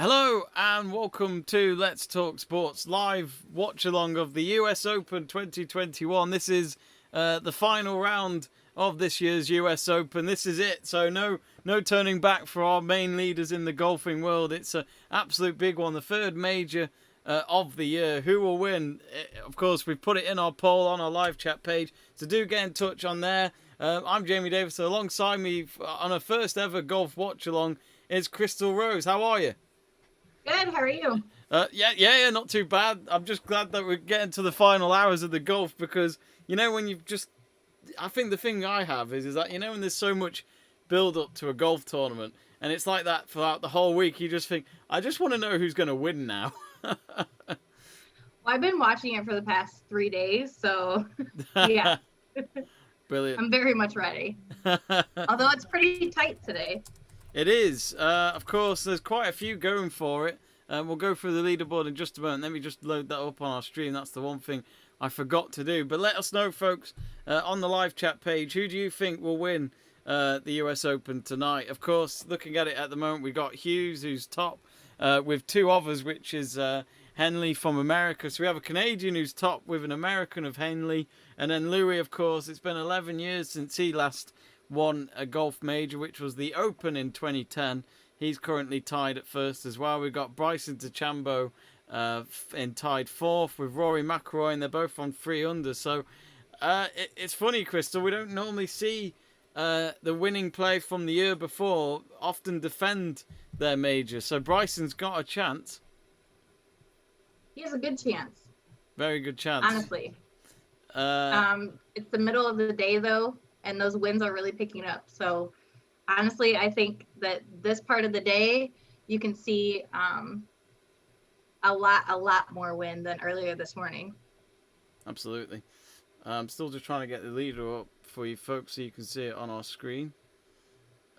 Hello and welcome to Let's Talk Sports live watch along of the US Open 2021. This is the final round of this year's US Open. This is it. So no turning back for our main leaders in the golfing world. It's an absolute big one. The third major of the year. Who will win? Of course, we've put it in our poll on our live chat page. So do get in touch on there. I'm Jamie Davies. So alongside me on a first ever golf watch along is Christle Rose. How are you? Good, how are you? Yeah, not too bad. I'm just glad that we're getting to the final hours of the golf because, when you've just... I think the thing I have is that, when there's so much build-up to a golf tournament, and it's like that throughout the whole week, you just think, I just want to know who's going to win now. Well, I've been watching it for the past 3 days, so, yeah. Brilliant. I'm very much ready. Although it's pretty tight today. It is. Of course, there's quite a few going for it. We'll go through the leaderboard in just a moment. Let me just load that up on our stream. That's the one thing I forgot to do. But let us know, folks, on the live chat page, who do you think will win the US Open tonight? Of course, looking at it at the moment, we've got Hughes, who's top, with two others, which is Henley from America. So we have a Canadian who's top with an American of Henley. And then Louis, of course, it's been 11 years since he last won a golf major, which was the Open in 2010. He's currently tied at first as well. We've got Bryson DeChambeau in tied fourth with Rory McIlroy, and they're both on 3 under. So it's funny, Christle, we don't normally see the winning play from the year before often defend their major. So Bryson's got a chance. He has a good chance. Very good chance. Honestly. It's the middle of the day, though, and those winds are really picking up. So honestly, I think that this part of the day, you can see a lot more wind than earlier this morning. Absolutely. I'm still just trying to get the leader up for you folks so you can see it on our screen.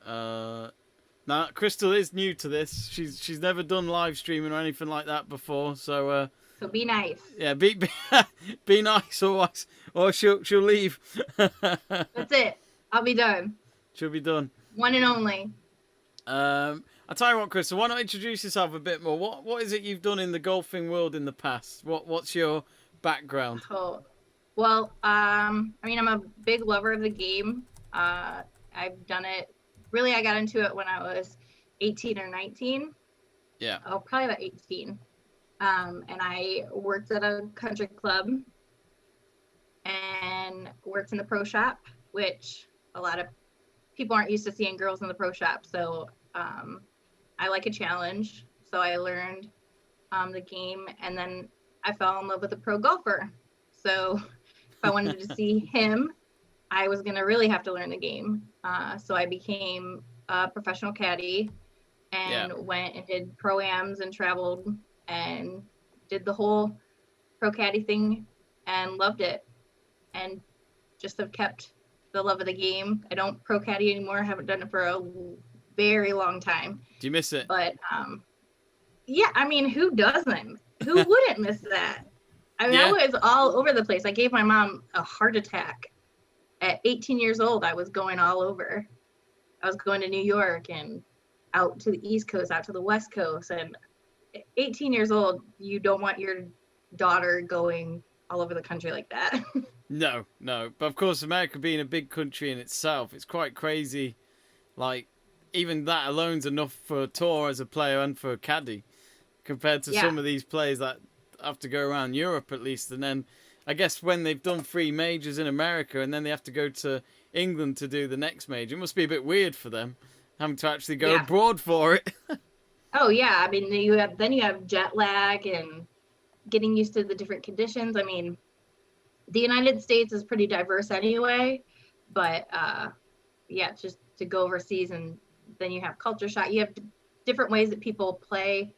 Now, Christle is new to this. She's never done live streaming or anything like that before, so be nice. Yeah, be nice, or she'll leave. That's it. I'll be done. She'll be done. One and only. I'll tell you what, Christle, why not introduce yourself a bit more? What is it you've done in the golfing world in the past? What's your background? Oh, well, I'm a big lover of the game. I've done it. Really, I got into it when I was 18 or 19. Yeah. Oh, probably about 18. And I worked at a country club and worked in the pro shop, which a lot of people aren't used to seeing girls in the pro shop. So I like a challenge. So I learned the game, and then I fell in love with a pro golfer. So if I wanted to see him, I was going to really have to learn the game. So I became a professional caddy and went and did pro-ams and traveled and did the whole pro caddy thing and loved it, and just have kept the love of the game. I don't pro caddy anymore. I haven't done it for a very long time. Do you miss it? But yeah, I mean, who doesn't? Who wouldn't miss that? I mean, I was all over the place. I gave my mom a heart attack at 18 years old. I was going all over. I was going to New York and out to the East Coast, out to the West Coast, and 18 years old, you don't want your daughter going all over the country like that. No. But of course, America being a big country in itself, it's quite crazy. Like, even that alone's enough for a tour as a player and for a caddy, compared to some of these players that have to go around Europe at least. And then I guess when they've done 3 majors in America and then they have to go to England to do the next major, it must be a bit weird for them having to actually go abroad for it. Oh yeah, I mean, you have jet lag and getting used to the different conditions. I mean, the United States is pretty diverse anyway, but just to go overseas, and then you have culture shock. You have different ways that people play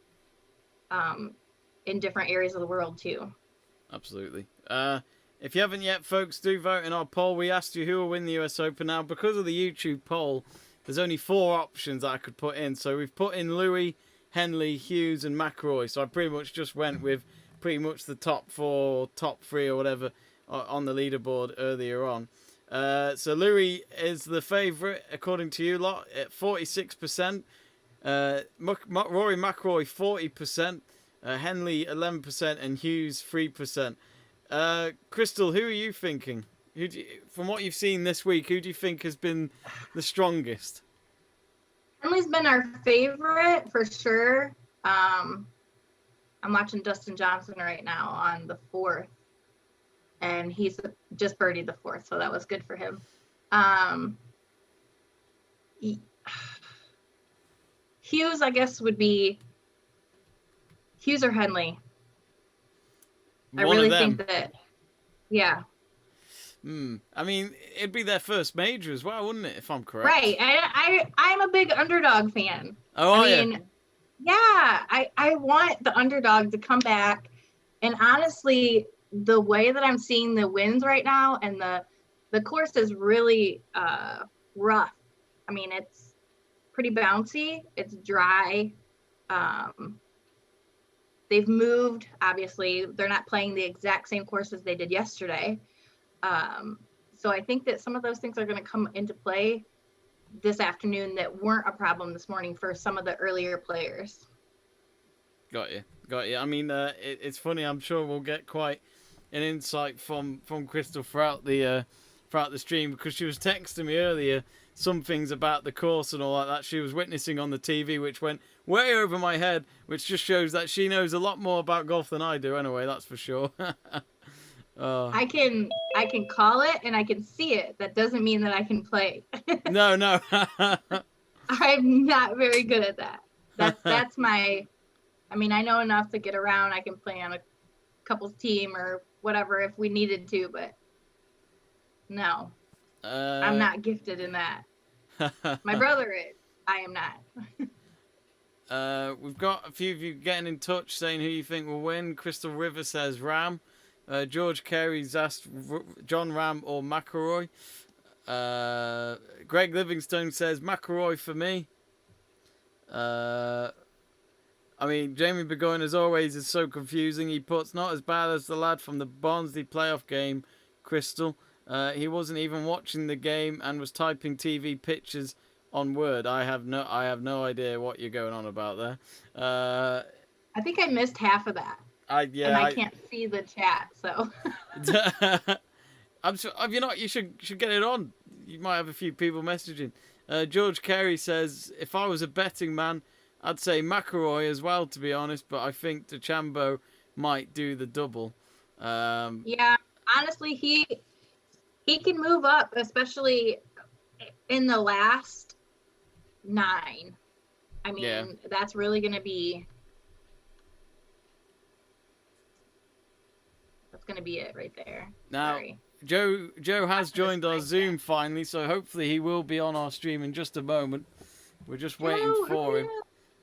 in different areas of the world too. Absolutely. If you haven't yet, folks, do vote in our poll. We asked you who will win the US Open. Now, because of the YouTube poll, there's only 4 options that I could put in. So we've put in Louis, Henley, Hughes, and McIlroy. So I pretty much just went with pretty much the top 4, top 3 or whatever on the leaderboard earlier on. So Louis is the favourite according to you lot at 46%. Rory McIlroy 40%, Henley 11%, and Hughes 3%. Christle, who are you thinking? From what you've seen this week, who do you think has been the strongest? Henley's been our favorite for sure. I'm watching Dustin Johnson right now on the 4th, and he's just birdied the 4th, so that was good for him. Hughes, I guess, would be Hughes or Henley. I really think that, yeah. I mean, it'd be their first major as well, wouldn't it, if I'm correct? Right. I'm a big underdog fan. Oh, I mean, yeah, I want the underdog to come back. And honestly, the way that I'm seeing the winds right now, and the course is really rough. I mean, it's pretty bouncy. It's dry. They've moved, obviously. They're not playing the exact same course as they did yesterday. So I think that some of those things are going to come into play this afternoon that weren't a problem this morning for some of the earlier players. Got you. I mean, it's funny. I'm sure we'll get quite an insight from Christle throughout the stream, because she was texting me earlier some things about the course and all like that she was witnessing on the TV, which went way over my head, which just shows that she knows a lot more about golf than I do. Anyway, that's for sure. I can call it and I can see it. That doesn't mean that I can play. No. I'm not very good at that. That's my. I mean, I know enough to get around. I can play on a couples team or whatever if we needed to, but no, I'm not gifted in that. My brother is. I am not. We've got a few of you getting in touch saying who you think will win. Crystal River says Rahm. George Carey's asked John Rahm or McIlroy. Greg Livingstone says McIlroy for me. I mean, Jamie Burgoyne, as always, is so confusing. He puts not as bad as the lad from the Barnsley playoff game, Crystal. He wasn't even watching the game and was typing TV pictures on Word. I have no idea what you're going on about there. I think I missed half of that. I can't see the chat, so. I'm sure, you should get it on. You might have a few people messaging. George Carey says, if I was a betting man, I'd say McIlroy as well, to be honest, but I think DeChambeau might do the double. Yeah, honestly, he can move up, especially in the last 9. I mean, That's really going to be. Going to be it right there. Now, sorry. Joe has joined our Zoom finally, so hopefully he will be on our stream in just a moment. We're just waiting for him.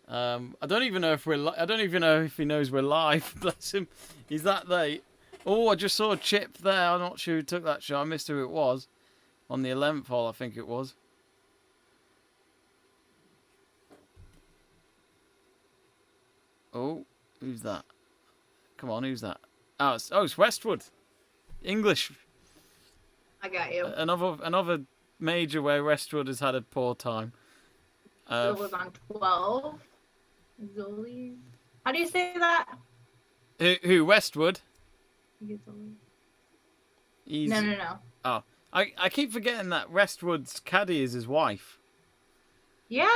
I don't even know if he knows we're live. Bless him. He's that late. Oh, I just saw a chip there. I'm not sure who took that shot. I missed who it was. On the 11th hole, I think it was. Oh, who's that? Come on, who's that? Oh, it's Westwood. English. I got you. Another major where Westwood has had a poor time. Bill was on 12. Zoli. How do you say that? Who Westwood? No. Oh, I keep forgetting that Westwood's caddy is his wife. Yeah.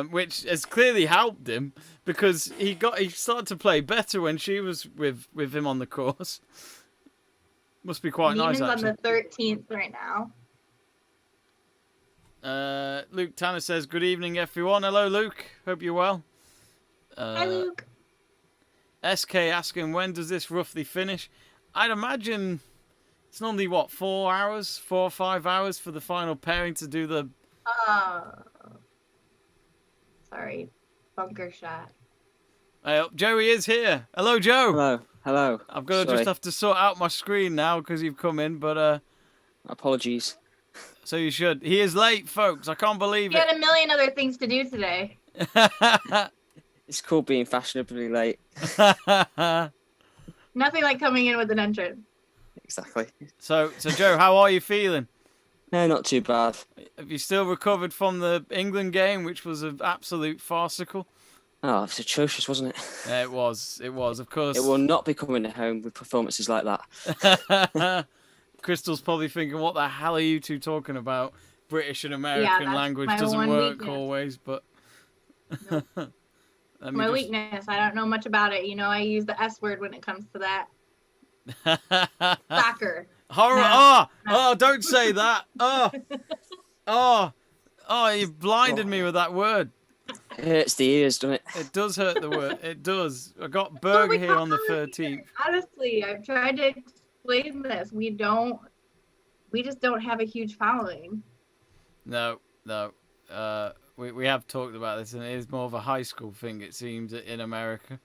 Which has clearly helped him, because he started to play better when she was with him on the course. Must be quite nice, actually. On the 13th right now. Luke Tanner says, good evening, everyone. Hello, Luke. Hope you're well. Hi, Luke. SK asking, when does this roughly finish? I'd imagine it's normally, 4 or 5 hours for the final pairing to do the... Sorry. Bunker shot. Joey is here. Hello, Joe. Hello. I've got to just have to sort out my screen now because you've come in, but... Apologies. So you should. He is late, folks. I can't believe he it. He had a million other things to do today. It's cool being fashionably late. Nothing like coming in with an entrance. Exactly. So Joe, how are you feeling? No, not too bad. Have you still recovered from the England game, which was an absolute farcical? Oh, it was atrocious, wasn't it? It was, of It course. will not be coming home with performances like that. Crystal's probably thinking, what the hell are you two talking about? British and Yeah, American that's language my doesn't one work weakness. always, but... Nope. Let me My just... weakness. I don't know much about it. You know, I use the S word when it comes to that. Soccer. Horror! No. Oh, don't say that! Oh, you blinded me with that word. It hurts the ears, doesn't it? It does hurt the word. It does. I got But Berger we here on the can't- 13th. Honestly, I've tried to explain this. We just don't have a huge following. No. We have talked about this, and it is more of a high school thing, it seems, in America.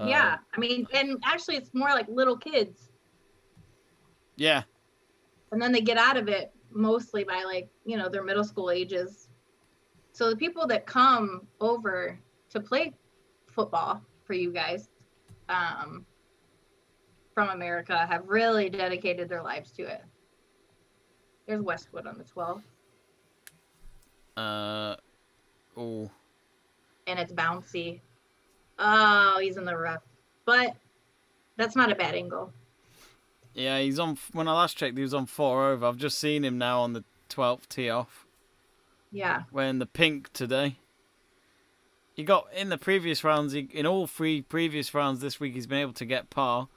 Yeah, I mean, and actually, it's more like little kids, Yeah. and then they get out of it mostly by like, you know, their middle school ages. So the people that come over to play football for you guys from America have really dedicated their lives to it. There's Westwood on the 12th, Oh. and it's bouncy. Oh, he's in the rough, but that's not a bad angle. Yeah, he's on. When I last checked, he was on 4 over. I've just seen him now on the 12th tee off. Yeah. Wearing the pink today. He got in the previous rounds. In all 3 previous rounds this week, he's been able to get par.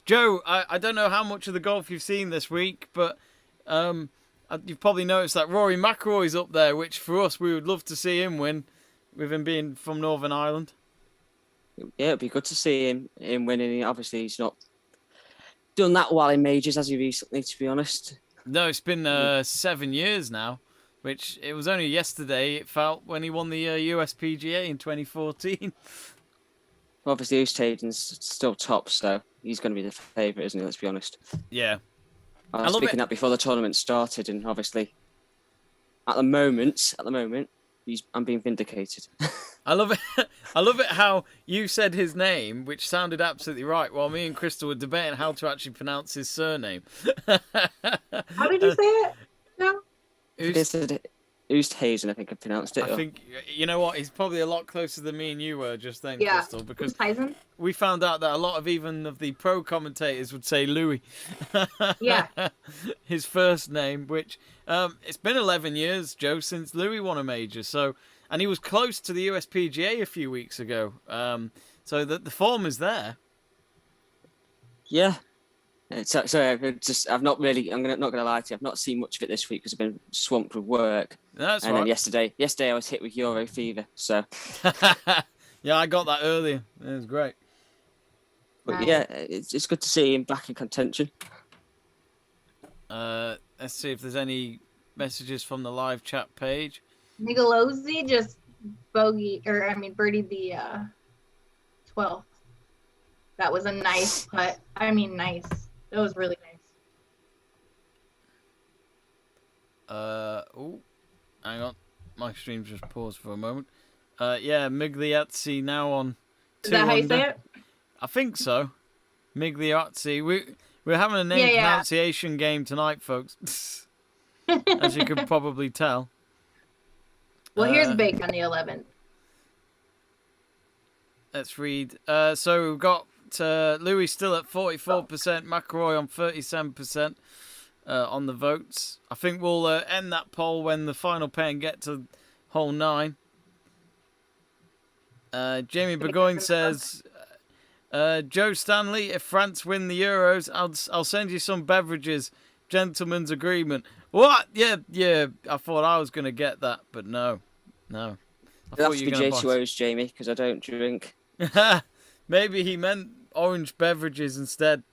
Joe, I don't know how much of the golf you've seen this week, but you've probably noticed that Rory McIlroy's up there, which for us we would love to see him win, with him being from Northern Ireland. Yeah, it'd be good to see him winning. Obviously, he's not done that well in majors, has he, recently, to be honest? No, it's been 7 years now, which it was only yesterday, it felt, when he won the USPGA in 2014. Obviously, Oosthuizen's still top, so he's going to be the favourite, isn't he? Let's be honest. Yeah. I was speaking that before the tournament started, and obviously, at the moment, I'm being vindicated. I love it. I love it how you said his name, which sounded absolutely right, while me and Crystal were debating how to actually pronounce his surname. How did you say it? No. Oosthuizen, I think I pronounced it. I think, you know what, he's probably a lot closer than me and you were just then, Yeah. Crystal, because Oosthuizen? we found out that a lot of the pro commentators would say Louis. Yeah. His first name, which it's been 11 years, Joe, since Louis won a major. So, and he was close to the USPGA a few weeks ago. So the form is there. Yeah. I've not really. I'm not gonna lie to you. I've not seen much of it this week because I've been swamped with work. That's and right. then yesterday I was hit with Euro fever. So. Yeah, I got that earlier. It was great. But yeah, it's good to see him back in contention. Let's see if there's any messages from the live chat page. Nicolosi just birdied the 12th. That was a nice putt. I mean, nice. That was really nice. Hang on. My stream just paused for a moment. Yeah, Migliazzi now on 2 Is that how you under. say it? I think so. Migliazzi. We're having a name pronunciation game tonight, folks. As you can probably tell. Well, here's Bake on the 11th. Let's read. So we've got Louis still at 44%, McIlroy on 37% on the votes. I think we'll end that poll when the final pair get to hole 9. Jamie Burgoyne says, Joe Stanley, if France win the Euros, I'll send you some beverages. Gentleman's agreement. What? Yeah. I thought I was going to get that, but no. I It'll have to be J2Os, Jamie, because I don't drink. Maybe he meant orange beverages instead.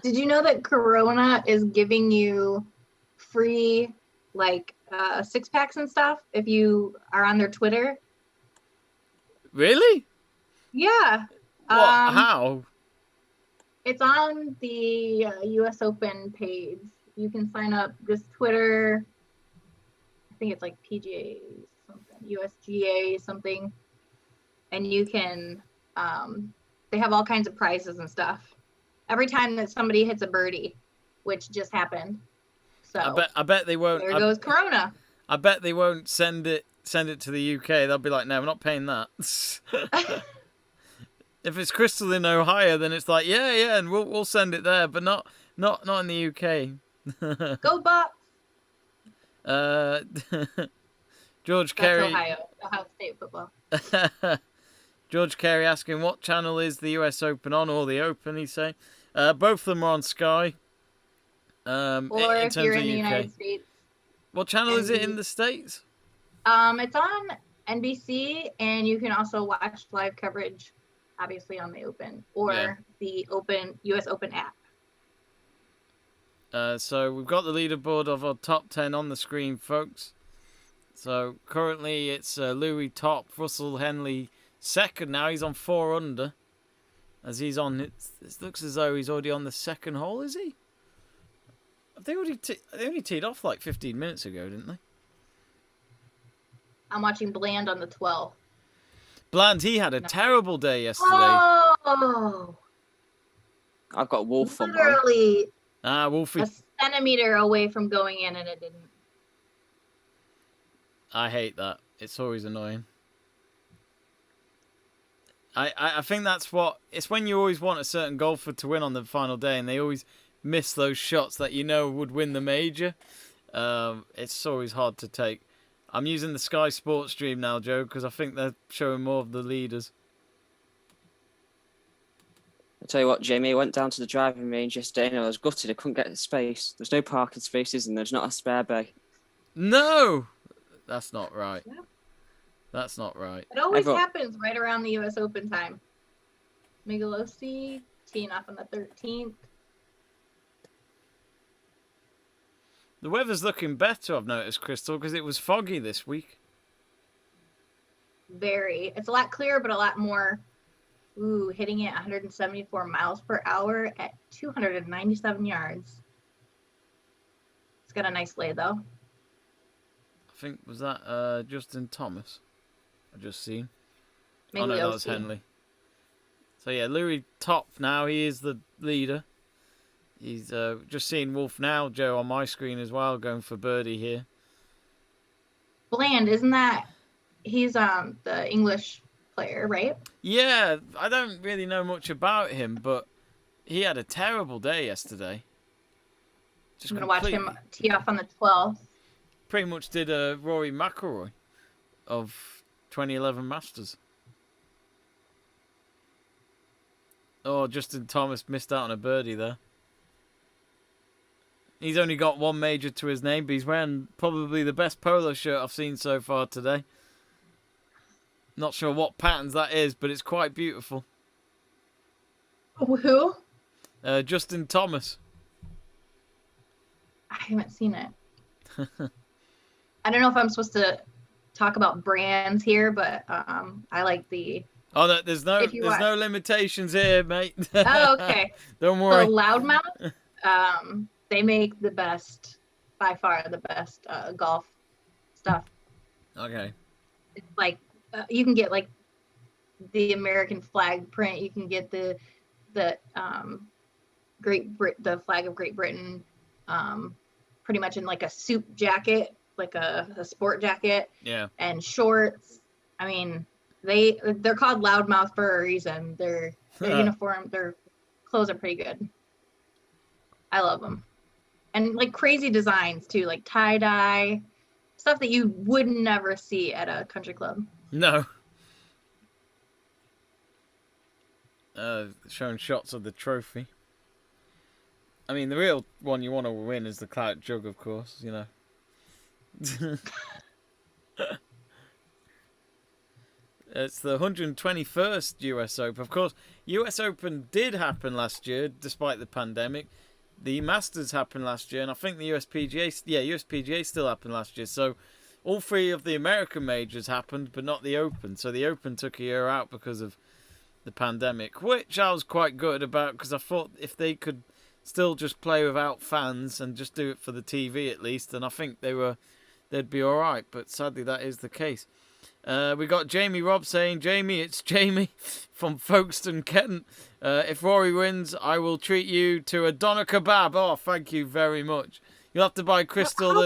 Did you know that Corona is giving you free, like, 6-packs and stuff if you are on their Twitter? Really? Yeah. What? How? It's on the US Open page. You can sign up, just Twitter. I think it's like PGA something, USGA something. And you can, they have all kinds of prizes and stuff. Every time that somebody hits a birdie, which just happened. So I bet they won't. there goes Corona. I bet they won't send it to the UK. They'll be like, no, we're not paying that. If it's Christle in Ohio, then it's like, yeah, and we'll send it there, but not in the UK. Go Bucks. George That's Carey. Ohio State football. George Carey asking, what channel is the US Open on, or the Open, he's saying. Both of them are on Sky. Or if you're in the United States. What channel is it in the States? It's on NBC, and you can also watch live coverage, obviously, on the Open, or the US Open app. So we've got the leaderboard of our top 10 on the screen, folks. So currently it's Louis top, Russell Henley second now. He's on 4 under. As he's on, it looks as though he's already on the second hole, is he? They only teed off like 15 minutes ago, didn't they? I'm watching Bland on the 12th. Bland, he had a terrible day yesterday. Oh! I've got Wolf on mine. Literally Wolfie. a centimeter away from going in, and it didn't. I hate that. It's always annoying. I think that's what... It's when you always want a certain golfer to win on the final day, and they always miss those shots that you know would win the major. It's always hard to take. I'm using the Sky Sports stream now, Joe, because I think they're showing more of the leaders. I'll tell you what, Jamie, I went down to the driving range yesterday and I was gutted. I couldn't get the space. There's no parking spaces and there's not a spare bay. No! That's not right. Yeah. That's not right. It always happens right around the US Open time. Mickelson teeing off on the 13th. The weather's looking better, I've noticed, Christle, because it was foggy this week. Very. It's a lot clearer, but a lot more, hitting it 174 miles per hour at 297 yards. It's got a nice lay, though. I think, was that Justin Thomas? I just seen. Maybe no, that was Henley. So yeah, Louis top now. He is the leader. He's just seeing Wolf now, Joe, on my screen as well, going for birdie here. Bland, isn't that... He's the English player, right? Yeah, I don't really know much about him, but he had a terrible day yesterday. I'm going to watch him tee off on the 12th. Pretty much did a Rory McIlroy of 2011 Masters. Oh, Justin Thomas missed out on a birdie there. He's only got one major to his name, but he's wearing probably the best polo shirt I've seen so far today. Not sure what patterns that is, but it's quite beautiful. Who? Justin Thomas. I haven't seen it. I don't know if I'm supposed to talk about brands here, but I like the... Oh, no, there's no limitations here, mate. Oh, okay. Don't worry. So Loudmouth, they make the best, by far the best golf stuff. Okay. It's like you can get like the American flag print. You can get the flag of Great Britain, pretty much in like a suit jacket, like a sport jacket. Yeah. And shorts. I mean, they're called Loudmouth for a reason. Their uniform, their clothes are pretty good. I love them. And like crazy designs too, like tie-dye, stuff that you would never see at a country club. No. Showing shots of the trophy. I mean, the real one you want to win is the Clout Jug, of course, you know. It's the 121st US Open. Of course, US Open did happen last year, despite the pandemic. The Masters happened last year, and I think the USPGA still happened last year. So all three of the American majors happened, but not the Open. So the Open took a year out because of the pandemic, which I was quite good about, because I thought if they could still just play without fans and just do it for the TV at least, then I think they'd be all right. But sadly, that is the case. We got Jamie Robb saying, Jamie, it's Jamie from Folkestone, Kent. If Rory wins, I will treat you to a doner kebab. Oh, thank you very much. You'll have to buy Christle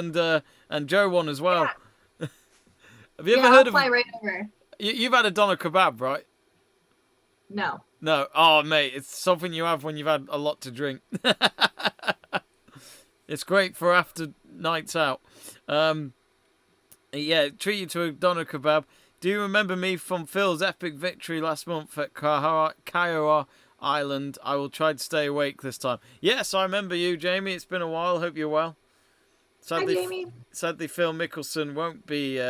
and Joe one as well. Yeah. Have you ever I'll heard of? fly right over. You've had a doner kebab, right? No. No. Oh, mate, it's something you have when you've had a lot to drink. It's great for after nights out. Yeah, treat you to a doner kebab. Do you remember me from Phil's epic victory last month at Kiowa Island? I will try to stay awake this time. Yes, I remember you, Jamie. It's been a while. Hope you're well. Hi, Jamie. Sadly, Phil Mickelson won't be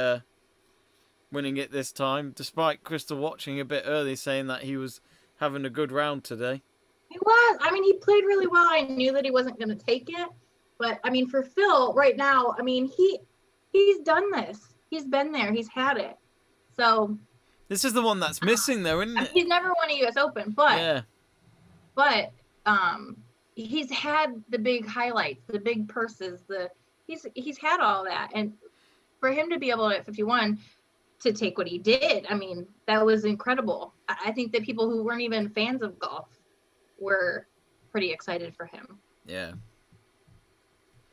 winning it this time, despite Christle watching a bit early, saying that he was having a good round today. He was. I mean, he played really well. I knew that he wasn't going to take it. But, I mean, for Phil right now, I mean, he's done this. He's been there. He's had it. So. This is the one that's missing, though, isn't it? He's never won a U.S. Open, but. Yeah. But he's had the big highlights, the big purses, he's had all that. And for him to be able at 51 to take what he did, I mean, that was incredible. I think that people who weren't even fans of golf were pretty excited for him. Yeah.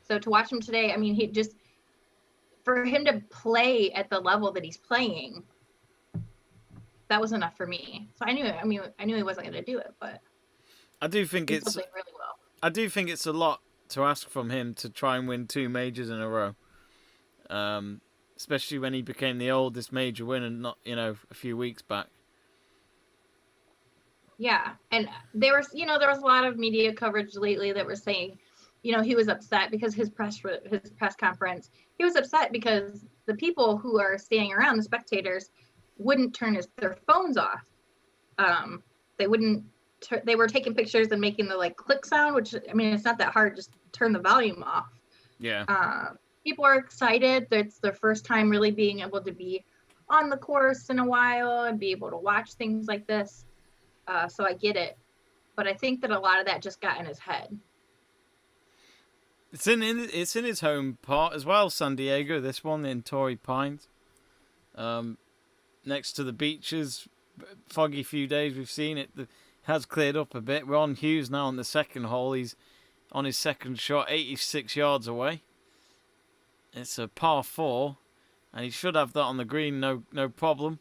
So to watch him today, I mean, for him to play at the level that he's playing, that was enough for me. So I knew he wasn't going to do it, but I do think it's playing really well. I do think it's a lot to ask from him to try and win 2 majors in a row. Especially when he became the oldest major winner not, a few weeks back. Yeah, and there was a lot of media coverage lately that were saying, he was upset because his press conference, he was upset because the people who are standing around, the spectators, wouldn't turn their phones off. They wouldn't. They were taking pictures and making the click sound, which, I mean, it's not that hard. Just turn the volume off. Yeah. People are excited. It's their first time really being able to be on the course in a while and be able to watch things like this. So I get it. But I think that a lot of that just got in his head. It's in his home part as well, San Diego. This one in Torrey Pines, next to the beaches. Foggy few days. We've seen it. It has cleared up a bit. We're on Hughes now on the second hole. He's on his second shot, 86 yards away. It's a par 4, and he should have that on the green, no problem.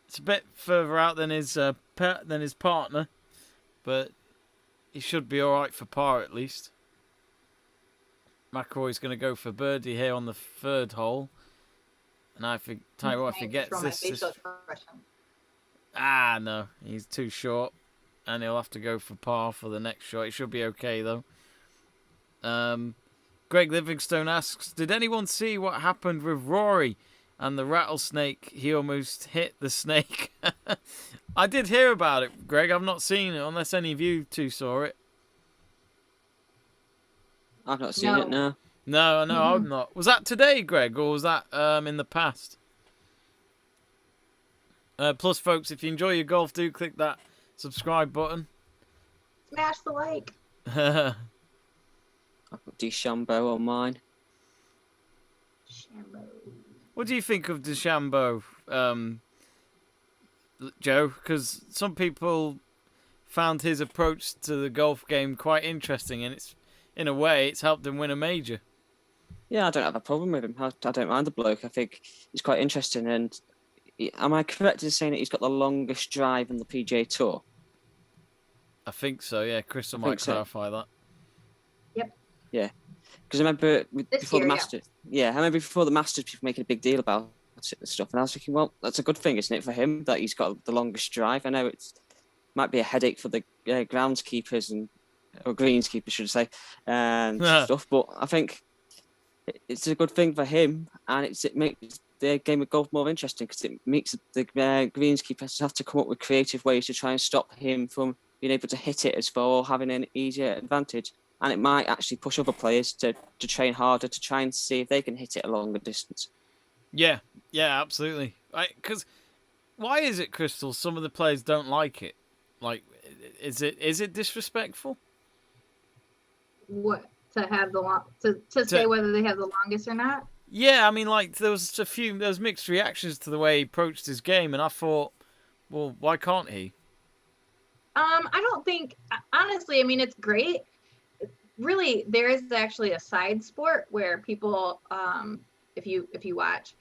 It's a bit further out than his partner, but he should be all right for par at least. McIlroy's going to go for birdie here on the 3rd hole. And tell you what, if he gets this... No, he's too short. And he'll have to go for par for the next shot. It should be okay, though. Greg Livingstone asks, did anyone see what happened with Rory and the rattlesnake? He almost hit the snake. I did hear about it, Greg. I've not seen it, unless any of you two saw it. I've not seen it, no. No, I've not. Was that today, Greg, or was that in the past? Plus, folks, if you enjoy your golf, do click that subscribe button. Smash the like. I've got DeChambeau on mine. What do you think of DeChambeau, Joe? Because some people found his approach to the golf game quite interesting, and in a way, it's helped him win a major. Yeah, I don't have a problem with him. I don't mind the bloke. I think he's quite interesting. And am I correct in saying that he's got the longest drive on the PGA Tour? I think so, yeah. Christle might clarify that. Yep. Yeah. Because I remember before the Masters. Yeah, I remember before the Masters, people making a big deal about it and stuff. And I was thinking, well, that's a good thing, isn't it, for him, that he's got the longest drive? I know it might be a headache for the groundskeepers or greenskeepers, should I say, and stuff. But I think it's a good thing for him, and it makes the game of golf more interesting because it makes the greenskeepers have to come up with creative ways to try and stop him from being able to hit it as far or having an easier advantage. And it might actually push other players to train harder to try and see if they can hit it a longer distance. Yeah, absolutely. Because why is it, Christle, some of the players don't like it? Like, is it disrespectful? What, to have to say whether they have the longest or not? Yeah, I mean, like, there was mixed reactions to the way he approached his game, and I thought, well, why can't he? I don't think, honestly, I mean, it's great. really, there is actually a side sport where people, if you watch,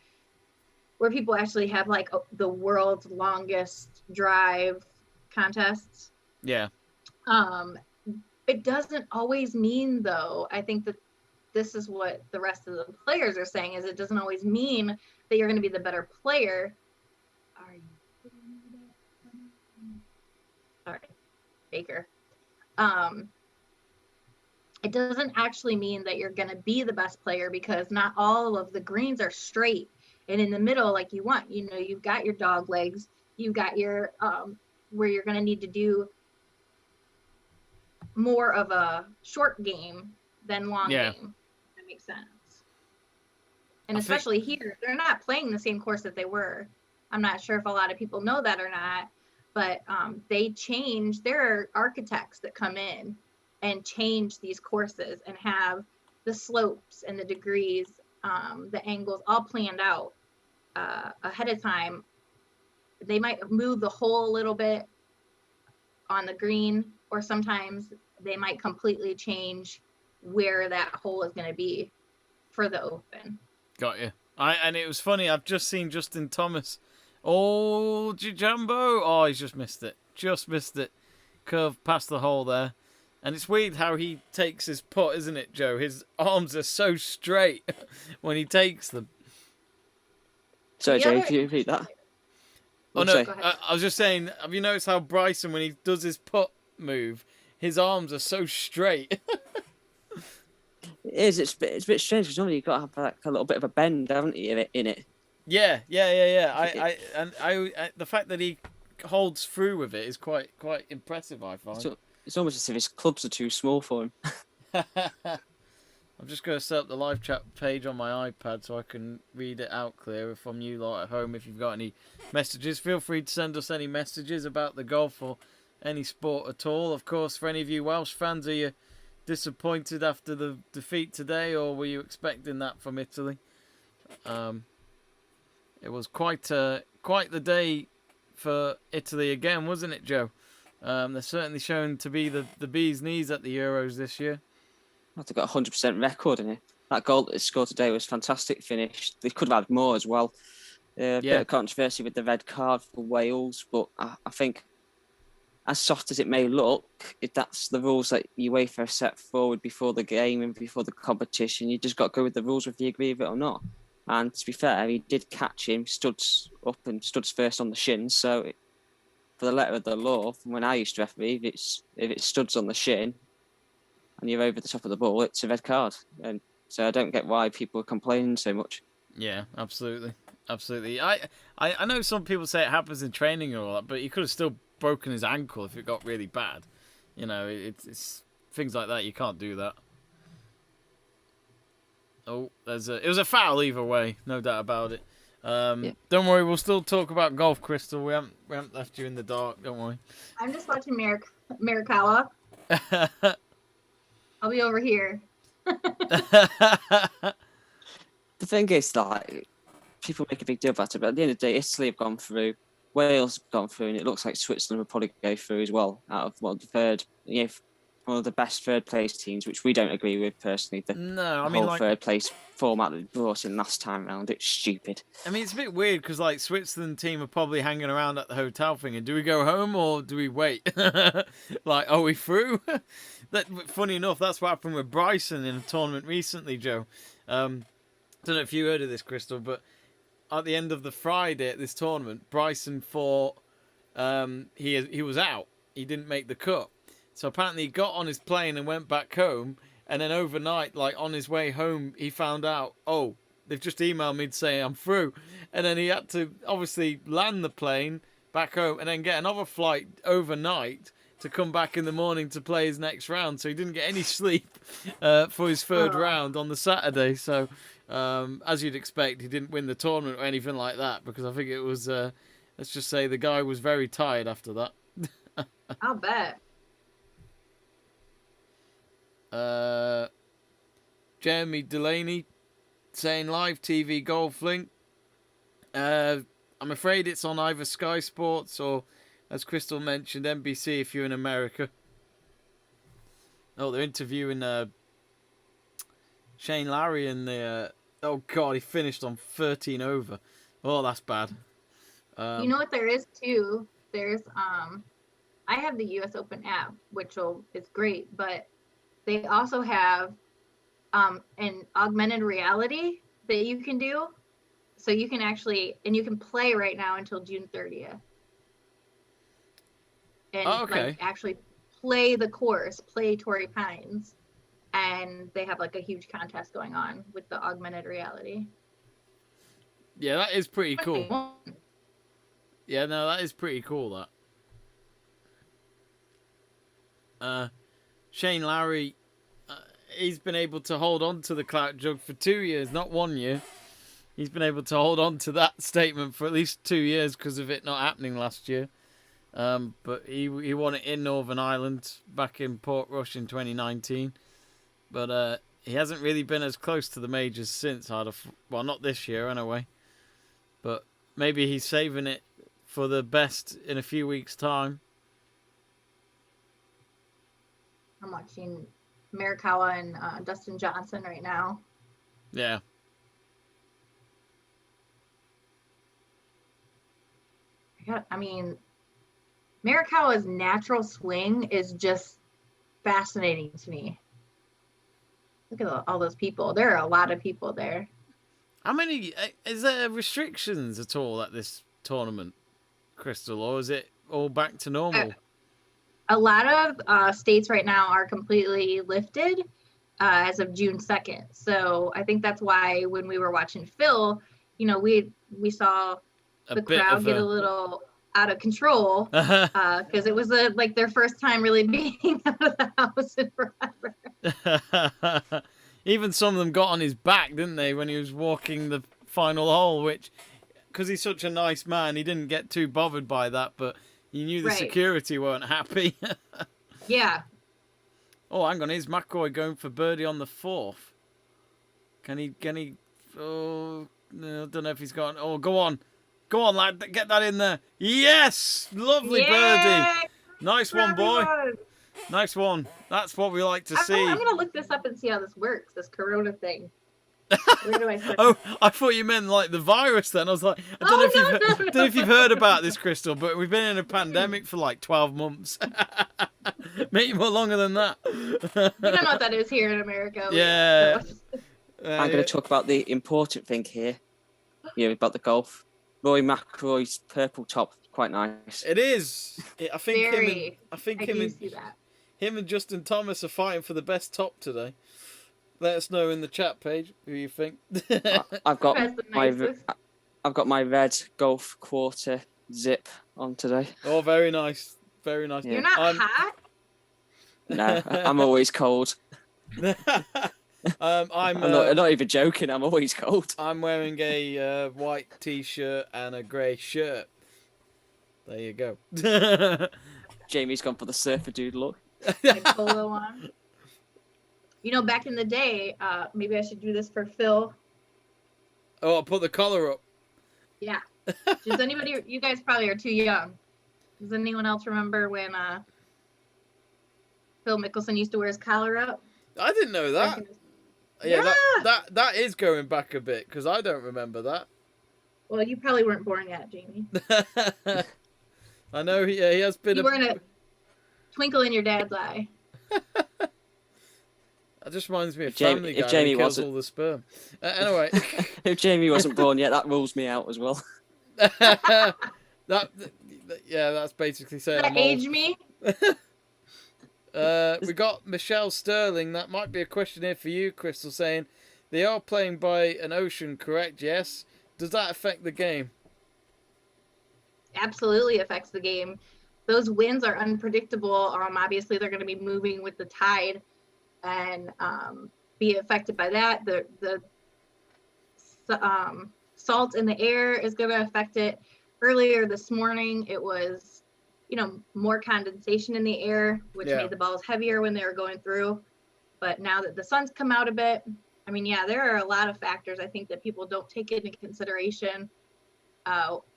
where people actually have like the world's longest drive contests. Yeah. It doesn't always mean, though, I think that this is what the rest of the players are saying, is it doesn't always mean that you're going to be the better player. Are you? Sorry, Baker. It doesn't actually mean that you're going to be the best player, because not all of the greens are straight and in the middle like you want. You know, you've got your dog legs, you've got your where you're going to need to do more of a short game than long game. If that makes sense. And especially here, they're not playing the same course that they were. I'm not sure if a lot of people know that or not, but they change. There are architects that come in and change these courses and have the slopes and the degrees, the angles all planned out ahead of time. They might move the hole a little bit on the green, or sometimes they might completely change where that hole is going to be for the Open. Got you. And it was funny, I've just seen Justin Thomas. Oh, DeChambeau. Oh, he's just missed it. Just missed it. Curved past the hole there. And it's weird how he takes his putt, isn't it, Joe? His arms are so straight when he takes them. Sorry, Joe, can you repeat that? Oh, no, I was just saying, have you noticed how Bryson, when he does his putt move, his arms are so straight? It is. It's a bit strange, because normally you've got to have like a little bit of a bend, haven't you, in it? Yeah. I the fact that he holds through with it is quite impressive, I find. So, it's almost as if his clubs are too small for him. I'm just going to set up the live chat page on my iPad so I can read it out clear from you lot at home. If you've got any messages, feel free to send us any messages about the golf or any sport at all. Of course, for any of you Welsh fans, are you disappointed after the defeat today, or were you expecting that from Italy? It was quite the day for Italy again, wasn't it, Joe? They're certainly shown to be the bee's knees at the Euros this year. They've got a 100% record in it. That goal that they scored today was fantastic finish. They could have had more as well. Bit of controversy with the red card for Wales, but I think, as soft as it may look, if that's the rules that UEFA set forward before the game and before the competition, you just got to go with the rules whether you agree with it or not. And to be fair, he did catch him, studs up and studs first on the shins. So for the letter of the law, from when I used to referee, if it studs on the shin and you're over the top of the ball, it's a red card. And so I don't get why people are complaining so much. Yeah, absolutely. I know some people say it happens in training and all that, but he could have still broken his ankle if it got really bad. You know, it's things like that. You can't do that. Oh, it was a foul either way, no doubt about it. Don't worry, we'll still talk about golf, Christle. We haven't left you in the dark. Don't worry. I'm just watching Morikawa. I'll be over here. The thing is, like, people make a big deal about it, but at the end of the day, Italy have gone through, Wales have gone through, and it looks like Switzerland will probably go through as well, out of one of the best third place teams, which we don't agree with personally. Third place format that they brought in last time round, it's stupid. I mean, it's a bit weird because like Switzerland team are probably hanging around at the hotel thinking, do we go home or do we wait? Like, are we through? Funny enough, that's what happened with Bryson in a tournament recently, Joe. Don't know if you heard of this, Christle, but at the end of the Friday at this tournament, Bryson thought he was out. He didn't make the cut. So apparently he got on his plane and went back home. And then overnight, like on his way home, he found out, oh, they've just emailed me to say I'm through. And then he had to obviously land the plane back home and then get another flight overnight to come back in the morning to play his next round. So he didn't get any sleep for his third round on the Saturday. So as you'd expect, he didn't win the tournament or anything like that, because I think it was, let's just say the guy was very tired after that. I'll bet. Jeremy Delaney saying live TV golf link. I'm afraid it's on either Sky Sports or, as Christle mentioned, NBC if you're in America. Oh, they're interviewing Shane Lowry in the. Oh God, he finished on 13 over. Oh, that's bad. You know what there is too? There's I have the US Open app, which is great, but they also have an augmented reality that you can do. So you can actually, and you can play right now until June 30th. And like actually play the course, play Torrey Pines. And they have like a huge contest going on with the augmented reality. Yeah, that is pretty cool. Yeah, no, that is pretty cool, that. Shane Lowry, he's been able to hold on to the clout jug for 2 years, not 1 year. He's been able to hold on to that statement for at least 2 years because of it not happening last year. But he won it in Northern Ireland back in Portrush in 2019. But he hasn't really been as close to the majors since. Well, not this year anyway. But maybe he's saving it for the best in a few weeks' time. I'm watching Morikawa and Dustin Johnson right now. Yeah. Yeah, I mean, Morikawa's natural swing is just fascinating to me. Look at all those people. There are a lot of people there. How many? Is there restrictions at all at this tournament, Christle, or is it all back to normal? A lot of states right now are completely lifted as of June 2nd. So I think that's why when we were watching Phil, you know, we saw the crowd get a little out of control because it was like their first time really being out of the house in forever. Even some of them got on his back, didn't they, when he was walking the final hole, which, because he's such a nice man, he didn't get too bothered by that, but he knew the security weren't happy. Yeah. Oh, hang on, here's McIlroy going for birdie on the 4th. Can he, oh, no, I don't know if he's got, oh, go on, lad, get that in there. Yes! Lovely birdie. Nice one, boy. Nice one. That's what we like to see. I'm going to look this up and see how this works, this corona thing. Where do I start? Oh, I thought you meant like the virus then. I was like, I don't know if you've heard about this, Christle, but we've been in a pandemic for like 12 months. Maybe more longer than that. You don't know what that is here in America. Yeah. I'm going to talk about the important thing here. Yeah, about the golf. Rory McIlroy's purple top, quite nice. It is. I think him and Justin Thomas are fighting for the best top today. Let us know in the chat page who you think. I've got my red golf quarter zip on today. Oh, very nice, very nice. Yeah. You're not hot? No, I'm always cold. I'm not even joking. I'm always cold. I'm wearing a white t-shirt and a grey shirt. There you go. Jamie's gone for the surfer dude look. Polo on. You know, back in the day, maybe I should do this for Phil. Oh, I'll put the collar up. Yeah. Does anybody? You guys probably are too young. Does anyone else remember when Phil Mickelson used to wear his collar up? I didn't know that. Yeah, that is going back a bit because I don't remember that. Well, you probably weren't born yet, Jamie. I know. Yeah, he has been. You weren't a twinkle in your dad's eye. That just reminds me of Family Guy. If Jamie wasn't all the sperm. Anyway, if Jamie wasn't born yet, that rules me out as well. That's basically saying. Does that age me? We got Michelle Sterling. That might be a question here for you, Christle, saying they are playing by an ocean, correct? Yes. Does that affect the game? Absolutely affects the game. Those winds are unpredictable. Obviously, they're going to be moving with the tide and be affected by that. The salt in the air is going to affect it. Earlier this morning, it was, more condensation in the air, which made the balls heavier when they were going through. But now that the sun's come out a bit, there are a lot of factors I think that people don't take into consideration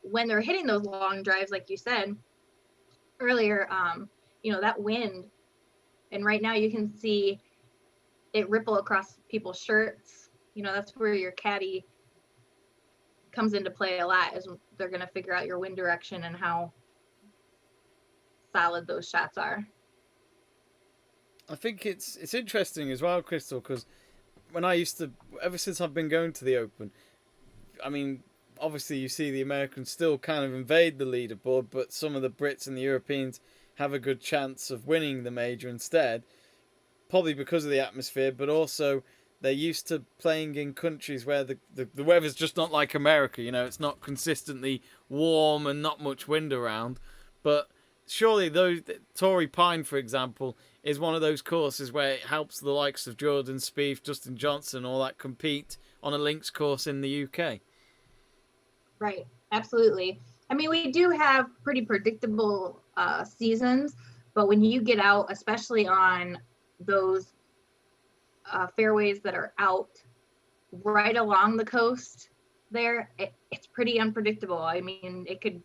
when they're hitting those long drives, like you said earlier. That wind And right now you can see it ripple across people's shirts. You know, that's where your caddy comes into play a lot, is they're going to figure out your wind direction and how solid those shots are. I think it's interesting as well, Christle, because when I used to, ever since I've been going to the Open, I mean, obviously you see the Americans still kind of invade the leaderboard, but some of the Brits and the Europeans have a good chance of winning the major instead, probably because of the atmosphere, but also they're used to playing in countries where the weather's just not like America, you know, it's not consistently warm and not much wind around. But surely Torrey Pine, for example, is one of those courses where it helps the likes of Jordan Spieth, Justin Johnson, all that compete on a links course in the UK. Right, absolutely. I mean, we do have pretty predictable seasons, but when you get out, especially on those fairways that are out right along the coast there, it's pretty unpredictable. I mean, it could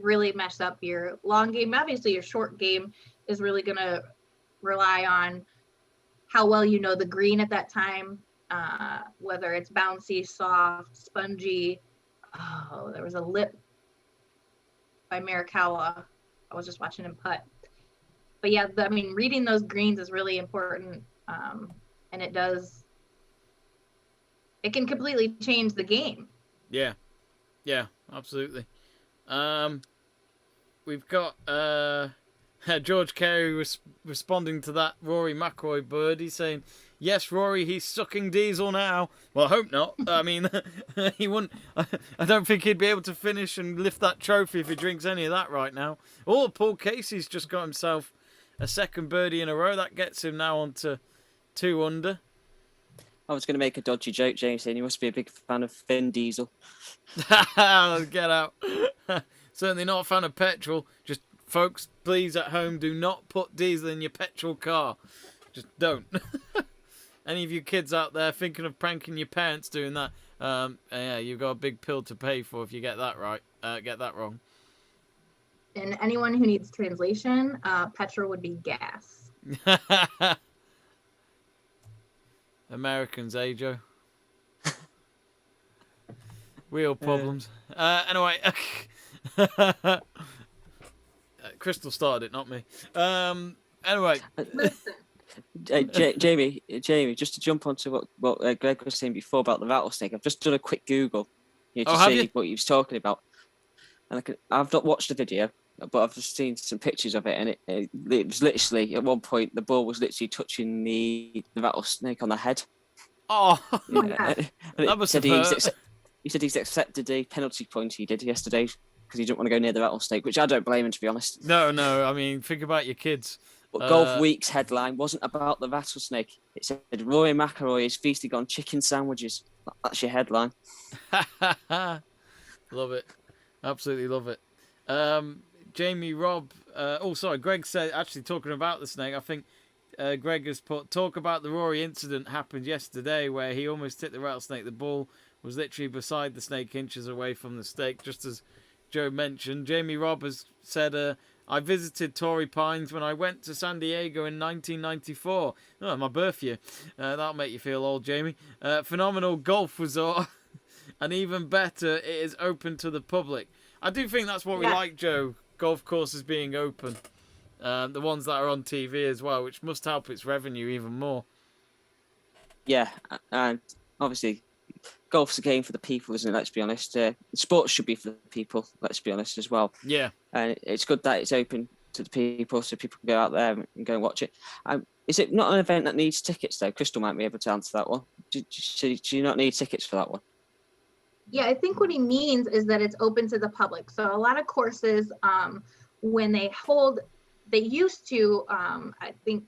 really mess up your long game. Obviously, your short game is really going to rely on how well you know the green at that time, whether it's bouncy, soft, spongy. Oh, there was a lip by Marikawa. I was just watching him putt. But yeah, I mean, reading those greens is really important. And it can completely change the game. Yeah, absolutely. We've got George Carey responding to that Rory McIlroy birdie, saying, "Yes, Rory, he's sucking diesel now." Well, I hope not. I mean, he wouldn't. I don't think he'd be able to finish and lift that trophy if he drinks any of that right now. Oh, Paul Casey's just got himself a second birdie in a row. That gets him now on to 2 under. I was going to make a dodgy joke, James, saying you must be a big fan of Vin Diesel. Let's get out. Certainly not a fan of petrol. Just, folks, please at home, do not put diesel in your petrol car. Just don't. Any of you kids out there thinking of pranking your parents doing that, yeah, you've got a big pill to pay for if you get that right. Get that wrong. And anyone who needs translation, petrol would be gas. Americans, eh, Joe? Real problems. Anyway, Christle started it, not me. Anyway. Jamie, just to jump onto what Greg was saying before about the rattlesnake, I've just done a quick Google to see what he was talking about. And I've not watched the video, but I've just seen some pictures of it, and it was literally, at one point, the ball was literally touching the rattlesnake on the head. Oh, yeah. That must have hurt. He said he's accepted the penalty point he did yesterday because he didn't want to go near the rattlesnake, which I don't blame him, to be honest. No, I mean, think about your kids. But Golf Week's headline wasn't about the rattlesnake. It said, Rory McIlroy is feasting on chicken sandwiches. That's your headline. Love it. Absolutely love it. Jamie Robb. Greg said, actually talking about the snake, I think Greg has put, talk about the Rory incident happened yesterday where he almost hit the rattlesnake. The ball was literally beside the snake, inches away from the stake, just as Joe mentioned. Jamie Robb has said, I visited Torrey Pines when I went to San Diego in 1994. Oh, my birth year. That'll make you feel old, Jamie. Phenomenal golf resort. And even better, it is open to the public. I do think that's what we like, Joe. Golf courses being open. The ones that are on TV as well, which must help its revenue even more. Yeah, and obviously, golf's a game for the people, isn't it? Let's be honest. Sports should be for the people, let's be honest, as well. Yeah. And it's good that it's open to the people so people can go out there and go and watch it. Is it not an event that needs tickets, though? Christle might be able to answer that one. Do you not need tickets for that one? Yeah, I think what he means is that it's open to the public. So a lot of courses, when they used to, I think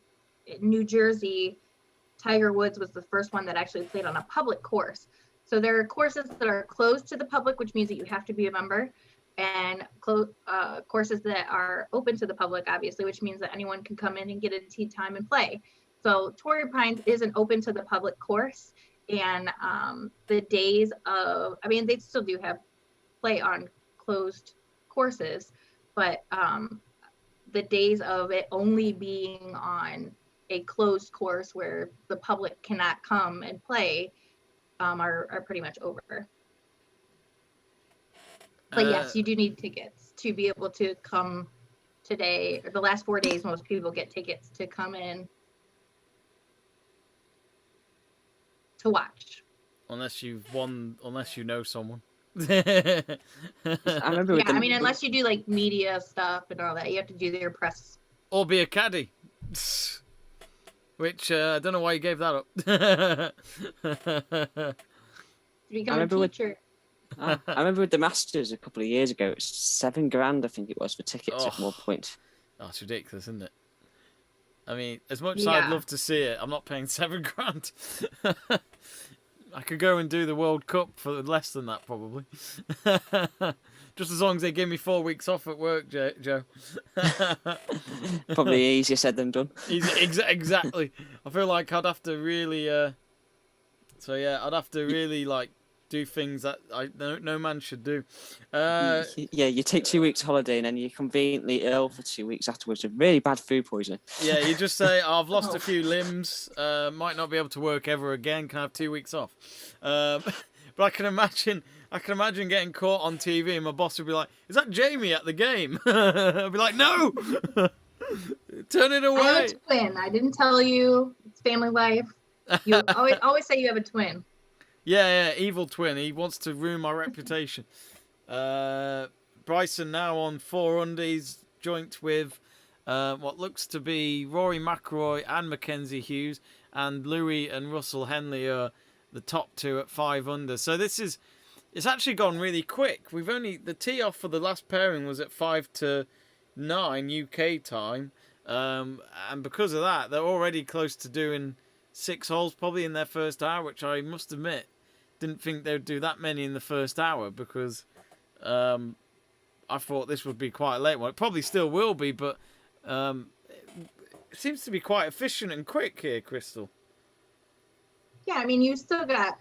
in New Jersey, Tiger Woods was the first one that actually played on a public course. So there are courses that are closed to the public, which means that you have to be a member, and courses that are open to the public, obviously, which means that anyone can come in and get a tee time and play. So Torrey Pines is an open to the public course. And the days of, I mean, they still do have play on closed courses, but the days of it only being on a closed course where the public cannot come and play are pretty much over. But yes, you do need tickets to be able to come today. Or the last 4 days, most people get tickets to come in to watch. Unless you've won, unless you know someone. I remember with I mean, unless you do like media stuff and all that, you have to do their press. Or be a caddy. Which, I don't know why you gave that up. To become a teacher. I remember with the Masters a couple of years ago, it was $7,000, I think it was, for tickets at one point. Oh, it's ridiculous, isn't it? I mean, as much as I'd love to see it, I'm not paying $7,000. I could go and do the World Cup for less than that, probably. Just as long as they give me 4 weeks off at work, Joe. Probably easier said than done. Exactly. I feel like I'd have to really... I'd have to really, like, do things that no man should do. Yeah, you take 2 weeks holiday and then you're conveniently ill for 2 weeks afterwards with really bad food poisoning. Yeah, you just say, I've lost a few limbs, might not be able to work ever again, can I have 2 weeks off? But I can imagine getting caught on TV and my boss would be like, is that Jamie at the game? I'd be like, no! Turn it away! I have a twin. I didn't tell you. It's family life. You always say you have a twin. Yeah, evil twin. He wants to ruin my reputation. Bryson now on 4 under. He's joint with what looks to be Rory McIlroy and Mackenzie Hughes, and Louis and Russell Henley are the top 2 at 5 under. So it's actually gone really quick. The tee off for the last pairing was at 5 to 9 UK time, and because of that, they're already close to doing 6 holes probably in their first hour, which I must admit didn't think they would do that many in the first hour, because I thought this would be quite a late one. It probably still will be, but it seems to be quite efficient and quick here, Christle. Yeah, I mean, you still got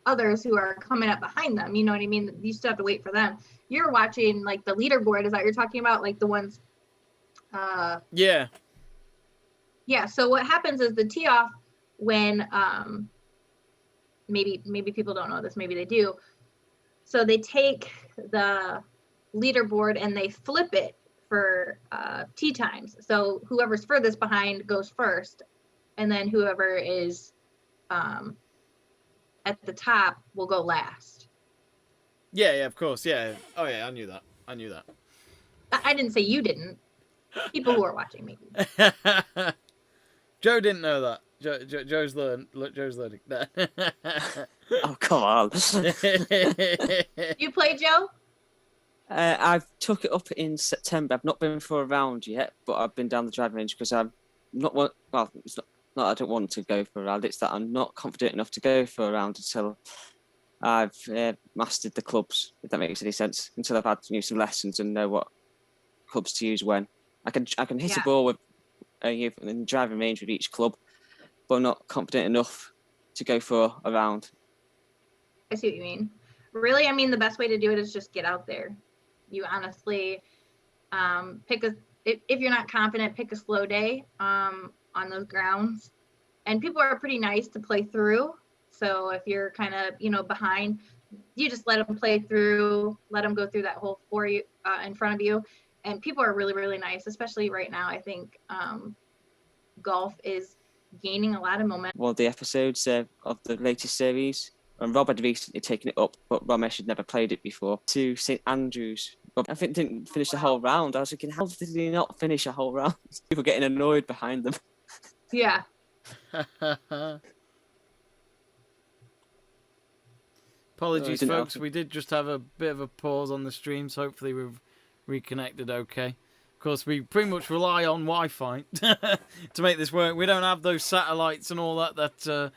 others who are coming up behind them. You know what I mean? You still have to wait for them. You're watching like the leaderboard. Is that what you're talking about? Like the ones? Yeah. Yeah. So what happens is the tee off when maybe people don't know this, maybe they do. So they take the leaderboard and they flip it for tee times. So whoever's furthest behind goes first, and then whoever is at the top will go last. Yeah, of course, yeah. Oh yeah, I knew that. I didn't say you didn't. People who are watching, maybe. Joe didn't know that. Joe's learning. Oh, come on. You play, Joe? I've took it up in September. I've not been for a round yet, but I've been down the driving range because I'm not. Well, it's not I don't want to go for a round. It's that I'm not confident enough to go for a round until I've mastered the clubs. If that makes any sense. Until I've had some lessons and know what clubs to use when. I can hit a ball with in the driving range with each club, but I'm not confident enough to go for a round. I see what you mean. Really, I mean, the best way to do it is just get out there. You honestly if you're not confident, pick a slow day on those grounds. And people are pretty nice to play through. So if you're kind of, behind, you just let them play through, let them go through that hole for you in front of you. And people are really, really nice, especially right now. I think golf is gaining a lot of momentum. One of the episodes of the latest series, and Rob had recently taken it up, but Ramesh had never played it before, to St Andrews. Rob, I think, didn't finish the whole round. I was thinking, how did he not finish a whole round? People getting annoyed behind them. Yeah. Apologies, folks. We did just have a bit of a pause on the stream, so hopefully we've reconnected okay. Of course, we pretty much rely on Wi-Fi to make this work. We don't have those satellites and all that the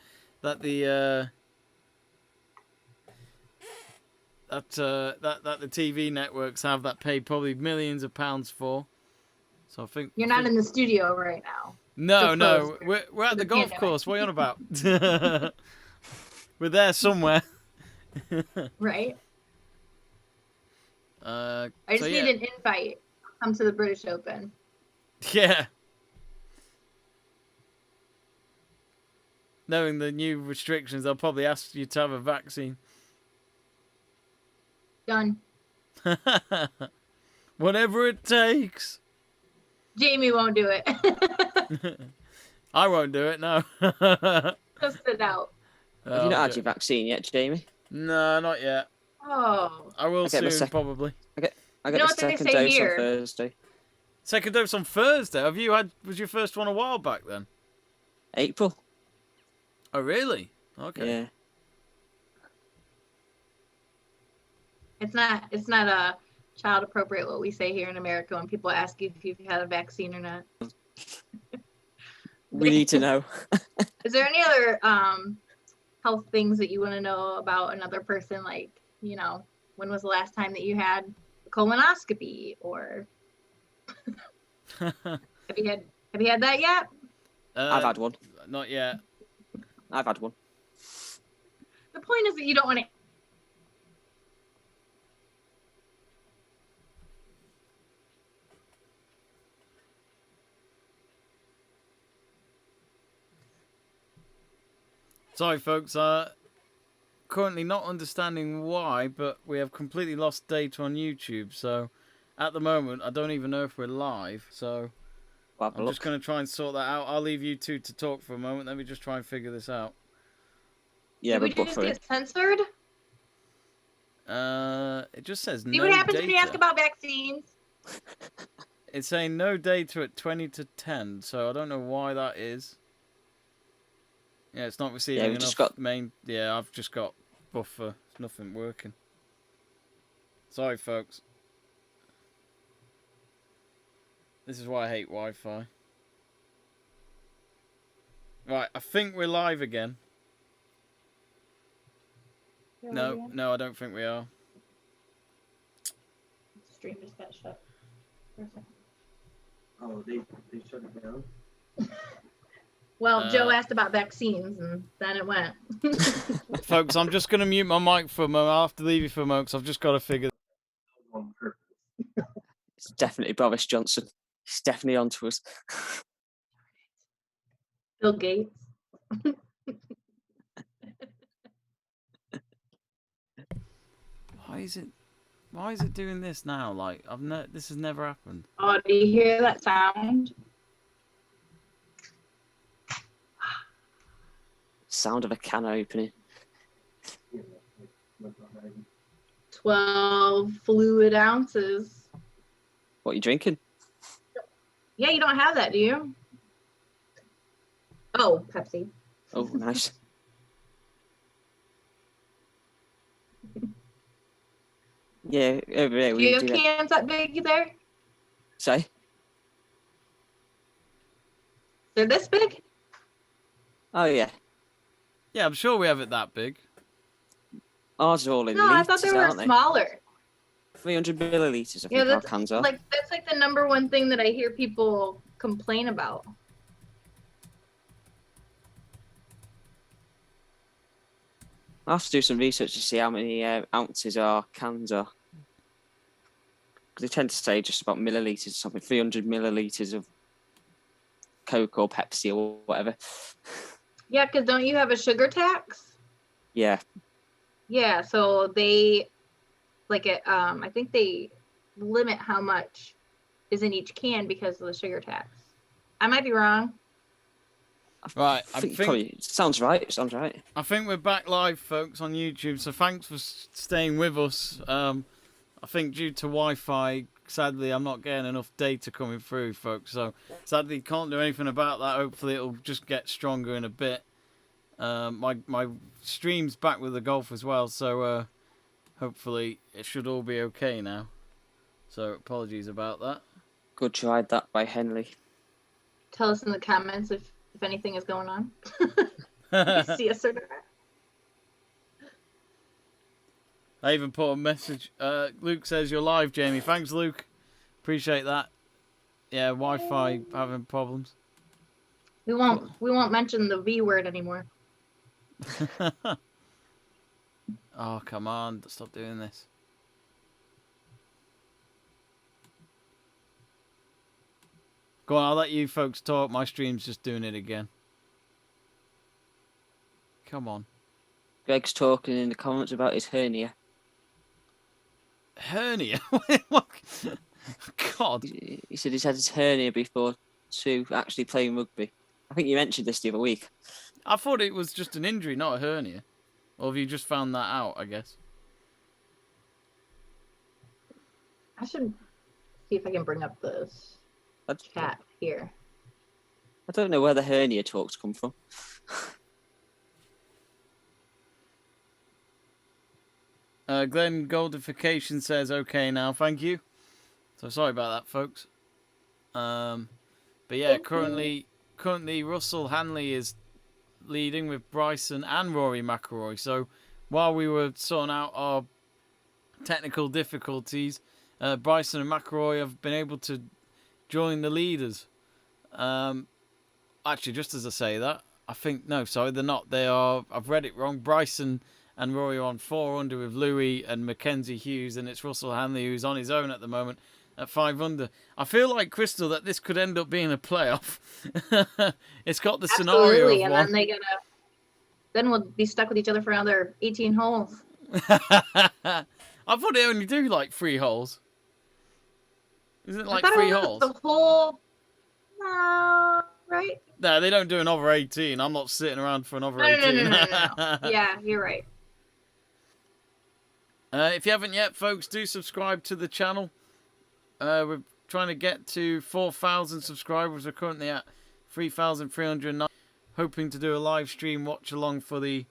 TV networks have, that pay probably millions of pounds for. So I think you're not in the studio right now. No, we're at the golf course. What are you on about? We're there somewhere. Right. I just need an invite. Come to the British Open. Yeah. Knowing the new restrictions, they'll probably ask you to have a vaccine. Done. Whatever it takes. Jamie won't do it. I won't do it, no. Just sit out. Have you not had your vaccine yet, Jamie? No, not yet. Oh. I will soon, probably. I get You know the what they second say dose here? on Thursday. Second dose on Thursday. Was your first one a while back then? April. Oh, really? Okay. Yeah. It's not child appropriate what we say here in America when people ask you if you've had a vaccine or not. We need to know. Is there any other health things that you want to know about another person? Like, you know, when was the last time that you had a colonoscopy, or have you had that yet? I've had one. Not yet. I've had one. The point is that you don't want to. Sorry, folks. Currently not understanding why, but we have completely lost data on YouTube. So, at the moment, I don't even know if we're live. So, I'm just going to try and sort that out. I'll leave you two to talk for a moment. Let me just try and figure this out. Yeah, did we just get censored? It just says See no what happens data. when you ask about vaccines? It's saying no data at 20 to 10, so I don't know why that is. Yeah, it's not receiving enough main... Yeah, I've just got buffer. Nothing working. Sorry, folks. This is why I hate Wi-Fi. Right, I think we're live again. No, I don't think we are. The stream just got shut for a second. Oh, they shut it down? Well, Joe asked about vaccines, and then it went. Folks, I'm just going to mute my mic for a moment. I'll have to leave you for a moment, because I've just got to figure... It's definitely Boris Johnson. He's definitely onto us. Bill Gates. Why is it doing this now? Like, this has never happened. Oh, do you hear that sound? Sound of a can opening. 12 fluid ounces. What are you drinking? Yeah, you don't have that, do you? Oh, Pepsi. Oh, nice. Yeah, over here Do we you have do cans that big there? Say? They're this big? Oh, yeah. Yeah, I'm sure we have it that big. Ours are all in No, litres, I thought they were aren't they? smaller. 300 millilitres, I think our cans are. That's like the number one thing that I hear people complain about. I'll have to do some research to see how many ounces our cans are. Because they tend to say just about millilitres or something, 300 millilitres of Coke or Pepsi or whatever. Yeah, because don't you have a sugar tax? Yeah. Yeah, so they, I think they limit how much is in each can because of the sugar tax. I might be wrong. Right, I think probably sounds right. Sounds right. I think we're back live, folks, on YouTube. So thanks for staying with us. I think due to Wi-Fi, sadly, I'm not getting enough data coming through, folks. So sadly, can't do anything about that. Hopefully, it'll just get stronger in a bit. My stream's back with the golf as well, so hopefully it should all be okay now. So apologies about that. Good tried that by Henley. Tell us in the comments if anything is going on. You see us or not. I even put a message. Luke says you're live, Jamie. Thanks, Luke. Appreciate that. Yeah, Wi-Fi having problems. We won't mention the V word anymore. Oh, come on. Stop doing this. Go on, I'll let you folks talk. My stream's just doing it again. Come on. Greg's talking in the comments about his hernia. Hernia? What? God. He said he's had his hernia before to actually playing rugby. I think you mentioned this the other week. I thought it was just an injury, not a hernia. Or have you just found that out, I guess? I should see if I can bring up this chat here. I don't know where the hernia talks come from. Glenn Goldification says, okay now, thank you. So sorry about that, folks. But yeah, currently Russell Henley is leading with Bryson and Rory McIlroy. So while we were sorting out our technical difficulties, Bryson and McIlroy have been able to join the leaders. Actually, just as I say that, I think, no, sorry, they're not. They are, I've read it wrong. Bryson and Rory are on 4 under with Louis and Mackenzie Hughes, and it's Russell Henley who's on his own at the moment at 5 under. I feel like, Christle, that this could end up being a playoff. It's got the scenario of and one. Then we'll be stuck with each other for another 18 holes. I thought they only do like 3 holes. Isn't it like 3 holes? The whole, right? No, they don't do another 18. I'm not sitting around for another 18. No. Yeah, you're right. If you haven't yet, folks, do subscribe to the channel. We're trying to get to 4,000 subscribers. We're currently at 3,309. Hoping to do a live stream watch along for the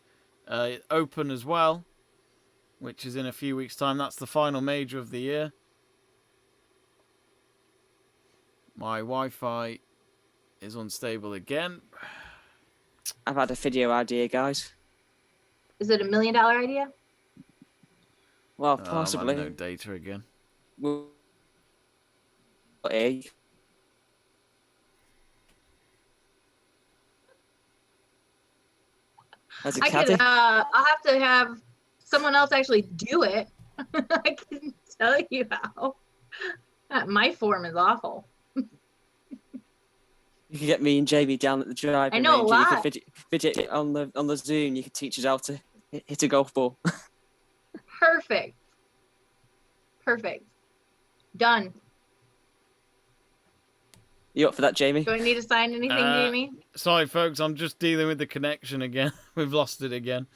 Open as well, which is in a few weeks' time. That's the final major of the year. My Wi-Fi is unstable again. I've had a video idea, guys. Is it $1 million idea? Well, possibly. No data again. As a caddy. I'll have to have someone else actually do it. I can tell you how. My form is awful. You can get me and Jamie down at the driving I know range. a lot. You can fidget it on the Zoom. You can teach us how to hit a golf ball. Perfect. Done. You up for that, Jamie? Do I need to sign anything, Jamie? Sorry, folks. I'm just dealing with the connection again. We've lost it again.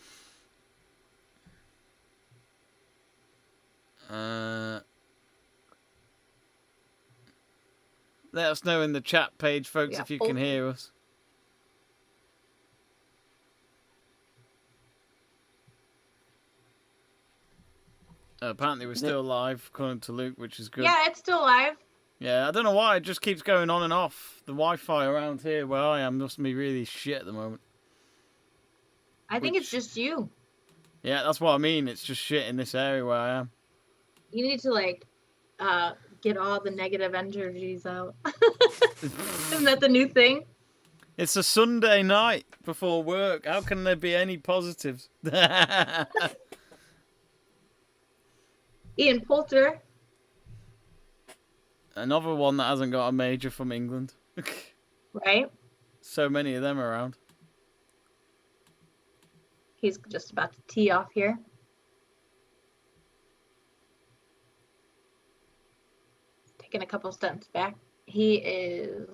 Let us know in the chat page, folks, if you can hear us. Apparently we're still live, according to Luke, which is good. Yeah, it's still live. Yeah, I don't know why. It just keeps going on and off. The Wi-Fi around here where I am must be really shit at the moment. I think it's just you. Yeah, that's what I mean. It's just shit in this area where I am. You need to, like, get all the negative energies out. Isn't that the new thing? It's a Sunday night before work. How can there be any positives? Ian Poulter. Another one that hasn't got a major from England. Right? So many of them around. He's just about to tee off here. Taking a couple steps back. He is...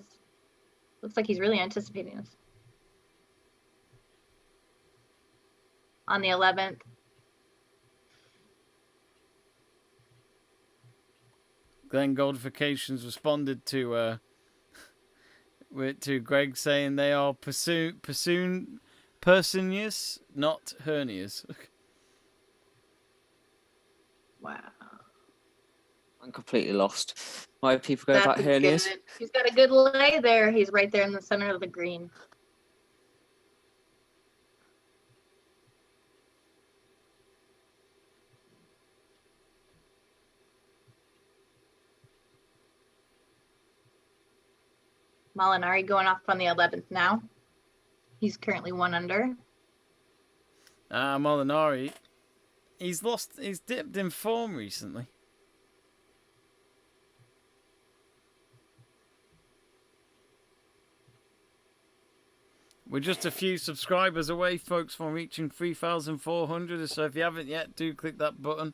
Looks like he's really anticipating this. On the 11th. Glenn Goldifications responded to Greg saying they are personius, not hernias. Wow. I'm completely lost. Why do people go about hernias? Good. He's got a good lay there. He's right there in the center of the green. Molinari going off on the 11th now. He's currently 1 under. Molinari, he's dipped in form recently. We're just a few subscribers away, folks, from reaching 3,400. So if you haven't yet, do click that button.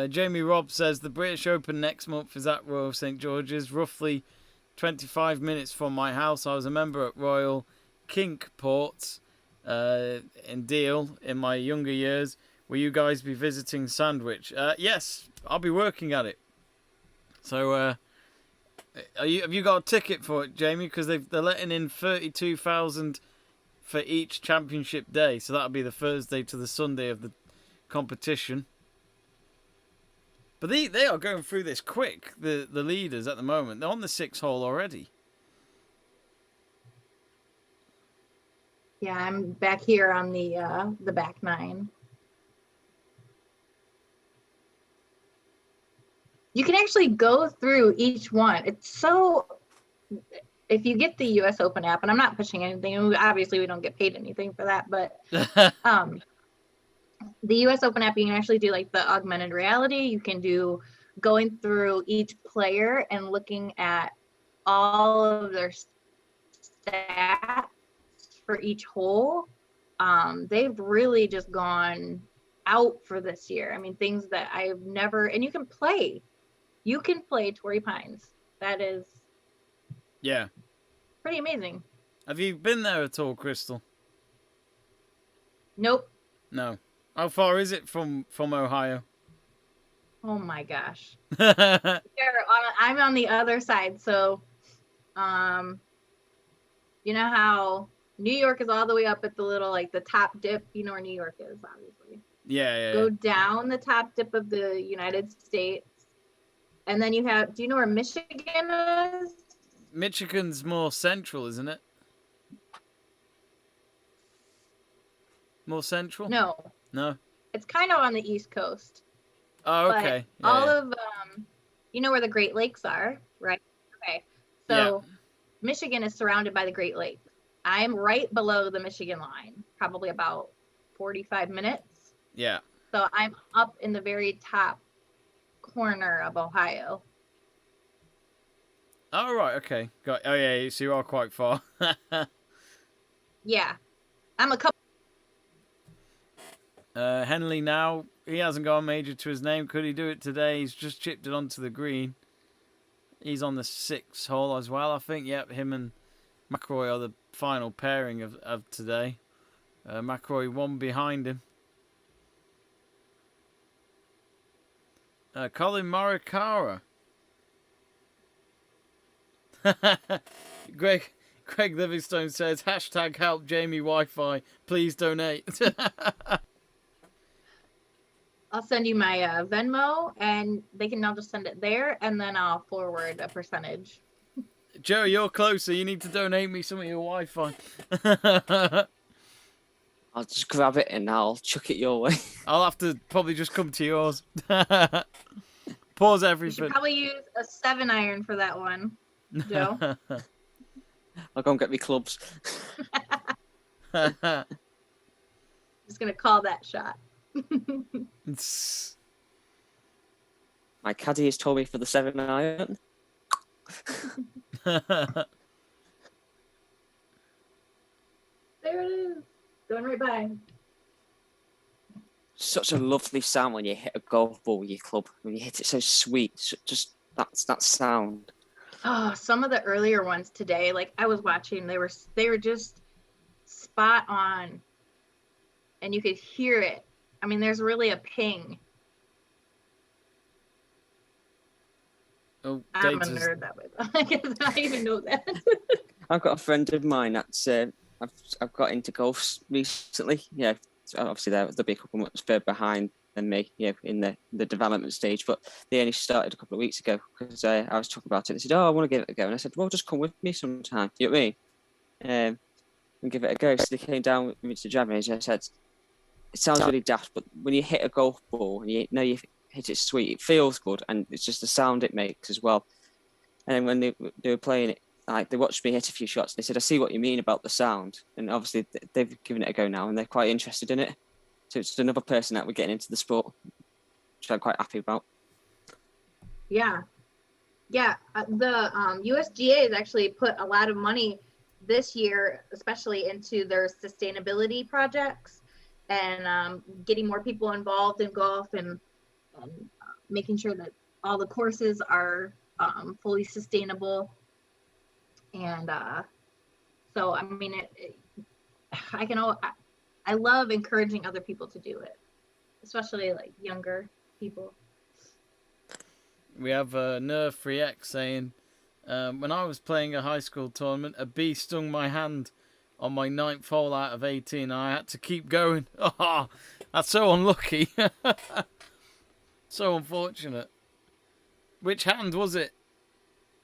Jamie Robb says the British Open next month is at Royal St George's, roughly 25 minutes from my house. I was a member at Royal Kinkport in Deal in my younger years. Will you guys be visiting Sandwich? Yes, I'll be working at it. So, have you got a ticket for it, Jamie? Because they're letting in 32,000 for each championship day. So that'll be the Thursday to the Sunday of the competition. But they are going through this quick, the leaders at the moment. They're on the 6th hole already. Yeah, I'm back here on the back 9. You can actually go through each one. It's so, if you get the US Open app, and I'm not pushing anything, obviously we don't get paid anything for that, but the US Open app, you can actually do like the augmented reality. You can do going through each player and looking at all of their stats for each hole. They've really just gone out for this year. I mean, things that I've never, and you can play Torrey Pines. That is pretty amazing. Have you been there at all, Christle? Nope. No. How far is it from Ohio? Oh my gosh. I'm on the other side. So, you know how New York is all the way up at the little, like the top dip, you know where New York is, obviously. Yeah. Go down the top dip of the United States. And then you have, do you know where Michigan is? Michigan's more central, isn't it? More central? No. It's kind of on the East Coast. Oh, okay. But all of, you know where the Great Lakes are, right? Okay. So Michigan is surrounded by the Great Lakes. I'm right below the Michigan line, probably about 45 minutes. Yeah. So I'm up in the very top corner of Ohio. Oh, right. Okay. Oh, yeah. So you are quite far. Yeah. I'm a couple. Henley now, he hasn't got a major to his name. Could he do it today? He's just chipped it onto the green. He's on the 6th hole as well, I think. Yep, him and McIlroy are the final pairing of today. McIlroy one behind him. Colin Morikawa. Greg Livingstone says, hashtag help Jamie Wi-Fi. Please donate. I'll send you my Venmo, and they can now just send it there, and then I'll forward a percentage. Joe, you're closer. You need to donate me some of your Wi-Fi. I'll just grab it and I'll chuck it your way. I'll have to probably just come to yours. Pause You everything. should probably use a 7-iron for that one, Joe. I'll go and get me clubs. Just gonna call that shot. My caddy has told me for the 7-iron. There it is. Going right by. Such a lovely sound when you hit a golf ball with your club. When you hit it so sweet. Just that sound. Oh, some of the earlier ones today, like I was watching, they were just spot on, and you could hear it. I mean, there's really a ping. Oh, I'm a nerd that way. I guess I didn't even know that. I've got a friend of mine that's I've got into golf recently. Yeah, so obviously they'll be a couple months further behind than me, in the development stage. But they only started a couple of weeks ago because I was talking about it. They said, "Oh, I want to give it a go," and I said, "Well, just come with me sometime." You know what I mean? And give it a go. So they came down with me to Jamie, and I said, "It sounds really daft, but when you hit a golf ball and you know you hit it sweet, it feels good, and it's just the sound it makes as well." And then when they were playing it, like they watched me hit a few shots, and they said, "I see what you mean about the sound." And obviously they've given it a go now, and they're quite interested in it. So it's another person that we're getting into the sport, which I'm quite happy about. Yeah. The USGA has actually put a lot of money this year, especially into their sustainability projects and getting more people involved in golf and making sure that all the courses are fully sustainable. And so, I mean, I love encouraging other people to do it, especially like younger people. We have Nerf 3X saying, when I was playing a high school tournament, a bee stung my hand on my 9th hole out of 18, and I had to keep going. Oh, that's so unlucky. So unfortunate. Which hand was it?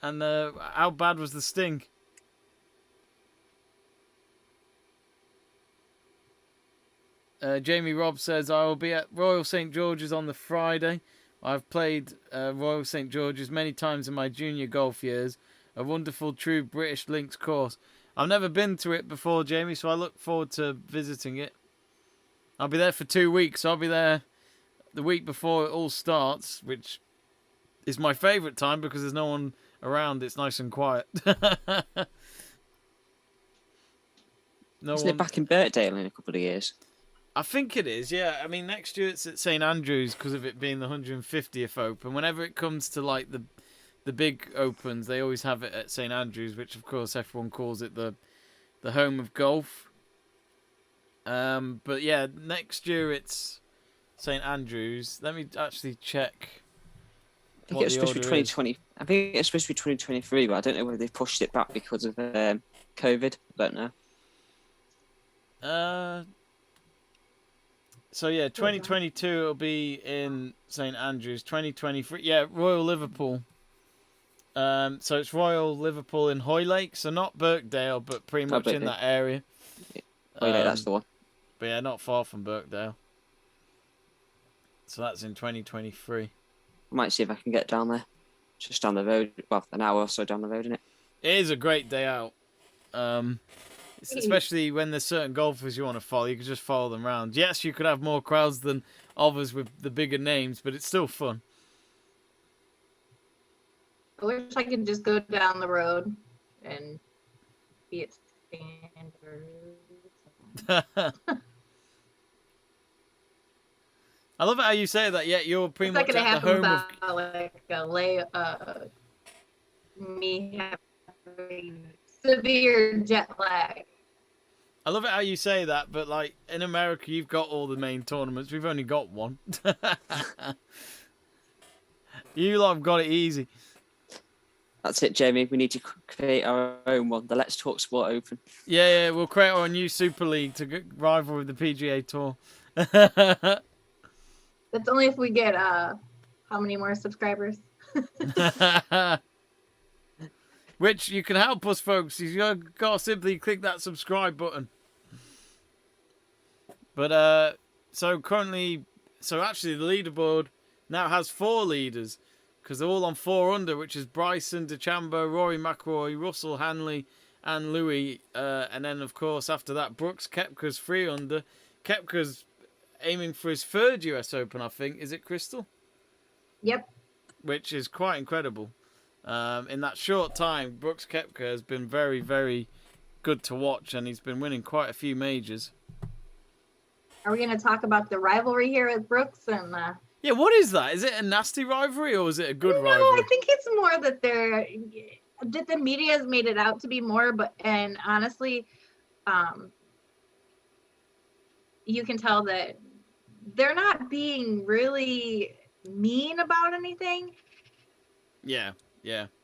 And how bad was the sting? Jamie Robb says, I will be at Royal St. George's on the Friday. I've played Royal St. George's many times in my junior golf years. A wonderful, true British links course. I've never been to it before, Jamie, so I look forward to visiting it. I'll be there for 2 weeks. I'll be there the week before it all starts, which is my favourite time because there's no one around. It's nice and quiet. Isn't it back in Birkdale in a couple of years? I think it is, yeah. I mean, next year it's at St Andrews because of it being the 150th Open. Whenever it comes to like the big opens, they always have it at St Andrews, which of course everyone calls it the home of golf. But yeah, next year it's St Andrews. Let me actually check. I think it's supposed to be 2020. I think it's supposed to be 2023, but I don't know whether they've pushed it back because of COVID. I don't know. So yeah, 2022 it'll be in St Andrews. 2023, yeah, Royal Liverpool. So it's Royal Liverpool in Hoylake, so not Birkdale, but pretty much in that area. Hoylake, that's the one. But yeah, not far from Birkdale. So that's in 2023. I might see if I can get down there. Just down the road, well, an hour or so down the road, isn't it? It is a great day out. Especially when there's certain golfers you want to follow, you can just follow them around. Yes, you could have more crowds than others with the bigger names, but it's still fun. I wish I could just go down the road and be at Standard. I love it how you say that. Yeah, you're pretty much at the home of like me having severe jet lag. I love it how you say that, but like in America, you've got all the main tournaments. We've only got one. You lot have got it easy. That's it, Jamie. We need to create our own one, the Let's Talk Sport Open. Yeah, we'll create our new Super League to rival with the PGA Tour. That's only if we get how many more subscribers? Which you can help us, folks. You've got to simply click that subscribe button. But so actually the leaderboard now has 4 leaders because they're all on 4 under, which is Bryson DeChambeau, Rory McIlroy, Russell, Henley, and Louis. And then of course after that, Brooks Koepka's 3 under. Koepka's aiming for his 3rd US Open, I think. Is it Christle? Yep. Which is quite incredible. In that short time, Brooks Koepka has been very, very good to watch, and he's been winning quite a few majors. Are we going to talk about the rivalry here with Brooks and? Yeah, what is that? Is it a nasty rivalry or is it a good rivalry? No, I think it's more that the media has made it out to be more, and honestly, you can tell that they're not being really mean about anything. Yeah.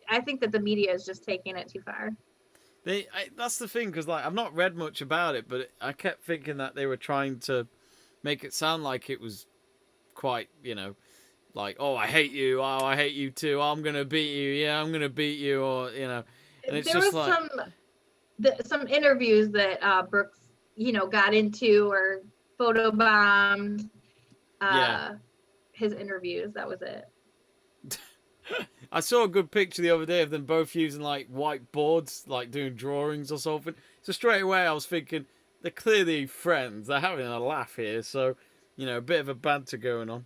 I think that the media is just taking it too far. That's the thing, because like I've not read much about it, but I kept thinking that they were trying to make it sound like it was quite, like, oh, I hate you, oh, I hate you too, oh, I'm gonna beat you, yeah, I'm gonna beat you, or and it's there just was like some interviews that Brooks, got into or photobombed. His interviews. That was it. I saw a good picture the other day of them both using like whiteboards, like doing drawings or something. So straight away I was thinking they're clearly friends. They're having a laugh here, so a bit of a banter going on.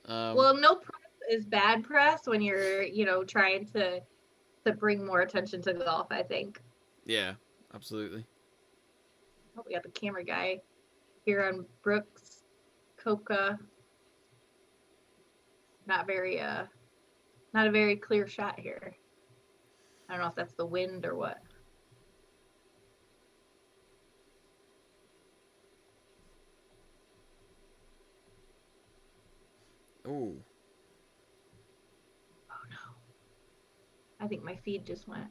Well, no press is bad press when you're trying to bring more attention to golf, I think. Yeah, Absolutely. Oh, we got the camera guy here on Brooks, Koepka. Not a very clear shot here. I don't know if that's the wind or what. Ooh. Oh no. I think my feed just went.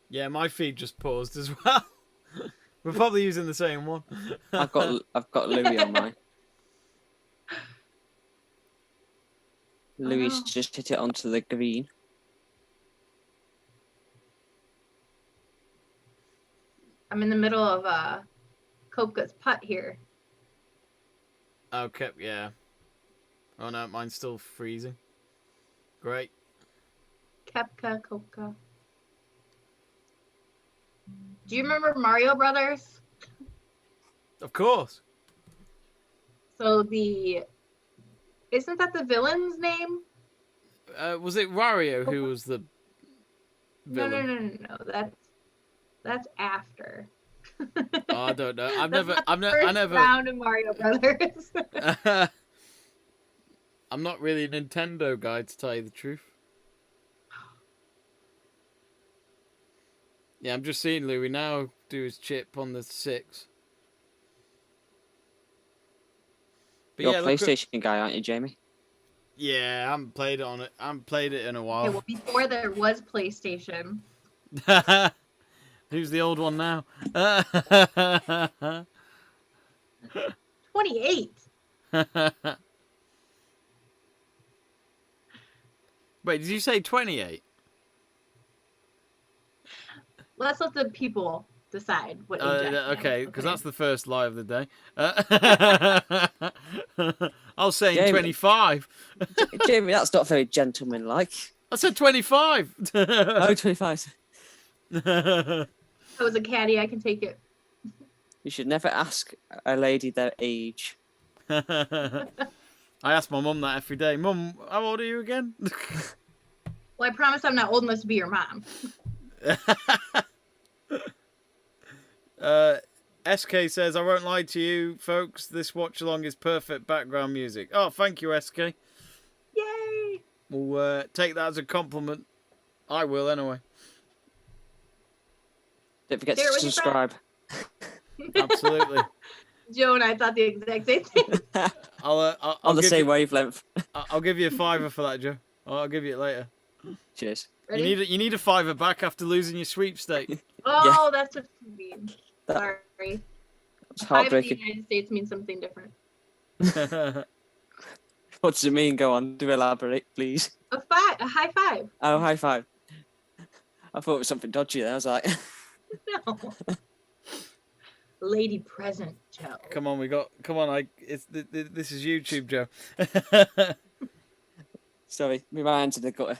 Yeah, my feed just paused as well. We're probably using the same one. I've got Louis on mine. Louis no. just hit it onto the green. I'm in the middle of Koepka's putt here. Okay, yeah. Oh no, mine's still freezing. Great. Koepka. Do you remember Mario Brothers? Of course. So isn't that the villain's name? Was it Wario who was the villain? No. That's after. Oh, I don't know. I First never. round in Mario Brothers. I'm not really a Nintendo guy, to tell you the truth. Yeah, I'm just seeing Louis now do his chip on the 6. But You're yeah, a PlayStation guy, aren't you, Jamie? Yeah, I haven't played it on it. I haven't played it in a Okay, while. well, before there was PlayStation. Who's the old one now? 28. Wait, did you say 28? Let's let the people decide what age I am. Okay, because that's the first lie of the day. I was saying Jamie. 25. Jamie, that's not very gentlemanlike. I said 25. Oh, 25. If I was a caddy, I can take it. You should never ask a lady their age. I ask my mum that every day. Mum, how old are you again? Well, I promise I'm not old enough to be your mom. SK says, I won't lie to you, folks. This watch along is perfect background music. Oh, thank you, SK. Yay! We'll take that as a compliment. I will, anyway. Don't forget Share it to with your subscribe. Absolutely. Joe and I thought the exact same thing. I'll On the give same you, wavelength. I'll give you a $5 for that, Joe. I'll give you it later. Cheers. Ready? You need a $5 back after losing your sweepstake. Oh, that's what you mean. That- Sorry. It's Five in the heartbreaking. United States means something different. What does it mean? Go on, do elaborate, please. A high five. Oh, high five. I thought it was something dodgy there. I was like, No. Lady present, Joe. Come on, this is YouTube, Joe. sorry, my hands in the gutter.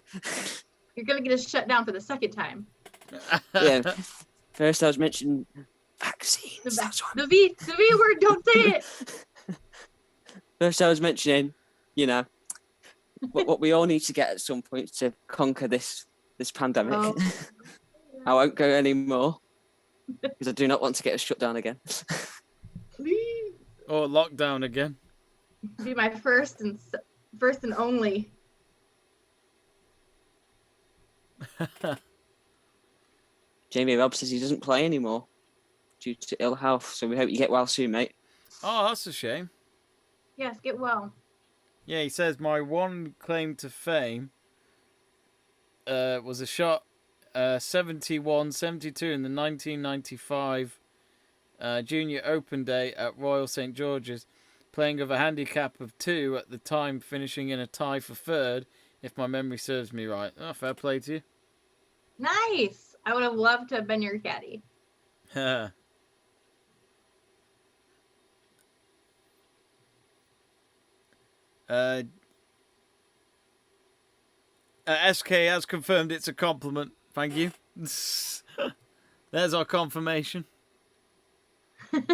You're gonna get us shut down for the second time. Yeah. First, I was mentioning vaccines. That's what The V word. Don't say it. First, I was mentioning, what we all need to get at some point to conquer this pandemic. Oh. I won't go anymore because I do not want to get us shut down again. Please. Or lockdown again. Be my first and only. Jamie Robb says he doesn't play anymore due to ill health, so we hope you get well soon, mate. Oh, that's a shame. Yes, get well. Yeah, he says my one claim to fame was a shot 71, 72 in the 1995 Junior Open Day at Royal St George's, playing with a handicap of 2 at the time, finishing in a tie for third, if my memory serves me right. Oh, fair play to you. Nice. I would have loved to have been your caddy. SK has confirmed it's a compliment. Thank you. There's our confirmation. We've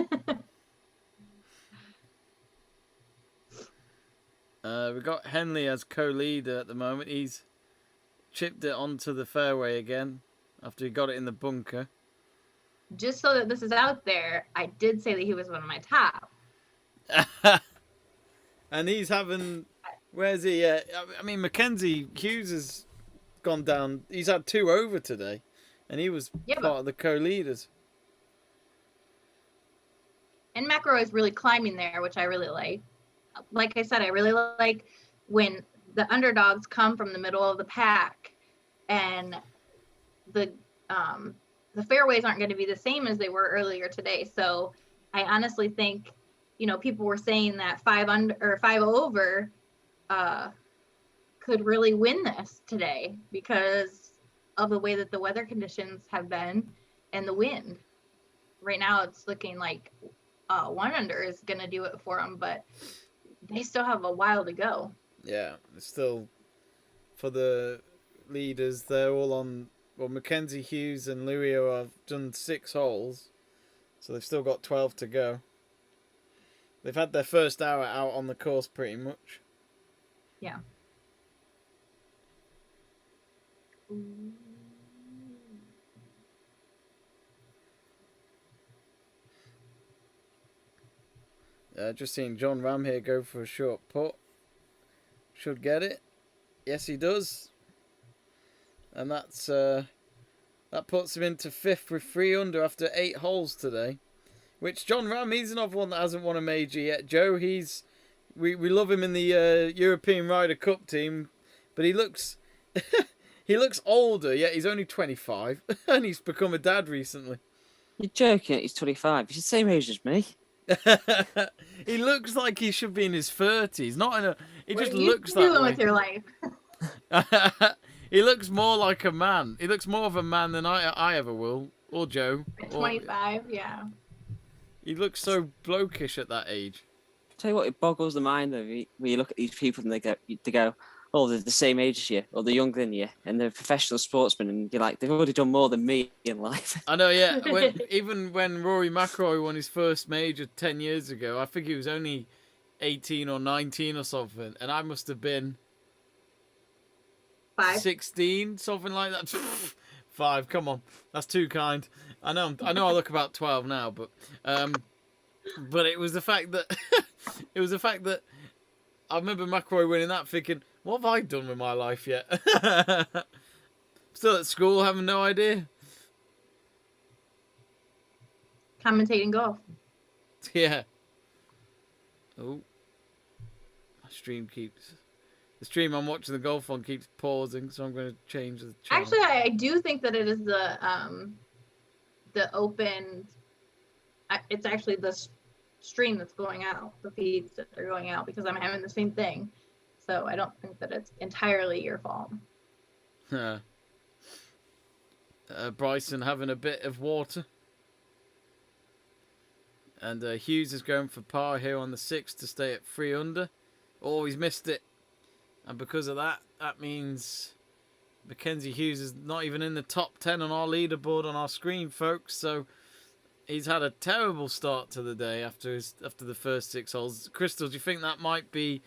got Henley as co-leader at the moment. He's chipped it onto the fairway again after he got it in the bunker. just so that this is out there, I did say that he was one of my top. And he's having, where's he? I mean, Mackenzie Hughes has gone down. He's had 2 over today, and he was part of the co-leaders. And McElroy is really climbing there, which I really like. Like I said, I really like when the underdogs come from the middle of the pack, and the fairways aren't going to be the same as they were earlier today. So I honestly think, you know, people were saying that 5 under or 5 over could really win this today because of the way that the weather conditions have been and the wind. Right now, it's looking like 1 under is going to do it for them, but they still have a while to go. Yeah, it's still for the leaders. They're all on. Well, Mackenzie Hughes and Luio have done 6 holes, so they've still got 12 to go. They've had their first hour out on the course pretty much. Yeah. Just seeing John Rahm here go for a short putt. Should get it. Yes, he does. And that's that puts him into 5th with 3 under after 8 holes today. Which John Rahm, he's another one that hasn't won a major yet. Joe, we love him in the European Ryder Cup team, but he looks he looks older. Yet he's only 25, and he's become a dad recently. You're joking? He's 25. He's the same age as me. He looks like he should be in his 30s. Not in a. He just What are looks you that doing way. with your life? He looks more like a man. He looks more of a man than I ever will, or Joe. At 25, yeah. He looks so blokish at that age. Tell you what, it boggles the mind though when you look at these people and they go, oh, they're the same age as you, or they're younger than you, and they're professional sportsmen, and you're like, they've already done more than me in life. I know, yeah. Even when Rory McIlroy won his first major 10 years ago, I think he was only 18 or 19 or something, and I must have been 5. 16, something like that. 5, come on, that's too kind. I know I look about 12 now, but it was the fact that I remember McIlroy winning that, thinking, what have I done with my life yet? Still at school, having no idea. Commentating golf. Yeah. Oh, the stream I'm watching the golf on keeps pausing, so I'm going to change the channel. Actually, I do think that it is the open. It's actually the stream that's going out, the feeds that are going out, because I'm having the same thing. So I don't think that it's entirely your fault. Bryson having a bit of water. And Hughes is going for par here on the 6th to stay at 3 under. Oh, he's missed it. And because of that, that means Mackenzie Hughes is not even in the top 10 on our leaderboard on our screen, folks. So he's had a terrible start to the day after the first 6 holes. Christle, do you think that might be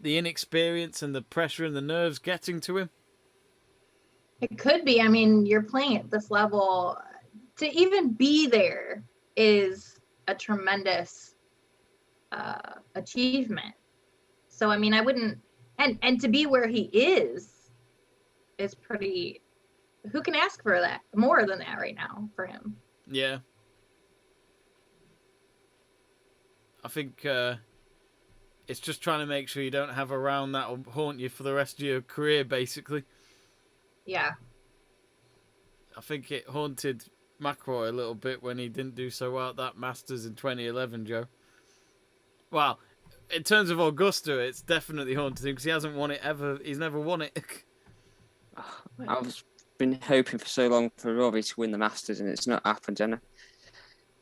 the inexperience and the pressure and the nerves getting to him? It could be. I mean, you're playing at this level. To even be there is a tremendous achievement. So, I mean, I wouldn't... And to be where he is pretty... Who can ask for that? More than that right now for him. Yeah. I think it's just trying to make sure you don't have a round that will haunt you for the rest of your career, basically. Yeah. I think it haunted McIlroy a little bit when he didn't do so well at that Masters in 2011, Joe. Well, in terms of Augusta, it's definitely haunted him because he hasn't won it ever. He's never won it. I've been hoping for so long for Rory to win the Masters, and it's not happened, and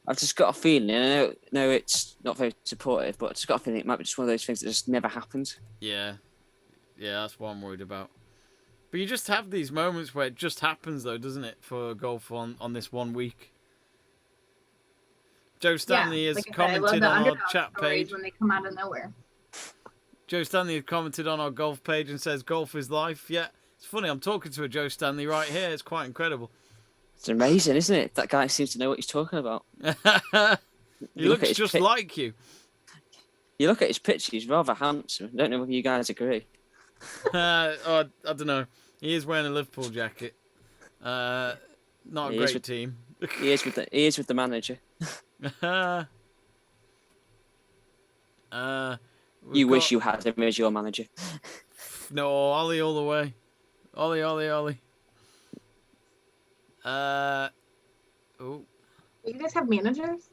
I've just got a feeling, and I know it's not very supportive, but I've just got a feeling it might be just one of those things that just never happens. Yeah, that's what I'm worried about. But you just have these moments where it just happens, though, doesn't it, for golf on this 1 week? Joe Stanley has commented on our chat page. When they come out of nowhere. Joe Stanley has commented on our golf page and says, golf is life. Yeah, it's funny, I'm talking to a Joe Stanley right here. It's quite incredible. It's amazing, isn't it? That guy seems to know what he's talking about. He looks just like you. You look at his picture, he's rather handsome. I don't know whether you guys agree. I don't know. He is wearing a Liverpool jacket. Not a great team. He is with the manager. You wish you had him as your manager. No, Ollie all the way. Ollie. Oh. You guys have managers?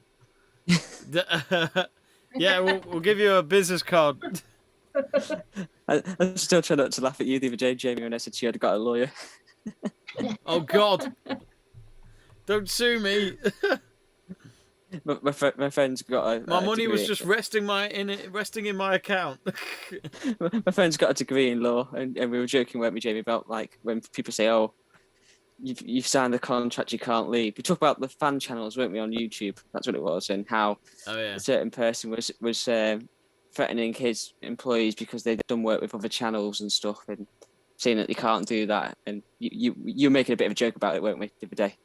Yeah, we'll give you a business card. I'm still trying not to laugh at you the other day, Jamie, when I said she had got a lawyer. Oh God! Don't sue me. My friend's got a. My money was degree. just resting in my account. My friend's got a degree in law, and we were joking, weren't we, Jamie, about like when people say, "Oh, you've signed the contract, you can't leave." We talked about the fan channels, weren't we, on YouTube? That's what it was, and how a certain person was threatening his employees because they'd done work with other channels and stuff, and saying that they can't do that. And you were making a bit of a joke about it, weren't we, the other day?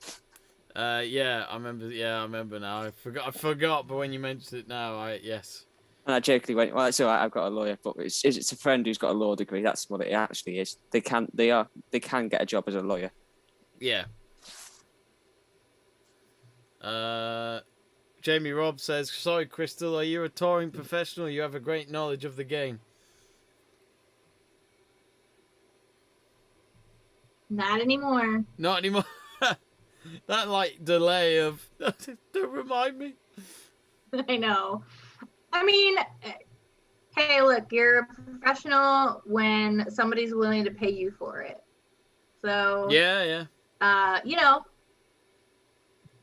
Yeah, I remember. Yeah, I remember now. I forgot, but when you mentioned it now, yes. And I jokingly went, "Well, it's all right. I've got a lawyer, but it's a friend who's got a law degree. That's what it actually is. They can get a job as a lawyer." Yeah. Jamie Robb says, "Sorry, Christle, are you a touring professional? You have a great knowledge of the game." Not anymore. Not anymore. That like delay of don't remind me. I know. I mean, hey, look, you're a professional when somebody's willing to pay you for it. So Yeah.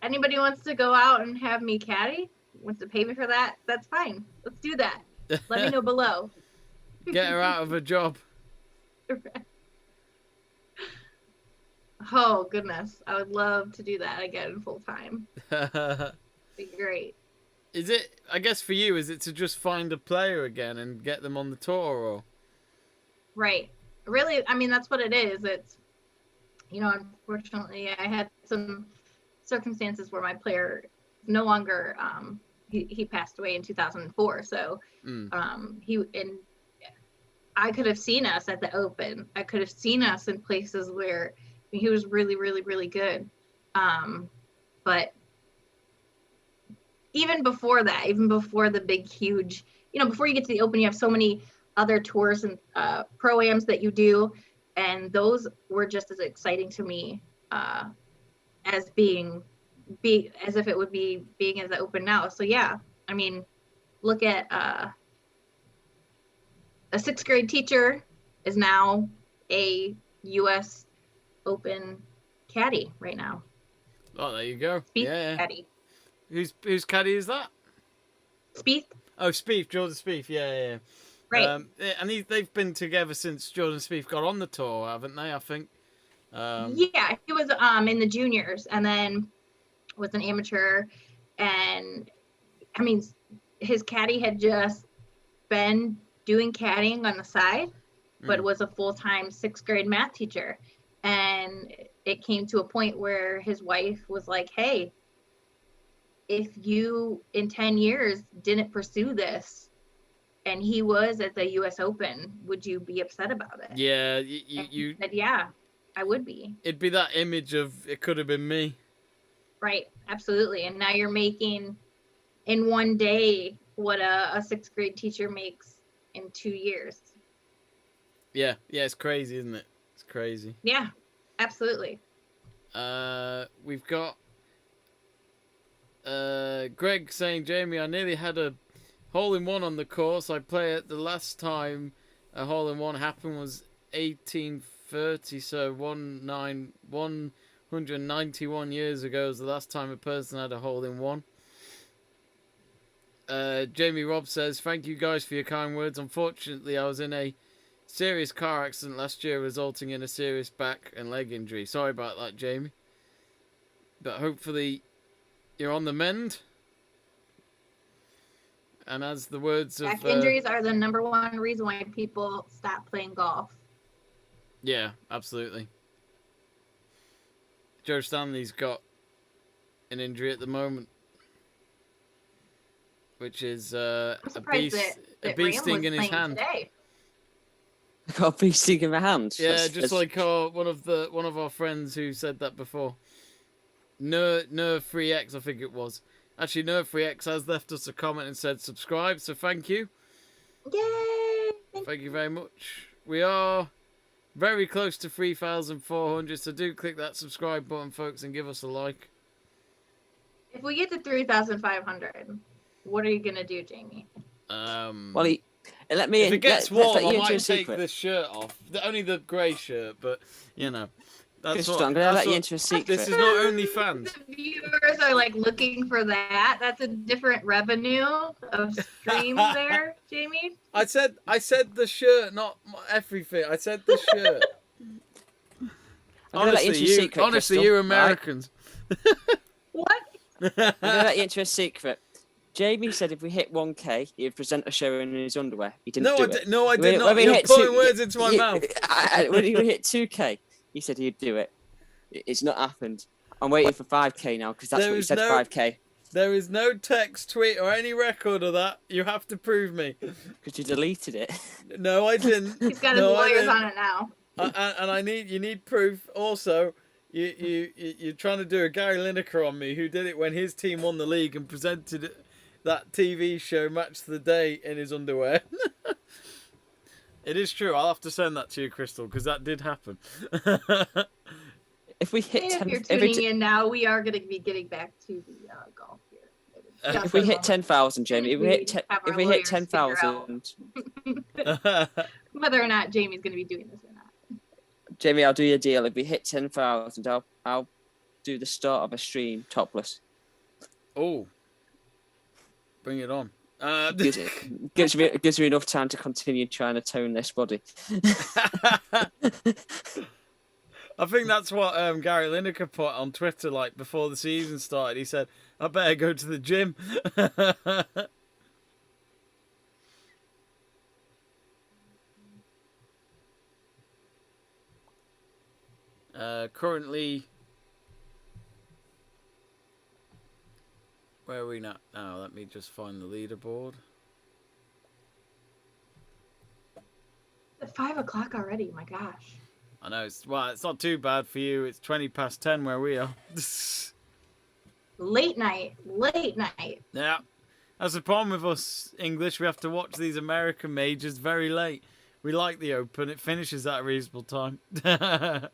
Anybody wants to go out and have me caddy, wants to pay me for that, that's fine. Let's do that. Let me know below. Get her out of a job. Oh goodness, I would love to do that again full time. Be great. Is it? I guess for you, is it to just find a player again and get them on the tour, or? Right. Really, I mean, that's what it is. It's, unfortunately, I had some circumstances where my player no longer. He passed away in 2004. So, I could have seen us at the Open. I could have seen us in places where he was really, really, really good. But even before that, even before the big, huge, before you get to the Open, you have so many other tours and pro-ams that you do. And those were just as exciting to me as as if it would be being at the Open now. So yeah, I mean, look at a 6th grade teacher is now a US Open caddy right now. Oh, there you go. Spieth caddy. Whose caddy is that? Spieth. Oh, Spieth, Jordan Spieth. Yeah. Right. And they've been together since Jordan Spieth got on the tour, haven't they? I think. Yeah, he was in the juniors and then was an amateur, and I mean, his caddy had just been doing caddying on the side, but was a full-time 6th grade math teacher. And it came to a point where his wife was like, "Hey, if you in 10 years didn't pursue this and he was at the US Open, would you be upset about it?" Yeah, you said, "Yeah, I would be." It'd be that image of it could have been me. Right, absolutely. And now you're making in one day what a 6th grade teacher makes in 2 years. Yeah, it's crazy, isn't it? It's crazy. Yeah, absolutely. We've got Greg saying, "Jamie, I nearly had a hole-in-one on the course I play at. The last time a hole-in-one happened was 1830, so 191 years ago was the last time a person had a hole-in-one." Jamie Robb says, "Thank you guys for your kind words. Unfortunately, I was in a serious car accident last year, resulting in a serious back and leg injury. Sorry about that, Jamie. But hopefully you're on the mend." And as the words Back of... injuries are the number one reason why people stop playing golf. Yeah, absolutely. Joe Stanley's got an injury at the moment, which is a bee sting in his hand. Today. Got a bee sting in my hand. Yeah, just like one of our friends who said that before. Nerve Free X, I think it was. Actually, Nerve Free X has left us a comment and said subscribe, so thank you. Yay! Thank you very much. We are very close to 3,400, so do click that subscribe button, folks, and give us a like. If we get to 3,500, what are you gonna do, Jamie? Well, let me. If it gets warm, I might take secret. this shirt off. Only the grey shirt, but you know. That's I'm going to let you into a secret. This is not only fans. The viewers are like looking for that. That's a different revenue of streams there, Jamie. I said the shirt, not everything. I said the shirt. Honestly, you Americans. Right? What? I'm going to let you into a secret. Jamie said if we hit 1K, he'd present a show in his underwear. He didn't do it. No, I did not. You're putting words into my mouth. When we hit 2K, he said he'd do it. It's not happened. I'm waiting for 5K now because that's what he said, 5K. There is no text, tweet, or any record of that. You have to prove me. Because you deleted it. No, I didn't. He's got his lawyers on it now. And you need proof. Also, you're trying to do a Gary Lineker on me, who did it when his team won the league and presented that TV show Match of the Day in his underwear. It is true. I'll have to send that to you, Christle, because that did happen. If we hit 10, if you're tuning in now, we are going to be getting back to the golf here. If we hit 10,000, Jamie, if we hit 10,000, whether or not Jamie's going to be doing this or not. Jamie, I'll do you a deal. If we hit 10,000, I'll do the start of a stream topless. Oh, bring it on. Gives me enough time to continue trying to tone this body. I think that's what Gary Lineker put on Twitter like before the season started. He said, "I better go to the gym." Currently, where are we now? Now, let me just find the leaderboard. It's 5 o'clock already. My gosh. I know it's not too bad for you. It's 20 past 10 where we are. Late night. Yeah, that's the problem with us English. We have to watch these American majors very late. We like the Open. It finishes at a reasonable time. All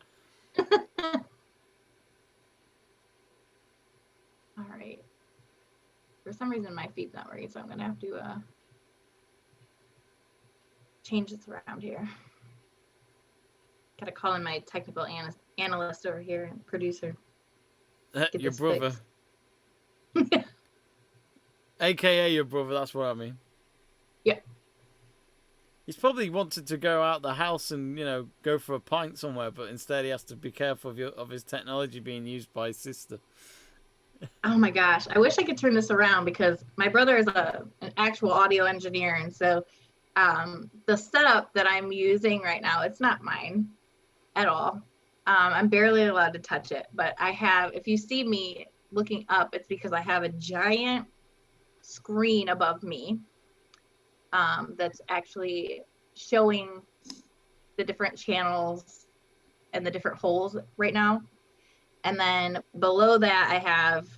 right. For some reason, my feed's not working, so I'm gonna have to change this around here. Gotta call in my technical analyst over here and producer. Your brother. AKA your brother, that's what I mean. Yeah. He's probably wanted to go out the house and, go for a pint somewhere, but instead he has to be careful of his technology being used by his sister. Oh my gosh. I wish I could turn this around because my brother is an actual audio engineer. And so the setup that I'm using right now, it's not mine at all. I'm barely allowed to touch it, but if you see me looking up, it's because I have a giant screen above me that's actually showing the different channels and the different holes right now. And then below that, I have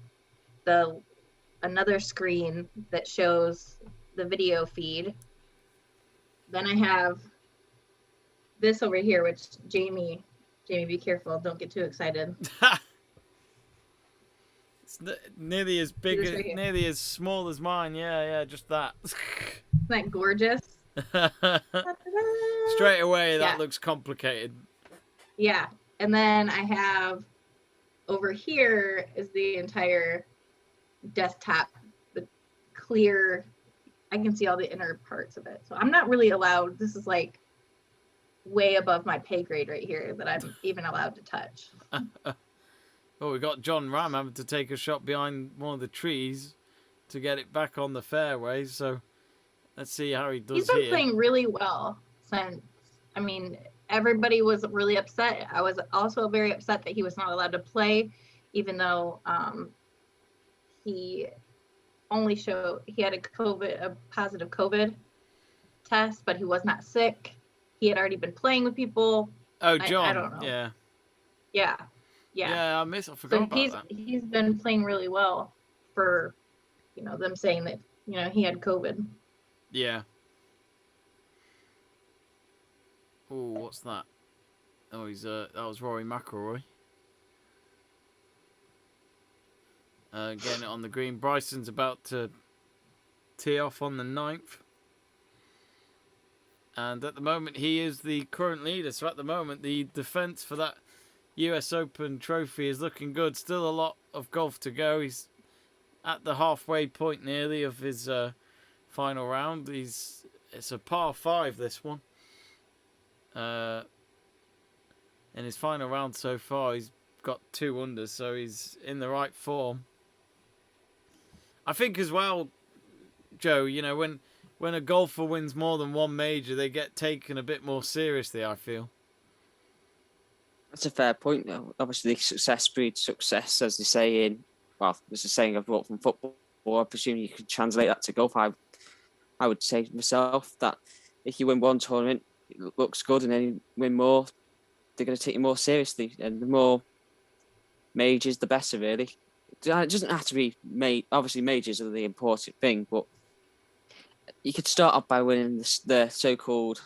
another screen that shows the video feed. Then I have this over here, which Jamie, be careful. Don't get too excited. It's nearly as big, nearly as small as mine. Yeah, just that. Isn't that gorgeous? Straight away, that looks complicated. Yeah. And then I have over here is the entire desktop, the clear, I can see all the inner parts of it. So I'm not really allowed, this is like way above my pay grade right here that I'm even allowed to touch. Well, we got John Rahm having to take a shot behind one of the trees to get it back on the fairway. So let's see how he does here. He's been playing really well since, everybody was really upset. I was also very upset that he was not allowed to play, even though he only showed he had a positive COVID test, but he was not sick. He had already been playing with people. Oh, John. I don't know. Yeah. Yeah. I forgot about that. He's been playing really well for, them saying that, he had COVID. Yeah. Oh, what's that? Oh, that was Rory McIlroy. Getting it on the green. Bryson's about to tee off on the 9th. And at the moment, he is the current leader. So at the moment, the defence for that US Open trophy is looking good. Still a lot of golf to go. He's at the halfway point nearly of his final round. It's a par 5, this one. In his final round so far, he's got 2 under, so he's in the right form. I think as well, Joe, when a golfer wins more than one major, they get taken a bit more seriously, I feel. That's a fair point, though. Obviously, success breeds success, as they say there's a saying I've brought from football. I presume you could translate that to golf. I would say to myself that if you win one tournament, it looks good, and then you win more, they're going to take you more seriously. And the more majors, the better, really. It doesn't have to be obviously majors are the important thing, but you could start off by winning the so-called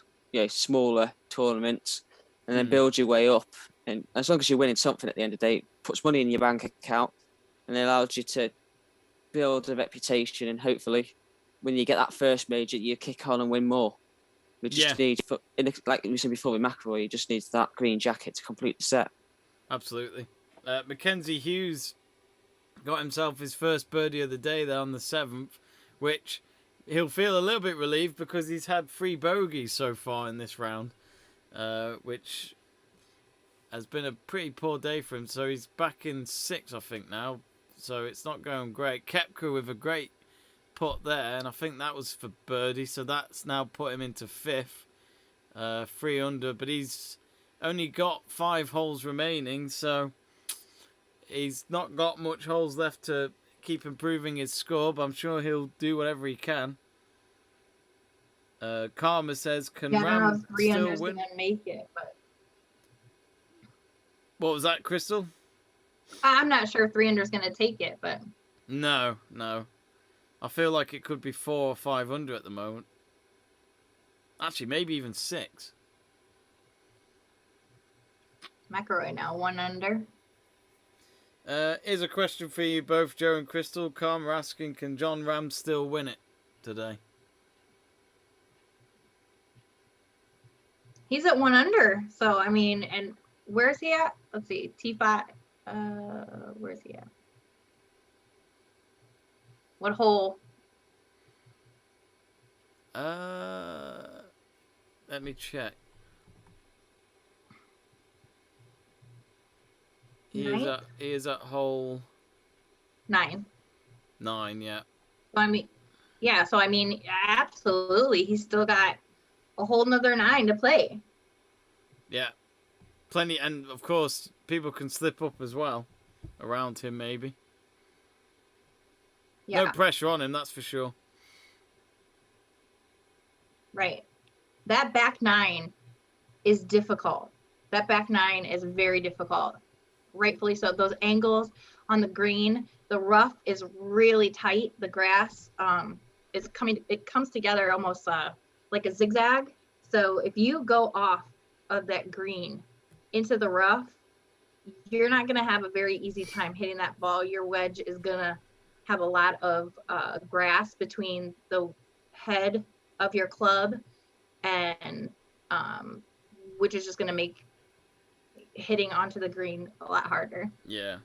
smaller tournaments, and then build your way up. And as long as you're winning something at the end of the day, it puts money in your bank account, and it allows you to build a reputation. And hopefully, when you get that first major, you kick on and win more. We just need, like we said before with McIlroy, you just needs that green jacket to complete the set. Absolutely. Mackenzie Hughes got himself his first birdie of the day there on the 7th, which he'll feel a little bit relieved because he's had 3 bogeys so far in this round, which has been a pretty poor day for him. So he's back in 6th, I think, now. So it's not going great. Koepka with a great putt there, and I think that was for birdie. So that's now put him into 5th, 3 under. But he's only got 5 holes remaining, so he's not got much holes left to keep improving his score, but I'm sure he'll do whatever he can. Karma says, can Rahm still win? Gonna make it, but What was that, Christle? I'm not sure if 3 under is going to take it, but No. I feel like it could be 4 or 5 under at the moment. Actually, maybe even 6. McIlroy now 1 under. Here's a question for you both, Joe and Christle. Karma asking, can Jon Rahm still win it today? He's at 1 under. So, I mean, and where's he at? Let's see. T5. Where's he at? What hole? Let me check. He is at hole 9. 9, yeah. So, I mean, absolutely. He's still got a whole nother 9 to play. Yeah. Plenty, and of course, people can slip up as well around him, maybe. Yeah. No pressure on him, that's for sure. Right. That back 9 is difficult. That back 9 is very difficult. Rightfully so. Those angles on the green, the rough is really tight. The grass it comes together almost like a zigzag. So if you go off of that green into the rough, you're not going to have a very easy time hitting that ball. Your wedge is going to have a lot of grass between the head of your club, and which is just going to make hitting onto the green a lot harder. Yeah.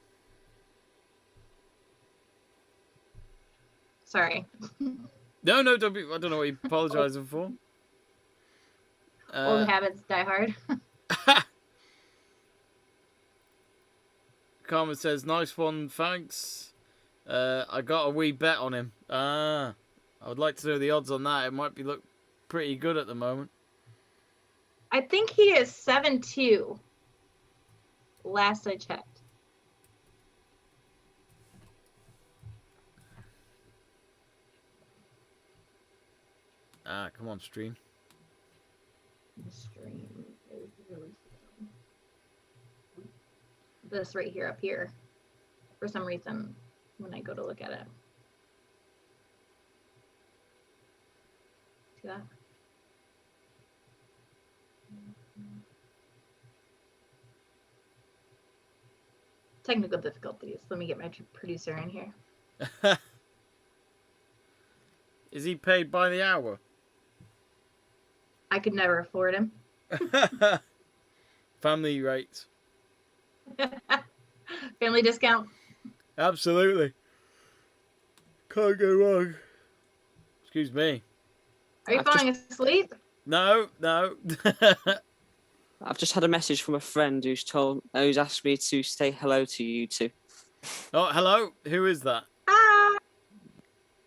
Sorry. No, don't be. I don't know what you're apologizing for. Old habits die hard. Carmen says, nice one, thanks. I got a wee bet on him. I would like to know the odds on that. It might look pretty good at the moment. I think he is 7-2. Last I checked. Ah, come on, stream. The stream is really slow. This right here, up here, for some reason, when I go to look at it. See that? Technical difficulties. Let me get my producer in here. Is he paid by the hour? I could never afford him. Family rates. Family discount. Absolutely. Can't go wrong. Excuse me. Are you falling asleep? No, no. I've just had a message from a friend who's asked me to say hello to you two. Oh, hello. Who is that? Ah!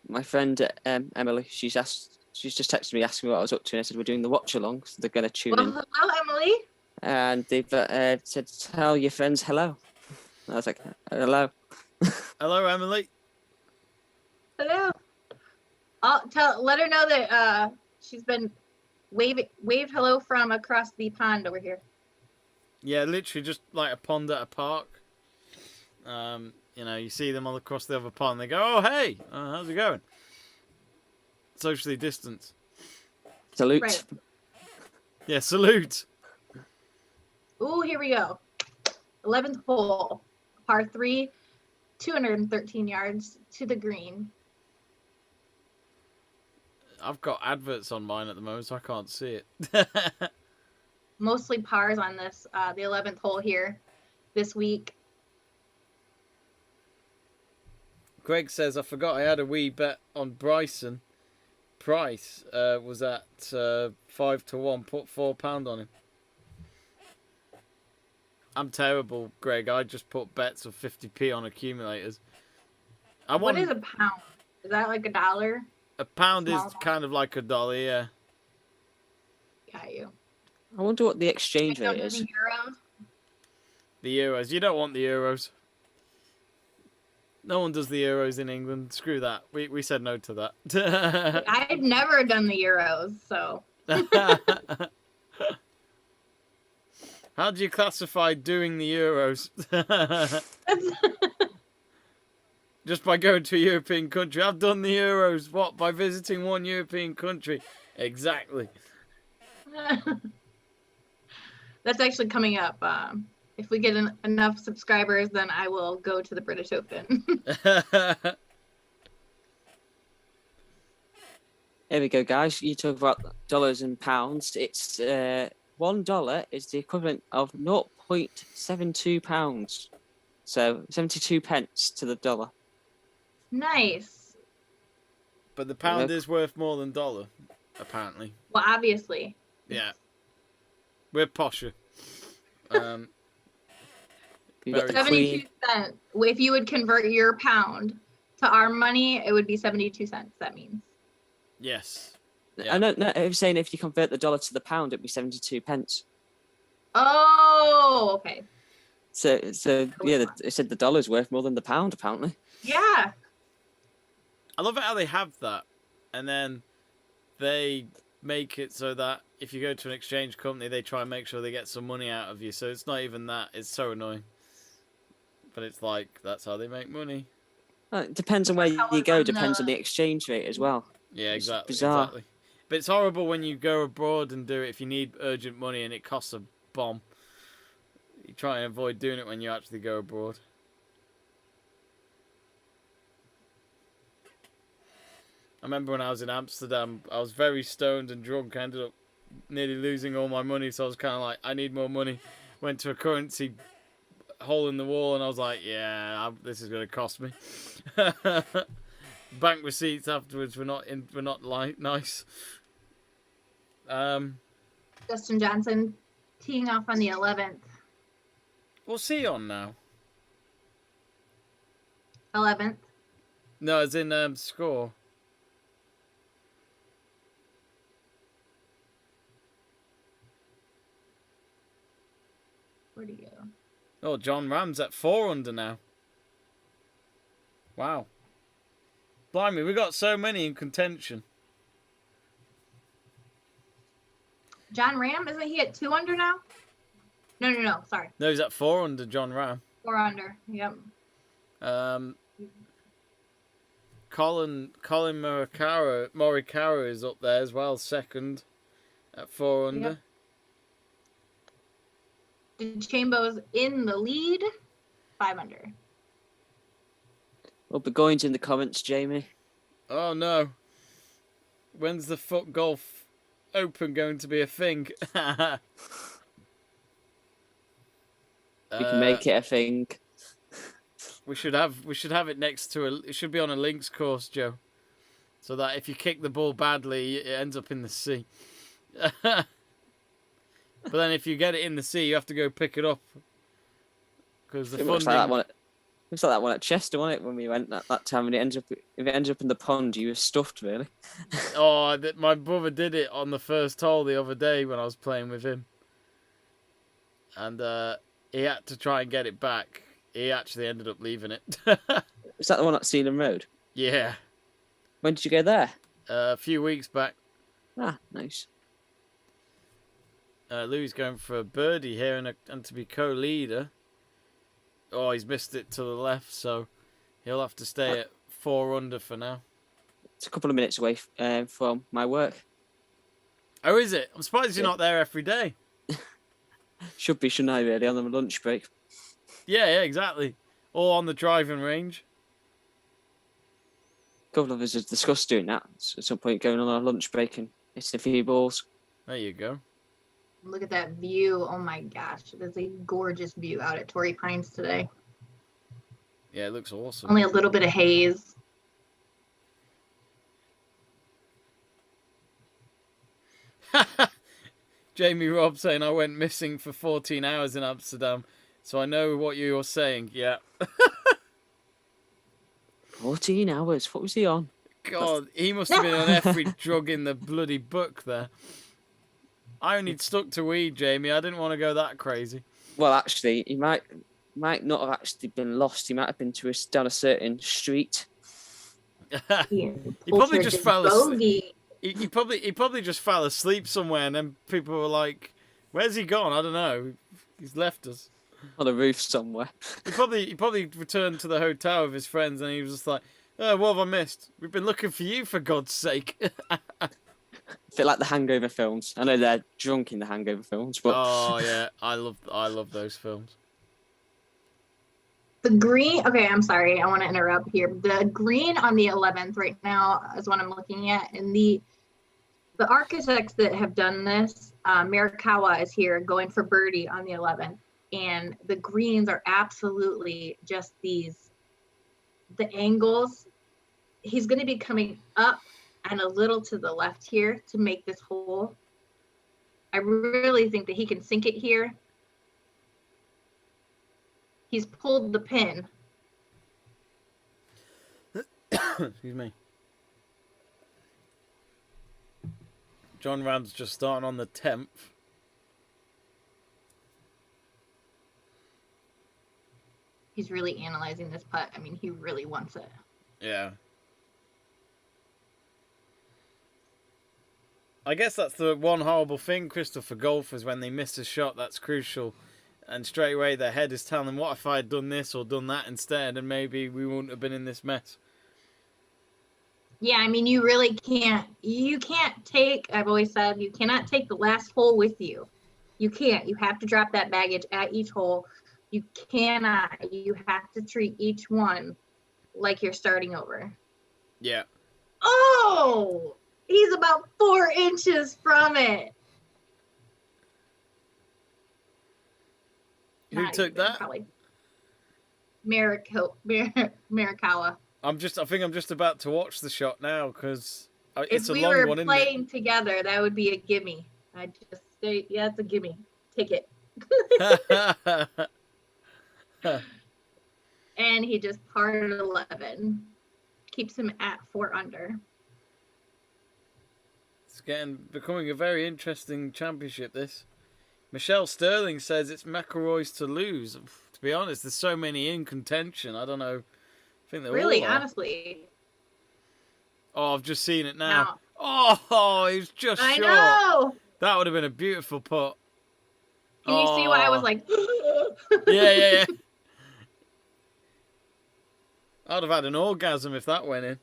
My friend Emily, she's just texted me asking me what I was up to, and I said we're doing the watch along, so they're going to tune in. Well, hello, Emily. And they've said tell your friends hello. And I was like, hello. Hello, Emily. Hello. Let her know that she's been waved hello from across the pond over here. Yeah, literally just like a pond at a park. You know, you see them all across the other pond. They go, "Oh, hey, how's it going?" Socially distanced. Salute. Right. Yeah, salute. Ooh, here we go. 11th hole, par 3, 213 yards to the green. I've got adverts on mine at the moment, so I can't see it. Mostly pars on this, the 11th hole here this week. Greg says, I forgot I had a wee bet on Bryson. Price was at 5-1. Put £4 on him. I'm terrible, Greg. I just put bets of 50p on accumulators. What is a pound? Is that like $1? A pound Small is kind of like $1, yeah. Got you. I wonder what the exchange Don't rate do is. the euros. The euros. You don't want the euros. No one does the euros in England. Screw that. We said no to that. I've never done the euros, so. How do you classify doing the euros? Just by going to a European country. I've done the euros. What? By visiting one European country. Exactly. That's actually coming up. If we get enough subscribers, then I will go to the British Open. Here we go, guys. You talk about dollars and pounds. It's $1 is the equivalent of 0.72 pounds. So 72 pence to the dollar. Nice. But the pound is worth more than dollar, apparently. Well, obviously. Yeah. We're posher. You got the 72 Queen. cents. If you would convert your pound to our money, it would be 72 cents. That means. Yes. Yeah. I know. No, I was saying if you convert the dollar to the pound, it'd be 72 pence. Oh, okay. So yeah, it said the dollar's worth more than the pound, apparently. Yeah. I love it how they have that. And then they make it so that if you go to an exchange company, they try and make sure they get some money out of you. So it's not even that. It's so annoying. But it's like, that's how they make money. It depends on where you go. Depends on the exchange rate as well. Yeah, exactly. It's bizarre. Exactly. But it's horrible when you go abroad and do it if you need urgent money and it costs a bomb. You try and avoid doing it when you actually go abroad. I remember when I was in Amsterdam, I was very stoned and drunk. I ended up nearly losing all my money, so I was kind of like, I need more money. Went to a currency hole in the wall, and I was like, yeah, this is going to cost me. Bank receipts afterwards were not nice. Justin Johnson teeing off on the 11th. What's he on now? 11th. No, as in score. Oh, John Rahm's at 4 under now. Wow. Blimey, we got so many in contention. John Rahm, isn't he at 2 under now? No. Sorry. No, he's at 4 under, John Rahm. 4 under. Yep. Colin Morikawa is up there as well, second at 4 under. Yep. DeChambeau's in the lead, 5 under. We'll be going in the comments, Jamie. Oh no. When's the Foot Golf Open going to be a thing? We can make it a thing. We should have it next to it should be on a links course, Joe. So that if you kick the ball badly, it ends up in the sea. But then if you get it in the sea, you have to go pick it up. Because the Looks like that one at Chester, wasn't it? When we went that time, and if it ends up in the pond, you were stuffed, really. Oh, my brother did it on the first hole the other day when I was playing with him, and he had to try and get it back. He actually ended up leaving it. Is that the one at Sealand Road? Yeah. When did you go there? A few weeks back. Ah, nice. Louis going for a birdie here and to be co-leader. Oh, he's missed it to the left, so he'll have to stay at 4 under for now. It's a couple of minutes away from my work. Oh, is it? I'm surprised you're not there every day. Should be, shouldn't I, really, on the lunch break? Yeah, exactly. All on the driving range. A couple of us have discussed doing that at some point, going on our lunch break and hitting a few balls. There you go. Look at that view. Oh my gosh. There's a gorgeous view out at Torrey Pines today. Yeah, it looks awesome. Only a little bit of haze. Jamie Robb saying I went missing for 14 hours in Amsterdam, so I know what you're saying. Yeah. 14 hours. What was he on? God, he must have been on every drug in the bloody book there. I only stuck to weed, Jamie. I didn't want to go that crazy. Well, actually, he might not have actually been lost. He might have been down a certain street. He probably just fell asleep. He probably just fell asleep somewhere, and then people were like, "Where's he gone? I don't know. He's left us." On a roof somewhere. He probably returned to the hotel with his friends, and he was just like, "Oh, what have I missed? We've been looking for you, for God's sake." A bit like the Hangover films. I know they're drunk in the Hangover films, but oh yeah, I love those films. The green, okay, I'm sorry, I want to interrupt here. The green on the 11th right now is what I'm looking at, and the architects that have done this, Morikawa is here going for birdie on the 11th, and the greens are absolutely just the angles. He's going to be coming up and a little to the left here to make this hole. I really think that he can sink it here. He's pulled the pin. Excuse me. John Rahm's just starting on the 10th. He's really analyzing this putt. I mean, he really wants it. Yeah. I guess that's the one horrible thing, Christle, for golfers, when they miss a shot that's crucial. And straight away their head is telling them, what if I had done this or done that instead, and maybe we wouldn't have been in this mess. Yeah, I mean, you really can't. You can't take, I've always said, you cannot take the last hole with you. You can't. You have to drop that baggage at each hole. You cannot. You have to treat each one like you're starting over. Yeah. Oh! He's about 4 inches from it. Who Not took even, that? Probably. Morikawa. I think I'm just about to watch the shot now because it's If a we long were one, isn't playing together, that would be a gimme. I'd just say, yeah, it's a gimme. Take it. it? And he just parred 11. Keeps him at 4 under. It's becoming a very interesting championship, this. Michelle Sterling says it's McIlroy's to lose. To be honest, there's so many in contention. I don't know. I think they're Really, all are. honestly. Oh, I've just seen it now. Now, Oh, he's just I short. know. That would have been a beautiful putt. Can you see why I was like? Yeah. I'd have had an orgasm if that went in.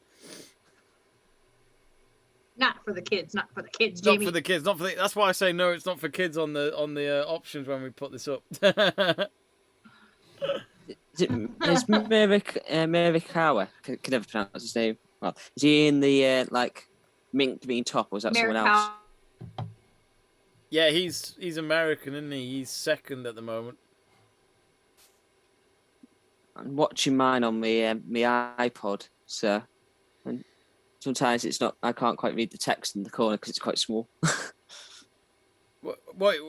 Not for the kids, not for the kids, Jamie. Not for the kids. Not for the. That's why I say no. It's not for kids on the options when we put this up. Is Merikawa, can never pronounce his name. Well, is he in the like mint green top, or is that someone else? Yeah, he's American, isn't he? He's second at the moment. I'm watching mine on my iPod, so and sometimes it's not. I can't quite read the text in the corner because it's quite small. Wait,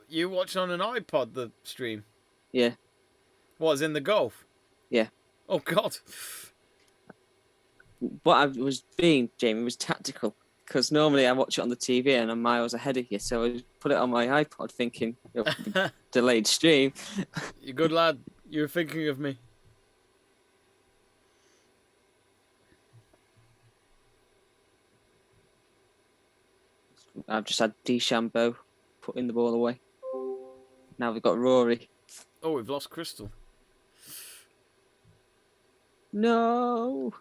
you watch on an iPod the stream? Yeah. What, is in the golf? Yeah. Oh God. What I was being, Jamie, was tactical. Because normally I watch it on the TV and I'm miles ahead of you, so I put it on my iPod thinking delayed stream. You're a good lad. You were thinking of me. I've just had DeChambeau putting the ball away. Now we've got Rory. Oh, we've lost Christle. No.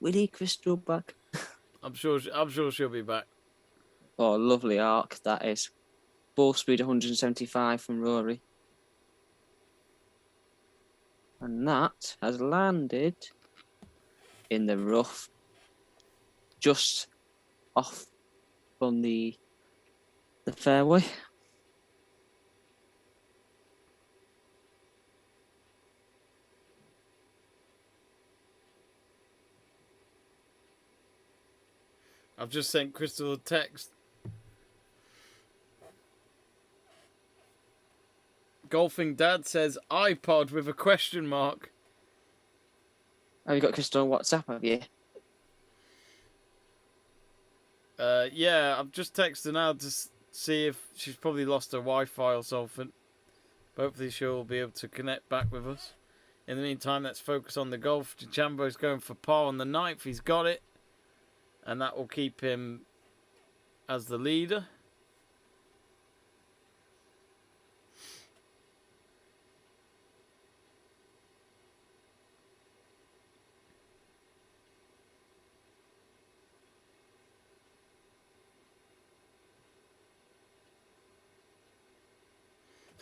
We need Christle back. I'm sure she'll be back. Oh, lovely arc that is. Ball speed 175 from Rory. And that has landed in the rough, just off from the fairway. I've just sent Christle a text. Golfing Dad says iPod with a question mark. Have you got Christle on WhatsApp, have you? Yeah, I've just texted now to see if she's probably lost her Wi-Fi or something. Hopefully she'll be able to connect back with us. In the meantime, let's focus on the golf. DeChambeau's going for par on the 9th. He's got it. And that will keep him as the leader.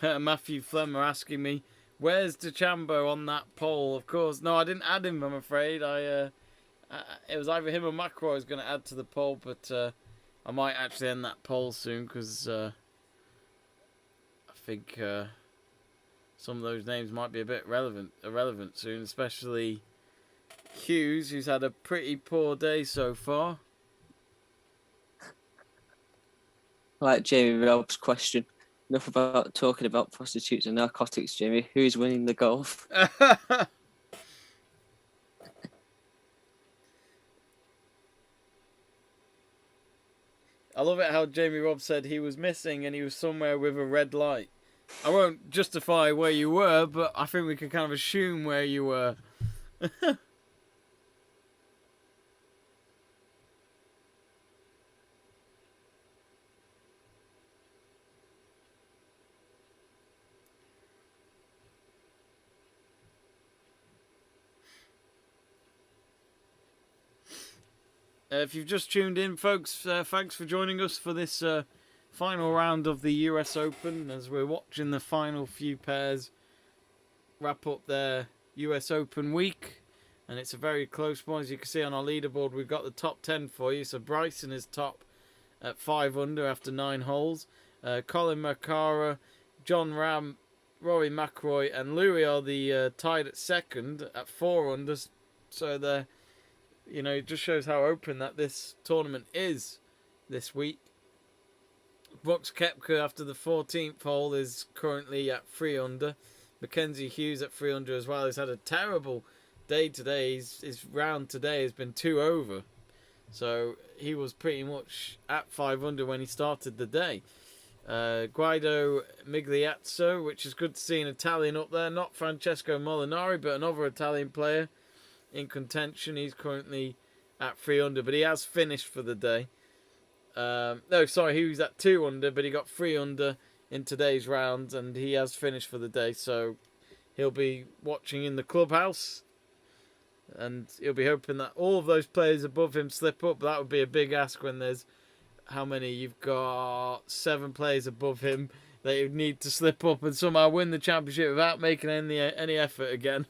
Matthew Flemmer asking me, where's DeChambeau on that poll? Of course, no, I didn't add him, I'm afraid. It was either him or McIlroy was going to add to the poll, but I might actually end that poll soon because I think some of those names might be a bit irrelevant soon, especially Hughes, who's had a pretty poor day so far. I like Jamie Rob's question. Enough about talking about prostitutes and narcotics, Jamie. Who's winning the golf? I love it how Jamie Robb said he was missing and he was somewhere with a red light. I won't justify where you were, but I think we can kind of assume where you were. If you've just tuned in, folks, thanks for joining us for this final round of the US Open as we're watching the final few pairs wrap up their US Open week. And it's a very close one. As you can see on our leaderboard, we've got the top 10 for you. So Bryson is top at 5 under after 9 holes. Colin Marcara, John Rahm, Rory McIlroy and Louis are the tied at second at 4 under. So they're... You know, it just shows how open that this tournament is this week. Brooks Koepka after the 14th hole is currently at 3 under. Mackenzie Hughes at 3 under as well. He's had a terrible day today. His round today has been 2 over. So he was pretty much at 5 under when he started the day. Guido Migliazzo, which is good to see an Italian up there. Not Francesco Molinari, but another Italian player in contention. He's currently at 3 under, but he has finished for the day. No, sorry, he was at 2 under, but he got 3 under in today's round, and he has finished for the day. So he'll be watching in the clubhouse, and he'll be hoping that all of those players above him slip up. That would be a big ask when there's how many? You've got 7 players above him that you need to slip up and somehow win the championship without making any effort again.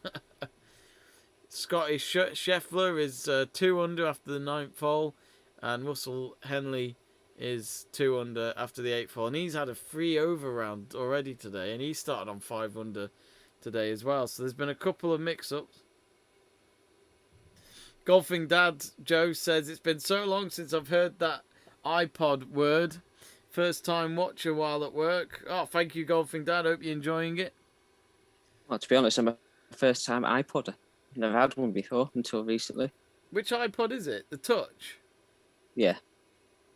Scottish Scheffler is 2 under after the 9th hole, and Russell Henley is 2 under after the 8th hole, and he's had a 3 over round already today, and he started on 5 under today as well. So there's been a couple of mix-ups. Golfing Dad Joe says, it's been so long since I've heard that iPod word. First time watcher while at work. Oh, thank you, Golfing Dad. Hope you're enjoying it. Well, to be honest, I'm a first time iPodder. Never had one before until recently. Which iPod is it? The Touch? Yeah.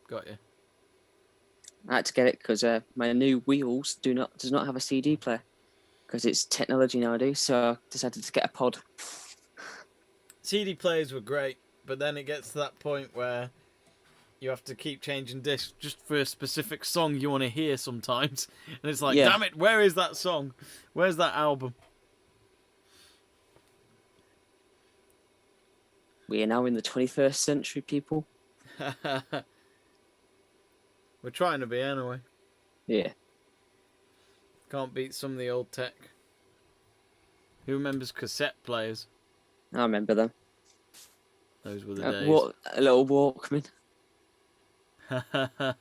Got you. I had to get it because my new wheels does not have a CD player because it's technology nowadays. So I decided to get a pod. CD players were great, but then it gets to that point where you have to keep changing discs just for a specific song you want to hear sometimes. And it's like, Yeah. damn it, where is that song? Where's that album? We are now in the 21st century, people. We're trying to be anyway. Yeah. Can't beat some of the old tech. Who remembers cassette players? I remember them. Those were the days. A little Walkman. Then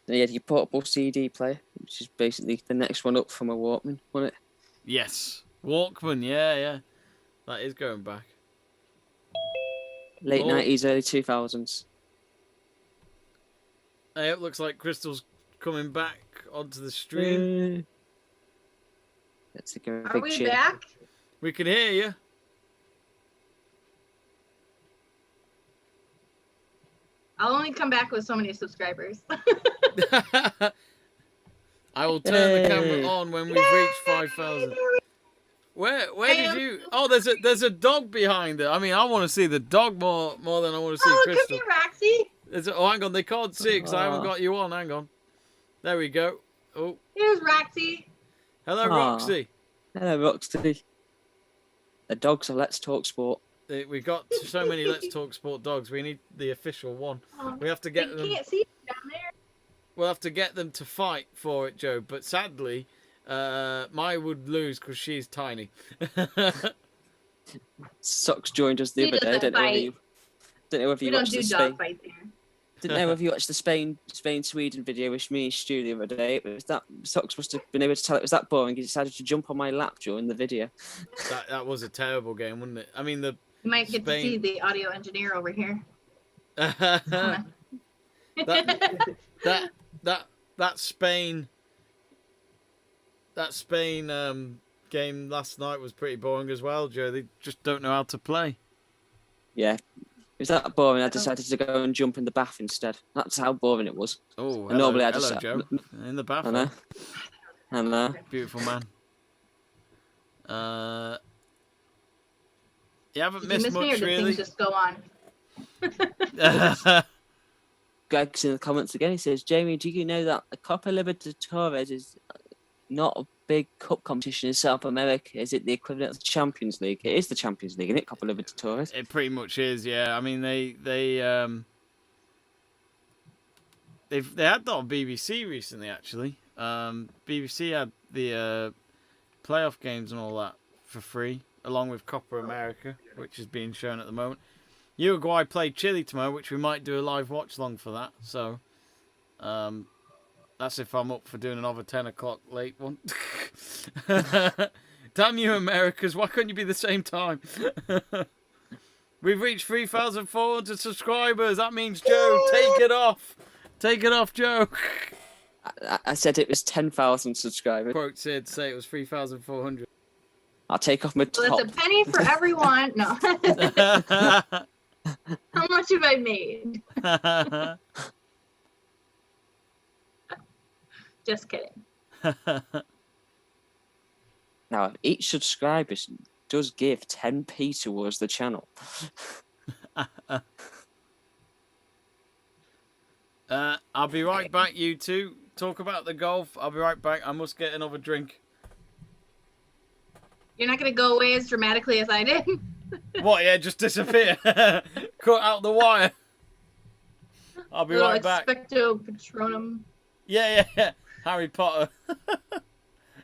you had your portable CD player, which is basically the next one up from a Walkman, wasn't it? Yes. Walkman, yeah. That is going back. Late 90s, early 2000s. Hey, it looks like Crystal's coming back onto the stream. Let's take a Are big we cheer. back? We can hear you. I'll only come back with so many subscribers. I will turn the camera on when we've reached 5,000. Where did you? Oh, there's a dog behind it. I mean, I want to see the dog more than I want to see Crystal. Come here, Roxy. Oh, hang on, they can't see it because I haven't got you on. Hang on. There we go. Oh, Here's Roxy. hello, Roxy. Hello, Roxy. The dogs are Let's Talk Sport. We got so many Let's Talk Sport dogs. We need the official one. We have to get them. Can't see you down there. We'll have to get them to fight for it, Joe. But sadly, Maya would lose because she's tiny. Socks joined us the He other day. doesn't fight. Don't know whether We you don't watched do the dog Spain. fights here. Didn't know whether you watched the Spain-Sweden video with me and Stu the other day. It was that Socks must have been able to tell it was that boring. He decided to jump on my lap during the video. That was a terrible game, wasn't it? I mean, You might get Spain- to see the audio engineer over here. that Spain game last night was pretty boring as well, Joe. They just don't know how to play. Yeah. It was that boring. I decided to go and jump in the bath instead. That's how boring it was. Oh, And normally I just hello, Joe. In the I bathroom. know. I know. Beautiful man. You haven't Did you missed miss me, or much, did really. things just go on? Greg's in the comments again. He says, Jamie, do you know that the Copa Libertadores is not a big cup competition in South America? Is it the equivalent of the Champions League? It is the Champions League, isn't it? Copa Libertadores. It pretty much is, yeah. I mean, they had that on BBC recently, actually. BBC had the playoff games and all that for free, along with Copa America, which is being shown at the moment. Uruguay play Chile tomorrow, which we might do a live watch long for that. So, that's if I'm up for doing another 10 o'clock late one. Damn you, Americas! Why couldn't you be the same time? We've reached 3,400 subscribers. That means Joe, take it off. Take it off, Joe. I said it was 10,000 subscribers. Quote said, say it was 3,400. I'll take off my So top. it's a penny for everyone. No. How much have I made? Just kidding. Now, each subscriber does give 10p towards the channel. I'll be right back, you two. Talk about the golf. I'll be right back. I must get another drink. You're not going to go away as dramatically as I did? What, yeah, just disappear? Cut out the wire. I'll be right back. Expecto Patronum. Yeah. Harry Potter.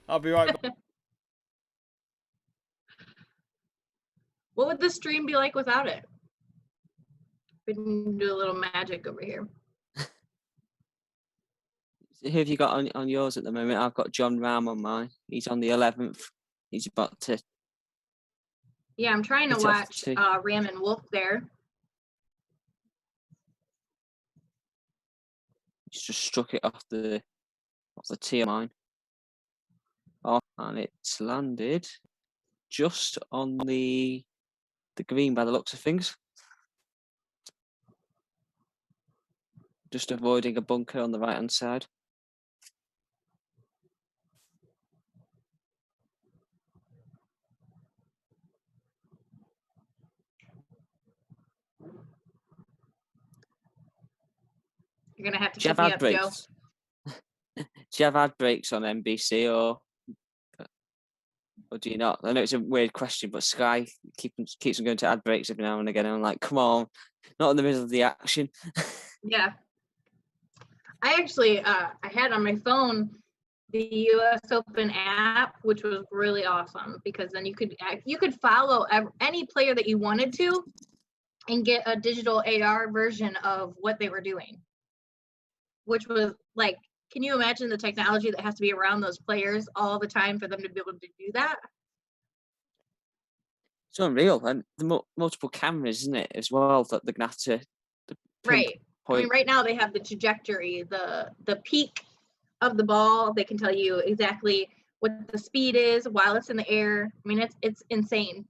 I'll be right back. What would this stream be like without it? We can do a little magic over here. Who have you got on yours at the moment? I've got John Rahm on mine. He's on the 11th. He's about to... Yeah, I'm trying to watch Rahm and Wolf there. He's just struck it off the tee of mine. And it's landed just on the green by the looks of things. Just avoiding a bunker on the right-hand side. You're going to have to pick me up, Joe. Do you have ad breaks on NBC or do you not? I know it's a weird question, but Sky keeps on going to ad breaks every now and again. And I'm like, come on, not in the middle of the action. Yeah. I actually, I had on my phone the US Open app, which was really awesome because then you could follow any player that you wanted to and get a digital AR version of what they were doing, which was like, can you imagine the technology that has to be around those players all the time for them to be able to do that? It's unreal. And the multiple cameras, isn't it, as well, that they're going to have to... Right. I mean, right now they have the trajectory, the peak of the ball. They can tell you exactly what the speed is while it's in the air. I mean, it's insane.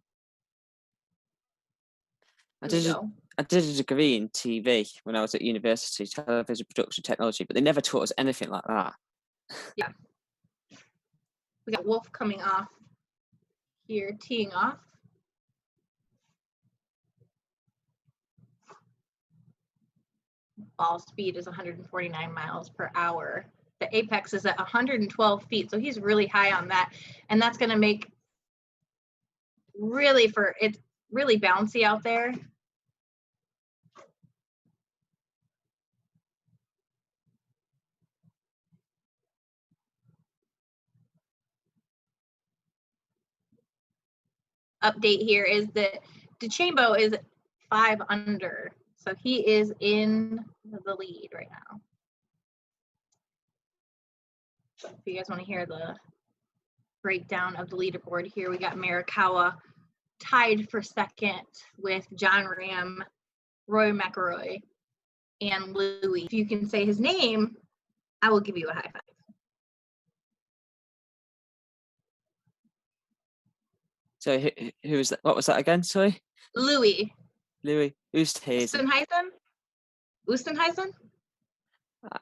I did a degree in TV when I was at university, television production technology, but they never taught us anything like that. Yeah. We got Wolf coming off here, teeing off. Ball speed is 149 miles per hour. The apex is at 112 feet, so he's really high on that. And that's going to make it's really bouncy out there. Update here is that DeChambeau is 5 under, so he is in the lead right now. So if you guys want to hear the breakdown of the leaderboard here, we got Morikawa tied for second with John Rahm, Roy McIlroy, and Louis. If you can say his name, I will give you a high five. So who was that? What was that again? Sorry. Louis Oosthuizen. Oosthuizen?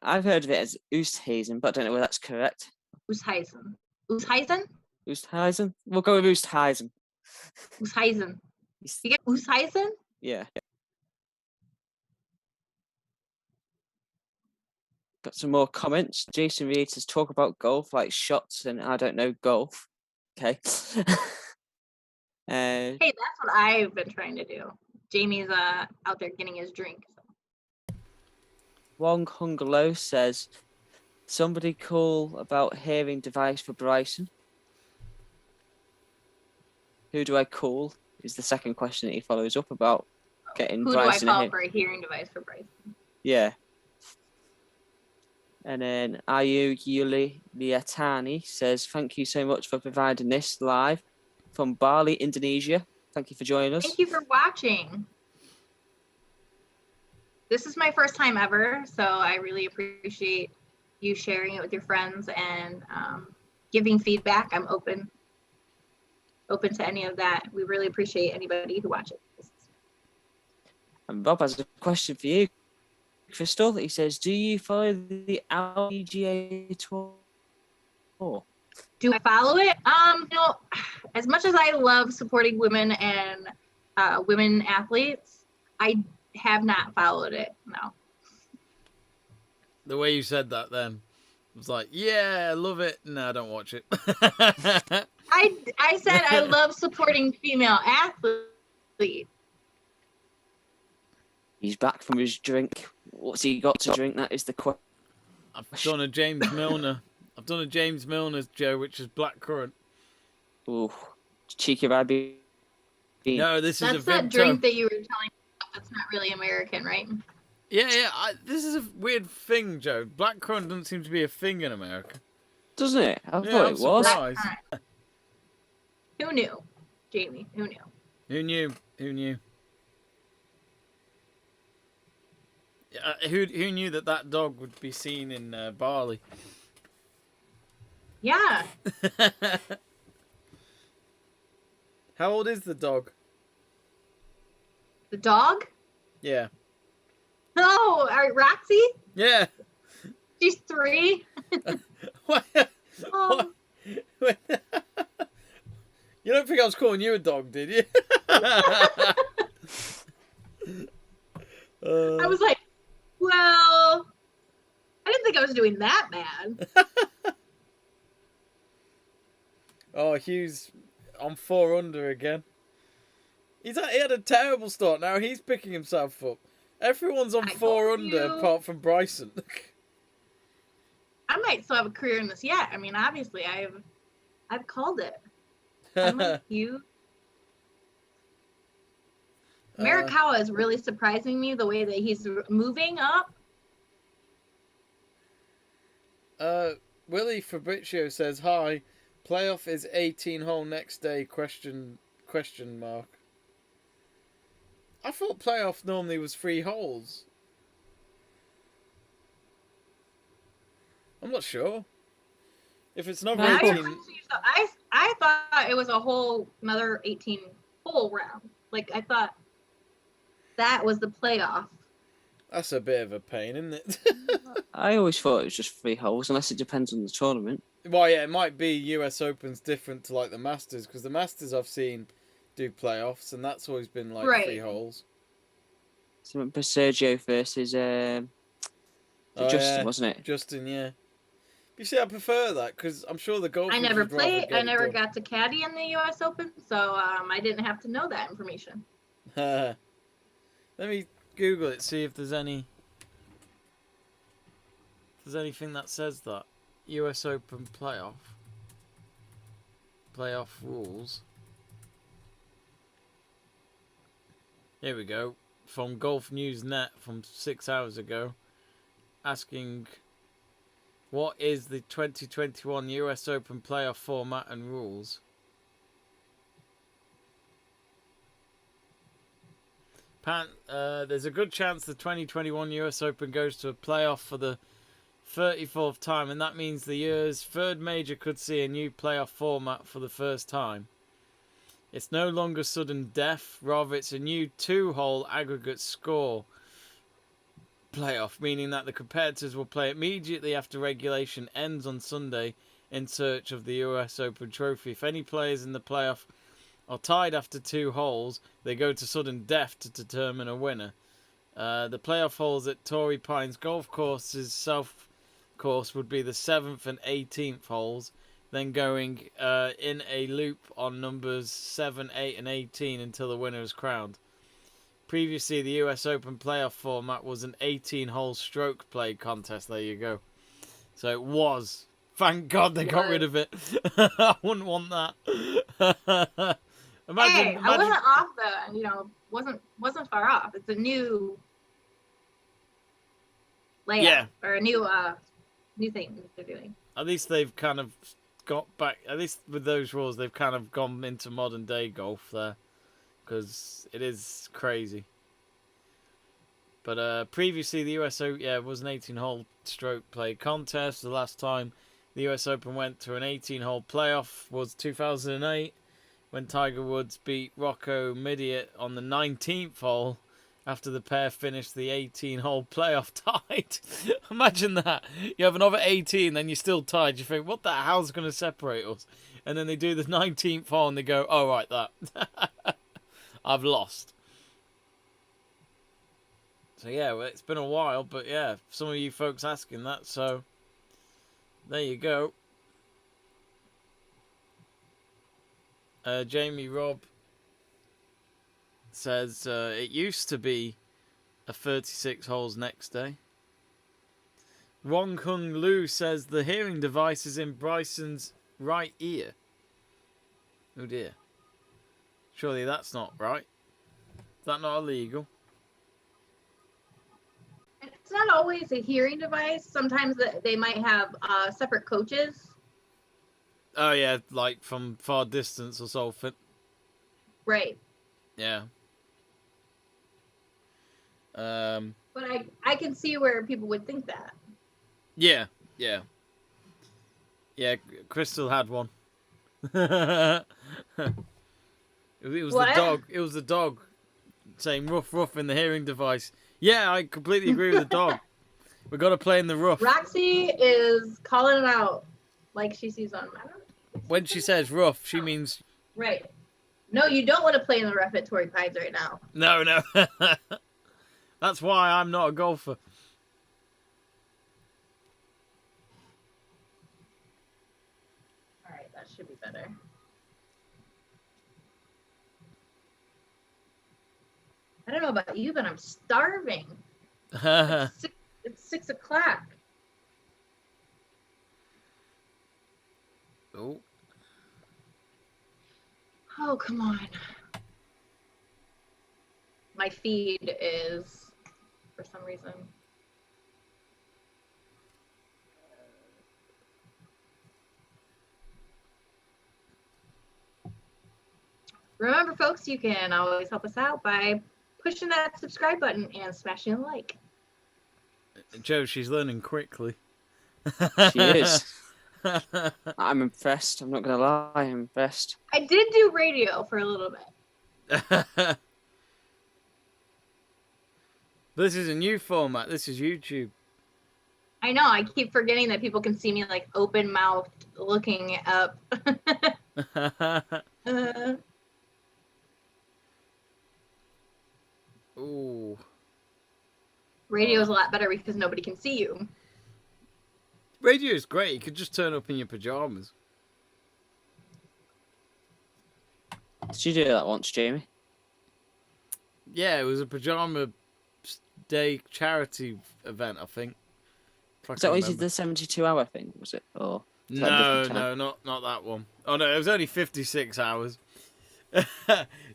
I've heard of it as Oosthuizen, but I don't know whether that's correct. Oosthuizen. We'll go with Oosthuizen. You get Oosthuizen? Yeah. Got some more comments. Jason Reed says, talk about golf like shots and I don't know golf. Okay. Hey, that's what I've been trying to do. Jamie's out there getting his drink. So. Wong Hungalo says, somebody call about hearing device for Bryson. Who do I call? Is the second question that he follows up about getting Bryson. Who do I call for a hearing device for Bryson? Yeah. And then Ayu Yuli Liatani says, thank you so much for providing this live from Bali, Indonesia. Thank you for joining us. Thank you for watching. This is my first time ever, so I really appreciate you sharing it with your friends and giving feedback. I'm open to any of that. We really appreciate anybody who watches. And Rob has a question for you, Christle. He says, do you follow the LPGA tour? Do I follow it? As much as I love supporting women and women athletes, I have not followed it. No. The way you said that then, I was like, yeah, I love it. No, I don't watch it. I said I love supporting female athletes. He's back from his drink. What's he got to drink? That is the question. I've done a James Milner. I've done a James Milner's, Joe, which is blackcurrant. Ooh, cheeky rabbit. No, this is a That's that Vimto. drink that you were telling me about that's not really American, right? Yeah. This is a weird thing, Joe. Blackcurrant doesn't seem to be a thing in America. Doesn't it? I Yeah, thought I'm it was. surprised. Who knew? Jamie, who knew? Who knew? Who knew? Who knew that dog would be seen in Bali? Yeah. How old is the dog? The dog? Yeah. No, Roxy? Yeah. She's 3. What? Oh, You don't think I was calling you a dog, did you? I was like, well, I didn't think I was doing that bad. Oh, Hughes on 4 under again. He had a terrible start. Now he's picking himself up. Everyone's on I 4 told under you. apart from Bryson. I might still have a career in this yet. I mean, obviously, I've called it. I'm like you. Morikawa is really surprising me the way that he's moving up. Willie Fabrizio says hi. Playoff is 18 hole next day? Question mark. I thought playoff normally was 3 holes. I'm not sure. If it's not Now you're 18, confused. I thought it was another 18 hole round. Like I thought that was the playoff. that's a bit of a pain, isn't it? I always thought it was just 3 holes, unless it depends on the tournament. Well, yeah, it might be US Open's different to like the Masters, because the Masters I've seen do playoffs, and that's always been like Right. 3 holes. So remember Sergio versus Justin, Yeah, wasn't it? Justin, yeah. You see, I prefer that because I'm sure the golfers I never would rather played. get I it never done. got to caddy in the U.S. Open, so I didn't have to know that information. Let me Google it, see if there's anything that says that. US Open playoff rules. Here we go. From Golf News Net from 6 hours ago. Asking, what is the 2021 US Open playoff format and rules? There's a good chance the 2021 US Open goes to a playoff for the 34th time, and that means the year's 3rd major could see a new playoff format for the first time. It's no longer sudden death, rather it's a new 2-hole aggregate score playoff, meaning that the competitors will play immediately after regulation ends on Sunday in search of the US Open trophy. If any players in the playoff are tied after 2 holes, they go to sudden death to determine a winner. The playoff holes at Torrey Pines Golf Course's South Course would be the 7th and 18th holes, then going in a loop on numbers 7, 8 and 18 until the winner is crowned. Previously, the US Open playoff format was an 18-hole stroke play contest. There you go. So it was. Thank God they got rid of it. I wouldn't want that. Hey, I wasn't off wasn't far off. It's a new layout or a new thing that they're doing. At least they've kind of got back. At least with those rules, they've kind of gone into modern day golf there, because it is crazy. But previously, the US Open was an 18-hole stroke play contest. The last time the US Open went to an 18-hole playoff was 2008, when Tiger Woods beat Rocco Mediate on the 19th hole after the pair finished the 18-hole playoff tied. Imagine that. You have another 18, then you're still tied. You think, what the hell's going to separate us? And then they do the 19th hole and they go, oh, right, that. I've lost. So, yeah, well, it's been a while, but, yeah, some of you folks asking that, so there you go. Jamie Robb says it used to be a 36 holes next day. Wong Kung Lu says the hearing device is in Bryson's right ear. Oh dear. Surely that's not right. Is that not illegal? It's not always a hearing device. Sometimes they might have separate coaches. Oh yeah, like from far distance or something. Right. Yeah. But I can see where people would think that. Yeah, yeah. Yeah, Crystal had one. It was What? the dog. It was the dog saying rough, rough in the hearing device. Yeah, I completely agree with the dog. We got to play in the rough. Roxy is calling it out like she sees on Matter. When she says rough, she means... Right. No, you don't want to play in the rough at Torrey Pines right now. No, no. That's why I'm not a golfer. All right, that should be better. I don't know about you, but I'm starving. It's 6 o'clock. Oh. Oh, come on. My feed is, for some reason. Remember, folks, you can always help us out by pushing that subscribe button and smashing a like. Joe, she's learning quickly. She is. I'm impressed. I'm not going to lie. I'm impressed. I did do radio for a little bit. This is a new format. This is YouTube. I know. I keep forgetting that people can see me like open mouthed looking up. Ooh. Radio's a lot better because nobody can see you. Radio is great. You could just turn up in your pajamas. Did you do that once, Jamie? Yeah, it was a pajama day charity event, I think. Is that what you did, the 72-hour thing, was it? Or no, not that one. Oh no, it was only 56 hours.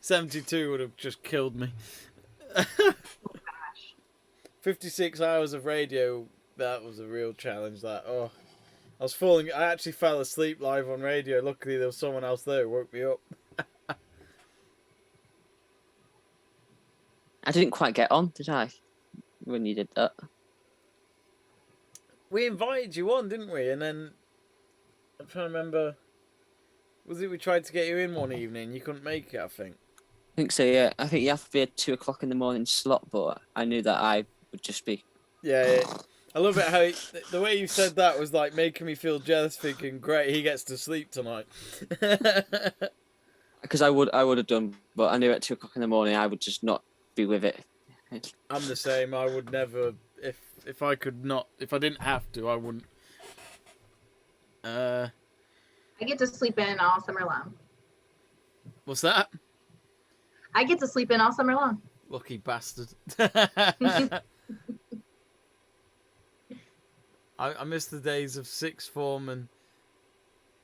72 would have just killed me. 56 hours of radio, that was a real challenge. That I actually fell asleep live on radio. Luckily there was someone else there who woke me up. I didn't quite get on, did I? When you did that. We invited you on, didn't we? And then I'm trying to remember. Was it we tried to get you in one evening? You couldn't make it, I think. I think so, yeah. I think you have to be at 2 o'clock in the morning slot, but I knew that I would just be... Yeah. I love it how the way you said that was like making me feel jealous, thinking, great, he gets to sleep tonight. Because I would have done, but I knew at 2 o'clock in the morning I would just not be with it. I'm the same. I would never, if I could not, if I didn't have to, I wouldn't. I get to sleep in all summer long. What's that? I get to sleep in all summer long. Lucky bastard. I miss the days of sixth form and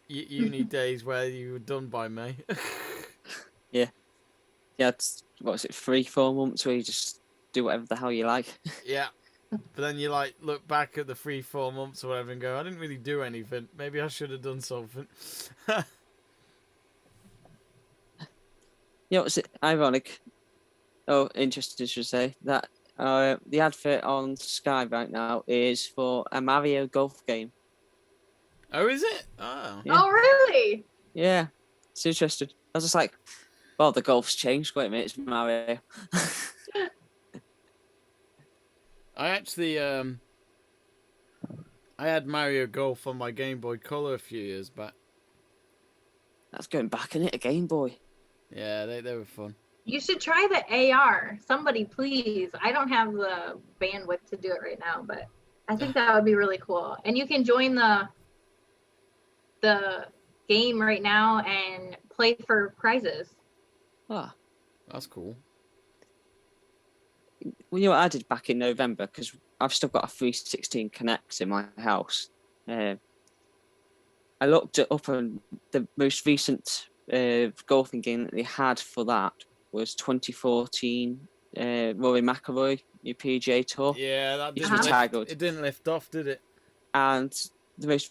uni days where you were done by May. Yeah. Yeah, it's, what was it, 3-4 months where you just do whatever the hell you like. Yeah. But then you like look back at the 3-4 months or whatever and go, I didn't really do anything. Maybe I should have done something. You know, it's ironic. Oh, interesting to say that the advert on Sky right now is for a Mario golf game. Oh, is it? Oh. Yeah. Oh, really? Yeah, it's interesting. I was just like, well, the golf's changed. Wait a minute, it's Mario. I actually I had Mario Golf on my Game Boy Color a few years back. That's going back in it, a Game Boy. Yeah, they were fun. You should try the AR. Somebody, please. I don't have the bandwidth to do it right now, but I think that would be really cool. And you can join the game right now and play for prizes. Ah, That's cool. well, you know what I did back in November, because I've still got a 316 Connect in my house. I looked it up, and the most recent golfing game that they had for that was 2014 Rory McIlroy, your PGA Tour. Yeah, that He's didn't retired. it didn't lift off, did it? And that was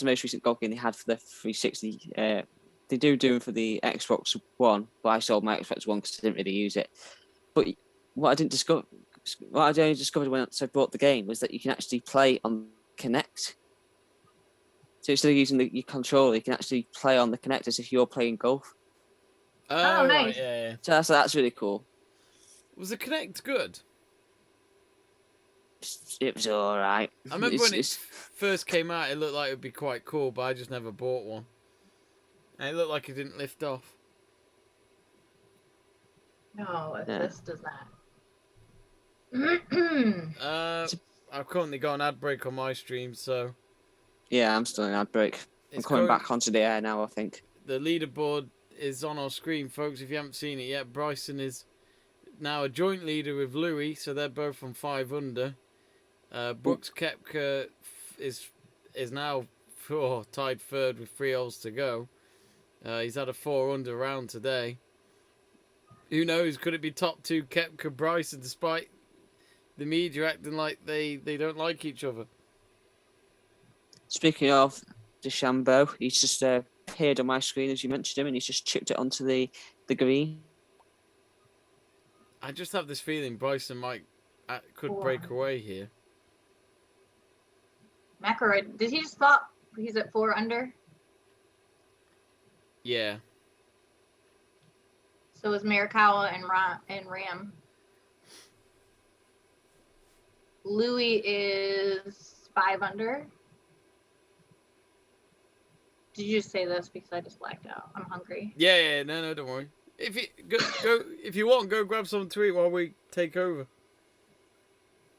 the most recent golf game they had for the 360. They do them for the Xbox One, but I sold my Xbox One because I didn't really use it. But what I only discovered when I bought the game was that you can actually play on Connect. So instead of using your controller, you can actually play on the Connect as if you're playing golf. Oh, nice. right, yeah. So that's really cool. Was the Connect good? It was all right. I remember when it first came out, it looked like it would be quite cool, but I just never bought one. And it looked like it didn't lift off. No, Yeah. this does not. I've currently got an ad break on my stream, so Yeah, I'm still in ad break. I'm it's coming going- back onto the air now, I think. the leaderboard is on our screen, folks. If you haven't seen it yet, Bryson is now a joint leader with Louis, so they're both on 5 under. Brooks Koepka is now tied third with 3 holes to go. He's had a 4 under round today. Who knows? Could it be top 2 Koepka Bryson, despite the media acting like they don't like each other? Speaking of DeChambeau, he's just appeared on my screen as you mentioned him, and he's just chipped it onto the green. I just have this feeling Bryson could break away here. McIlroy, did he just fall? He's at 4 under. Yeah. So is Morikawa and Ram. Louis is 5 under. Did you just say this because I just blacked out? I'm hungry. Yeah, no, don't worry. If you go if you want, go grab something to eat while we take over.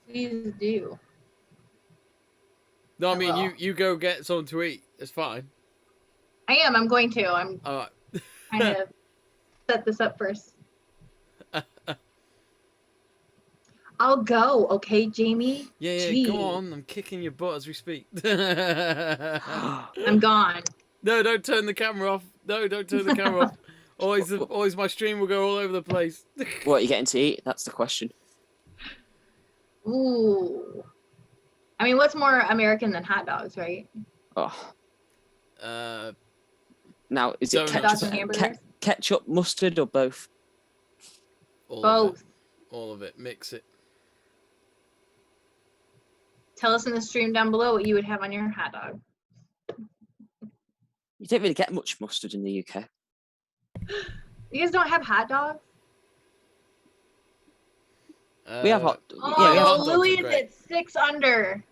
Please do. No, I I mean will. you go get something to eat. It's fine. I am. I'm going to. I'm All right. trying to set this up first. I'll go. Okay, Jamie. Yeah, Jeez. go on. I'm kicking your butt as we speak. I'm gone. No, don't turn the camera off. No, don't turn the camera off. Always my stream will go all over the place. What are you getting to eat? That's the question. Ooh. I mean, what's more American than hot dogs, right? Oh, now is it Donuts. Dogs and hamburgers? ketchup, mustard, or both? All Both. Of it. All of it. Mix it. Tell us in the stream down below what you would have on your hot dog. You don't really get much mustard in the UK. You guys don't have hot dogs? We have hot. Oh, Yeah, we have hot dogs are Louis is great. at 6 under.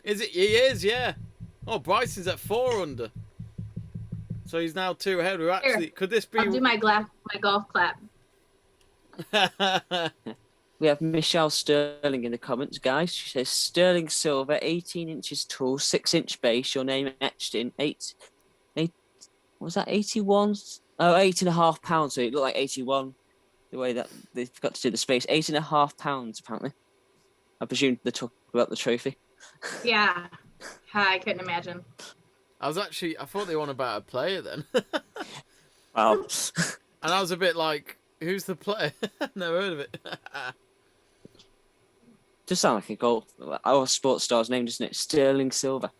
Is it? He is, yeah. Oh, Bryson's at 4 under. So he's now 2 ahead. We're actually. Could this be? I'll do my golf clap. We have Michelle Sterling in the comments, guys. She says sterling silver, 18 inches tall, 6-inch base. Your name etched in 8. What was that? 81. Oh, 8.5 pounds. So it looked like 81. The way that they forgot to do the space, 8.5 pounds apparently. I presume they talked about the trophy. Yeah. I couldn't imagine. I thought they were on about a player then. Wow. And I was a bit like, who's the player? Never heard of it. Just sound like a golf. Our sports star's name, doesn't it? Sterling Silver.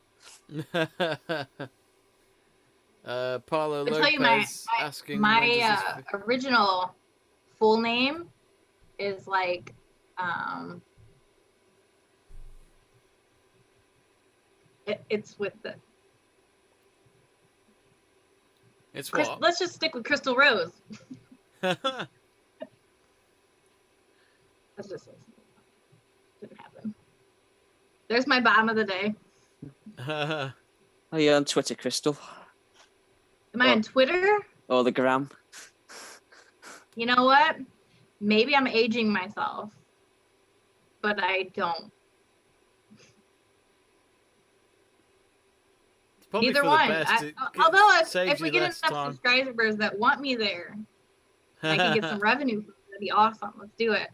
Paulo I'll tell you Lopez asking. when My does this original full name is like it's with the It's what? let's just stick with Christle Rose. Let's just say something. Didn't happen. There's my bottom of the day. Oh, you're on Twitter, Christle. Am I on Twitter? Or the gram. You know what? Maybe I'm aging myself, but I don't. It's probably Either for one. the best. Although saves if we you get less enough time. subscribers that want me there, I can get some revenue. That'd be awesome. Let's do it.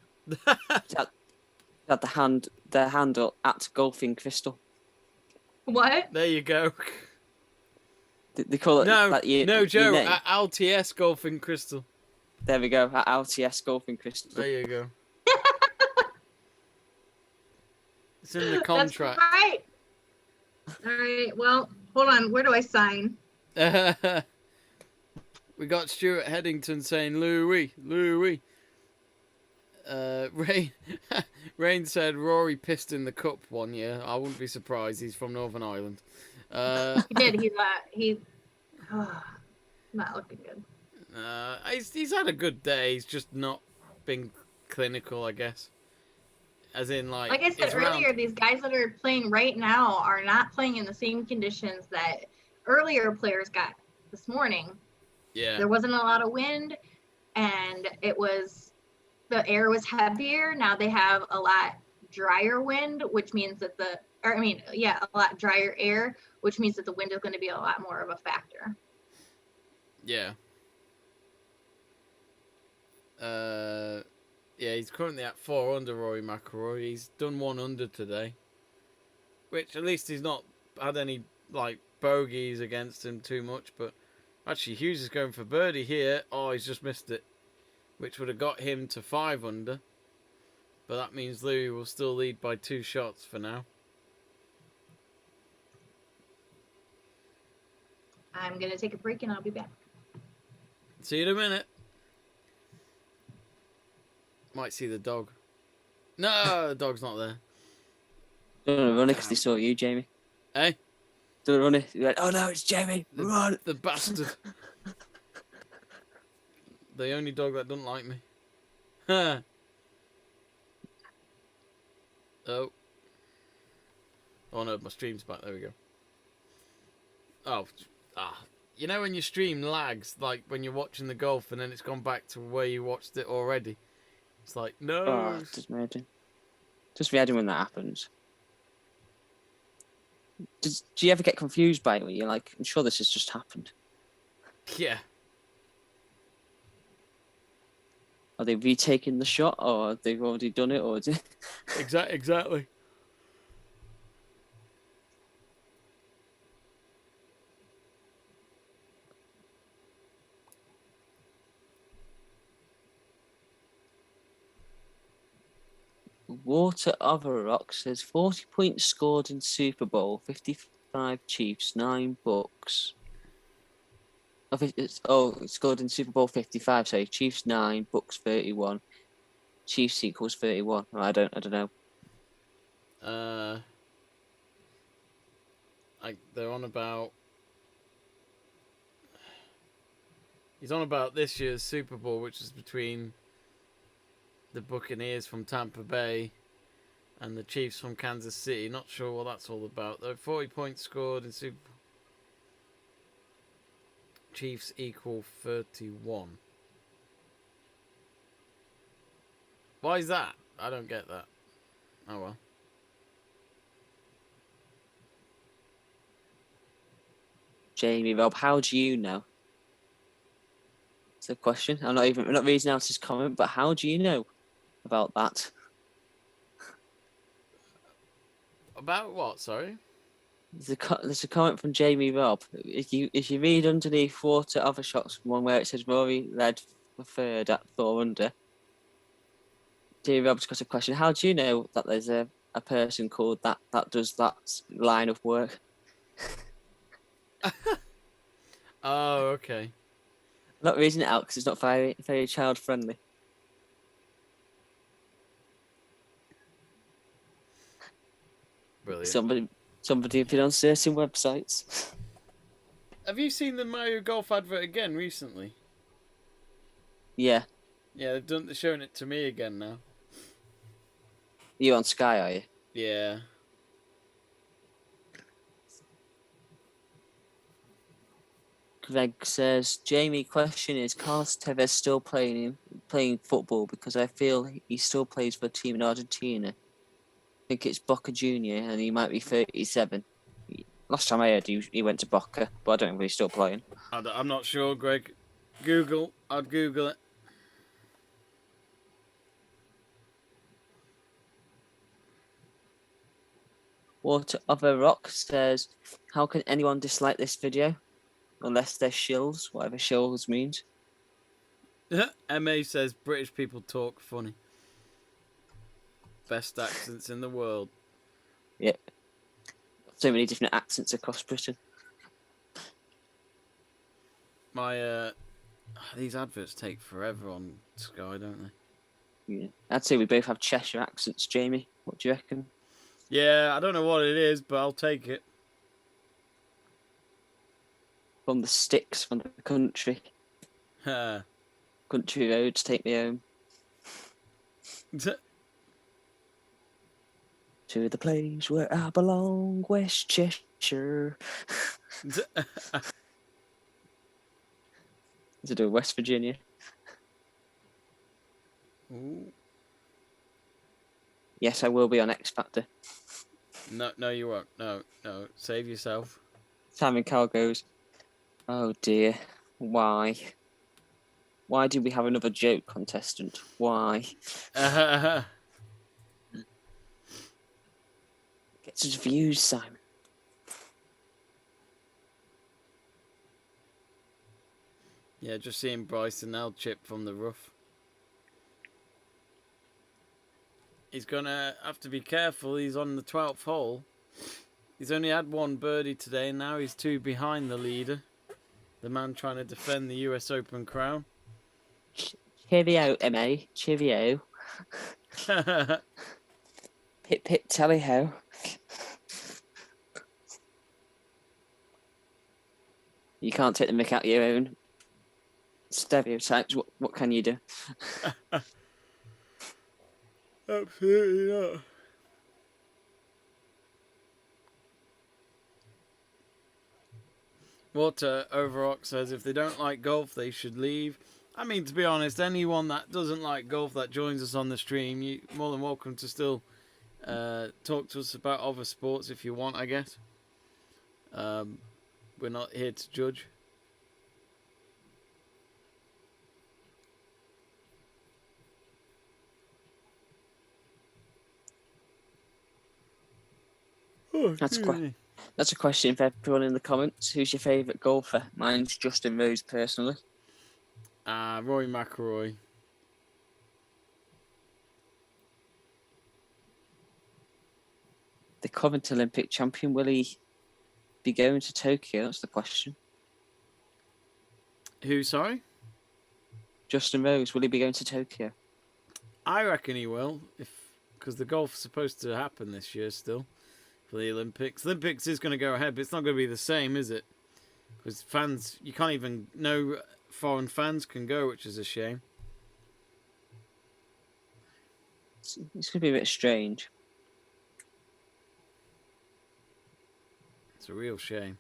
At the handle at Golfing Crystal. What? There you go. They call it No, that your, no, Joe. your name. At LTS Golfing Crystal. There we go. At LTS Golfing Crystal. There you go. It's in the contract. That's right. All right. Well, hold on. Where do I sign? We got Stuart Headington saying Louis. Rain said Rory pissed in the cup one year. I wouldn't be surprised. He's from Northern Ireland. He did. He's not looking good. He's had a good day. He's just not been clinical, I guess. As in, like I said earlier, these guys that are playing right now are not playing in the same conditions that earlier players got this morning. Yeah. There wasn't a lot of wind, and the air was heavier. Now they have a lot drier wind, which means that a lot drier air, which means that the wind is going to be a lot more of a factor. Yeah. Yeah, he's currently at 4 under, Rory McIlroy. He's done 1 under today, which at least he's not had any bogeys against him too much. But actually, Hughes is going for birdie here. Oh, he's just missed it, which would have got him to 5 under. But that means Louis will still lead by 2 shots for now. I'm going to take a break and I'll be back. See you in a minute. Might see the dog. No, the dog's not there. Don't run it because they saw you, Jamie. Hey? Don't run it. Like, oh no, it's Jamie. Run. The bastard. The only dog that doesn't like me. Huh. Oh. Oh no, my stream's back. There we go. Oh. You know when your stream lags, like when you're watching the golf and then it's gone back to where you watched it already? It's like, no. Oh, just imagine when that happens. Do you ever get confused by it when you're like, I'm sure this has just happened? Yeah. Are they retaking the shot, or they've already done it, or Exactly. Water Over Rock says 40 points scored in Super Bowl, 55 Chiefs, 9 Bucks. It's scored in Super Bowl 55. So Chiefs 9, Bucks 31. Chiefs equals 31. I don't know. They're on about. He's on about this year's Super Bowl, which is between the Buccaneers from Tampa Bay and the Chiefs from Kansas City. Not sure what that's all about though. 40 points scored in Super Bowl. Chiefs equal 31. Why is that? I don't get that. Oh well. Jamie, Rob, how do you know? It's a question. I'm not reading out his comment, but how do you know about that? About what? Sorry. There's a comment from Jamie Robb. If you read underneath Water Other Shots, one where it says Rory led the third at 4 under. Jamie Robb's got a question. How do you know that there's a person called that does that line of work? Oh, okay. I'm not reading it out because it's not very, very child friendly. Brilliant. Somebody appeared on certain websites. Have you seen the Mario Golf advert again recently? Yeah. Yeah, they're showing it to me again now. You on Sky, are you? Yeah. Greg says, Jamie, question is, Carlos Tevez still playing football? Because I feel he still plays for a team in Argentina. I think it's Boca Junior, and he might be 37. Last time I heard, he went to Boca, but I don't know if he's still playing. I'm not sure, Greg. I'd Google it. Water Other Rock says, how can anyone dislike this video? Unless they're shills, whatever shills means. MA says British people talk funny. Best accents in the world. Yep. So many different accents across Britain. These adverts take forever on Sky, don't they? Yeah. I'd say we both have Cheshire accents, Jamie. What do you reckon? Yeah, I don't know what it is, but I'll take it. From the sticks, from the country. Country roads, take me home. To the place where I belong, West Cheshire. To do West Virginia. Ooh. Yes, I will be on X Factor. No, you won't. No. Save yourself. Simon Cowell goes, oh dear, why? Why do we have another joke contestant? Why? Get us views, Simon. Yeah, just seeing Bryson now chip from the rough. He's going to have to be careful. He's on the 12th hole. He's only had one birdie today, and now he's 2 behind the leader. The man trying to defend the US Open crown. Cheerio, MA. Cheerio. Pip, pip, tally ho. You can't take the mick out of your own stereotypes. What can you do? Absolutely not. Water Overrock says if they don't like golf, they should leave. I mean, to be honest, anyone that doesn't like golf that joins us on the stream, you're more than welcome to still talk to us about other sports if you want, I guess. We're not here to judge. Oh, that's a question for everyone in the comments. Who's your favourite golfer? Mine's Justin Rose, personally. Rory McIlroy. The current Olympic champion, will he be going to Tokyo? That's the question. Who, sorry? Justin Rose, will he be going to Tokyo? I reckon he will, because the golf's supposed to happen this year still for the Olympics. Olympics is going to go ahead, but it's not going to be the same, is it? Because fans, you can't even know foreign fans can go, which is a shame. It's going to be a bit strange. It's a real shame.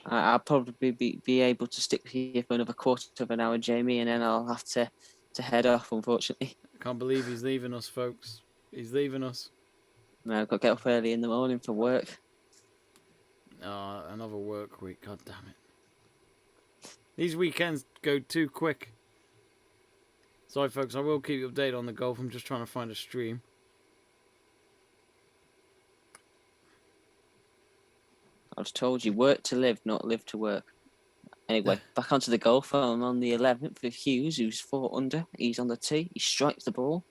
I'll probably be able to stick here for another quarter of an hour, Jamie, and then I'll have to head off, unfortunately. I can't believe he's leaving us, folks. He's leaving us. No, I've got to get up early in the morning for work. Oh, another work week. God damn it. These weekends go too quick. Sorry, folks. I will keep you updated on the golf. I'm just trying to find a stream. I was told you work to live, not live to work. Anyway, back onto the golf. I'm on the 11th with Hughes, who's 4 under. He's on the tee. He strikes the ball.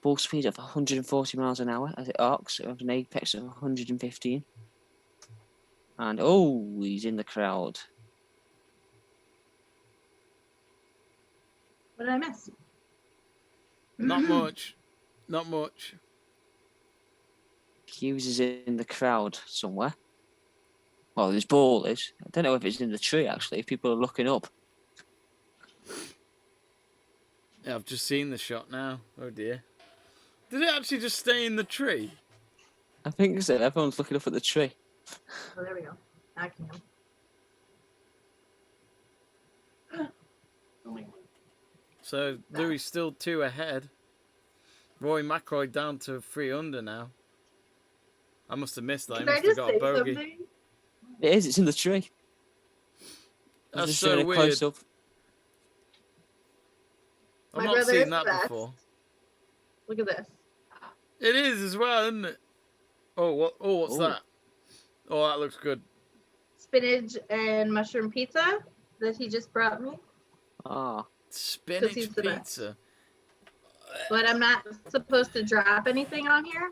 Ball speed of 140 miles an hour as it arcs at an apex of 115. And, he's in the crowd. What did I miss? Not much. Not much. Hughes is in the crowd somewhere. Well, his ball is. I don't know if it's in the tree, actually, if people are looking up. Yeah, I've just seen the shot now. Oh, dear. Did it actually just stay in the tree? I think so. Everyone's looking up at the tree. Oh, there we go. I can. So, Louis still 2 ahead. Roy McIlroy down to 3 under now. I must have missed that. He Can I must have just got a say bogey. something? It is. It's in the tree. I'm That's just so showing a weird. close-up. I've My not brother seen is that fast. before. Look at this. It is as well, isn't it? Oh, what? Oh, what's Ooh. that? Oh, that looks good. Spinach and mushroom pizza that he just brought me. Ah. Spinach he's the best. pizza. But I'm not supposed to drop anything on here.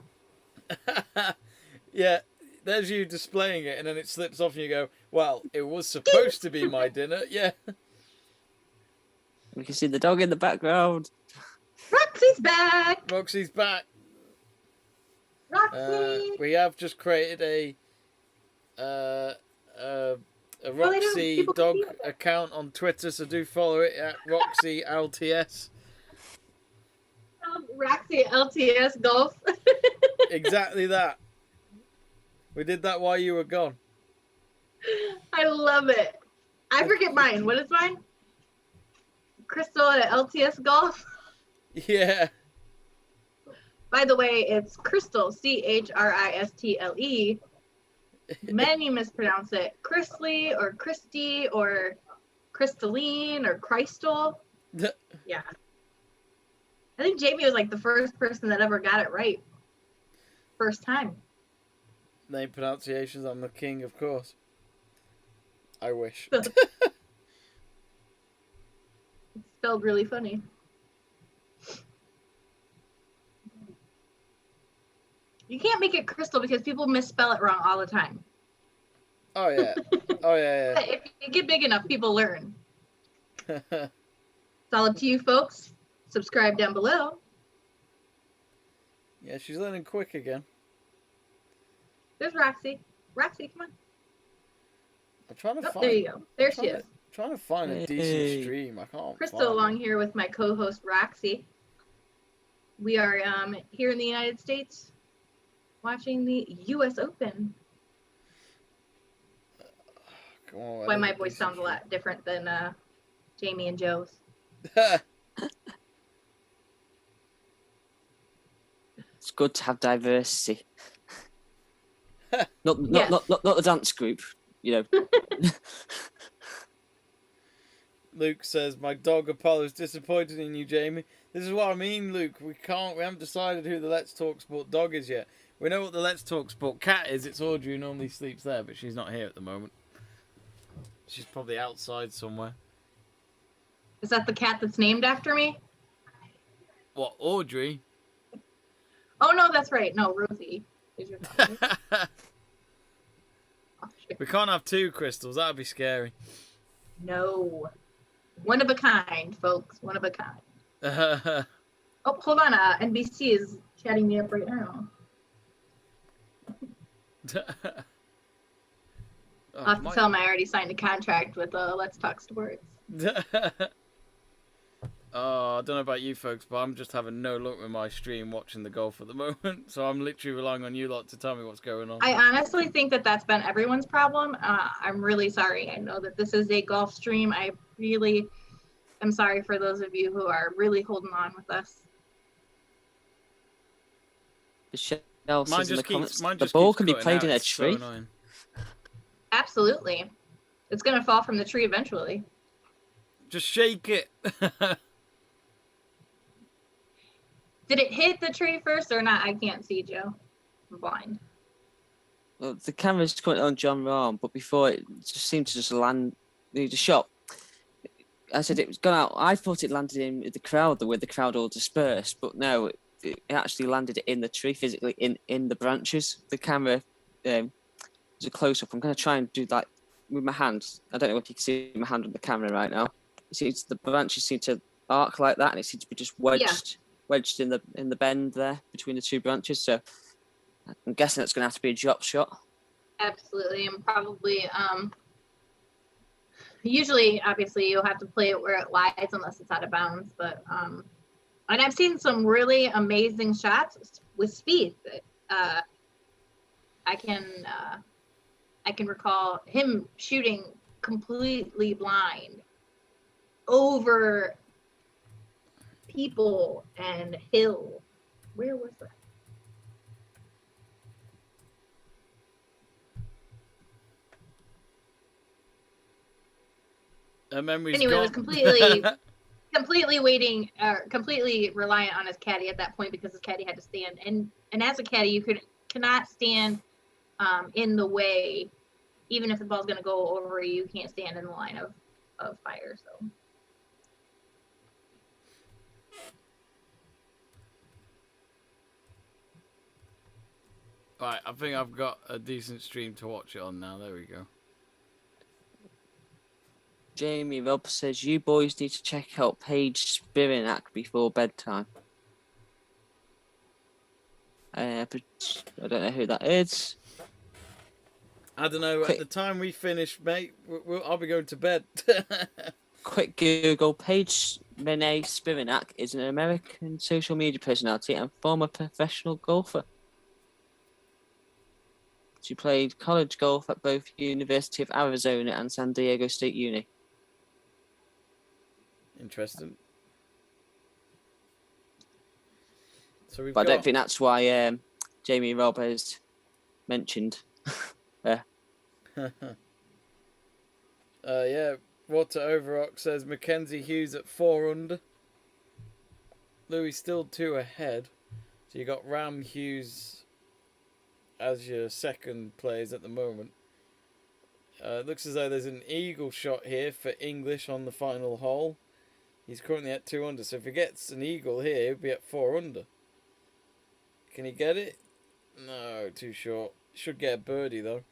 Yeah, there's you displaying it, and then it slips off, and you go, "Well, it was supposed to be my dinner." Yeah. We can see the dog in the background. Roxy's back. Roxy's back. Roxy. We have just created a Roxy people can dog see it. account on Twitter, so do follow it at Roxy LTS. Roxy LTS golf. Exactly that. We did that while you were gone. I love it. I forget mine. What is mine? Christle at LTS golf. Yeah. By the way, it's Christle, Christle. Many mispronounce it Chrisley or Christy or Crystalline or Christle. Yeah. I think Jamie was like the first person that ever got it right. First time. Name pronunciations, I'm the king, of course. I wish. It's spelled really funny. You can't make it Crystal because people misspell it wrong all the time. Oh, yeah. Oh, yeah, But if you get big enough, people learn. yeah. It's all up to you, folks. Subscribe down below. Yeah, she's learning quick again. There's Roxy. Roxy, come on. I'm trying to Oh, find... there you go. There she is. Trying to find a Hey. decent stream. I can't Crystal find along it. here with my co-host Roxy. We are here in the United States watching the US Open. Come on, That's why my I need voice decent sounds a lot different than Jamie and Joe's. stream. It's good to have diversity. not Yes. not the dance group, you know. Luke says, "My dog Apollo is disappointed in you, Jamie." This is what I mean, Luke. We haven't decided who the Let's Talk Sport dog is yet. We know what the Let's Talk Sport cat is. It's Audrey, who normally sleeps there, but she's not here at the moment. She's probably outside somewhere. Is that the cat that's named after me? What, Audrey? Oh no, that's right. No, Rosie is your dog. Oh, shit. We can't have 2 crystals. That'd be scary. No. One of a kind, folks. One of a kind. Oh, hold on. NBC is chatting me up right now. I'll have to tell them I already signed a contract with Let's Talk Sports. Oh, I don't know about you folks, but I'm just having no luck with my stream watching the golf at the moment. So I'm literally relying on you lot to tell me what's going on. I honestly think that that's been everyone's problem. I'm really sorry. I know that this is a golf stream. I really am sorry for those of you who are really holding on with us. Michelle Mine says in the just comments, keeps, mine the just ball keeps can be cutting played out. in a It's so tree. annoying. Absolutely. It's going to fall from the tree eventually. Just shake it. Did it hit the tree first or not? I can't see, Joe. I'm blind. Well, the camera's coming on John Rahm, but before it just seemed to just land, the shot. I said it was gone out. I thought it landed in the crowd, the way the crowd all dispersed, but no, it actually landed in the tree, physically in the branches. The camera was a close up. I'm going to try and do that with my hand. I don't know if you can see my hand on the camera right now. You see, the branches seem to arc like that, and it seemed to be just Yeah. wedged in the bend there between the two branches. So I'm guessing it's going to have to be a drop shot. Absolutely, and probably usually, obviously, you'll have to play it where it lies unless it's out of bounds. But and I've seen some really amazing shots with Spieth. I can recall him shooting completely blind over people and hill. Where was that? Her memory's Anyway, it was gone. completely waiting, completely reliant on his caddy at that point because his caddy had to stand. And as a caddy, you cannot stand in the way, even if the ball's going to go over you. You can't stand in the line of fire. So. Right, I think I've got a decent stream to watch it on now. There we go. Jamie Robb says, you boys need to check out Paige Spiranak before bedtime. But I don't know who that is. I don't know. Quick. At the time we finish, mate, I'll be going to bed. Quick Google. Paige Renee Spiranak is an American social media personality and former professional golfer. She played college golf at both University of Arizona and San Diego State Uni. Interesting. So But I don't think that's why Jamie Robb has mentioned. Yeah, Water Overrock says Mackenzie Hughes at 4 under. Louis still 2 ahead. So you got Rahm, Hughes as your second players at the moment. It looks as though there's an eagle shot here for English on the final hole. He's currently at 2 under, so if he gets an eagle here, he'll be at 4 under. Can he get it? No, too short. Should get a birdie though.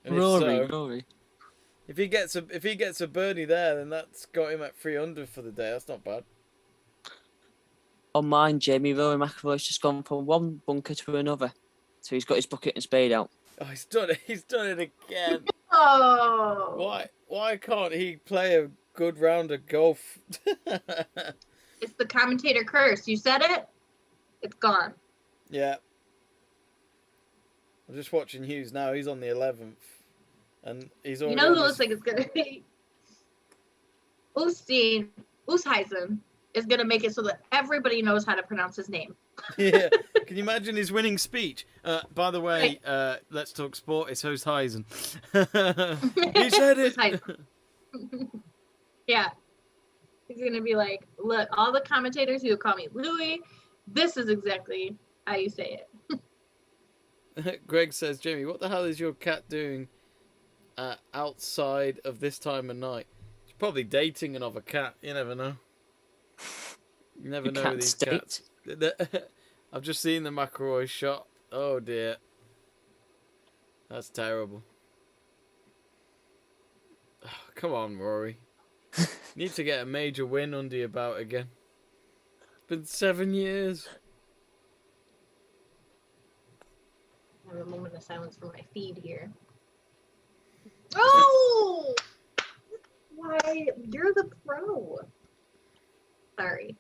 And Rory. if he gets a birdie there, then that's got him at 3 under for the day. That's not bad. On mine, Jamie, Rory McIlroy's just gone from one bunker to another. So he's got his bucket and spade out. Oh, he's done it. He's done it again. Oh. Why can't he play a good round of golf? It's the commentator curse. You said it. It's gone. Yeah. I'm just watching Hughes now. He's on the 11th. And he's already You know who looks like it's going to be? Oosthuizen is going to make it so that everybody knows how to pronounce his name. Yeah. Can you imagine his winning speech? By the way, Let's Talk Sport. It's Oosthuizen. He said it. Yeah. He's going to be like, look, all the commentators who call me Louis, this is exactly how you say it. Greg says, Jamie, what the hell is your cat doing outside of this time of night? It's probably dating another cat. You never know. You never know with these cats. I've just seen the McIlroy shot. Oh dear. That's terrible. Oh, come on, Rory. Need to get a major win under your belt again. It's been 7 years. I have a moment of silence for my feed here. Oh! Why? You're the pro. Sorry.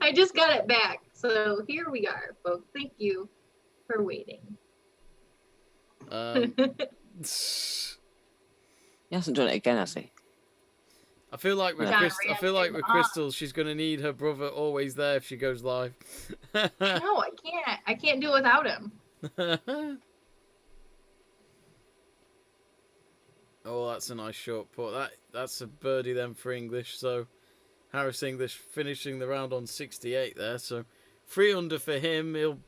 I just got it back. So here we are, folks. Thank you for waiting. He hasn't done it again, has he? I feel like with Christle, she's gonna need her brother always there if she goes live. No, I can't. I can't do it without him. Oh, that's a nice short putt. That's a birdie then for English. So Harris English finishing the round on 68 there. So 3 under for him. He'll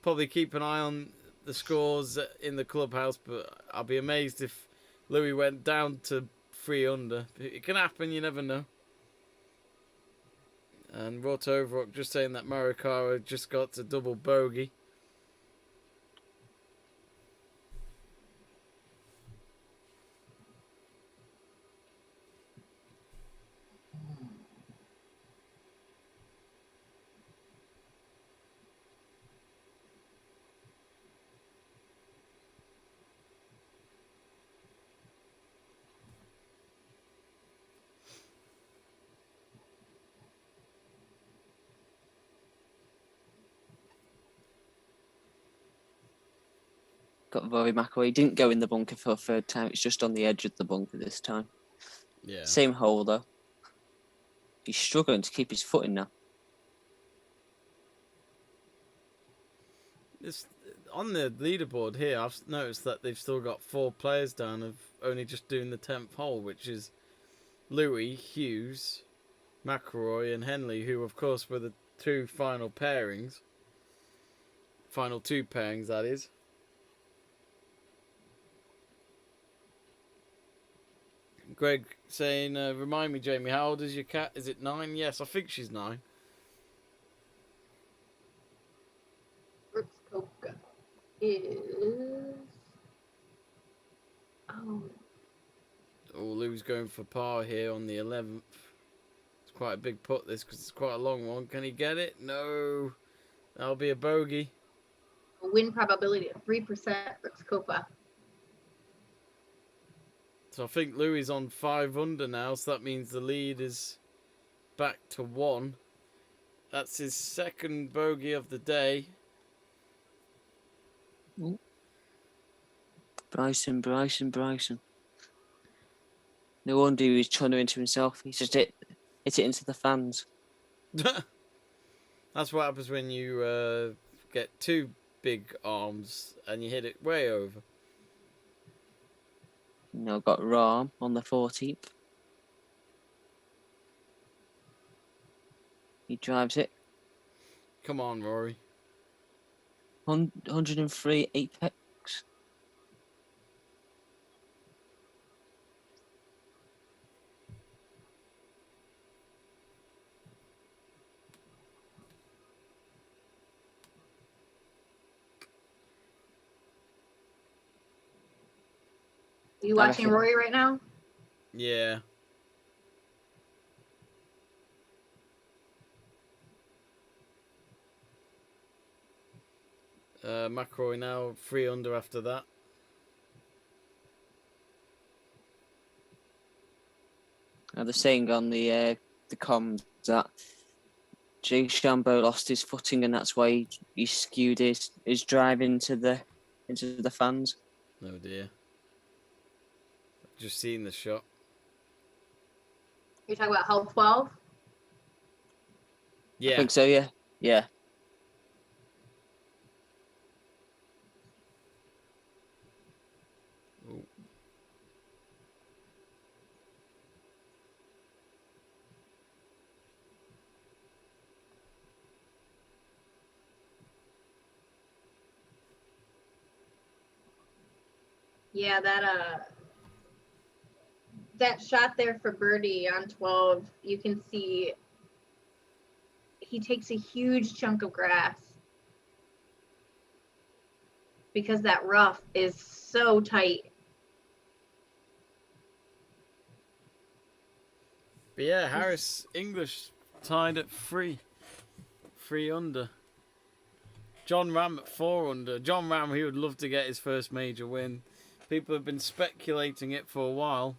probably keep an eye on the scores in the clubhouse, but I'll be amazed if Louis went down to 3 under. It can happen, you never know. And Rot Overrock just saying that Marikara just got to double bogey. got Rory McIlroy. He didn't go in the bunker for a third time. It's just on the edge of the bunker this time. Yeah. Same hole, though. He's struggling to keep his footing now. It's, on the leaderboard here, I've noticed that they've still got 4 players down of only just doing the 10th hole, which is Louis, Hughes, McIlroy and Henley, who of course were the 2 final pairings. Final 2 pairings, that is. Greg saying, remind me, Jamie, how old is your cat? Is it 9? Yes, I think she's 9. Brooks Koepka is. Oh. Oh, Lou's going for par here on the 11th. It's quite a big putt, this, because it's quite a long one. Can he get it? No. That'll be a bogey. A win probability of 3%, Brooks Koepka. So I think Louis on 5 under now, so that means the lead is back to 1. That's his 2nd bogey of the day. Bryson. No wonder he was chunnering into himself. He just hit it into the fans. That's what happens when you get 2 big arms and you hit it way over. Now got Rahm on the 14th. He drives it. Come on, Rory. 103 apex. Are you watching Rory right now? Yeah. McIlroy now 3 under after that. Now they're saying on the comms that DeChambeau lost his footing and that's why he skewed his drive into the fans. Oh dear. Just seen the shot. You're talking about hole 12? Yeah. I think so, yeah. Yeah. Ooh. Yeah, that shot there for birdie on 12, you can see he takes a huge chunk of grass because that rough is so tight. But yeah, Harris English tied at 3 under. John Ram at 4 under. John Ram, he would love to get his first major win. People have been speculating it for a while.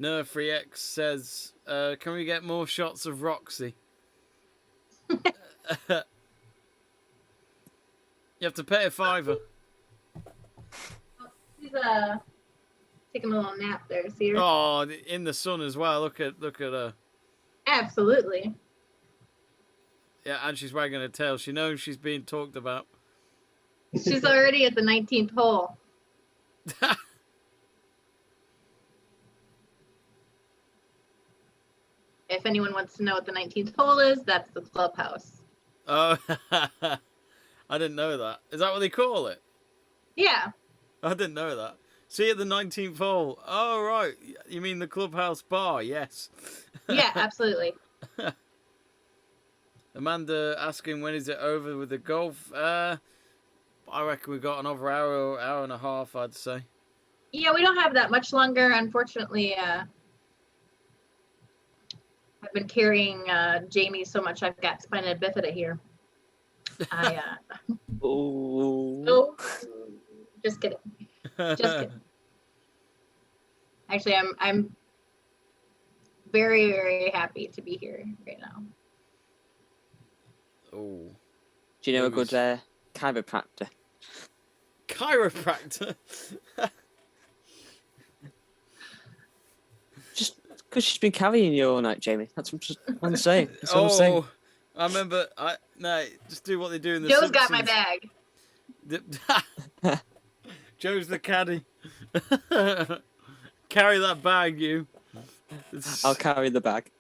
Nerfreex says, can we get more shots of Roxy? You have to pay a $5. He's taking a little nap there, see her? Oh, in the sun as well. Look at her. Absolutely. Yeah, and she's wagging her tail. She knows she's being talked about. She's already at the 19th hole. If anyone wants to know what the 19th hole is, that's the clubhouse. Oh, I didn't know that. Is that what they call it? Yeah. I didn't know that. See at the 19th hole. Oh, right. You mean the clubhouse bar? Yes. Yeah, absolutely. Amanda asking when is it over with the golf? I reckon we've got another hour and a half, I'd say. Yeah, we don't have that much longer. Unfortunately, I've been carrying Jamie so much I've got spina bifida here. Oh, just kidding. Just kidding. Actually, I'm very, very happy to be here right now. Oh. Do you know a Who's- good chiropractor? Chiropractor? Just because she's been carrying you all night, Jamie. That's what I'm saying. That's all I'm saying. I remember. No, just do what they do in the Joe's got my Simpsons. bag. Joe's the caddy. Carry that bag, you. I'll carry the bag.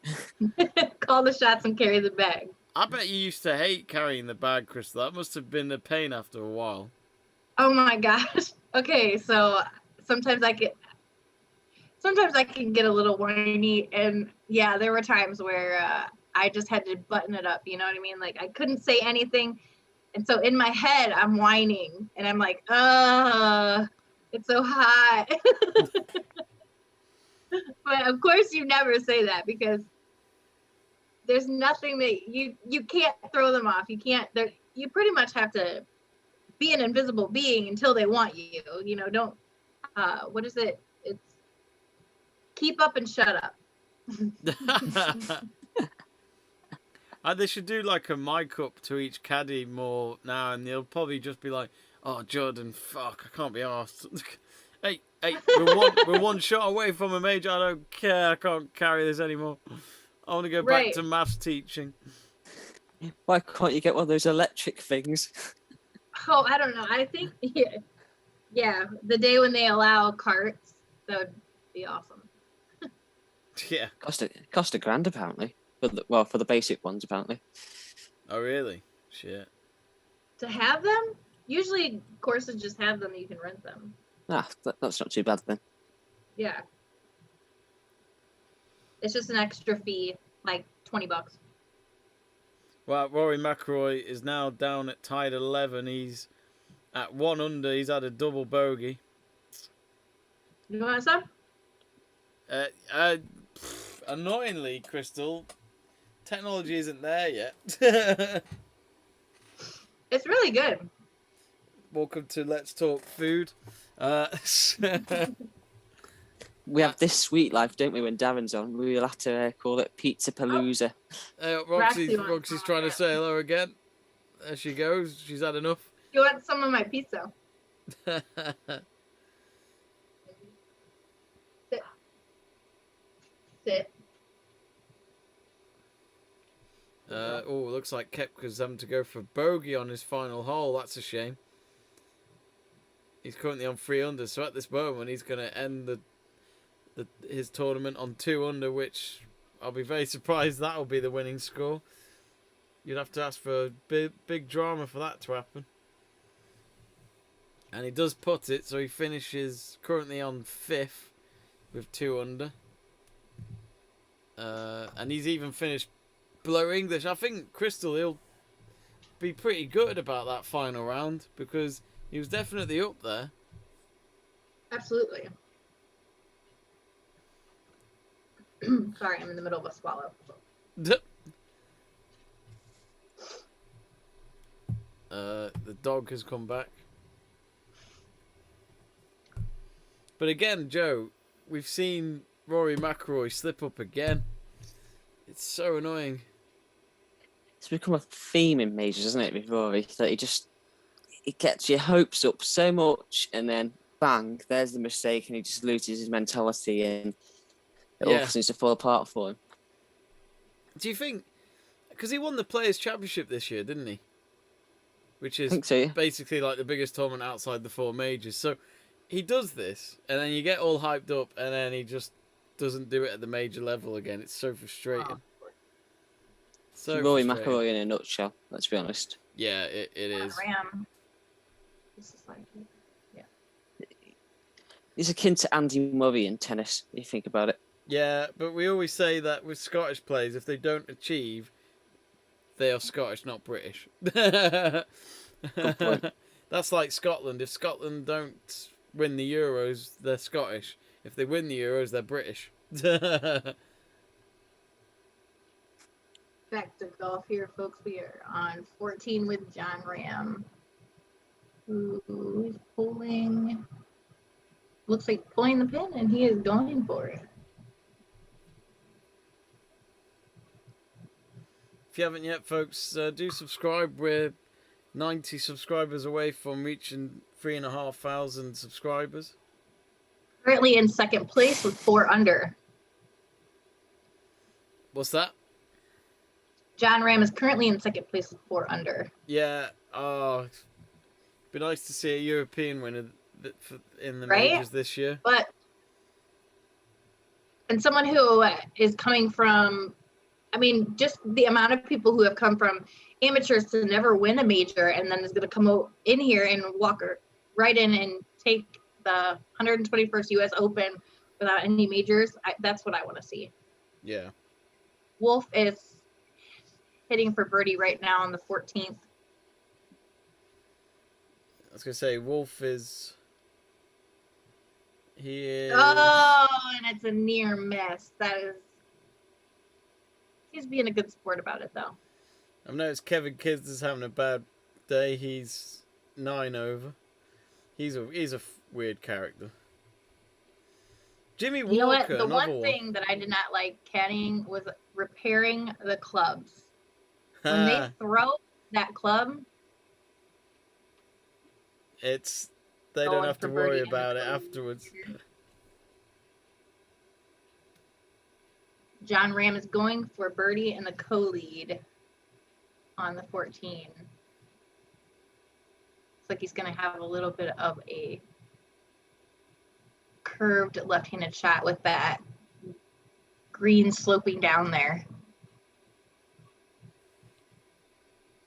Call the shots and carry the bag. I bet you used to hate carrying the bag, Christle. That must have been a pain after a while. Oh my gosh. Okay, so sometimes I can get a little whiny, and yeah, there were times where I just had to button it up. You know what I mean? Like I couldn't say anything, and so in my head I'm whining, and I'm like, it's so hot. But of course you never say that because there's nothing that you can't throw them off. You can't. You pretty much have to be an invisible being until they want you. You know, don't. What is it? It's keep up and shut up. They should do like a mic up to each caddy more now, and they'll probably just be like, "Oh, Jordan, fuck, I can't be arsed." hey, we're one shot away from a major. I don't care. I can't carry this anymore. I want to go back to maths teaching. Why can't you get one of those electric things? Oh, I don't know. I think yeah, the day when they allow carts, that would be awesome. Yeah. Cost $1,000 apparently. For the basic ones apparently. Oh really? Shit. To have them? Usually courses just have them. You can rent them. That's not too bad then. Yeah. It's just an extra fee, like $20. Well, Rory McIlroy is now down at tied 11. He's at 1 under. He's had a double bogey. You want some? Annoyingly, Christle, technology isn't there yet. It's really good. Welcome to Let's Talk Food. We have this sweet life, don't we, when Darren's on? We'll have to call it Pizza Palooza. Roxy's trying to say hello again. There she goes. She's had enough. You want some of my pizza? Sit. Looks like Koepka's having to go for bogey on his final hole. That's a shame. He's currently on 3 under, so at this moment he's going to end his tournament on 2 under, which I'll be very surprised that'll be the winning score. You'd have to ask for a big drama for that to happen. And he does put it, so he finishes currently on 5th with 2 under. And he's even finished below English. I think Christle, he'll be pretty good about that final round because he was definitely up there. Absolutely. Sorry, I'm in the middle of a swallow. The dog has come back. But again, Joe, we've seen Rory McIlroy slip up again. It's so annoying. It's become a theme in majors, isn't it, with Rory? That he gets your hopes up so much, and then bang, there's the mistake, and he just loses his mentality, and it all seems to fall apart for him. Do you think? Because he won the Players' Championship this year, didn't he? Which is basically like the biggest tournament outside the 4 majors. So he does this, and then you get all hyped up, and then he just doesn't do it at the major level again. It's so frustrating. So Rory McIlroy in a nutshell, let's be honest. Yeah, it is. Rahm. This is like, yeah. He's akin to Andy Murray in tennis, if you think about it. Yeah, but we always say that with Scottish players, if they don't achieve, they are Scottish, not British. Good point. That's like Scotland. If Scotland don't win the Euros, they're Scottish. If they win the Euros, they're British. Back to golf here, folks. We are on 14 with John Rahm. Who's pulling? Looks like pulling the pin, and he is going for it. If you haven't yet, folks, do subscribe. We're 90 subscribers away from reaching 3,500 subscribers. Currently in second place with 4 under. What's that? John Rahm is currently in second place with 4 under. Yeah. Oh, it'd be nice to see a European winner in the Right? majors this year. And someone who is coming from, I mean, just the amount of people who have come from amateurs to never win a major and then is going to come in here and walk right in and take the 121st U.S. Open without any majors. That's what I want to see. Yeah. Wolf is hitting for birdie right now on the 14th. I was going to say, Wolf is... He is... Oh, and it's a near miss. He's being a good sport about it, though. I've noticed Kevin Kids is having a bad day. He's 9 over. He's a weird character. Jimmy Walker, You know what? The another one thing that I did not like caddying was repairing the clubs. When they throw that club, they don't have to worry about it afterwards. John Rahm is going for birdie in the co-lead on the 14. Looks like he's going to have a little bit of a curved left-handed shot with that green sloping down there.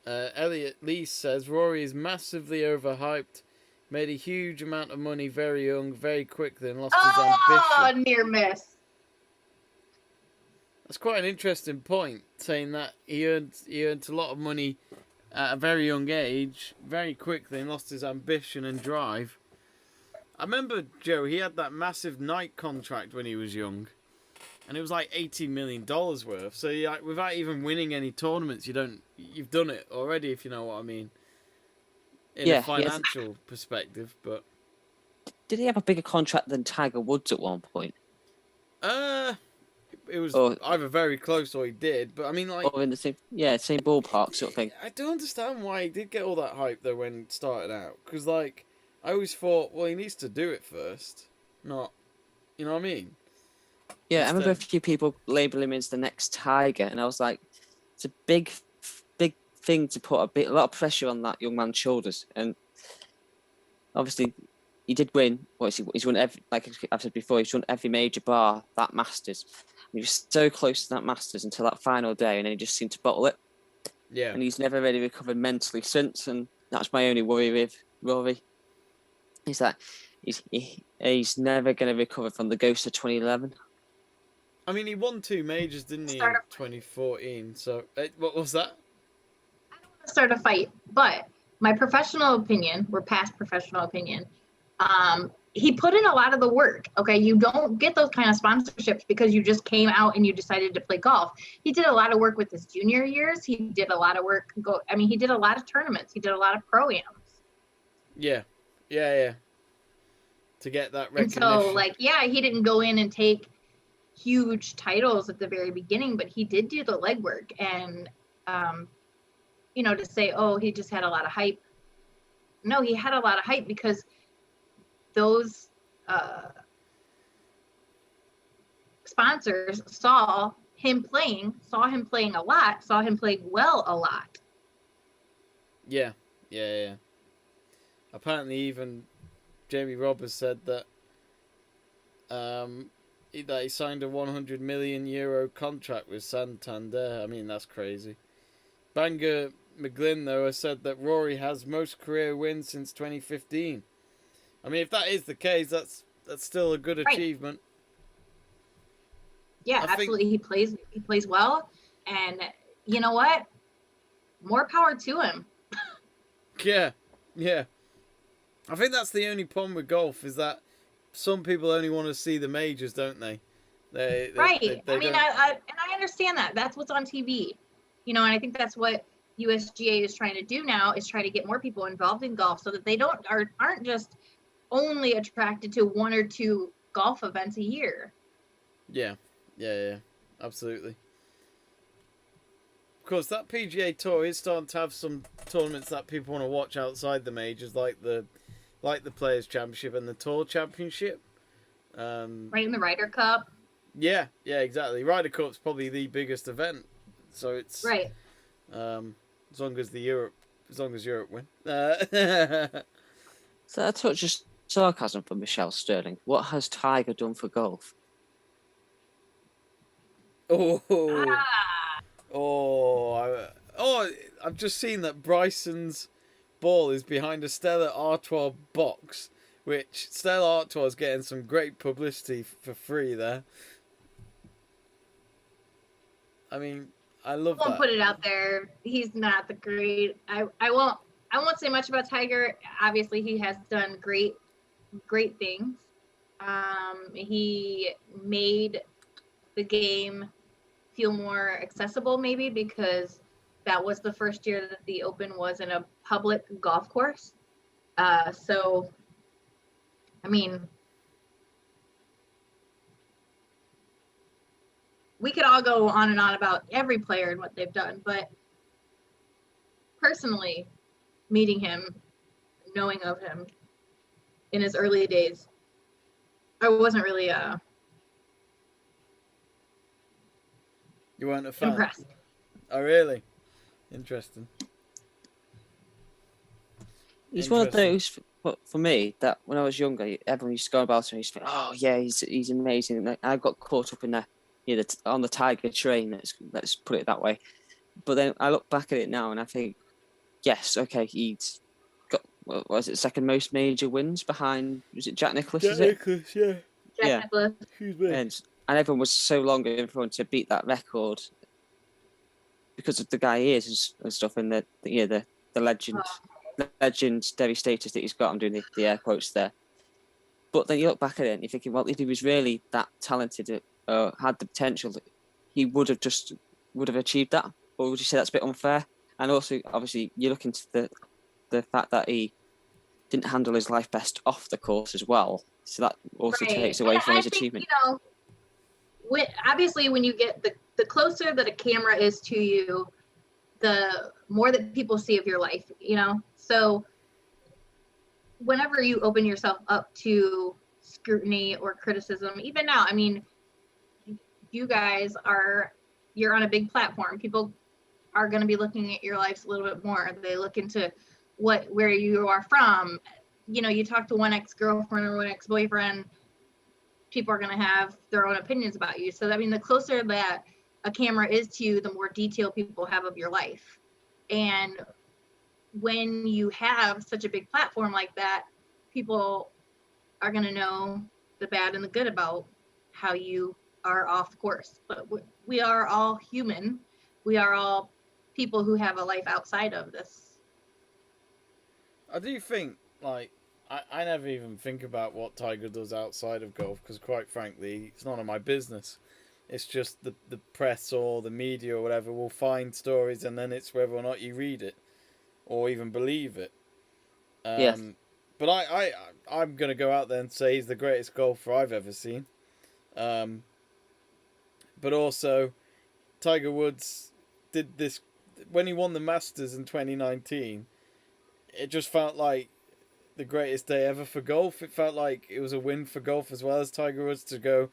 Elliot Lee says Rory is massively overhyped, made a huge amount of money very young, very quickly, and lost his ambition. Near miss. That's quite an interesting point, saying that he earned a lot of money at a very young age, very quickly, and lost his ambition and drive. I remember, Joe, he had that massive Nike contract when he was young, and it was like $18 million worth. So without even winning any tournaments, you've done it already, if you know what I mean. In a financial perspective, but did he have a bigger contract than Tiger Woods at one point? It was either very close or he did, but I mean, like, or in the same ballpark sort of thing. I don't understand why he did get all that hype though when it started out, because like I always thought, well, he needs to do it first, not, you know what I mean? Yeah, I remember a few people label him as the next Tiger, and I was like, it's a big thing to put a lot of pressure on that young man's shoulders, and obviously he did win. He's won every, like I've said before, he's won every major bar that Masters. He was so close to that Masters until that final day, and then he just seemed to bottle it. Yeah. And he's never really recovered mentally since, and that's my only worry with Rory. Is that he's never going to recover from the ghost of 2011. I mean, he won 2 majors, didn't he, in 2014? So, what was that? I don't want to start a fight, but my professional opinion, or past professional opinion, he put in a lot of the work. Okay, you don't get those kind of sponsorships because you just came out and you decided to play golf. He did a lot of work with his junior years. He did a lot of work. He did a lot of tournaments. He did a lot of pro-ams. Yeah. To get that recognition. And so, he didn't go in and take huge titles at the very beginning, but he did do the legwork. And, to say, oh, he just had a lot of hype. No, he had a lot of hype because those sponsors saw him playing a lot, saw him play well a lot. Yeah. Apparently, even Jamie Roberts said that he signed a €100 million contract with Santander. I mean, that's crazy. Bangor McGlynn, though, has said that Rory has most career wins since 2015. I mean, if that is the case, that's still a good achievement. Yeah, absolutely. He plays well, and you know what? More power to him. Yeah. I think that's the only problem with golf, is that some people only want to see the majors, don't they? They I understand that. That's what's on TV. And I think that's what USGA is trying to do now, is try to get more people involved in golf so that they aren't just only attracted to 1 or 2 golf events a year. Yeah, absolutely. Of course, that PGA Tour is starting to have some tournaments that people want to watch outside the majors, like the Players Championship and the Tour Championship. Right in the Ryder Cup. Yeah, exactly. Ryder Cup's probably the biggest event, so it's right. As long as Europe win. So that's not just sarcasm from Michelle Sterling. What has Tiger done for golf? I've just seen that Bryson's ball is behind a Stella Artois box, which Stella Artois is getting some great publicity for free there. I mean, I love that. I won't put it out there. He's not the great. I won't say much about Tiger. Obviously, he has done great things. He made the game feel more accessible, maybe because that was the first year that the Open was in a public golf course. So, I mean, we could all go on and on about every player and what they've done, but personally, meeting him, knowing of him in his early days, I wasn't really You weren't a fan? impressed. Oh, really? Interesting. He's one of those, for me, that when I was younger, everyone used to go about him and used to think, oh, yeah, he's amazing. And I got caught up in on the Tiger train, let's put it that way. But then I look back at it now and I think, yes, okay, he's got, what was it, second most major wins behind, was it Jack Nicklaus? Jack Nicklaus, yeah. Jack Nicklaus. And everyone was so long in front to beat that record because of the guy he is and stuff, and the legend, legendary status that he's got. I'm doing the air quotes there. But then you look back at it and you're thinking, well, if he was really that talented, had the potential, he would have achieved that. Or would you say that's a bit unfair? And also, obviously, you look into the fact that he didn't handle his life best off the course as well. So that also takes away from his achievement. Obviously, when you get the closer that a camera is to you, the more that people see of your life, So whenever you open yourself up to scrutiny or criticism, even now, I mean, you guys you're on a big platform. People are going to be looking at your lives a little bit more. They look into where you are from. You talk to one ex-girlfriend or one ex-boyfriend, people are going to have their own opinions about you. So, I mean, the closer that a camera is to you, the more detail people have of your life. And when you have such a big platform like that, people are going to know the bad and the good about how you are off course. But we are all human. We are all people who have a life outside of this. I do think, I never even think about what Tiger does outside of golf because, quite frankly, it's none of my business. It's just the press or the media or whatever will find stories, and then it's whether or not you read it or even believe it. Yes. But I'm going to go out there and say he's the greatest golfer I've ever seen. But also, Tiger Woods did this when he won the Masters in 2019. It just felt like the greatest day ever for golf. It felt like it was a win for golf as well as Tiger Woods to go,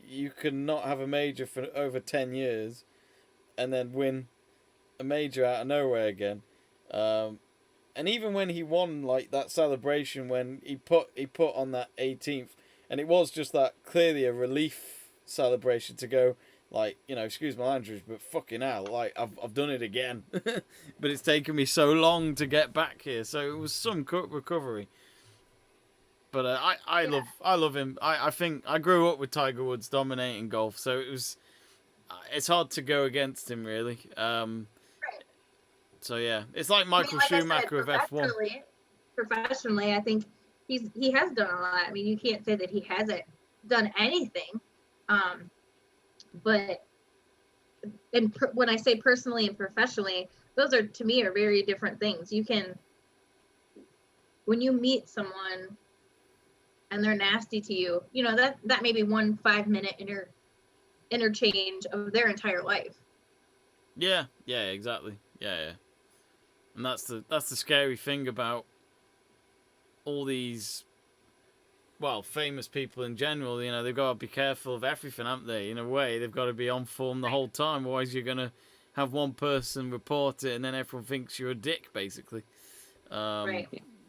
you cannot have a major for over 10 years and then win a major out of nowhere again. And even when he won, that celebration when he put on that 18th, and it was just that clearly a relief celebration to go, excuse my language, but fucking hell, I've done it again. But it's taken me so long to get back here, so it was some recovery. But I love him. I think I grew up with Tiger Woods dominating golf, so it's hard to go against him really. So yeah, it's like Michael Schumacher with F1. Professionally, I think he has done a lot. I mean, you can't say that he hasn't done anything. But when I say personally and professionally, those are, to me, are very different things. When you meet someone and they're nasty to you, that may be 1 5-minute interchange of their entire life. Yeah, exactly. Yeah. And that's the scary thing about all these, well, famous people in general. You know, they've got to be careful of everything, haven't they? In a way, they've got to be on form the whole time. Otherwise, you're gonna have one person report it, and then everyone thinks you're a dick, basically. Right.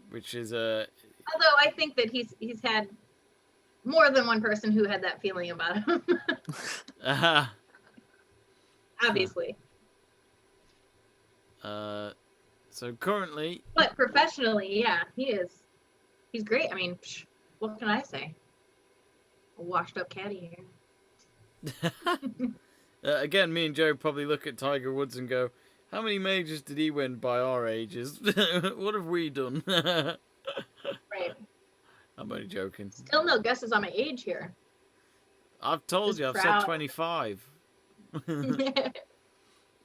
Which is Although I think that he's had more than one person who had that feeling about him. Obviously. So currently, but professionally, yeah, he's great. I mean, what can I say? A washed up caddy here. again, me and Joe probably look at Tiger Woods and go, how many majors did he win by our ages? What have we done? Right. I'm only joking. Still no guesses on my age here. I've told Just you, I've proud. said 25.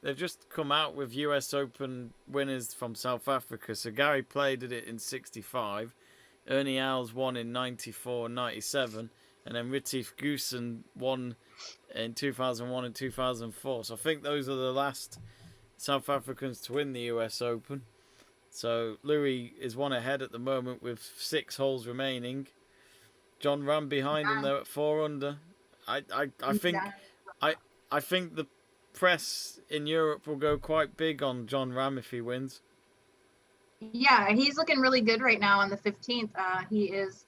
They've just come out with US Open winners from South Africa. So Gary Player did it in 65. Ernie Els won in 94 and 97. And then Retief Goosen won in 2001 and 2004. So I think those are the last South Africans to win the US Open. So Louis is one ahead at the moment with 6 holes remaining. John Rahm behind him though at 4 under. I think the press in Europe will go quite big on John Rahm if he wins. Yeah, he's looking really good right now on the 15th. He is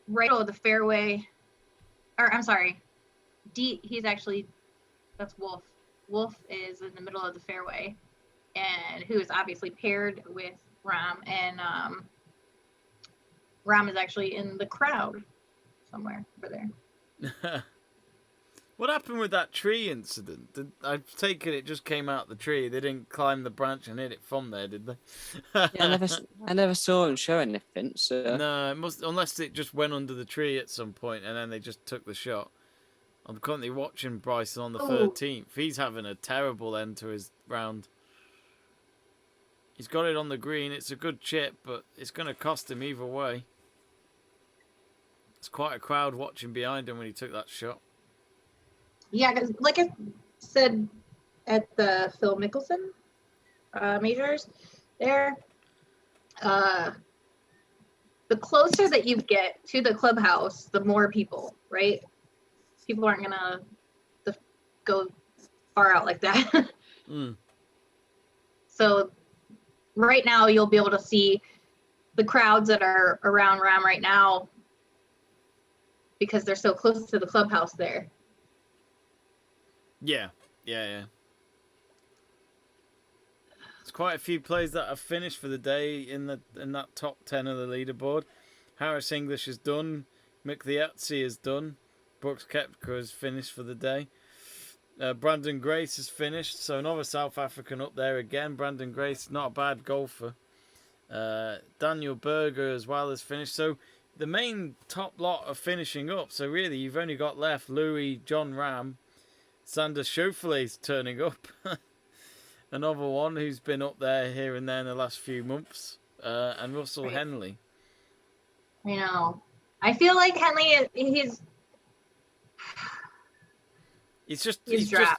right over the fairway. Or I'm sorry, he's actually, that's Wolf. Wolf is in the middle of the fairway, and who is obviously paired with Rahm, and Rahm is actually in the crowd somewhere over there. What happened with that tree incident? I take it just came out the tree. They didn't climb the branch and hit it from there, did they? Yeah, I never saw him show anything. So No, it must, unless it just went under the tree at some point and then they just took the shot. I'm currently watching Bryson on the 13th. He's having a terrible end to his round. He's got it on the green. It's a good chip, but it's going to cost him either way. It's quite a crowd watching behind him when he took that shot. Yeah, because like I said at the Phil Mickelson majors there, the closer that you get to the clubhouse, the more people, right? People aren't gonna go far out like that. So right now you'll be able to see the crowds that are around Rahm right now because they're so close to the clubhouse there. Yeah. There's quite a few players that have finished for the day in that top 10 of the leaderboard. Harris English is done. Mick the Etsy is done. Brooks Koepka has finished for the day. Brandon Grace has finished, so another South African up there again. Brandon Grace, not a bad golfer. Daniel Berger as well has finished. So the main top lot are finishing up. So really, you've only got left Louis, John Rahm, Sander Schauffele's turning up. Another one who's been up there here and there in the last few months. And Russell Henley. I know. I feel like Henley, he's just had,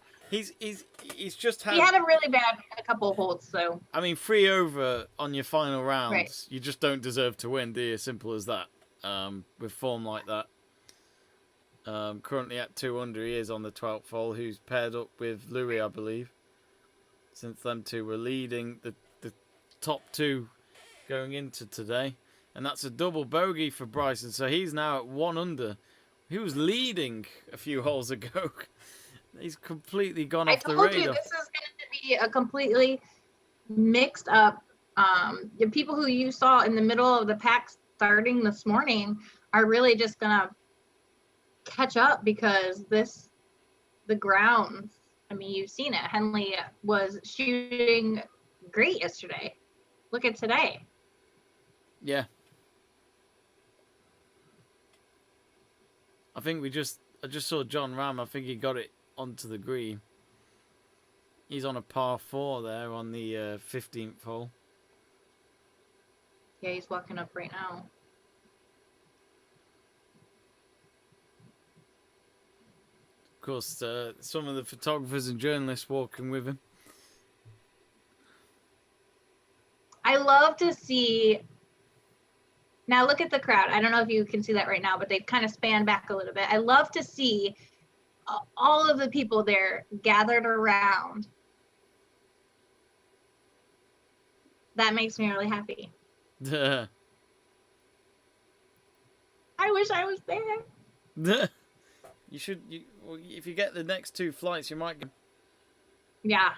he had a really bad couple of holes, so I mean, 3 over on your final rounds, you just don't deserve to win, do you? Simple as that. With form like that. Currently at 2 under, he is on the 12th hole, who's paired up with Louis, I believe. Since them two were leading the top 2 going into today. And that's a double bogey for Bryson, so he's now at 1 under. He was leading a few holes ago. He's completely gone off the radar. I told you this is going to be a completely mixed up. The people who you saw in the middle of the pack starting this morning are really just going to catch up because the grounds, I mean, you've seen it. Henley was shooting great yesterday. Look at today. Yeah. I think I just saw John Rahm. I think he got it onto the green. He's on a par 4 there on the 15th hole. Yeah, he's walking up right now. Of course, some of the photographers and journalists walking with him. I love to see. Now look at the crowd. I don't know if you can see that right now, but they've kind of spanned back a little bit. I love to see all of the people there gathered around. That makes me really happy. I wish I was there. You should. Well, if you get the next 2 flights, you might get. Yeah.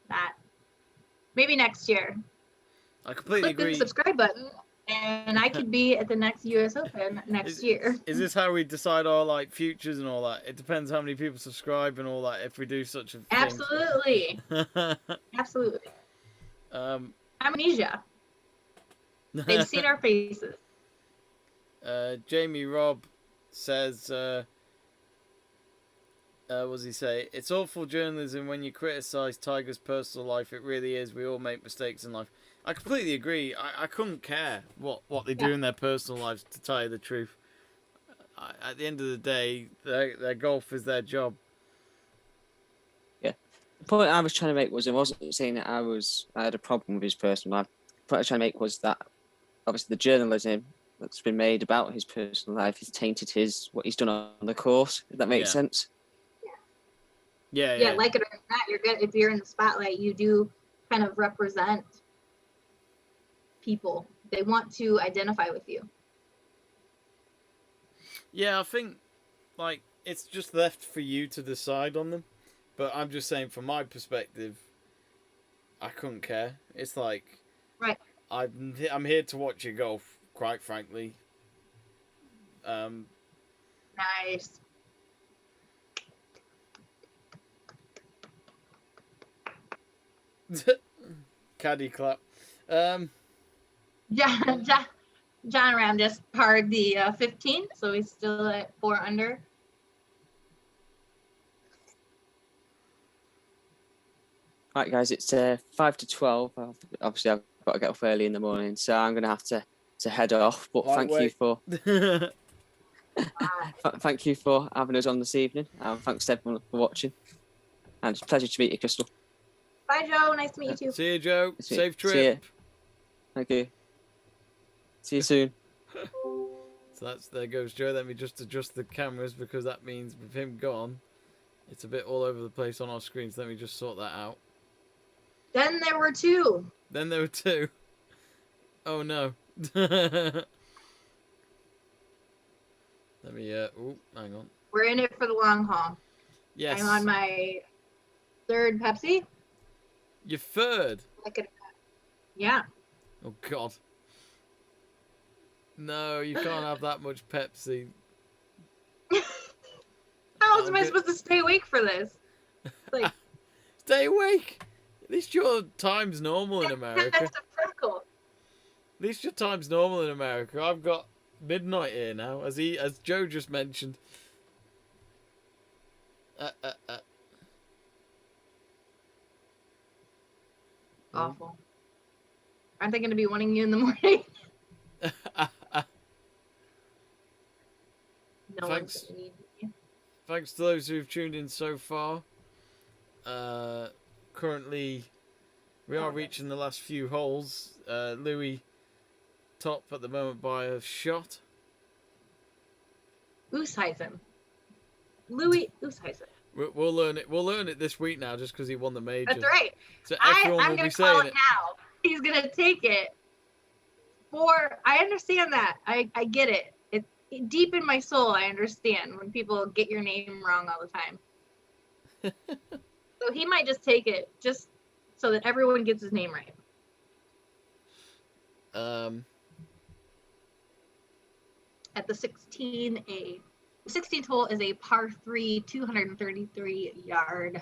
That. Maybe next year. I completely Click agree. the subscribe button, and I could be at the next US Open next year. Is this how we decide our like futures and all that? It depends how many people subscribe and all that. If we do such a thing. Absolutely. Absolutely. Amnesia. They've seen our faces. Jamie Robb says, what does he say? It's awful journalism when you criticise Tiger's personal life. It really is. We all make mistakes in life. I completely agree. I couldn't care what they do in their personal lives, to tell you the truth. At the end of the day, their golf is their job. Yeah. The point I was trying to make was, I wasn't saying that I had a problem with his personal life. The point I was trying to make was that obviously the journalism that's been made about his personal life has tainted what he's done on the course. If that makes sense. Yeah. Like it or not, you're good. If you're in the spotlight, you do kind of represent people. They want to identify with you. Yeah, I think like it's just left for you to decide on them. But I'm just saying, from my perspective, I couldn't care. It's like, right. I'm here to watch you golf, quite frankly. Nice. Caddy clap. John Ram just parred the 15, so he's still at 4 under. Right, guys, it's 5 to 12. Obviously, I've got to get up early in the morning, so I'm going to have to head off. But thank you for having us on this evening. Thanks to everyone for watching. And it's a pleasure to meet you, Christle. Bye, Joe. Nice to meet you too. See you, Joe. Safe trip. See you. Thank you. See you soon. So there goes Joe. Let me just adjust the cameras, because that means with him gone, it's a bit all over the place on our screens. Let me just sort that out. Then there were 2. Oh no. Let me hang on. We're in it for the long haul. Yes. I'm on my 3rd Pepsi. Your 3rd? Yeah. Oh God. No, you can't have that much Pepsi. How am I supposed to stay awake for this? Like, stay awake. At least your time's normal in America. That's a freckle. At least your time's normal in America. I've got midnight here now, as Joe just mentioned. Awful. Aren't they going to be wanting you in the morning? No one's going to need you. Thanks to those who've tuned in so far. Currently, we are reaching the last few holes. Louis top at the moment by a shot. Oosthuizen. Louis Oosthuizen. We'll learn it. We'll learn it this week now, just because he won the major. That's right. So everyone I'm will gonna be call saying it now. He's gonna take it. I understand that. I get it. It's deep in my soul. I understand when people get your name wrong all the time. So he might just take it, just so that everyone gets his name right. At the 16A. The 16th hole is a par 3, 233-yard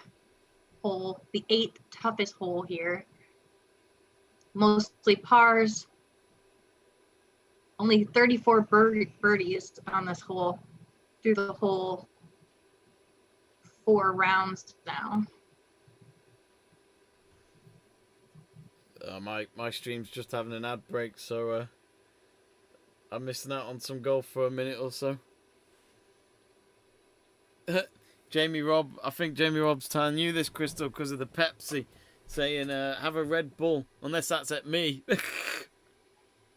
hole, the 8th toughest hole here. Mostly pars. Only 34 birdies on this hole through the whole 4 rounds now. My stream's just having an ad break, so I'm missing out on some golf for a minute or so. I think Jamie Rob's telling you this, Christle, because of the Pepsi, saying have a Red Bull, unless that's at me.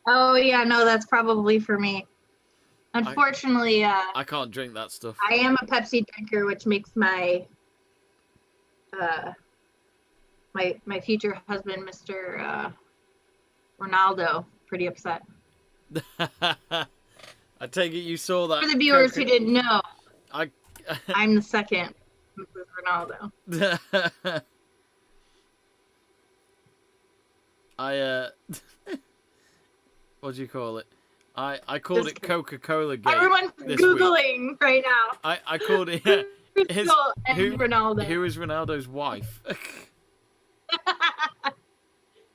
Oh yeah, no, that's probably for me. Unfortunately, I can't drink that stuff. I am a Pepsi drinker, which makes my my future husband, Mr. Ronaldo, pretty upset. I take it you saw that. For the viewers who didn't know, I I'm the second Mrs. Ronaldo. What do you call it? I called it Coca-Cola Gate. Everyone's Googling week. right now. I called it. Ronaldo. Who is Ronaldo's wife?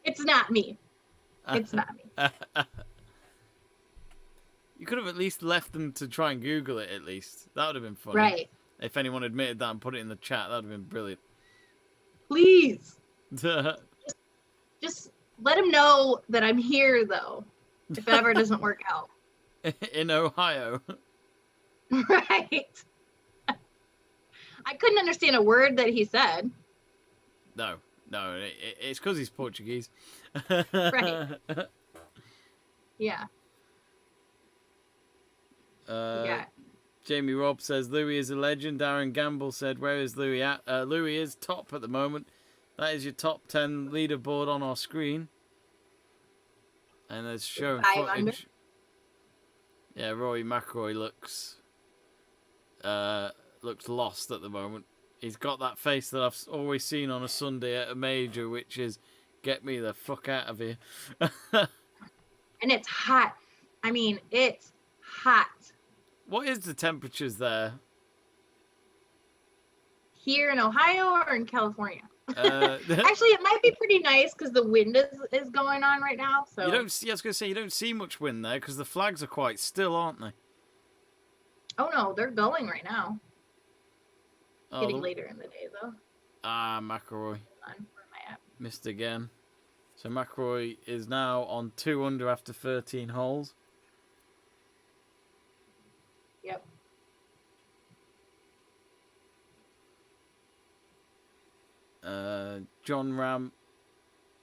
It's not me. It's not me. You could have at least left them to try and Google it. At least that would have been funny. Right. If anyone admitted that and put it in the chat, that would have been brilliant. Please. Just let him know that I'm here, though. If it ever doesn't work out. In Ohio. Right. I couldn't understand a word that he said. No, it's because he's Portuguese. Right. Yeah. Yeah. Jamie Robb says Louis is a legend. Darren Gamble said, where is Louis at? Louis is top at the moment. That is your top 10 leaderboard on our screen. And there's showing footage. Under. Yeah, Rory McIlroy looks lost at the moment. He's got that face that I've always seen on a Sunday at a major, which is, get me the fuck out of here. And it's hot. I mean, it's hot. What is the temperatures there? Here in Ohio or in California? Actually, it might be pretty nice because the wind is going on right now. So you don't see. I was going to say you don't see much wind there because the flags are quite still, aren't they? Oh no, they're going right now. Oh, Getting later in the day though. McIlroy missed again. So McIlroy is now on 2 under after 13 holes. Yep. John Rahm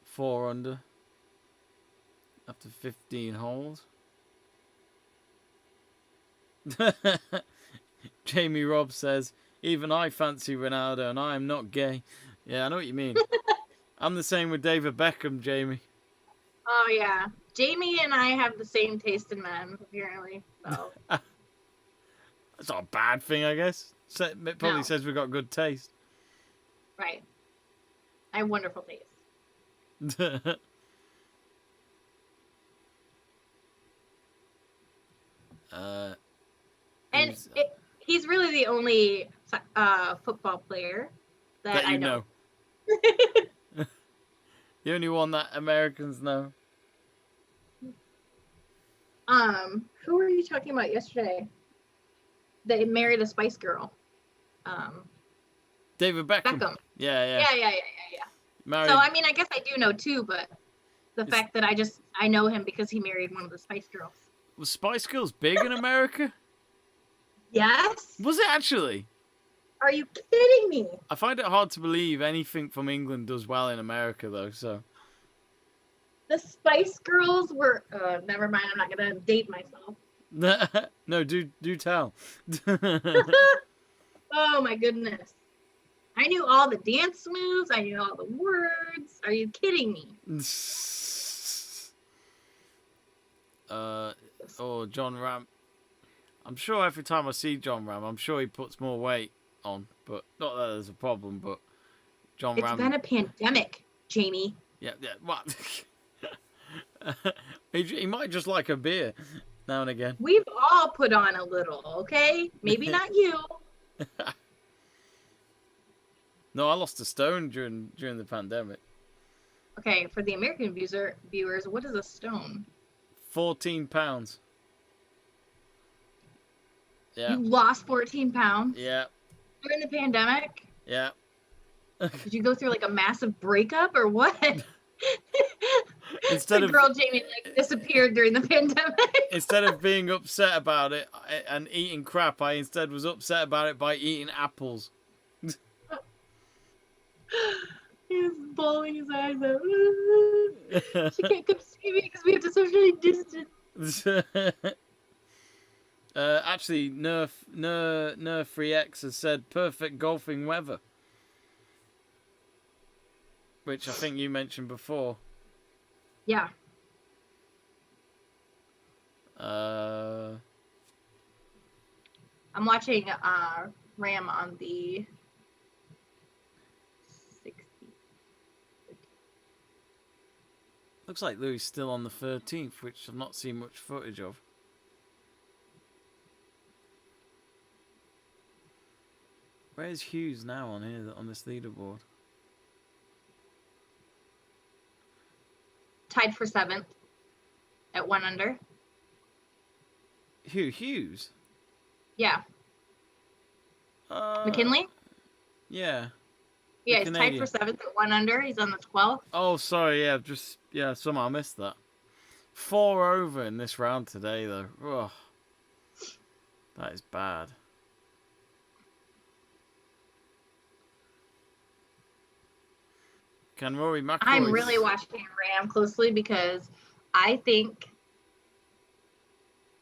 4 under after 15 holes. Jamie Robb says, even I fancy Ronaldo and I am not gay. Yeah, I know what you mean. I'm the same with David Beckham, Jamie. Oh yeah, Jamie and I have the same taste in men, apparently. So that's not a bad thing, I guess. It probably says we've got good taste. Right. I have wonderful taste. And he's really the only football player that I know. The only one that Americans know. Who were you talking about yesterday? They married a Spice Girl. David Beckham. Yeah. Married. So I mean, I guess I do know too, but the fact that I know him because he married one of the Spice Girls. Was Spice Girls big in America? Yes. Was it actually? Are you kidding me? I find it hard to believe anything from England does well in America, though. So. The Spice Girls were. Never mind. I'm not gonna date myself. No, do tell. Oh my goodness. I knew all the dance moves. I knew all the words. Are you kidding me? John Rahm. I'm sure every time I see John Rahm, I'm sure he puts more weight on, but not that there's a problem. But John Rahm. It's been a pandemic, Jamie. Yeah. What? He might just like a beer now and again. We've all put on a little, okay? Maybe not you. No, I lost a stone during the pandemic. Okay, for the American viewers, what is a stone? 14 pounds. Yeah. You lost 14 pounds? Yeah. During the pandemic? Yeah. Did you go through like a massive breakup or what? instead The of girl Jamie like disappeared during the pandemic. instead of being upset about it and eating crap, I instead was upset about it by eating apples. He was bawling his eyes out. She can't come see me because we have to socially distance. Actually, Nerf Free X has said perfect golfing weather, which I think you mentioned before. Yeah. Uh, I'm watching Rahm on the 60. looks like Louis still on the 13th, which I've not seen much footage of. Where's Hughes now on here on this leaderboard? Tied for 7th at 1 under. Hughes? Yeah. McKinley? Yeah. Yeah, the he's tied for 7th at 1 under. He's on the 12th. Oh, sorry. Yeah, somehow missed that. 4 over in this round today, though. Ugh. That is bad. Can Rory McIlroy... I'm really watching Rahm closely because I think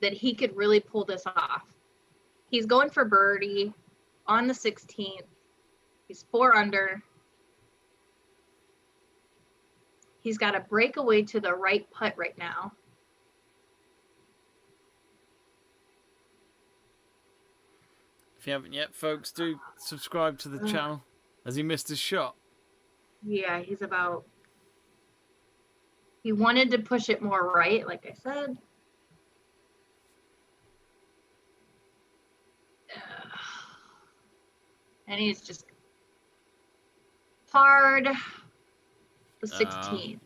that he could really pull this off. He's going for birdie on the 16th. He's 4 under. He's got a breakaway to the right putt right now. If you haven't yet, folks, do subscribe to the channel. Has he missed his shot? Yeah, he's about... He wanted to push it more right, like I said. And he's just hard the 16th.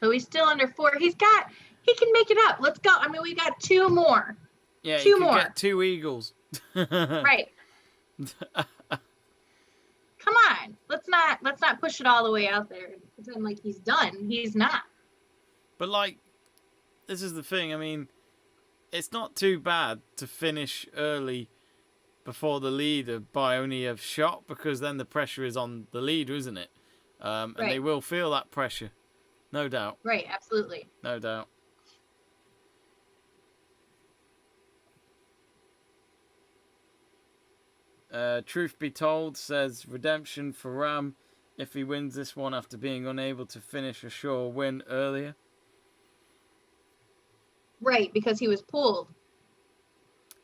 So he's still under 4. He can make it up. Let's go. I mean, we got 2 more. Yeah, 2 you could more. get 2 eagles. Right. Come on. Let's not push it all the way out there and pretend like he's done. He's not. But like, this is the thing. I mean, it's not too bad to finish early before the leader by only a shot, because then the pressure is on the leader, isn't it? And they will feel that pressure, no doubt. Right, absolutely. No doubt. Truth be told says redemption for Rahm if he wins this one after being unable to finish a sure win earlier. Right, because he was pulled.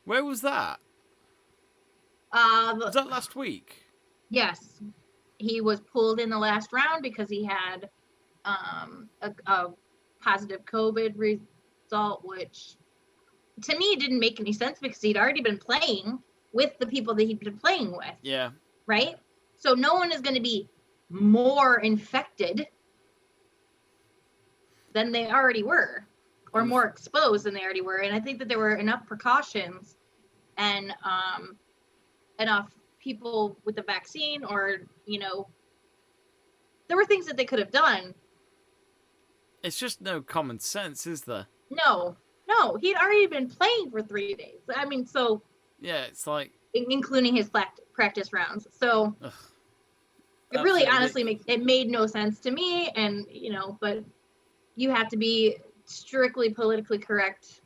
Where was that? Was that last week? Yes, he was pulled in the last round because he had a positive COVID result, which to me didn't make any sense because he'd already been playing with the people that he'd been playing with. Yeah. Right? So no one is going to be more infected than they already were, or more exposed than they already were. And I think that there were enough precautions and enough people with the vaccine, or, you know, there were things that they could have done. It's just no common sense, is there? No, he'd already been playing for 3 days. I mean, so... Yeah, it's like... Including his practice rounds. So... Ugh. It really honestly made no sense to me, and, you know, but you have to be strictly politically correct.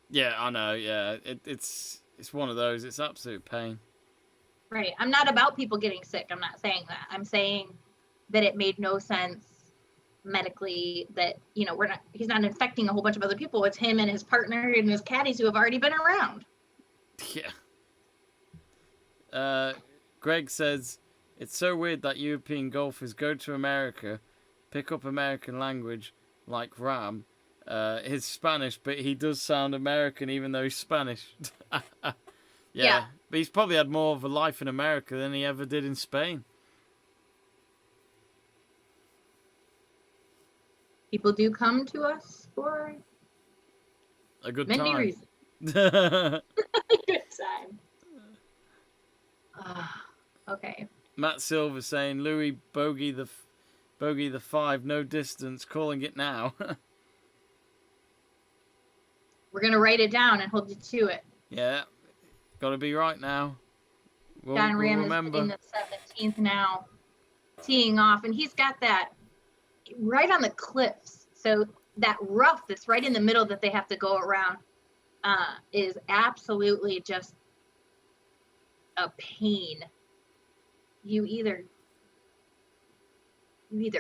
Yeah, I know, yeah. It's one of those. It's absolute pain. Right. I'm not about people getting sick. I'm not saying that. I'm saying that it made no sense medically that, you know, he's not infecting a whole bunch of other people. It's him and his partner and his caddies who have already been around. Yeah. Greg says, it's so weird that European golfers go to America, pick up American language like Rahm. He's Spanish, but he does sound American even though he's Spanish. Yeah. But he's probably had more of a life in America than he ever did in Spain. People do come to us for a good many time. Reasons. Good time. Okay. Matt Silver saying Louis bogey Bogey the 5, no distance, calling it now. We're going to write it down and hold you to it. Yeah, got to be right now. John We'll Rahm remember. is in the 17th now, teeing off, and he's got that right on the cliffs. So that rough that's right in the middle that they have to go around is absolutely just a pain. You either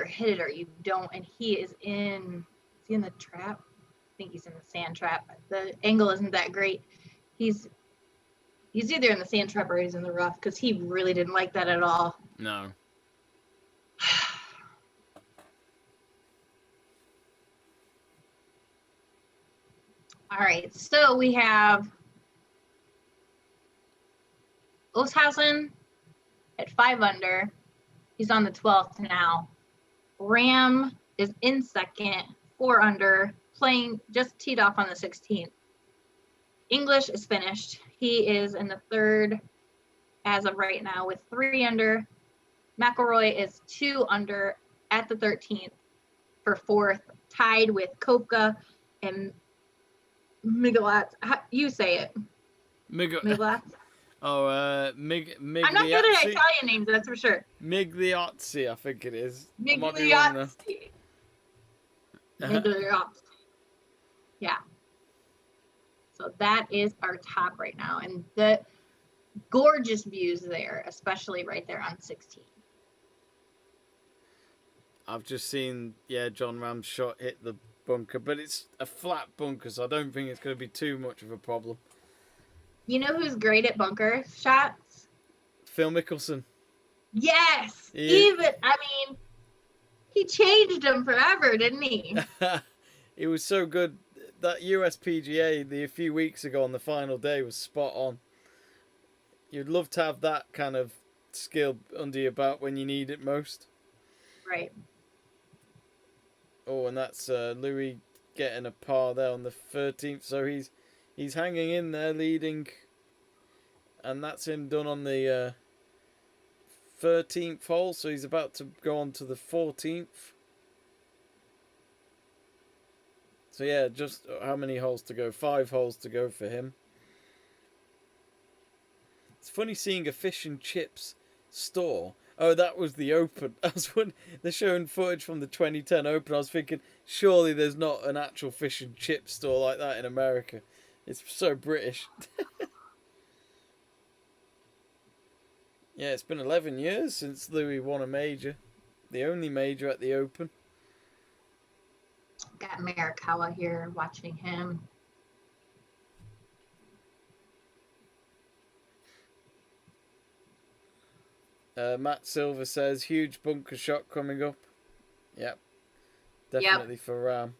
hit it or you don't, and he is in the trap? I think he's in the sand trap. The angle isn't that great. He's either in the sand trap or he's in the rough, because he really didn't like that at all. No. All right, so we have Oosthuizen at 5 under. He's on the 12th now. Rahm is in second, 4 under, playing, just teed off on the 16th. English is finished. He is in the 3rd as of right now with 3 under. McIlroy is 2 under at the 13th for 4th, tied with Koepka and Mickelson. You say it. Mickelson. Oh, Migliozzi. I'm not good at Italian names, that's for sure. Migliozzi, I think it is. Migliozzi. Migliozzi. Yeah. So that is our top right now. And the gorgeous views there, especially right there on 16. I've just seen, John Rahm's shot hit the bunker, but it's a flat bunker, so I don't think it's going to be too much of a problem. You know who's great at bunker shots? Phil Mickelson. Yes. He changed them forever, didn't he? It was so good. That USPGA a few weeks ago on the final day was spot on. You'd love to have that kind of skill under your belt when you need it most. Right. Oh, and that's Louis getting a par there on the 13th, so he's hanging in there, leading, and that's him done on the 13th hole, so he's about to go on to the 14th. So yeah, just how many holes to go? 5 holes to go for him. It's funny seeing a fish and chips store. Oh, that was the Open. They're showing footage from the 2010 Open. I was thinking, surely there's not an actual fish and chip store like that in America. It's so British. Yeah, it's been 11 years since Louis won a major. The only major at the Open. Got Morikawa here, watching him. Matt Silver says, huge bunker shot coming up. Yep. Definitely for Rahm.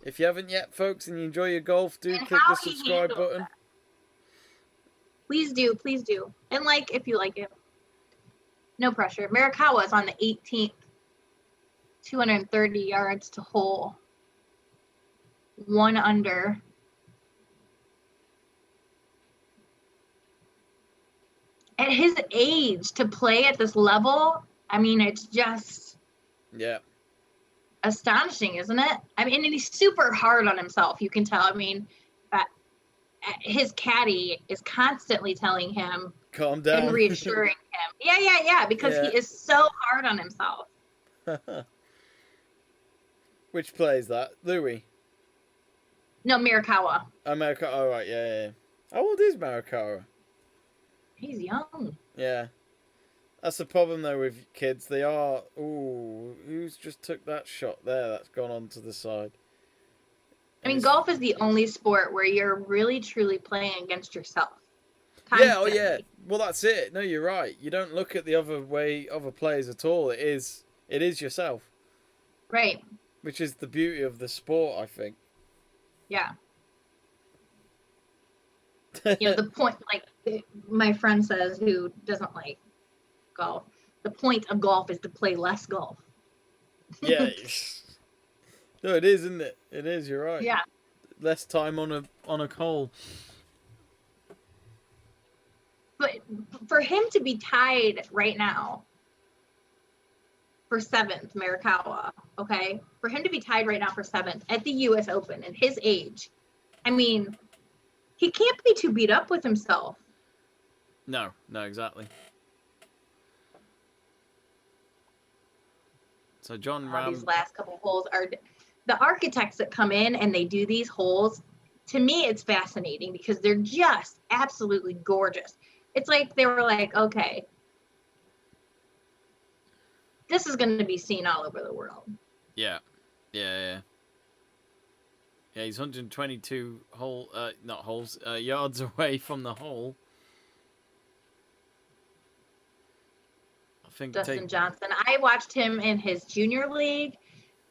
If you haven't yet, folks, and you enjoy your golf, do click the subscribe button. That. Please do, please do. And if you like it. No pressure. Morikawa is on the 18th. 230 yards to hole. 1 under. At his age, to play at this level, it's just astonishing, isn't it? And he's super hard on himself. You can tell. His caddy is constantly telling him, calm down, and reassuring him. Yeah, because he is so hard on himself. Which play is that? Louis? No, Morikawa. Morikawa. Oh, right, yeah. How old is Morikawa? He's young. Yeah. That's the problem, though, with kids. They are... Ooh, who's just took that shot there? That's gone on to the side. Golf is the only sport where you're really, truly playing against yourself. Constantly. Yeah. Well, that's it. No, you're right. You don't look at the other players at all. It is yourself. Right. Which is the beauty of the sport, I think. Yeah. The point, my friend says, who doesn't like golf, the point of golf is to play less golf. Yeah. No, it is, isn't it? It is, you're right. Yeah. Less time on a hole. But for him to be tied right now for 7th, Morikawa, okay? For him to be tied right now for 7th at the US Open at his age, I mean, he can't be too beat up with himself. No, exactly. So John Rahm. These last couple holes are the architects that come in and they do these holes. To me, it's fascinating because they're just absolutely gorgeous. It's like they were like, okay, this is going to be seen all over the world. Yeah, he's 122 yards away from the hole. I think Dustin Johnson. I watched him in his junior league,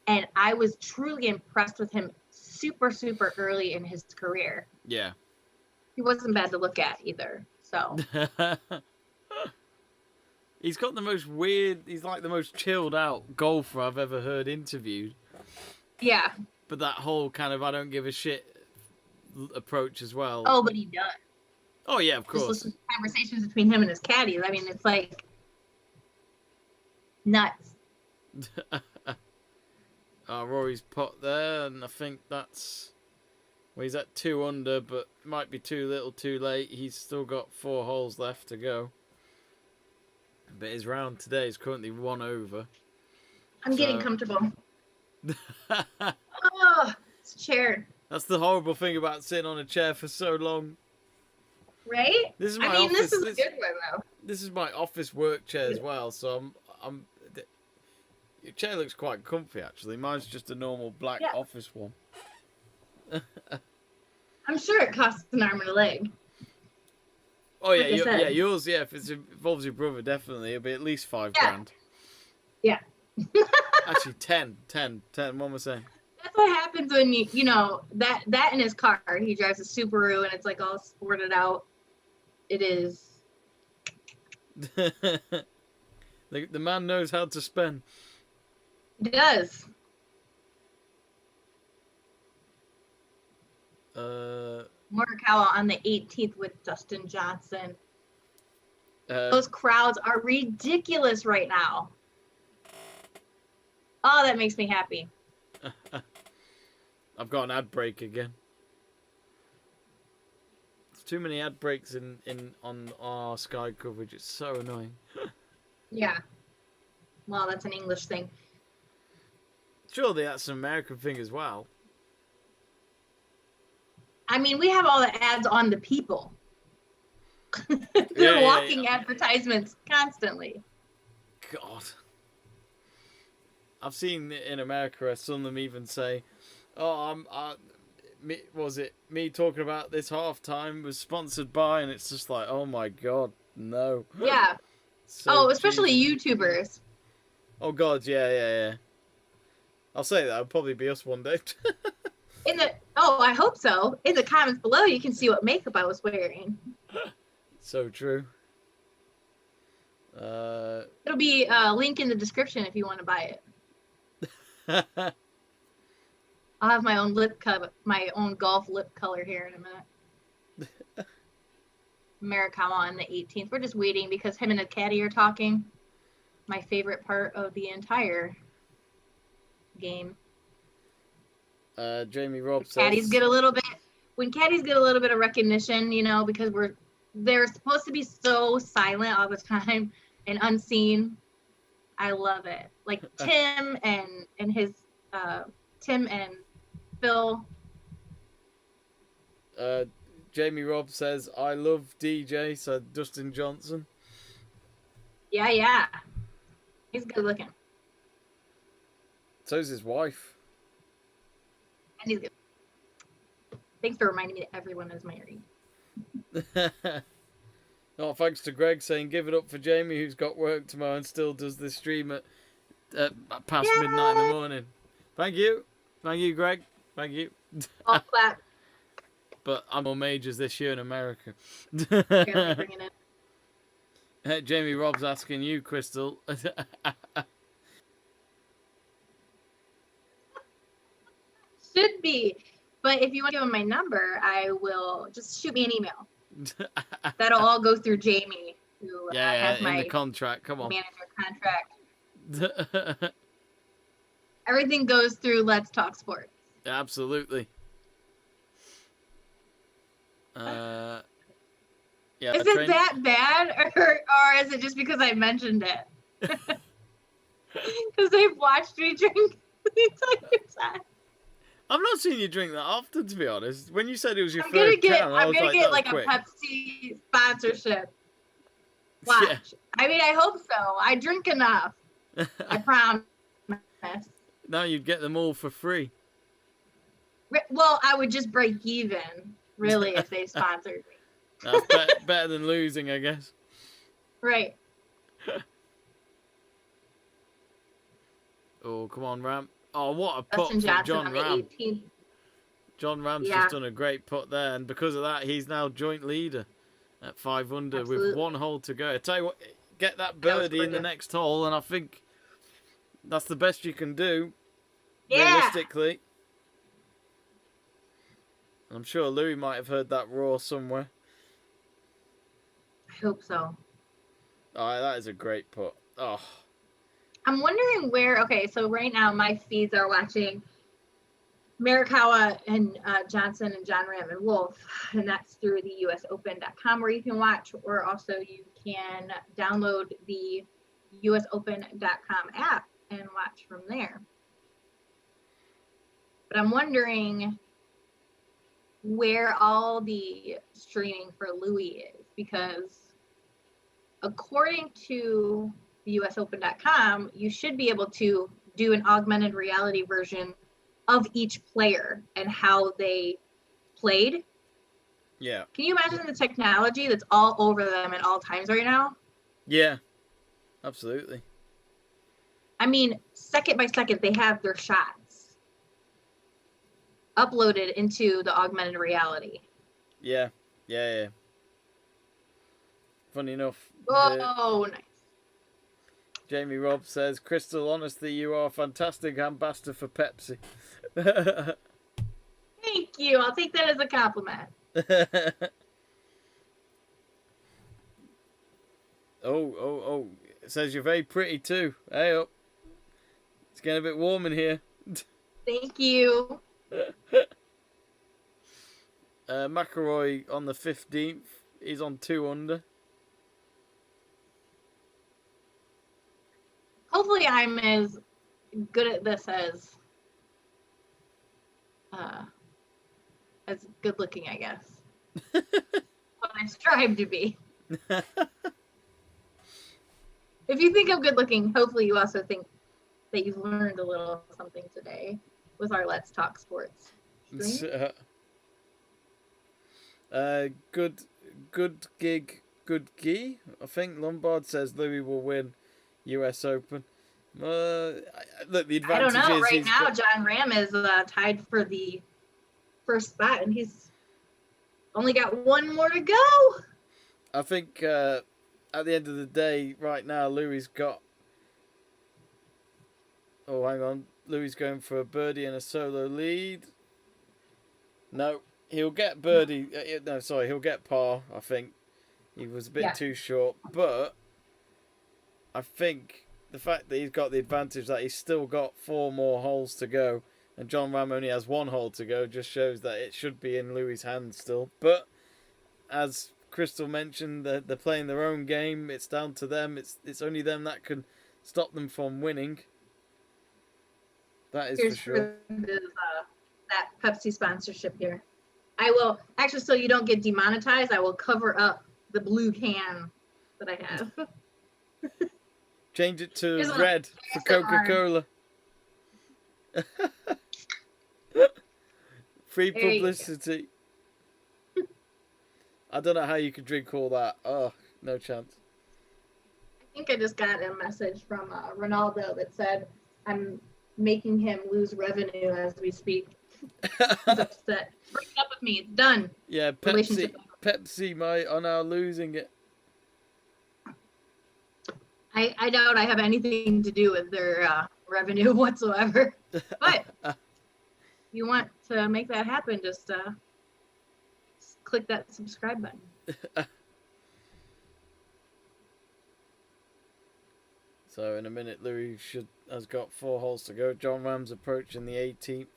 and I was truly impressed with him super, super early in his career. Yeah. He wasn't bad to look at either, so. He's got the most he's like the most chilled out golfer I've ever heard interviewed. Yeah. But that whole kind of I don't give a shit approach as well. Oh, but he does. Oh, yeah, of course. Just listen to conversations between him and his caddies. I mean, it's like nuts. Rory's pot there, and I think that's... Well, he's at 2 under, but might be too little too late. He's still got 4 holes left to go. But his round today is currently 1 over. I'm getting comfortable. Oh, it's a chair. That's the horrible thing about sitting on a chair for so long. Right? This is my office. This is a good one, though. This is my office work chair as well, so your chair looks quite comfy, actually. Mine's just a normal black office one. I'm sure it costs an arm and a leg. Oh, yeah, yours, yeah. If it involves your brother, definitely. It'll be at least $5,000. Yeah. Actually, 10. What am I saying? That's what happens when you know, that in his car. He drives a Subaru, and it's like all sported out. It is. The man knows how to spend. He does. Morikawa on the 18th with Dustin Johnson. Those crowds are ridiculous right now. Oh, that makes me happy. I've got an ad break again. There's too many ad breaks on our Sky coverage. It's so annoying. Yeah. Well, that's an English thing. Surely that's an American thing as well. I mean, we have all the ads on the people. They're walking advertisements constantly. God. I've seen in America some of them even say, me talking about this halftime was sponsored by, and it's just like, oh my God, no. Yeah. So especially YouTubers. Oh God, yeah. I'll say that. It'll probably be us one day. I hope so. In the comments below, you can see what makeup I was wearing. So true. It'll be a link in the description if you want to buy it. I'll have my own my own golf lip color here in a minute. Morikawa on the 18th. We're just waiting because him and the caddy are talking. My favorite part of the entire game. Jamie Robb says, when caddies get a little bit of recognition, you know, because they're supposed to be so silent all the time and unseen. I love it. Like Tim and Phil. Jamie Robb says, I love DJ, so Dustin Johnson. Yeah. He's good looking. So's his wife. And he's good. Thanks for reminding me that everyone is married. Oh, thanks to Greg saying, give it up for Jamie, who's got work tomorrow and still does this stream at past midnight in the morning. Thank you, Greg. Thank you. All clap. But I'm all majors this year in America. Bringing it. Jamie Robb's asking you, Christle. Should be. But if you want to give him my number, I will just shoot me an email. That'll all go through Jamie, who has my in the contract. Come on. manager contract. Everything goes through Let's Talk Sports. Absolutely. Yeah. Is it that bad, or is it just because I mentioned it? Because they've watched me drink the entire time. I've not seen you drink that often, to be honest. When you said it was your I'm gonna third get can, I was like, that was like quick. a Pepsi sponsorship. Watch. Yeah. I mean, I hope so. I drink enough. I promise. Now you'd get them all for free. Well, I would just break even, really, if they sponsored me. That's better than losing, I guess. Right. Oh, come on, Rahm. Oh, what a putt Dustin from Johnson John on the Rahm. 18th. John Ram's Yeah. just done a great putt there, and because of that, he's now joint leader at 5 under with Absolutely. 1 hole to go. I tell you what, get that That was birdie in the gorgeous. next hole, and I think that's the best you can do, Yeah. realistically. I'm sure Louis might have heard that roar somewhere. I hope so. Oh, that is a great putt. Oh, I'm wondering where. Okay, so right now my feeds are watching Morikawa and Johnson and John Ram and Wolf, and that's through the USOpen.com where you can watch, or also you can download the USOpen.com app and watch from there. But I'm wondering where all the streaming for Louis is, because according to the USOpen.com, you should be able to do an augmented reality version of each player and how they played. yeah. Can you imagine the technology that's all over them at all times right now? Yeah, absolutely. I mean, second by second, they have their shots uploaded into the augmented reality. Yeah. Funny enough, Oh, nice. Jamie Robb says, Christle, honestly, you are a fantastic ambassador for Pepsi. Thank you. I'll take that as a compliment. Oh. It says you're very pretty too. Hey up. It's getting a bit warm in here. Thank you. McElroy on the 15th. He's on 2 under. Hopefully I'm as good at this as good looking, I guess. What I strive to be. If you think I'm good looking, hopefully you also think that you've learned a little something today with our Let's Talk Sports stream. Good gig, good gi. I think Lombard says Louis will win US Open. Look, the advantage I don't know. is Right now, John Ram is tied for the first spot, and he's only got 1 more to go. I think at the end of the day, right now, Louis got. Oh, hang on. Louis going for a birdie and a solo lead. No, he'll get birdie. No, sorry, he'll get par. I think he was a bit too short, but I think the fact that he's got the advantage that he's still got 4 more holes to go, and John Ram only has 1 hole to go, just shows that it should be in Louis' hands still. But as Christle mentioned, they're playing their own game. It's down to them. It's only them that can stop them from winning. That is Here's for sure. That Pepsi sponsorship here. I will actually, so you don't get demonetized, I will cover up the blue can that I have. Change it to Here's one. red for Coca-Cola. Free There you go. publicity. I don't know how you could drink all that. Oh, no chance. I think I just got a message from Ronaldo that said, I'm making him lose revenue as we speak. He's upset. Break it up with me. It's done. Yeah, Pepsi are now losing it. I doubt I have anything to do with their revenue whatsoever. But if you want to make that happen, just click that subscribe button. So in a minute, Louis has got 4 holes to go. John Rahm's approaching the 18th.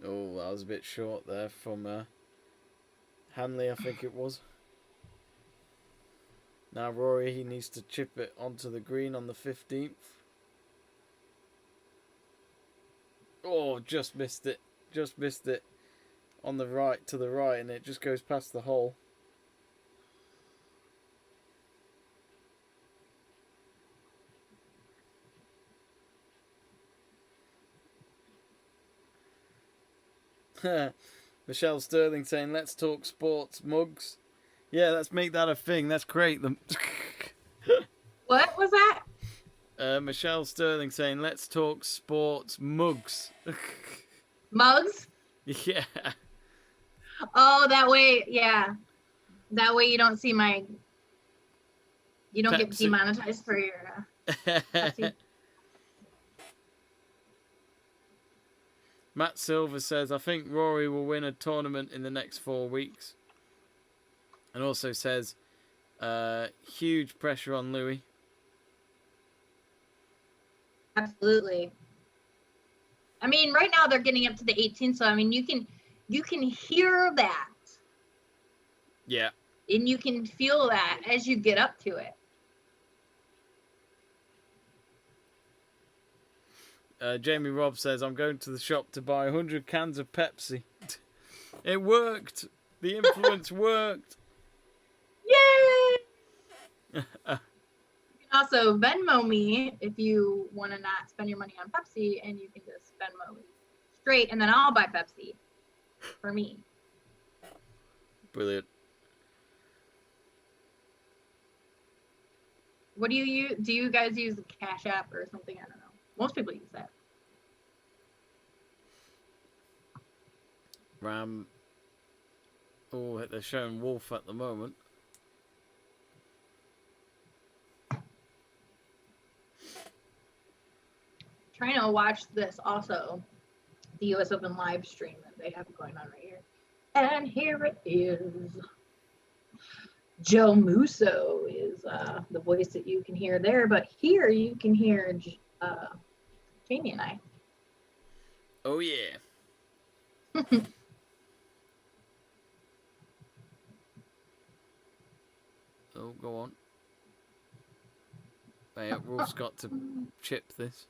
Oh, that was a bit short there from Henley, I think it was. Now Rory, he needs to chip it onto the green on the 15th. Oh, just missed it. Just missed it on the right, to the right, and it just goes past the hole. Michelle Sterling saying, let's talk sports mugs. Yeah, let's make that a thing. Let's create them. What was that? Michelle Sterling saying, let's talk sports mugs. Mugs? Yeah. Oh, that way, yeah. That way you don't see my... You don't get Pepsi. demonetized for your... Pepsi. Matt Silver says, I think Rory will win a tournament in the next 4 weeks. And also says, huge pressure on Louis. Absolutely. I mean, right now they're getting up to the 18th, so I mean, you can hear that. Yeah. And you can feel that as you get up to it. Jamie Robb says, I'm going to the shop to buy 100 cans of Pepsi. It worked. The influence worked. Yay! You can also Venmo me if you want to not spend your money on Pepsi, and you can just Venmo me straight, and then I'll buy Pepsi for me. Brilliant. What do you use? Do you guys use the Cash App or something? I don't know. Most people use that. Rahm. Oh, they're showing Wolf at the moment. Trying to watch this also, the US Open live stream that they have going on right here. And here it is. Joe Musso is the voice that you can hear there, but here you can hear Jamie and I. Oh, yeah. Oh, go on. Hey, Wolf's got to chip this.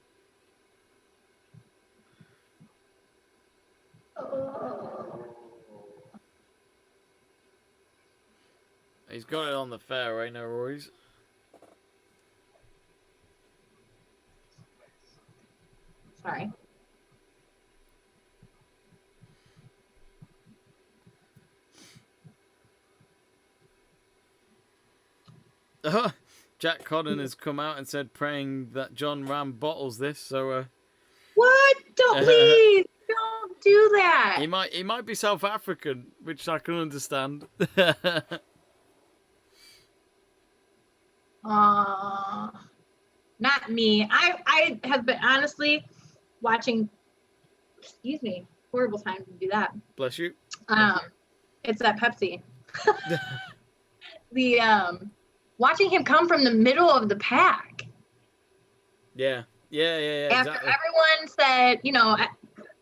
He's got it on the fairway, no worries. Sorry. Jack Codden has come out and said praying that John Rahm bottles this, so What? Don't please don't do that. he might be South African, which I can understand. Not me. I have been honestly watching. Excuse me. Horrible time to do that. Bless you. It's that Pepsi. Watching him come from the middle of the pack. Yeah. After Exactly. everyone said, you know,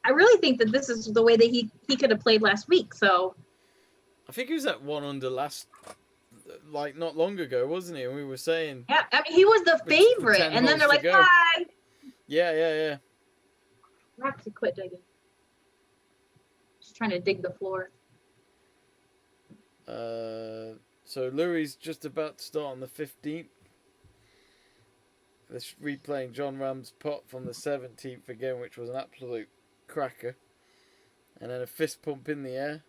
I really think that this is the way that he could have played last week. So I think he was at 1 under last, like not long ago, wasn't he? And we were saying. yeah, I mean, he was the With favorite, 10 and then they're holes like, to go. "Bye." Yeah. Roxy, quit digging. Just trying to dig the floor. So Louis just about to start on the 15th. Let's replaying John Rahm's putt from the 17th again, which was an absolute cracker. And then a fist pump in the air.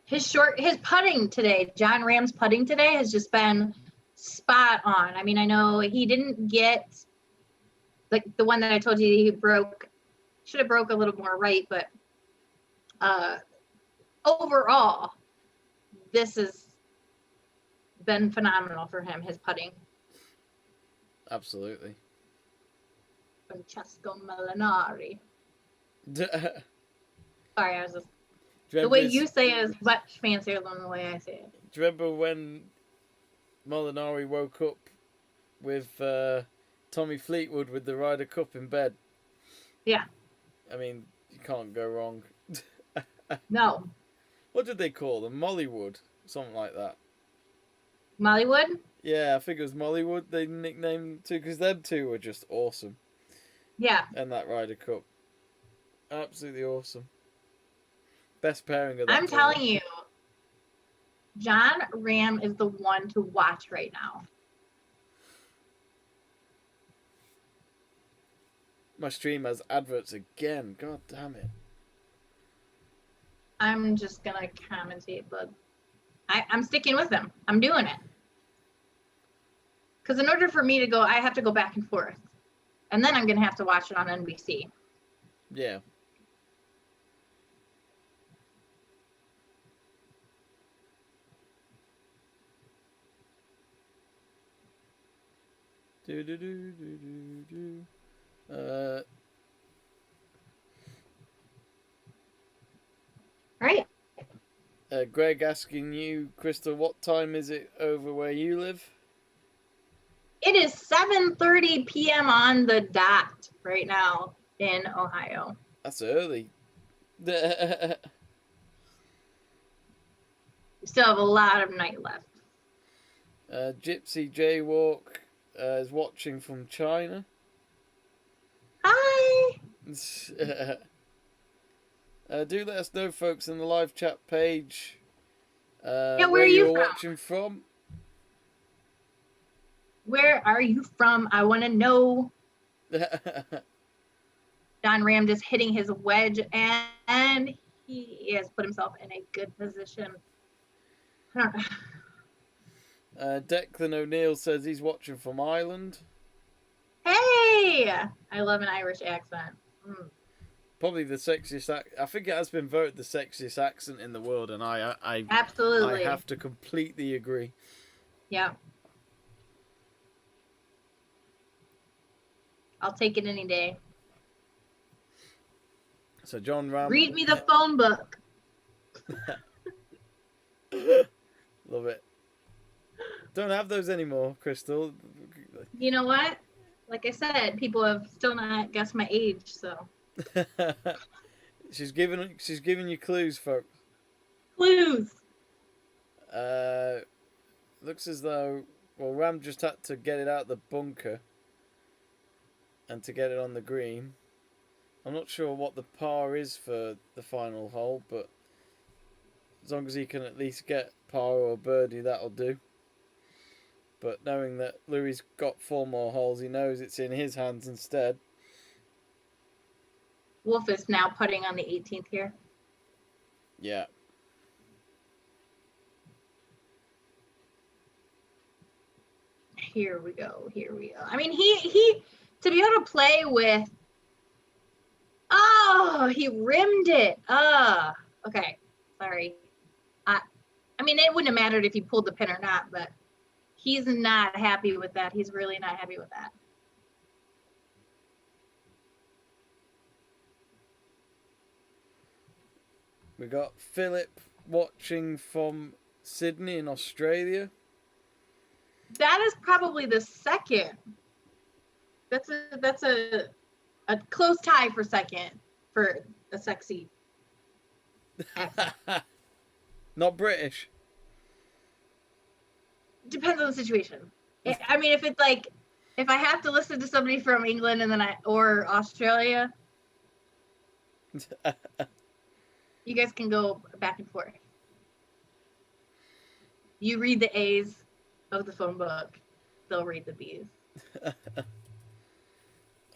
His putting today, John Rahm's putting today has just been spot on. I mean, I know he didn't get like the one that I told you he broke, should have broke a little more right, but overall, this has been phenomenal for him, his putting. Absolutely. Francesco Molinari. Sorry, I was just, Do you the way remember you say it is much fancier than the way I say it. Do you remember when Molinari woke up with Tommy Fleetwood with the Ryder Cup in bed? Yeah. I mean, you can't go wrong. No. What did they call them? Mollywood? Something like that. Mollywood? Yeah, I think it was Mollywood they nicknamed too, because them two were just awesome. Yeah. And that Ryder Cup. Absolutely awesome. Best pairing of that. I'm telling you, John Rahm is the one to watch right now. My stream has adverts again. God damn it. I'm just going to commentate, but I'm sticking with him. I'm doing it. Because in order for me to go, I have to go back and forth. And then I'm going to have to watch it on NBC. Yeah. Do do do do do do. Right? Greg asking you, Crystal, what time is it over where you live? It is 7:30 p.m. on the dot right now in Ohio. That's early. We still have a lot of night left. Gypsy Jaywalk is watching from China. Hi! Do let us know, folks, in the live chat page Where are where you you're from? watching from. Where are you from? I want to know. John Rahm just hitting his wedge, and he has put himself in a good position. Declan O'Neill says he's watching from Ireland. Hey! I love an Irish accent. Probably the sexiest. I think it has been voted the sexiest accent in the world, and I Absolutely. I have to completely agree. Yeah. I'll take it any day. So John Rahm. Read me the phone book. Love it. Don't have those anymore, Crystal. You know what? Like I said, people have still not guessed my age, so. she's giving you clues, folks. Clues. Looks as though Ram just had to get it out the bunker and to get it on the green. I'm not sure what the par is for the final hole, but as long as he can at least get par or birdie, that'll do. But knowing that Louis got 4 more holes, he knows it's in his hands instead. Wolf is now putting on the 18th here. Yeah. Here we go. I mean, he to be able to play with. Oh, he rimmed it. Okay. Sorry. I mean, it wouldn't have mattered if he pulled the pin or not, but he's not happy with that. He's really not happy with that. We got Philip watching from Sydney in Australia. That is probably the second. That's a close tie for second for a sexy accent. Not British. Depends on the situation. I mean, if it's like, if I have to listen to somebody from England and then or Australia, you guys can go back and forth. You read the A's of the phone book, they'll read the B's.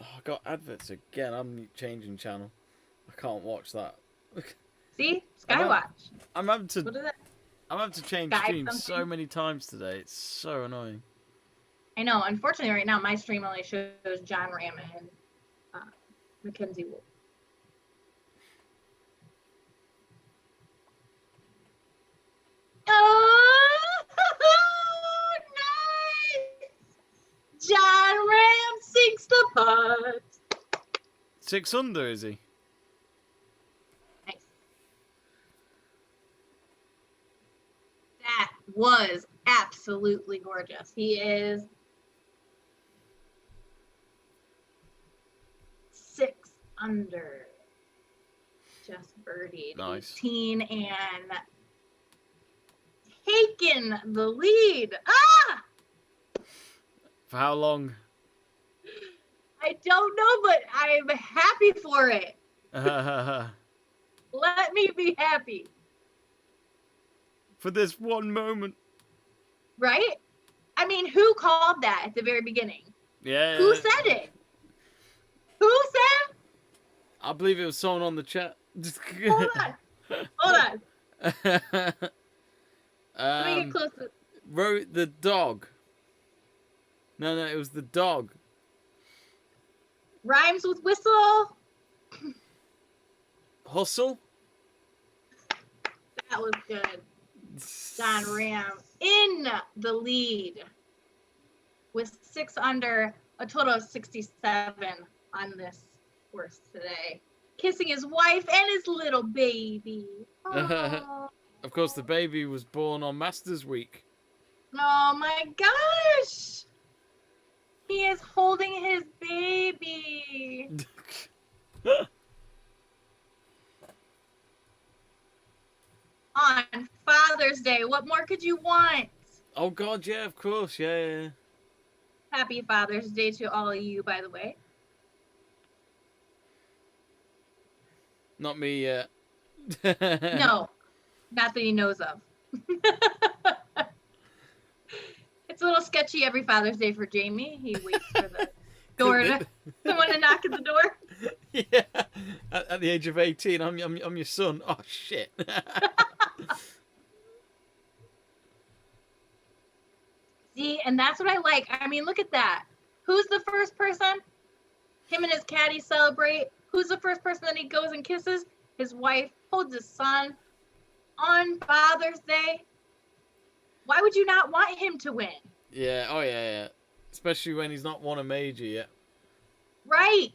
Oh, I got adverts again. I'm changing channel. I can't watch that. See? Skywatch. I'm having to. What is that? I'm having to change Sky streams something? so many times today. It's so annoying. I know. Unfortunately, right now my stream only shows John Rahm and Mackenzie Wolf. Oh, nice! John Rahm sinks the putt. 6 under, is he? Nice. That was absolutely gorgeous. He is 6 under. Just birdied. Nice. 18 and taken the lead. Ah! For how long? I don't know, but I'm happy for it. Let me be happy. For this one moment. Right? I mean, who called that at the very beginning? Yeah. Who said it? Who said? I believe it was someone on the chat. Hold on. Hold on. Let me get closer. Wrote the dog. No, it was the dog. Rhymes with whistle. Hustle? That was good. John Rahm in the lead with 6 under, a total of 67 on this course today. Kissing his wife and his little baby. Oh, Of course, the baby was born on Masters Week. oh my gosh. He is holding his baby. On Father's Day. What more could you want? Oh, God, yeah, of course, yeah. Happy Father's Day to all of you, by the way. Not me yet. No, not that he knows of. It's a little sketchy every Father's Day for Jamie. He waits for the door to someone to knock at the door. Yeah. At the age of 18, I'm your son. Oh, shit. See, and that's what I like. I mean, look at that. Who's the first person? Him and his caddy celebrate. Who's the first person that he goes and kisses? His wife holds his son on Father's Day. Why would you not want him to win? Yeah, oh, yeah. Especially when he's not won a major yet. Right.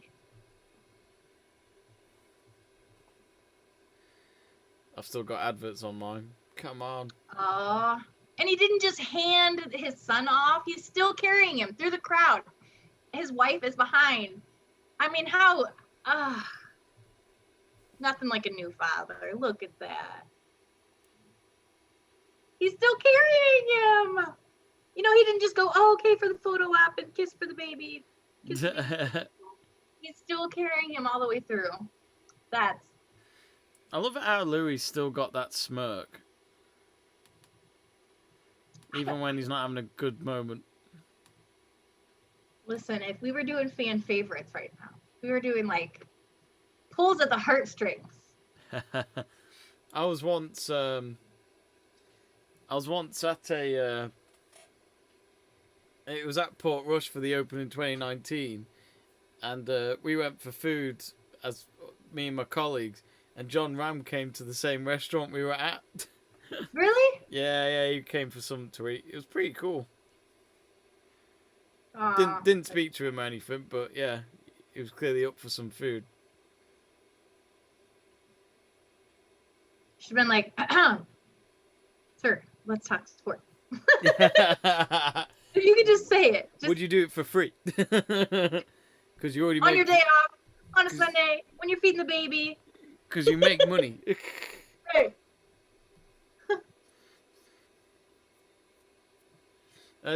I've still got adverts on mine. Come on. Oh, and he didn't just hand his son off. He's still carrying him through the crowd. His wife is behind. I mean, how? Nothing like a new father. Look at that. He's still carrying him. You know, he didn't just go, oh, okay, for the photo op and kiss for the baby. Kiss for the baby. He's still carrying him all the way through. That's. I love how Louis still got that smirk. Even when he's not having a good moment. Listen, if we were doing fan favorites right now, we were doing like pulls at the heartstrings. I was once at a it was at Port Rush for the Open in 2019, and we went for food as me and my colleagues, and John Rahm came to the same restaurant we were at. Really? Yeah, he came for something to eat. It was pretty cool. Aw. Didn't speak to him or anything, but yeah, he was clearly up for some food. She's been like, sir, let's talk sport. If you could just say it. Just Would you do it for free? Because you already on your day off, on a Sunday, when you're feeding the baby. Because you make money. Right.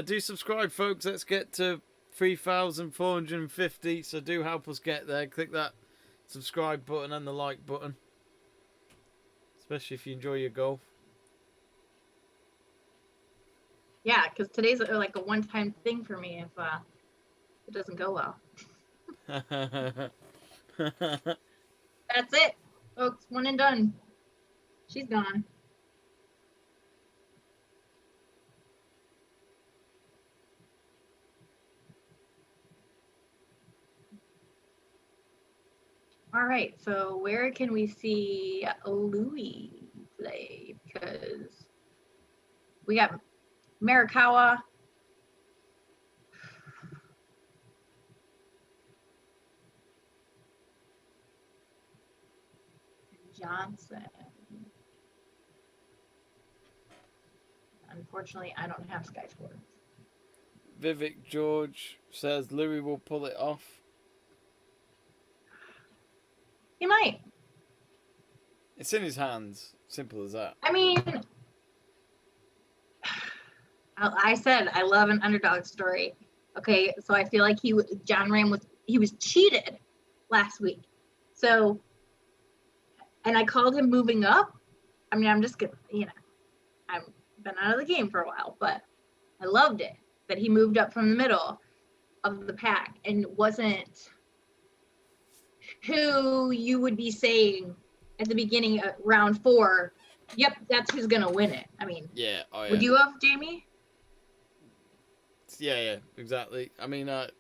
Do subscribe, folks. Let's get to 3,450. So do help us get there. Click that subscribe button and the like button. Especially if you enjoy your golf. Yeah, because today's like a one-time thing for me if it doesn't go well. That's it, folks. One and done. She's gone. All right, so where can we see Louis play? Because we got Marikawa. Johnson. Unfortunately, I don't have Sky Sports. Vivek George says Louis will pull it off. He might. It's in his hands. Simple as that. I mean, I said I love an underdog story. Okay, so I feel like John Rahm was cheated last week. So, and I called him moving up. I mean, I'm just gonna, I've been out of the game for a while, but I loved it that he moved up from the middle of the pack and wasn't who you would be saying at the beginning of round 4. Yep, that's who's gonna win it. I mean, Yeah. Oh, yeah. would you have, Jamie? Yeah, exactly. I mean, I'd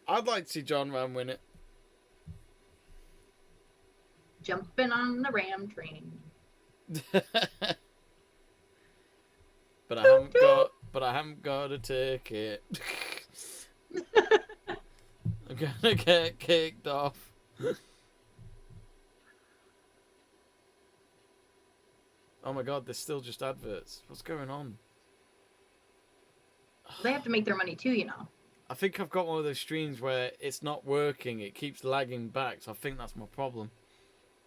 like to see John Rahm win it. Jumping on the Ram train. But I haven't got a ticket. I'm gonna get kicked off. Oh my god, there's still just adverts. What's going on? They have to make their money too, I think I've got one of those streams where it's not working. It keeps lagging back, so I think that's my problem.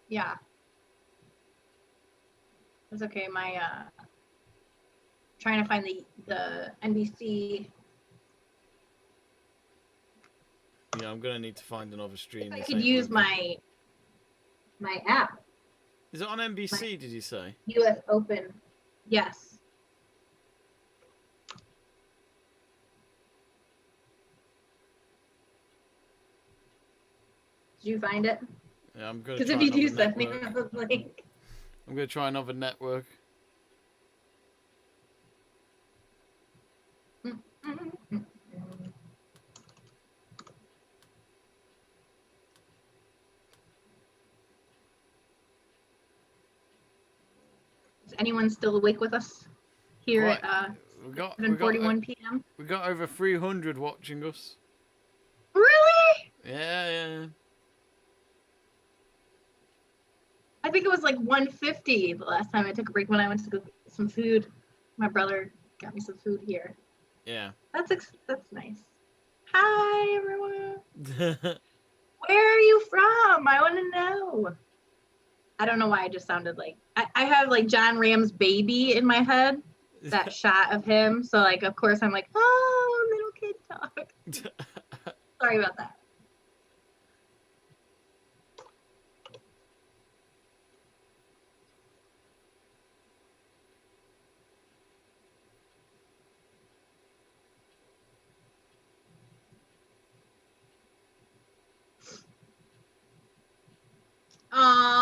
Yeah. It's okay. My trying to find the NBC. Yeah, I'm gonna need to find another stream. If I This could ain't use working. my app. Is it on NBC? Did you say? US Open. Yes. Did you find it? Yeah, I'm gonna. Because if you do, send me the link. I'm gonna try another network. Is anyone still awake with us here Right. at We got 7:41 p.m.? We got over 300 watching us. Really? Yeah. I think it was like 150 the last time I took a break when I went to go get some food. My brother got me some food here. Yeah. That's nice. Hi everyone. Where are you from? I want to know. I don't know why I just sounded like I have like John Rahm's baby in my head. That shot of him. So like of course I'm like, oh, little kid talk. Sorry about that.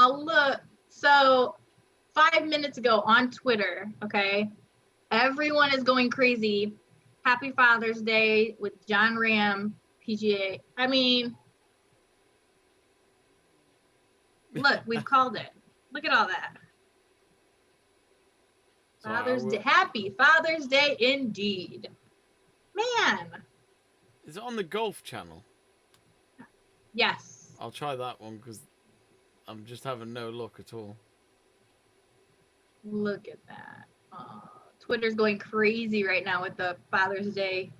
Look. So 5 minutes ago on Twitter, okay, everyone is going crazy. Happy Father's Day with John Rahm, PGA. I mean, look, we've called it. Look at all that. So Father's Day. Happy Father's Day indeed. Man. Is it on the Golf Channel? Yes. I'll try that one because I'm just having no luck at all. Look at that. Twitter's going crazy right now with the Father's Day,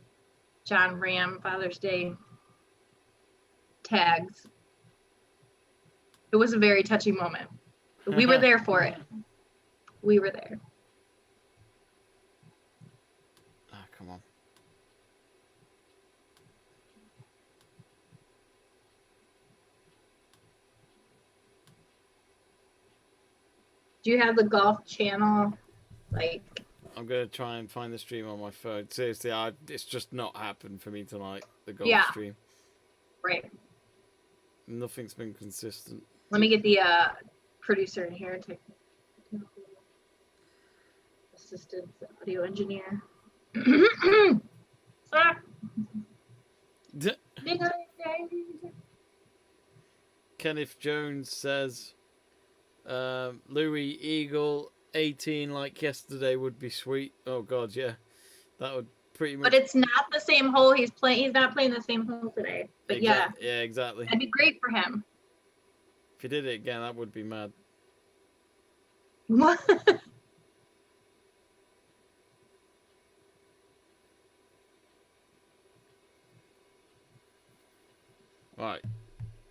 John Rahm Father's Day tags. It was a very touching moment. We were there for it. We were there. Ah, come on. Do you have the Golf Channel? Like, I'm gonna try and find the stream on my phone. Seriously, it's just not happened for me tonight. The golf stream. Right. Nothing's been consistent. Let me get the producer in here, technical assistant, audio engineer. Sir. Kenneth Jones says, Louis Eagle 18 like yesterday would be sweet. Oh God, yeah, that would pretty much. But it's not the same hole he's playing. He's not playing the same hole today. But yeah, exactly. that'd be great for him. If he did it again, that would be mad. What? Right.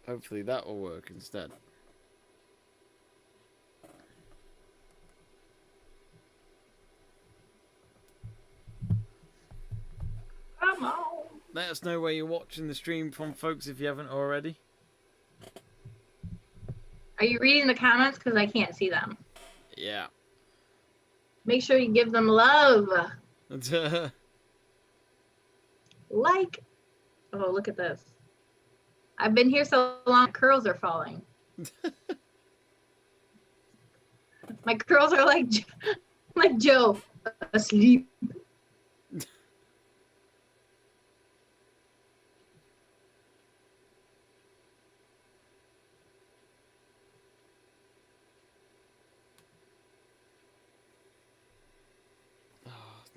Hopefully that will work instead. Come on. Let us know where you're watching the stream from, folks, if you haven't already. Are you reading the comments? Because I can't see them. Yeah. Make sure you give them love. Like. Oh, look at this. I've been here so long, curls are falling. My curls are like Joe, asleep.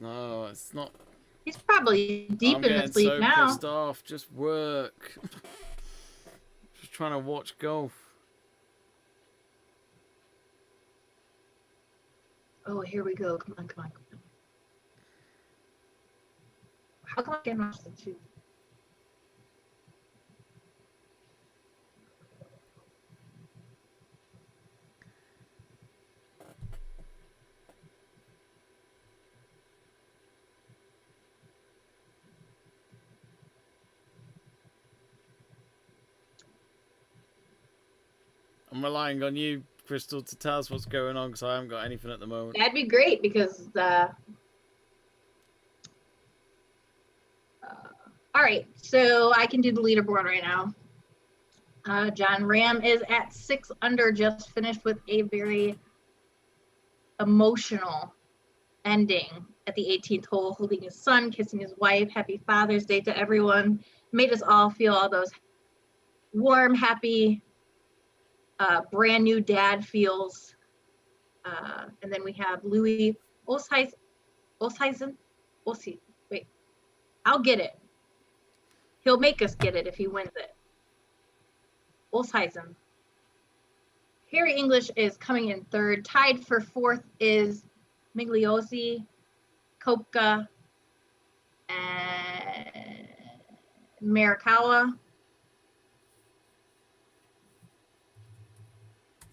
No, it's not. He's probably deep I'm in the sleep so now. pissed off. Just work. Just trying to watch golf. Oh, here we go. Come on, come on, come on. How come I can't watch the two? I'm relying on you, Crystal, to tell us what's going on because I haven't got anything at the moment. That'd be great because all right, so I can do the leaderboard right now. John Rahm is at 6 under, just finished with a very emotional ending at the 18th hole, holding his son, kissing his wife. Happy Father's Day to everyone. Made us all feel all those warm, happy, brand new dad feels. And then we have Louis Oosthuizen. Wait, I'll get it. He'll make us get it if he wins it. Oosthuizen. Harry English is coming in third. Tied for fourth is Mickelson, Koepka, and Morikawa.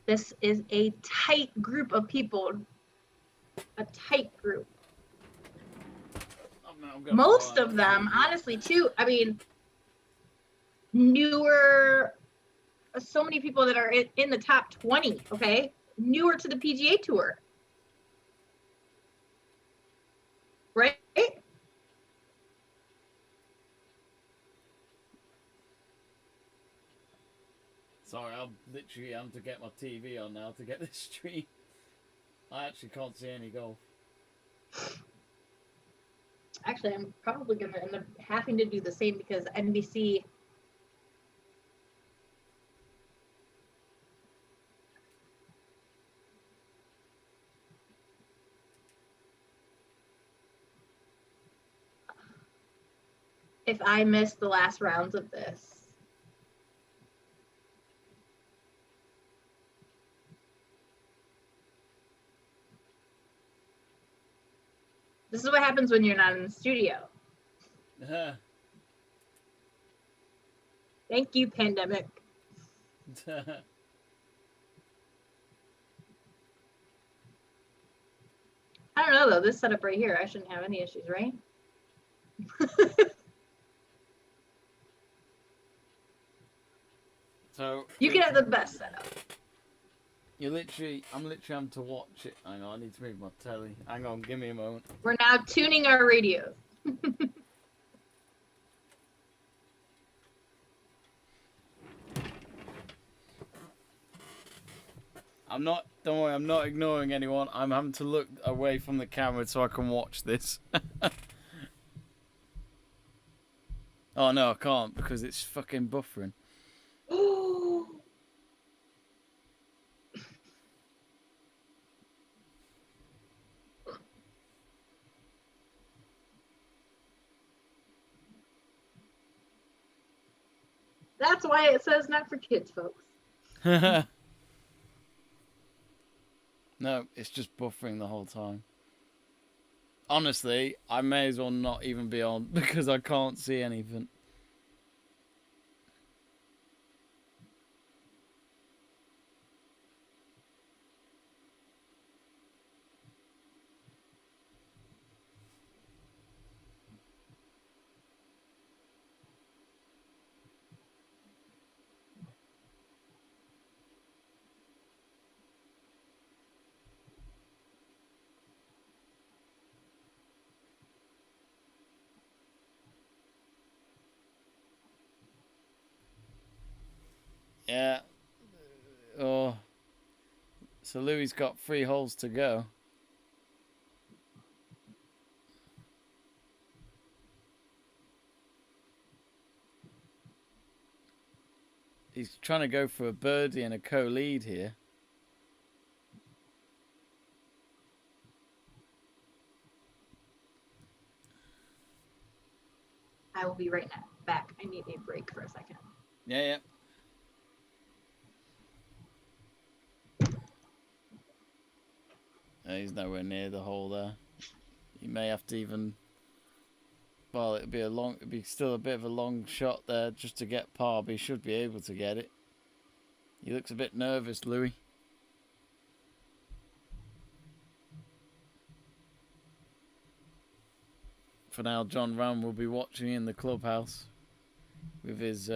This is a tight group of people. A tight group. Most of them, honestly, too. I mean, newer. So many people that are in the top 20. Okay, newer to the PGA Tour. Right? Sorry, I'm literally having to get my TV on now to get this stream. I actually can't see any golf. Actually, I'm probably going to end up having to do the same because NBC. If I miss the last rounds of this. This is what happens when you're not in the studio. Thank you, pandemic. I don't know, though. This setup right here, I shouldn't have any issues, right? So you can have the best setup. I'm literally having to watch it. Hang on, I need to move my telly. Hang on, give me a moment. We're now tuning our radios. Don't worry, I'm not ignoring anyone. I'm having to look away from the camera so I can watch this. Oh no, I can't because it's fucking buffering. That's why it says not for kids, folks. No, it's just buffering the whole time. Honestly, I may as well not even be on because I can't see anything. Yeah. Oh. So Louis got 3 holes to go. He's trying to go for a birdie and a co-lead here. I will be right back. I need a break for a second. Yeah. He's nowhere near the hole there. He may have to even... Well, it'd be still a bit of a long shot there just to get par, but he should be able to get it. He looks a bit nervous, Louis. For now, John Rahm will be watching in the clubhouse with his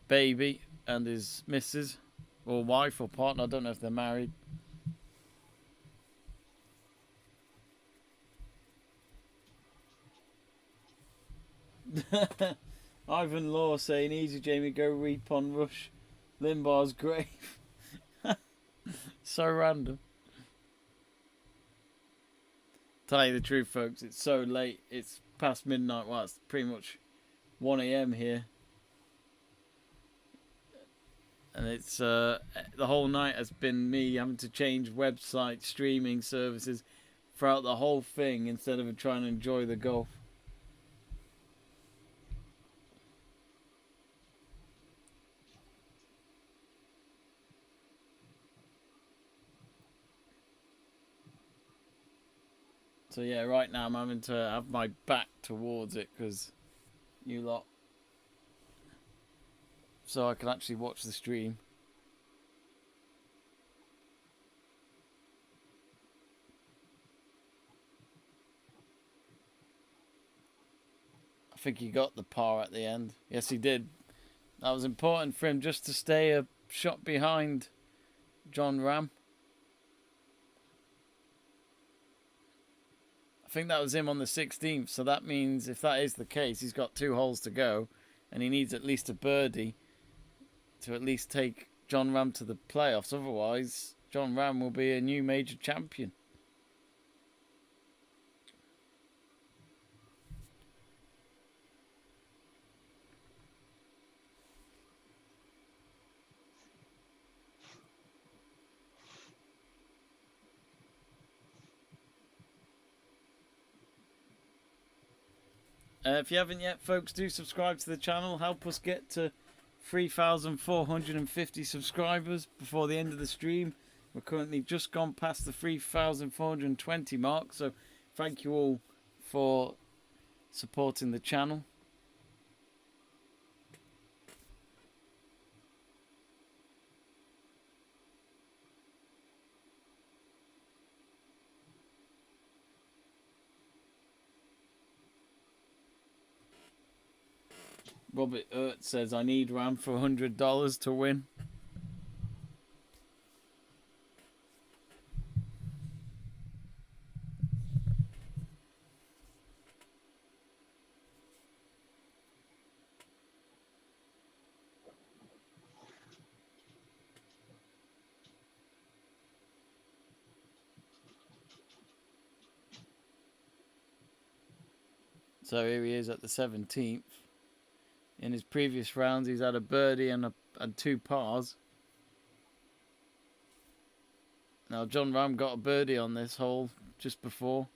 baby and his missus, or wife or partner. I don't know if they're married. Ivan Law saying, easy Jamie, go reap on Rush Limbaugh's grave. So random. Tell you the truth, folks, it's so late. It's past midnight. Well, it's pretty much 1 a.m. here. And it's the whole night has been me having to change website streaming services throughout the whole thing instead of trying to enjoy the golf. So yeah, right now I'm having to have my back towards it because you lot, so I can actually watch the stream. I think he got the par at the end. Yes, he did. That was important for him just to stay a shot behind John Rahm. I think that was him on the 16th, so that means if that is the case, he's got 2 holes to go, and he needs at least a birdie to at least take John Rahm to the playoffs. Otherwise, John Rahm will be a new major champion. If you haven't yet, folks, do subscribe to the channel. Help us get to 3,450 subscribers before the end of the stream. We're currently just gone past the 3,420 mark. So thank you all for supporting the channel. Robert Ert says, I need Rahm for $100 to win. So here he is at the 17th. In his previous rounds, he's had a birdie and 2 pars. Now, Jon Rahm got a birdie on this hole just before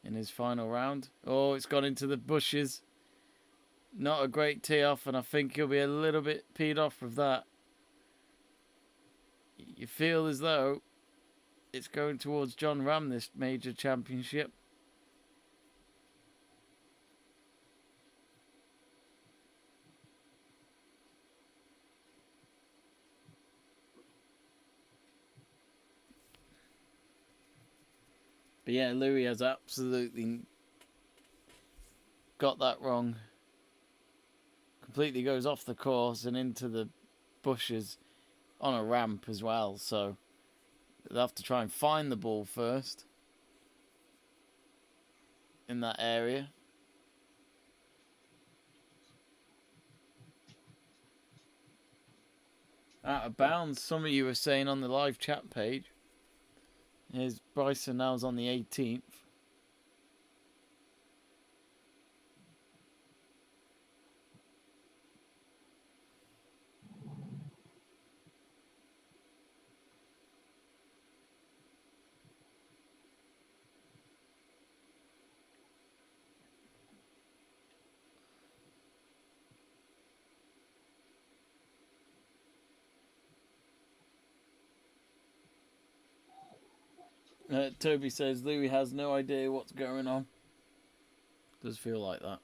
in his final round. Oh, it's gone into the bushes. Not a great tee off, and I think he'll be a little bit peed off with that. You feel as though it's going towards Jon Rahm, this major championship. But yeah, Louis has absolutely got that wrong. Completely goes off the course and into the bushes on a ramp as well. So they'll have to try and find the ball first in that area. Out of bounds, some of you were saying on the live chat page. Here's Bryson now's on the 18th. Toby says Louis has no idea what's going on. Does feel like that.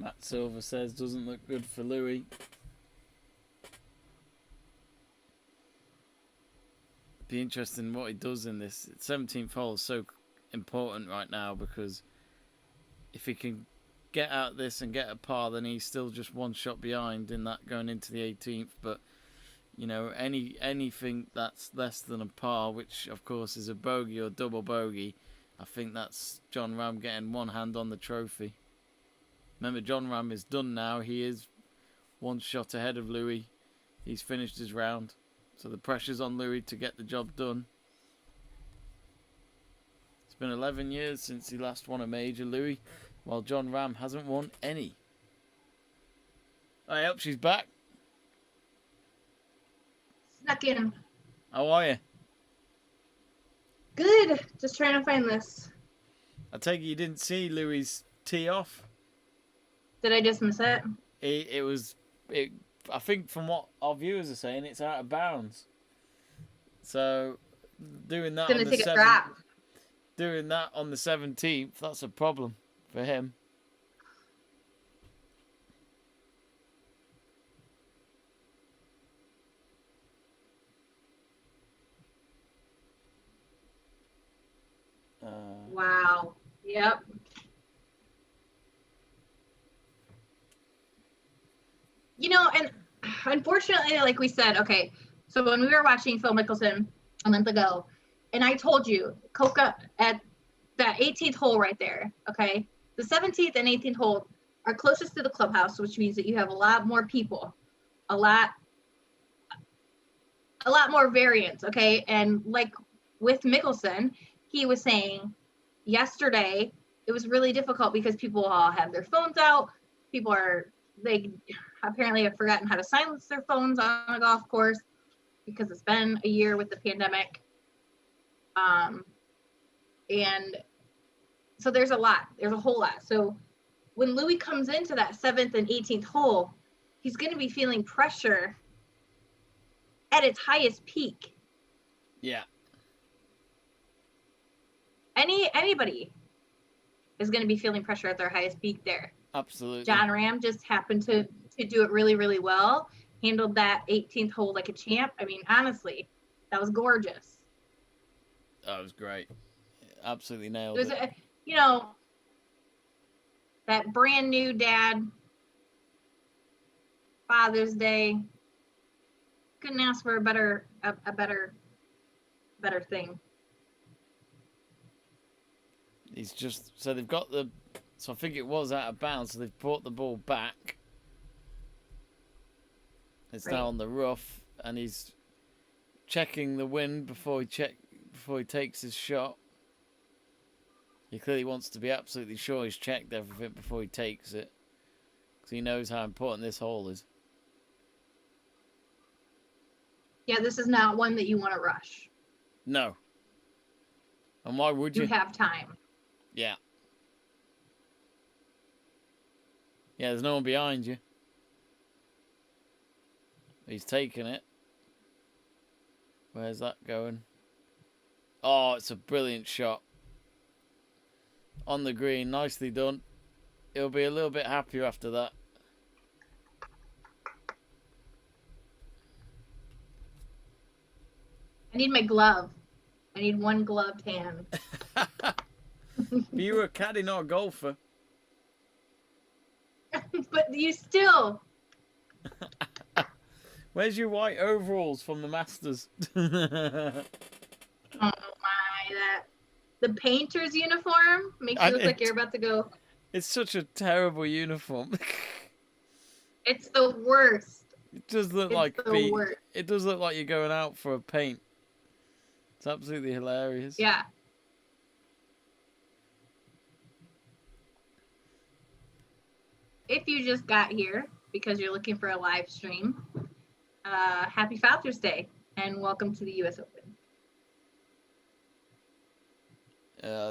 Matt Silver says doesn't look good for Louis. Be interesting what he does in this 17th hole is so important right now, because if he can get out this and get a par, then he's still just one shot behind in that going into the 18th. But you know, anything that's less than a par, which of course is a bogey or double bogey, I think that's Jon Rahm getting one hand on the trophy. Remember, Jon Rahm is done now. He is one shot ahead of Louis. He's finished his round. So the pressure's on Louis to get the job done. It's been 11 years since he last won a major, Louis, while Jon Rahm hasn't won any. I hope she's back. Snuck in. How are you? Good. Just trying to find this. I take it you didn't see Louis' tee off? Did I just miss it? I think from what our viewers are saying, it's out of bounds. So doing that Gonna take a drop. Doing that on the 17th, that's a problem for him. Wow. Yep. You know, and unfortunately, like we said, okay, so when we were watching Phil Mickelson a month ago, and I told you, Koepka at that 18th hole right there, okay, the 17th and 18th hole are closest to the clubhouse, which means that you have a lot more people, a lot more variance, okay? And like with Mickelson, he was saying yesterday it was really difficult because people all have their phones out. They apparently have forgotten how to silence their phones on a golf course because it's been a year with the pandemic. And so there's a whole lot. So when Louis comes into that 7th and 18th hole, he's going to be feeling pressure at its highest peak. Yeah. Anybody is going to be feeling pressure at their highest peak there. Absolutely. Jon Rahm just happened to do it really, really well. Handled that 18th hole like a champ. I mean, honestly, that was gorgeous. That was great. Absolutely nailed It was, it. you know, that brand new dad, Father's Day. Couldn't ask for a better thing. He's just, so they've got so I think it was out of bounds, so they've brought the ball back. It's Right. now on the rough, and he's checking the wind before he takes his shot. He clearly wants to be absolutely sure he's checked everything before he takes it, because he knows how important this hole is. Yeah, this is not one that you want to rush. No. And why would you? You have time. Yeah. Yeah, there's no one behind you. He's taking it. Where's that going? Oh, it's a brilliant shot. On the green, nicely done. He'll be a little bit happier after that. I need my glove. I need one gloved hand. You were a caddy, not a golfer. But you still. Where's your white overalls from the Masters? Oh my, the painter's uniform makes you look like you're about to go. It's such a terrible uniform. It's the worst. It does look It's like the worst. it does look like you're going out for a paint. It's absolutely hilarious. Yeah. If you just got here because you're looking for a live stream, happy Father's Day and welcome to the US Open.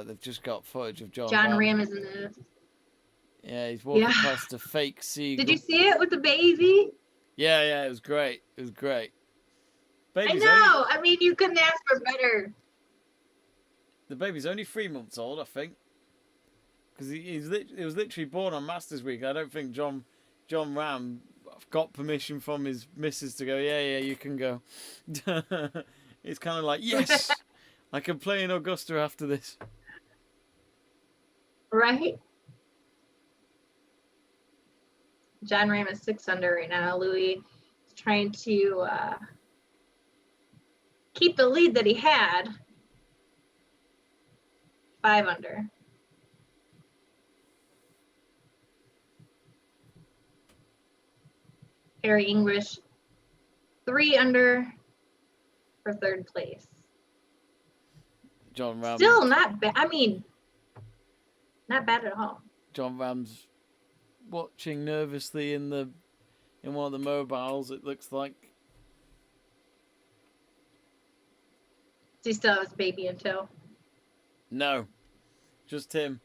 They've just got footage of Jon Rahm is in the. Yeah, he's walking Yeah. past a fake seagull. Did you see it with the baby? Yeah, it was great. It was great. I Baby's know. I mean, you couldn't ask for better. The baby's only 3 months old, I think. Because he was literally born on Masters Week. I don't think Jon Rahm got permission from his missus to go, yeah, you can go. It's kind of like, yes, I can play in Augusta after this. Right? Jon Rahm is 6 under right now. Louis is trying to keep the lead that he had. 5 under. Harry English, 3 under for 3rd place. Jon Rahm. Still not bad. I mean, not bad at all. Jon Rahm's watching nervously in one of the mobiles, it looks like. Does he still have his baby in tow? No, just him.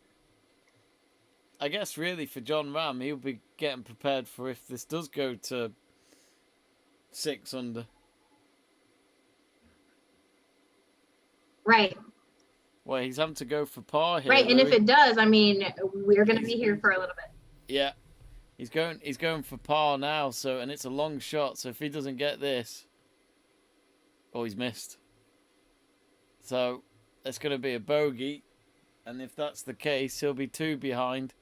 I guess really for Jon Rahm, he'll be getting prepared for if this does go to 6 under. Right. Well, he's having to go for par here. Right, and if Louis. it does, I mean, we're going to be here for a little bit. Yeah, he's going for par now. So, and it's a long shot. So if he doesn't get this, he's missed. So it's going to be a bogey, and if that's the case, he'll be 2 behind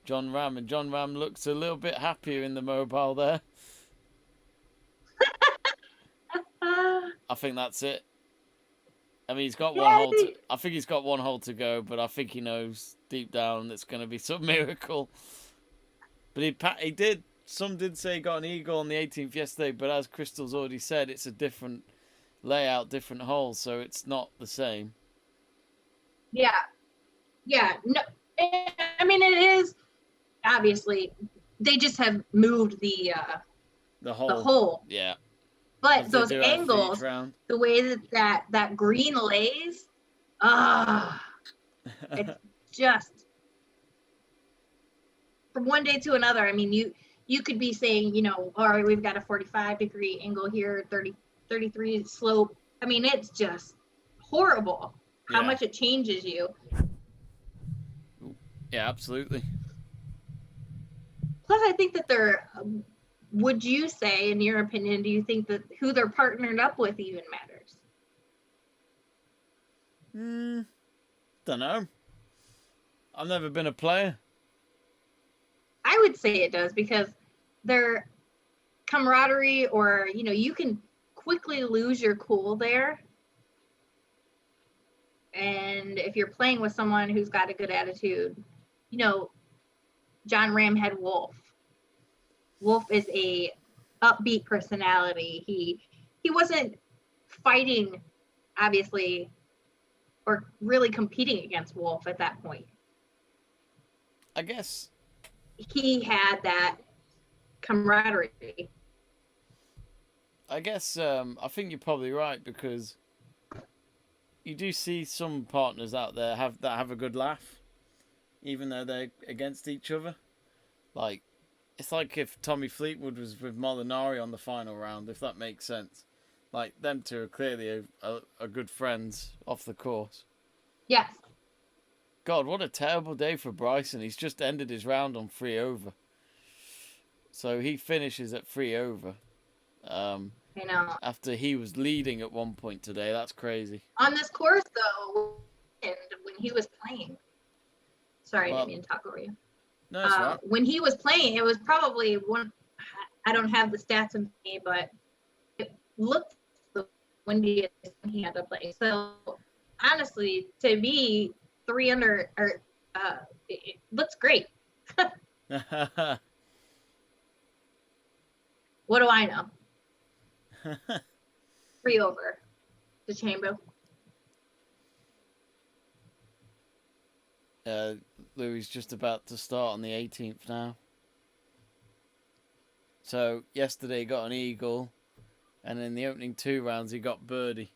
Jon Rahm, and Jon Rahm looks a little bit happier in the mobile there. I think that's it. I mean, he's got one hole. I think he's got 1 hole to go, but I think he knows deep down it's going to be some miracle. But he did. Some did say he got an eagle on the 18th yesterday, but as Christle's already said, it's a different layout, different hole, so it's not the same. Yeah. No, I mean, it is obviously they just have moved the hole. Yeah. But those angles, the way that green lays, it's just from one day to another. I mean, you could be saying, you know, all right, we've got a 45-degree angle here, 33 slope. I mean, it's just horrible how Yeah. much it changes you. Yeah, absolutely. Plus, I think that they're, would you say, in your opinion, do you think that who they're partnered up with even matters? Don't know. I've never been a player. I would say it does, because their camaraderie, or, you know, you can quickly lose your cool there. And if you're playing with someone who's got a good attitude, you know, John Rahm had Wolf. Wolf is a upbeat personality. He wasn't fighting, obviously, or really competing against Wolf at that point. I guess. He had that camaraderie. I think you're probably right, because you do see some partners out there that have a good laugh, even though they're against each other. Like, it's like if Tommy Fleetwood was with Molinari on the final round, if that makes sense. Like, them two are clearly are good friends off the course. Yes. God, what a terrible day for Bryson. He's just ended his round on 3 over. So he finishes at 3 over. I know. After he was leading at one point today. That's crazy. On this course, though, and when he was playing, sorry, I didn't mean to talk over you. No, that's right. When he was playing, it was probably one, I don't have the stats in me, but it looked the windiest when he had to play. So honestly, to be 3 under, or it looks great. What do I know? 3 over. DeChambeau. Louis just about to start on the 18th now. So yesterday he got an eagle, and in the opening 2 rounds he got birdie.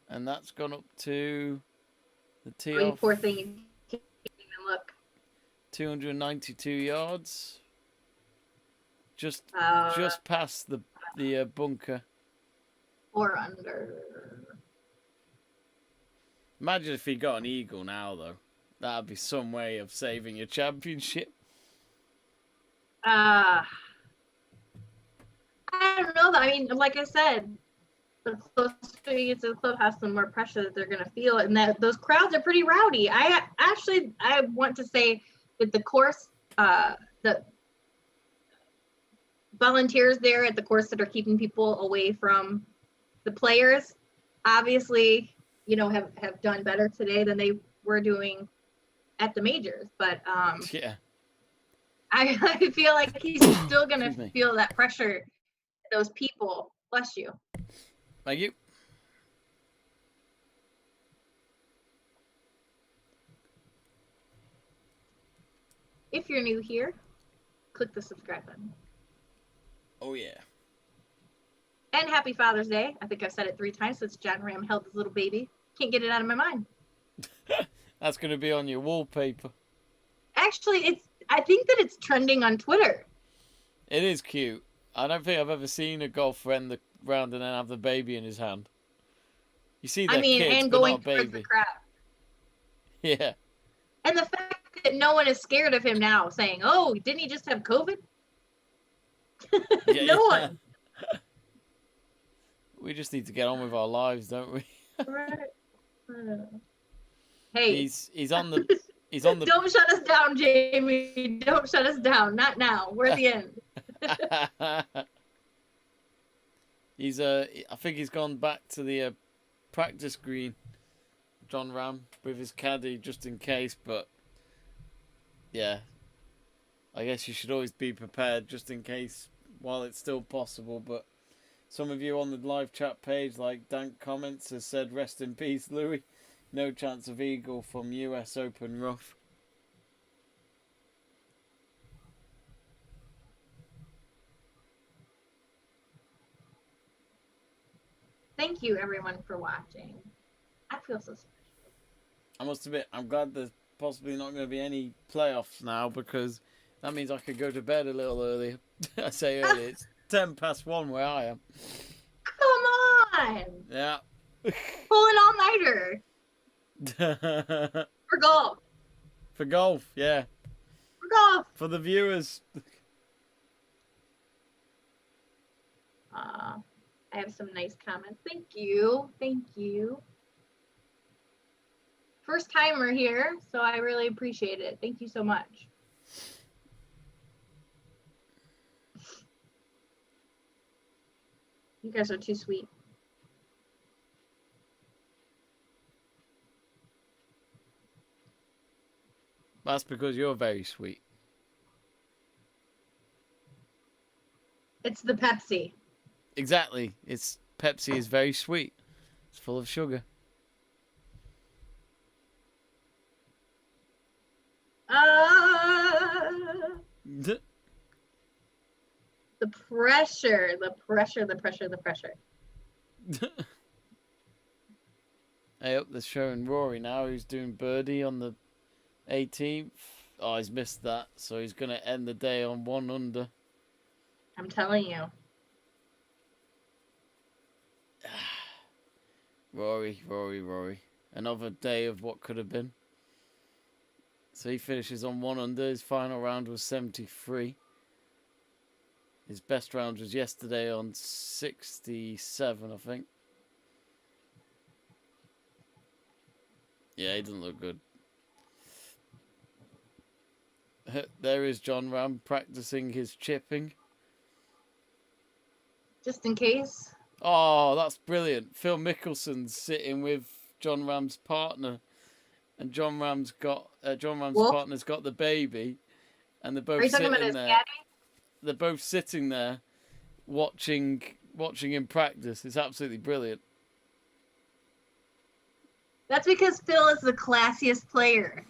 And that's gone up to the tee off. Poor thing, you can't even look. 292 yards. Just past the bunker. 4 under. Imagine if he got an eagle now, though. That'd be some way of saving your championship. I don't know. I mean, like I said, the closer you get to the clubhouse, the more pressure that they're going to feel, and that those crowds are pretty rowdy. I want to say that the course, the volunteers there at the course that are keeping people away from the players, obviously, you know, have done better today than they were doing at the majors. But yeah, I feel like he's still going to feel that pressure. Those people, bless you. Thank you. If you're new here, click the subscribe button. Oh, yeah. And happy Father's Day. I think I've said it 3 times since John Rahm held his little baby. Can't get it out of my mind. That's going to be on your wallpaper. Actually, I think that it's trending on Twitter. It is cute. I don't think I've ever seen a golfer end the round and then have the baby in his hand. You see their kids, and but going not towards baby. the crowd. Yeah. And the fact that no one is scared of him now, saying, "Oh, didn't he just have COVID?" Yeah, no one. We just need to get on with our lives, don't we? Right. Hey, he's on the. Don't shut us down, Jamie. Don't shut us down. Not now. We're at the end. I think he's gone back to the practice green, John Rahm, with his caddy just in case. But yeah, I guess you should always be prepared just in case while it's still possible. But some of you on the live chat page, like Dank Comments, has said, "Rest in peace, Louis. No chance of eagle from US Open rough." Thank you, everyone, for watching. I feel so special. I must admit, I'm glad the possibly not going to be any playoffs now because that means I could go to bed a little earlier. I say early, it's 1:10 where I am. Come on! Yeah. Pull an all-nighter for golf. For golf, yeah. For golf. For the viewers. I have some nice comments. Thank you. Thank you. First timer here, so I really appreciate it. Thank you so much. You guys are too sweet. That's because you're very sweet. It's the Pepsi. Exactly. Pepsi is very sweet. It's full of sugar. The pressure, the pressure, the pressure, the pressure. Hey, up, they're showing Rory now. He's doing birdie on the 18th. Oh, he's missed that. So he's going to end the day on 1 under. I'm telling you. Rory, Rory, Rory. Another day of what could have been. So he finishes on 1 under. His final round was 73. His best round was yesterday on 67, I think. Yeah, he doesn't look good. There is John Rahm practicing his chipping. Just in case. Oh, that's brilliant. Phil Mickelson's sitting with John Rahm's partner. And John Rahm's partner's got the baby. And they're both Are you talking sitting about his there. caddy? They're both sitting there watching him practice. It's absolutely brilliant. That's because Phil is the classiest player.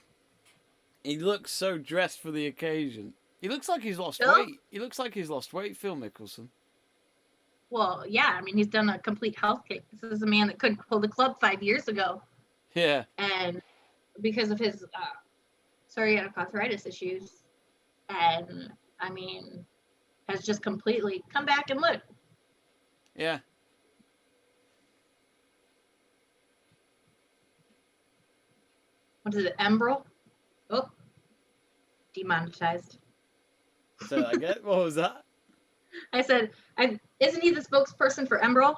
He looks so dressed for the occasion. He looks like he's lost Phil? weight. He looks like he's lost weight, Phil Mickelson. Well, yeah, I mean, he's done a complete health kick. This is a man that couldn't hold a club 5 years ago. Yeah. And because of his psoriatic arthritis issues, and, I mean, has just completely come back and look. Yeah. What is it, Emerald? Oh, demonetized. So I get what was that? I said, isn't he the spokesperson for Emerald?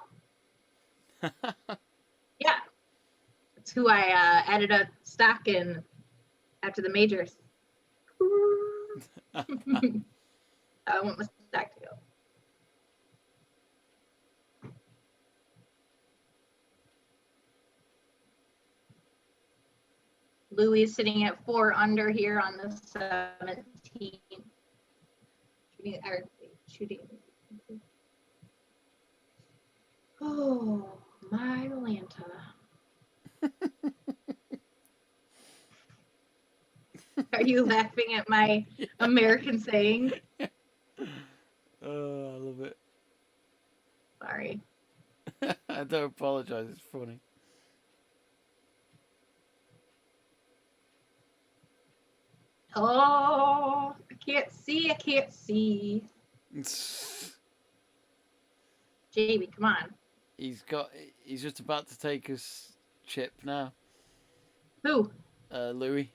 Yeah. That's who I added a stock in after the majors. I want my stock to go. Louis is sitting at 4 under here on the 17th. Shooting. Oh, my Atlanta. Are you laughing at my American saying? Oh, I love it. Sorry. I don't apologize. It's funny. Oh, I can't see. I can't see. Jamie, come on. He's just about to take his chip now. Who? Louis.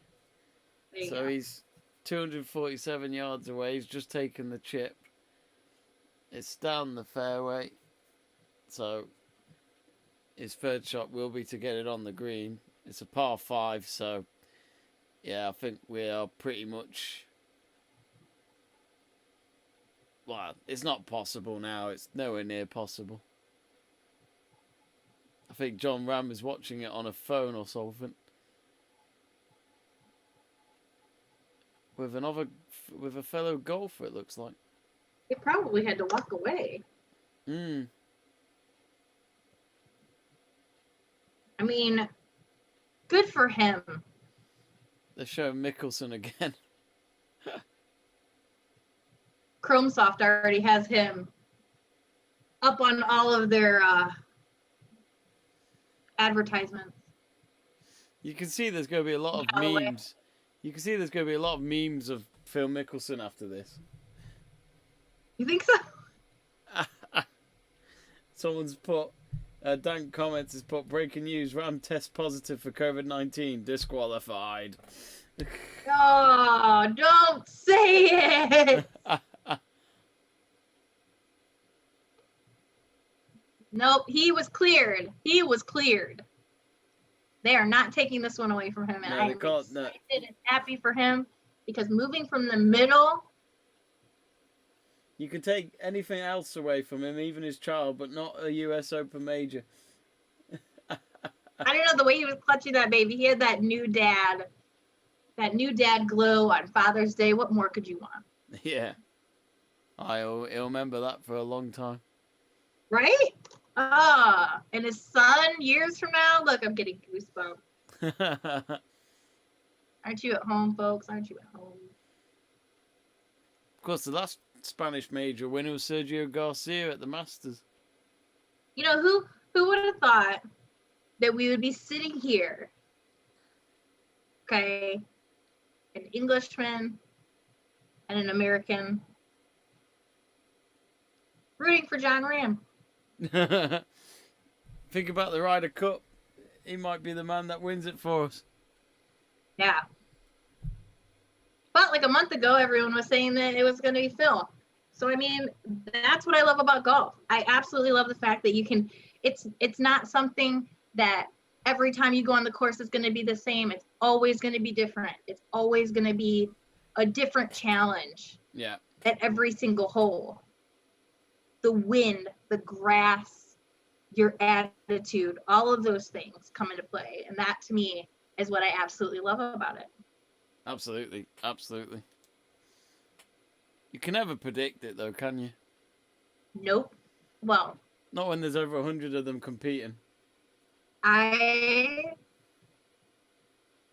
There you So go. he's 247 yards away. He's just taken the chip. It's down the fairway. So his third shot will be to get it on the green. It's a par 5, so yeah, I think we are pretty much... Well, it's not possible now. It's nowhere near possible. I think John Rahm is watching it on a phone or something. With a fellow golfer, it looks like. He probably had to walk away. Mm. I mean, good for him. They're showing Mickelson again. Chromesoft already has him up on all of their advertisements. You can see there's going to be a lot of Galloway. memes. You can see there's going to be a lot of memes of Phil Mickelson after this. You think so? Someone's put, Dank Comments has put, breaking news, Rahm tests positive for COVID-19, disqualified. Oh, don't say it. Nope, he was cleared. He was cleared. They are not taking this one away from him, and No, I'm they can't, excited no. and happy for him because moving from the middle. You can take anything else away from him, even his child, but not a US Open major. I don't know, the way he was clutching that baby. He had that new dad glow on Father's Day. What more could you want? Yeah. He'll remember that for a long time. Right? And his son, years from now, look, I'm getting goosebumps. Aren't you at home, folks? Aren't you at home? Of course, the last Spanish major winner was Sergio Garcia at the Masters. You know, who would have thought that we would be sitting here, okay, an Englishman and an American, rooting for John Ram. Think about the Ryder Cup. He might be the man that wins it for us. Yeah. But like a month ago, everyone was saying that it was going to be Phil. So, I mean, that's what I love about golf. I absolutely love the fact that you can, it's not something that every time you go on the course is going to be the same. It's always going to be different. It's always going to be a different challenge. Yeah. At every single hole. The wind, the grass, your attitude, all of those things come into play. And that to me is what I absolutely love about it. Absolutely. Absolutely. You can never predict it though, can you? Nope. Well, not when there's over 100 of them competing. I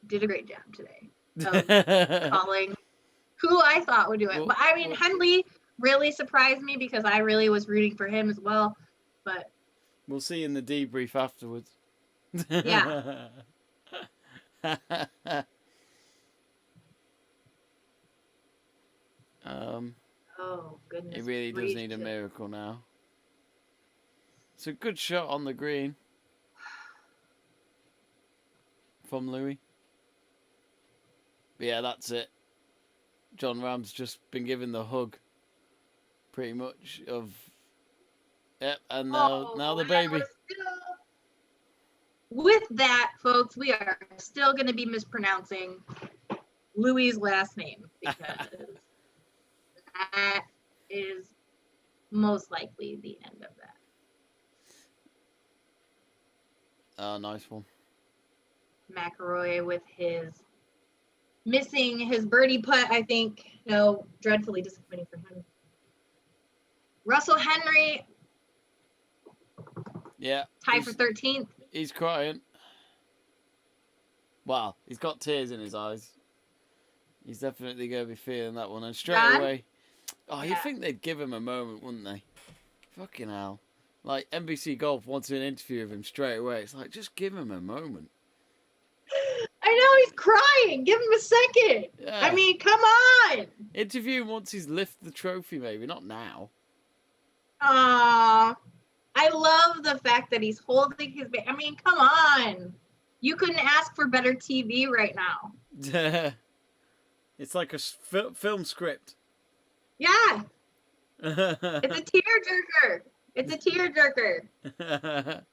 did a great job today of calling who I thought would do it. But I mean, Henley really surprised me because I really was rooting for him as well. But we'll see in the debrief afterwards. Yeah. Oh, goodness. He really does need a miracle now. It's a good shot on the green from Louis. But yeah, that's it. John Rahm's just been given the hug, pretty much, of... Yep, and now the baby. With that, folks, we are still going to be mispronouncing Louis' last name because that is most likely the end of that. Nice one. McIlroy with his missing his birdie putt, I think. No, dreadfully disappointing for him. Russell Henry. Yeah. Tied for 13th. He's crying. Wow, he's got tears in his eyes. He's definitely going to be feeling that one. And straight away... Oh, you'd think they'd give him a moment, wouldn't they? Fucking hell. Like, NBC Golf wants an interview of him straight away. It's like, just give him a moment. I know, he's crying. Give him a second. Yeah. I mean, come on. Interview him once he's lifted the trophy, maybe. Not now. I love the fact that he's holding his... I mean, come on. You couldn't ask for better TV right now. It's like a film script. Yeah. It's a tearjerker. It's a tearjerker.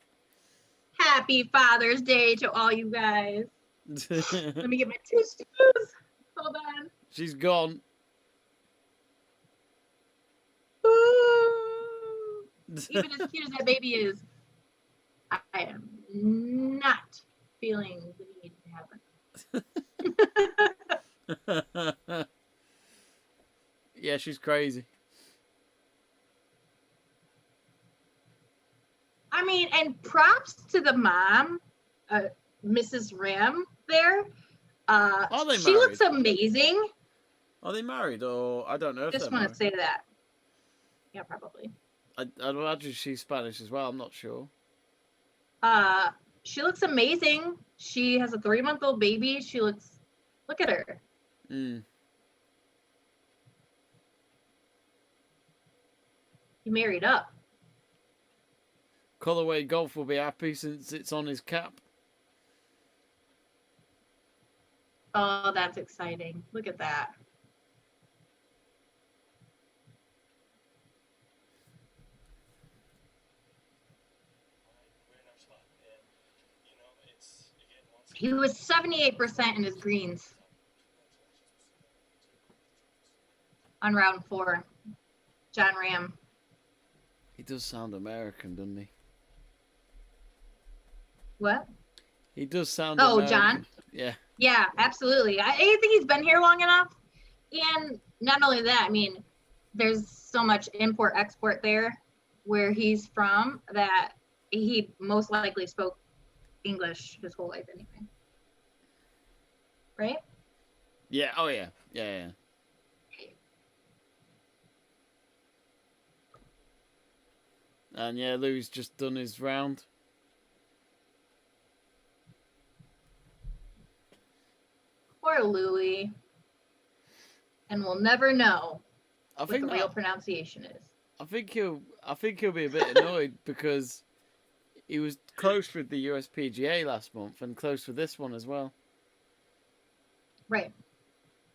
Happy Father's Day to all you guys. Let me get my tissues. Hold on. She's gone. Ooh. Even as cute as that baby is, I am not feeling the need to have it. Yeah, she's crazy. I mean, and props to the mom, Mrs. Ram there. Are they she married? looks amazing. Are they married, or I don't know if Just they're want to married. say that. Yeah, probably. I'd imagine she's Spanish as well. I'm not sure. She looks amazing. She has a 3-month-old baby. She looks... Look at her. Mm. He married up. Colorway Golf will be happy since it's on his cap. Oh, that's exciting. Look at that. He was 78% in his greens on round 4. John Rahm. He does sound American, doesn't he? What? He does sound Oh, American. John? Yeah. Yeah, absolutely. I think he's been here long enough. And not only that, I mean, there's so much import-export there where he's from that he most likely spoke English his whole life anyway. Right? Yeah. Oh, yeah. Yeah. And yeah, Louis just done his round. Poor Louis. And we'll never know I what think the real pronunciation is. I think he'll be a bit annoyed because he was close with the USPGA last month and close with this one as well. Right.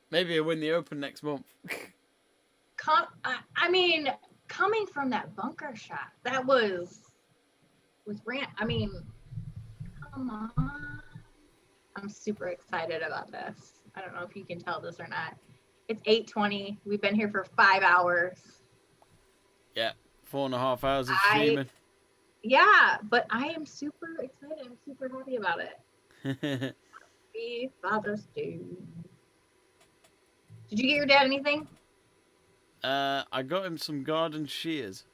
Maybe he'll win the Open next month. I mean, coming from that bunker shot, that was Rant. I mean, come on. I'm super excited about this. I don't know if you can tell this or not. It's 8:20. We've been here for 5 hours. Yeah, 4.5 hours of streaming. Yeah, but I am super excited. I'm super happy about it. Happy Father's Day. Did you get your dad anything? I got him some garden shears.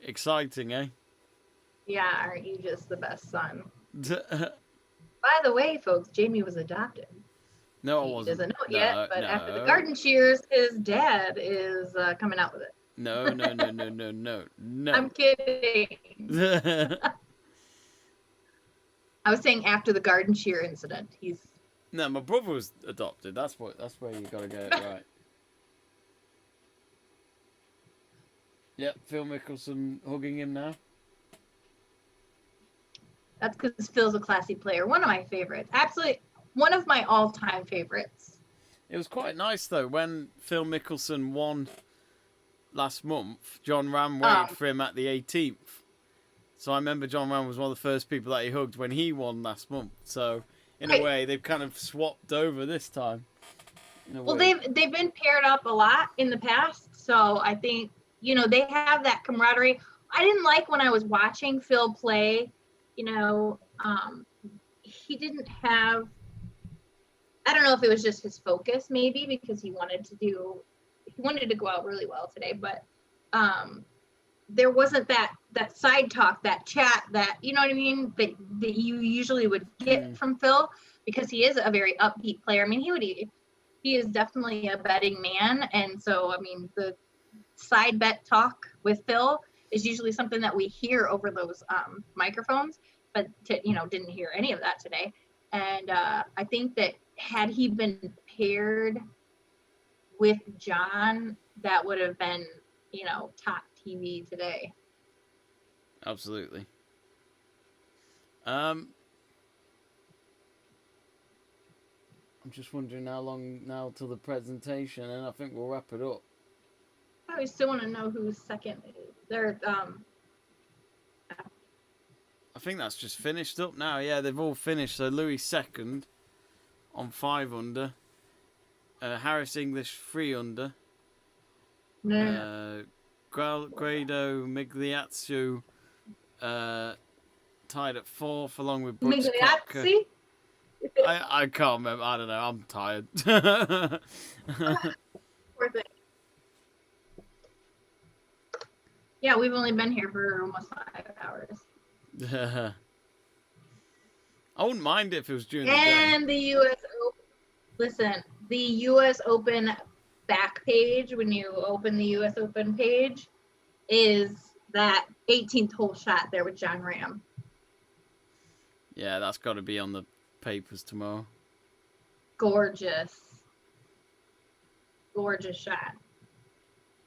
Exciting, eh? Yeah, aren't you just the best son? By the way, folks, Jamie was adopted. No, I He wasn't. doesn't know it yet, but no. after the garden shears, his dad is coming out with it. No. I'm kidding. I was saying after the garden shear incident, he's. No, my brother was adopted. That's where you gotta get it right. Yep, Phil Mickelson hugging him now. That's because Phil's a classy player. One of my favorites. Absolutely one of my all-time favorites. It was quite nice, though, when Phil Mickelson won last month, John Rahm waited for him at the 18th. So I remember John Rahm was one of the first people that he hugged when he won last month. So, in a way, they've kind of swapped over this time. Well, they've been paired up a lot in the past. So I think, they have that camaraderie. I didn't like when I was watching Phil play, he didn't have, I don't know if it was just his focus maybe because he wanted to go out really well today, but there wasn't that side talk, that chat, that, you know what I mean, that you usually would get from Phil because he is a very upbeat player. I mean, he is definitely a betting man. And so, I mean, the side bet talk with Phil is usually something that we hear over those microphones, but didn't hear any of that today. And I think that had he been paired with John, that would have been, top TV today. Absolutely. I'm just wondering how long now till the presentation, and I think we'll wrap it up. I still want to know who's second. They're I think that's just finished up now. Yeah, they've all finished. So Louis second on 5 under. Harris English 3 under. Grado Migliazzo tied at 4th along with Brooks Koepka. Migliazzi? I can't remember. I don't know. I'm tired. Poor thing. Yeah, we've only been here for almost 5 hours. I wouldn't mind it if it was during the day. And the U.S. Open. Listen, the U.S. Open back page, when you open the U.S. Open page, is that 18th hole shot there with John Rahm. Yeah, that's got to be on the papers tomorrow. Gorgeous. Gorgeous shot.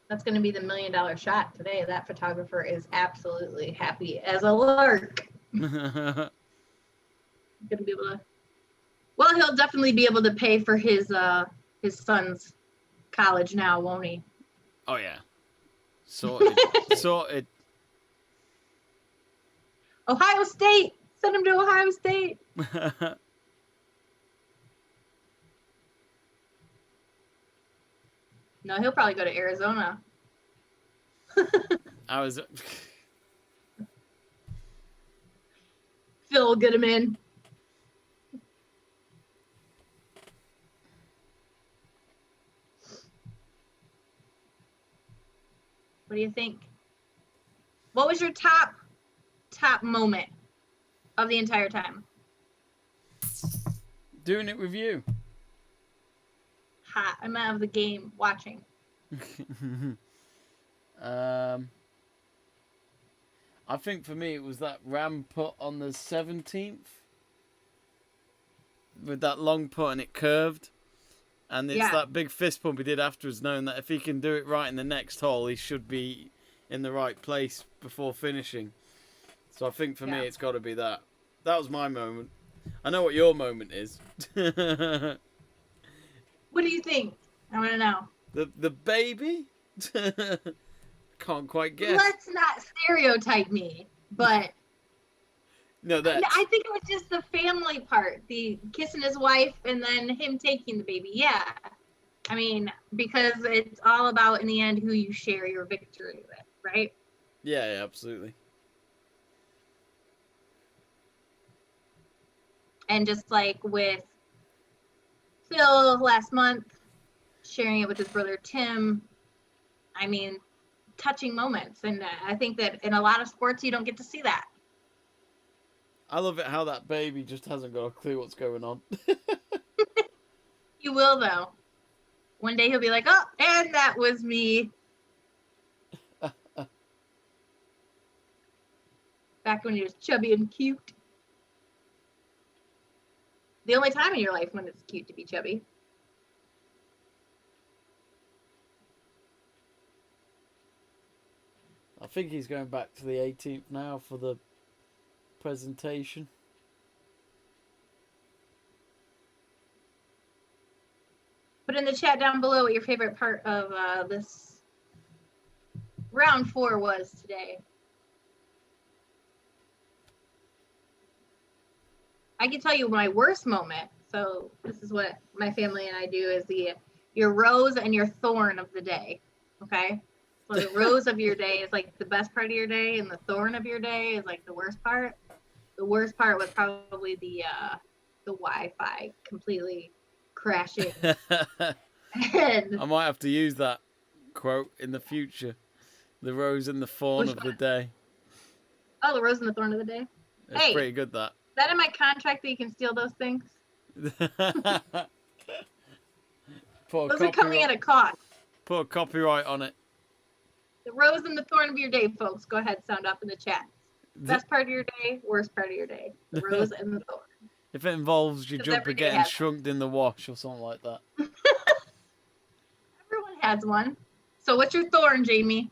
That's going to be the $1 million shot today. That photographer is absolutely happy as a lark. Gonna be able to. Well, he'll definitely be able to pay for his son's college now, won't he? Oh yeah, sorted. Sorted. Ohio State. Send him to Ohio State. No, he'll probably go to Arizona. I was. Phil, get him in. What do you think? What was your top moment of the entire time? Doing it with you. Hot. I'm out of the game watching. I think for me it was that Rahm putt on the 17th with that long putt and it curved, and it's that big fist pump he did afterwards, knowing that if he can do it right in the next hole, he should be in the right place before finishing. So I think for me it's got to be that. That was my moment. I know what your moment is. What do you think? I want to know. The baby? Can't quite guess. Let's not stereotype me, but no, that I think it was just the family part, the kissing his wife and then him taking the baby. Yeah. I mean, because it's all about, in the end, who you share your victory with, right? Yeah, absolutely. And just like with Phil last month, sharing it with his brother Tim, I mean, touching moments. And I think that in a lot of sports, you don't get to see that. I love it how that baby just hasn't got a clue what's going on. You will, though. One day he'll be like, oh, and that was me. Back when he was chubby and cute. The only time in your life when it's cute to be chubby. I think he's going back to the 18th now for the presentation. Put in the chat down below what your favorite part of this round 4 was today. I can tell you my worst moment. So this is what my family and I do, is your rose and your thorn of the day. Okay? So the rose of your day is like the best part of your day, and the thorn of your day is like the worst part. The worst part was probably the Wi-Fi completely crashing. And I might have to use that quote in the future. The rose and the thorn of the day. Oh, the rose and the thorn of the day. It's pretty good, that. Is that in my contract that you can steal those things? Those are coming at a cost. Put a copyright on it. The rose and the thorn of your day, folks. Go ahead, sound off in the chat. Best part of your day, worst part of your day. The rose and the thorn. If it involves your jumper getting shrunk in the wash or something like that. Everyone has one. So what's your thorn, Jamie?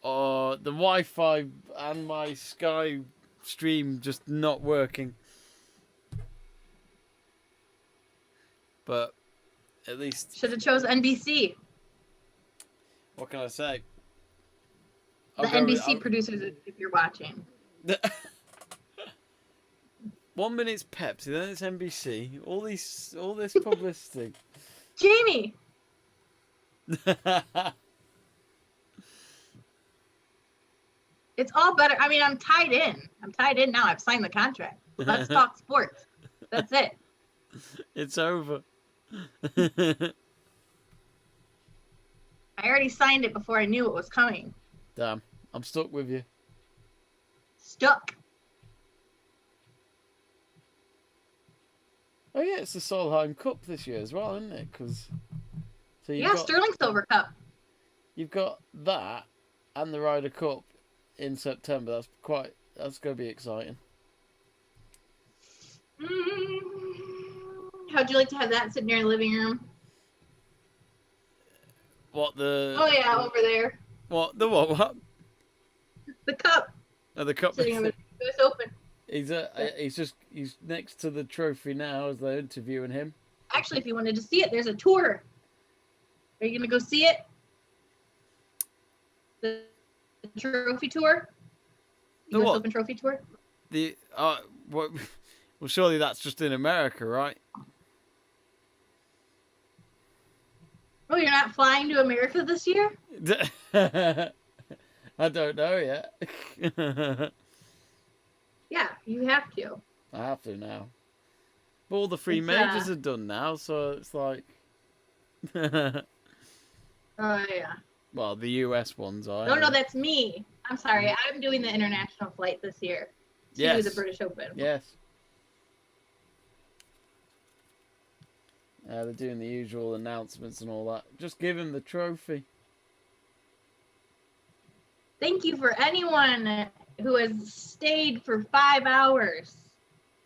The Wi-Fi and my Sky stream just not working. But at least... Should have chose NBC. What can I say? The NBC producers, if you're watching. 1 minute it's Pepsi, then it's NBC. All this publicity. Jamie! It's all better. I mean, I'm tied in. I'm tied in now. I've signed the contract. Let's talk sports. That's it. It's over. I already signed it before I knew it was coming. Damn. I'm stuck with you. Stuck. Oh yeah, it's the Solheim Cup this year as well, isn't it? Sterling Silver Cup. You've got that and the Ryder Cup in September. That's going to be exciting. How'd you like to have that sitting in your living room? What the? Oh yeah, over there. What the what? The cup Oh, the cup. sitting over there. It's open. He's next to the trophy now as they're interviewing him. Actually, if you wanted to see it, there's a tour. Are you gonna go see it? The trophy tour. The US what? Open trophy tour. Well, surely that's just in America, right? Oh, you're not flying to America this year? I don't know yet. Yeah, you have to. I have to now. But all the free It's, majors are done now, so it's like. Oh yeah. Well, the US ones are. No, that's me. I'm sorry. I'm doing the international flight this year to Yes. the British Open. Yes. They're doing the usual announcements and all that. Just give him the trophy. Thank you for anyone who has stayed for 5 hours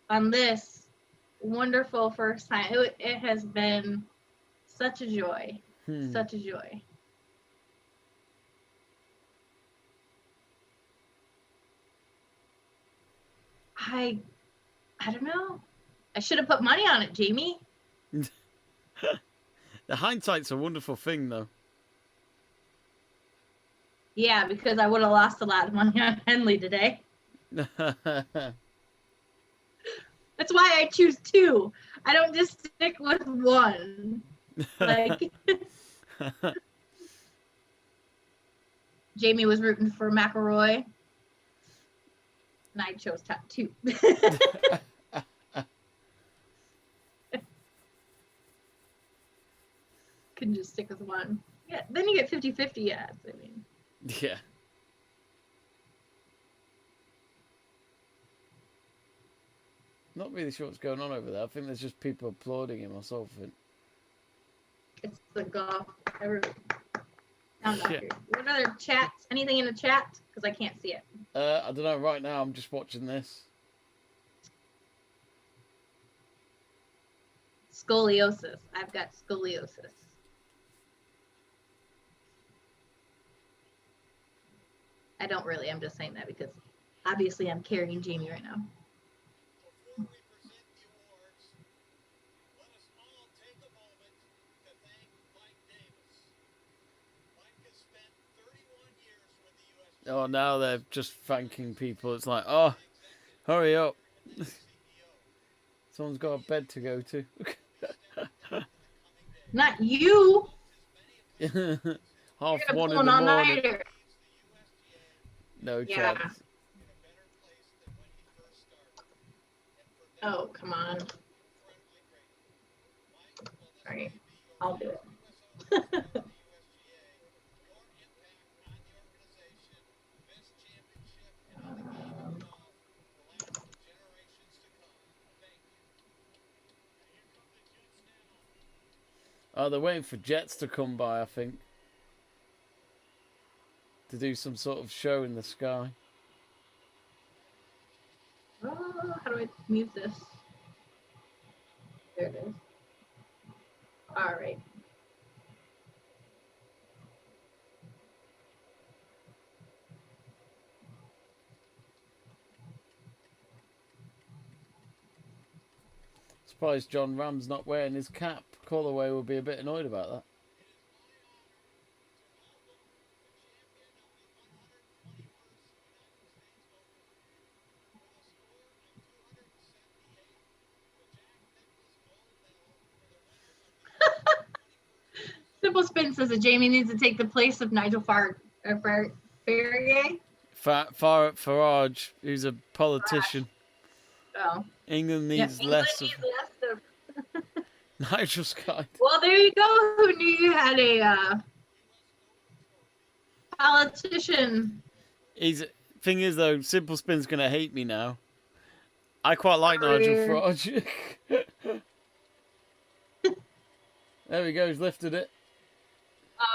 on this wonderful first time. It has been such a joy. Such a joy. I don't know. I should have put money on it, Jamie. The hindsight's a wonderful thing, though. Yeah, because I would have lost a lot of money on Henley today. That's why I choose 2. I don't just stick with 1. Like Jamie was rooting for McElroy, and I chose top 2. Couldn't just stick with 1. Yeah, then you get 50-50 ads. I mean, Yeah. Not really sure what's going on over there. I think there's just people applauding him or something. it's the golf. Sound Yeah. doctor. What other chats? Anything in the chat? Because I can't see it. I don't know. Right now, I'm just watching this. Scoliosis. I've got scoliosis. I don't really. I'm just saying that because obviously I'm carrying Jamie right now. Before we present the awards, let us all take a moment to thank Mike Davis. Mike has spent 31 years with the USGA. Oh, now they're just thanking people. It's like, oh, hurry up. Someone's got a bed to go to. Not you. Half You're one in pull the an morning. all-nighter. No Yeah. chance. Oh, come on. All right, I'll do it. Oh, they're waiting for jets to come by, I think. To do some sort of show in the sky. Oh, how do I mute this? There it is. All right. Surprised John Rahm's not wearing his cap. Callaway will be a bit annoyed about that. Simple Spin says that Jamie needs to take the place of Nigel Farage. Farage, who's a politician. Oh. England Yeah, needs England less needs of less of. Nigel Scott. Well, there you go. Who knew you had a politician? Thing is though, Simple Spin's gonna hate me now. I quite like Nigel Farage. There we go. He's lifted it.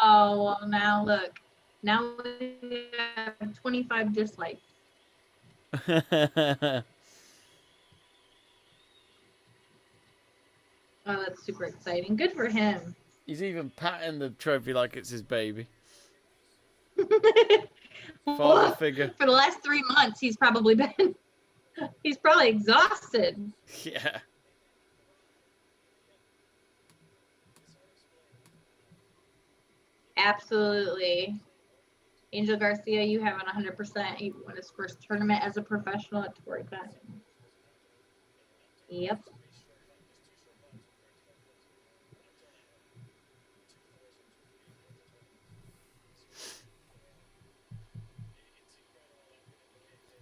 Oh, well, now look. Now we have 25 dislikes. Oh, that's super exciting. Good for him. He's even patting the trophy like it's his baby. Father Well, figure. for the last 3 months, he's probably exhausted. Yeah. Absolutely. Angel Garcia, you have it 100%. He won his first tournament as a professional at Torrey Pines. Yep.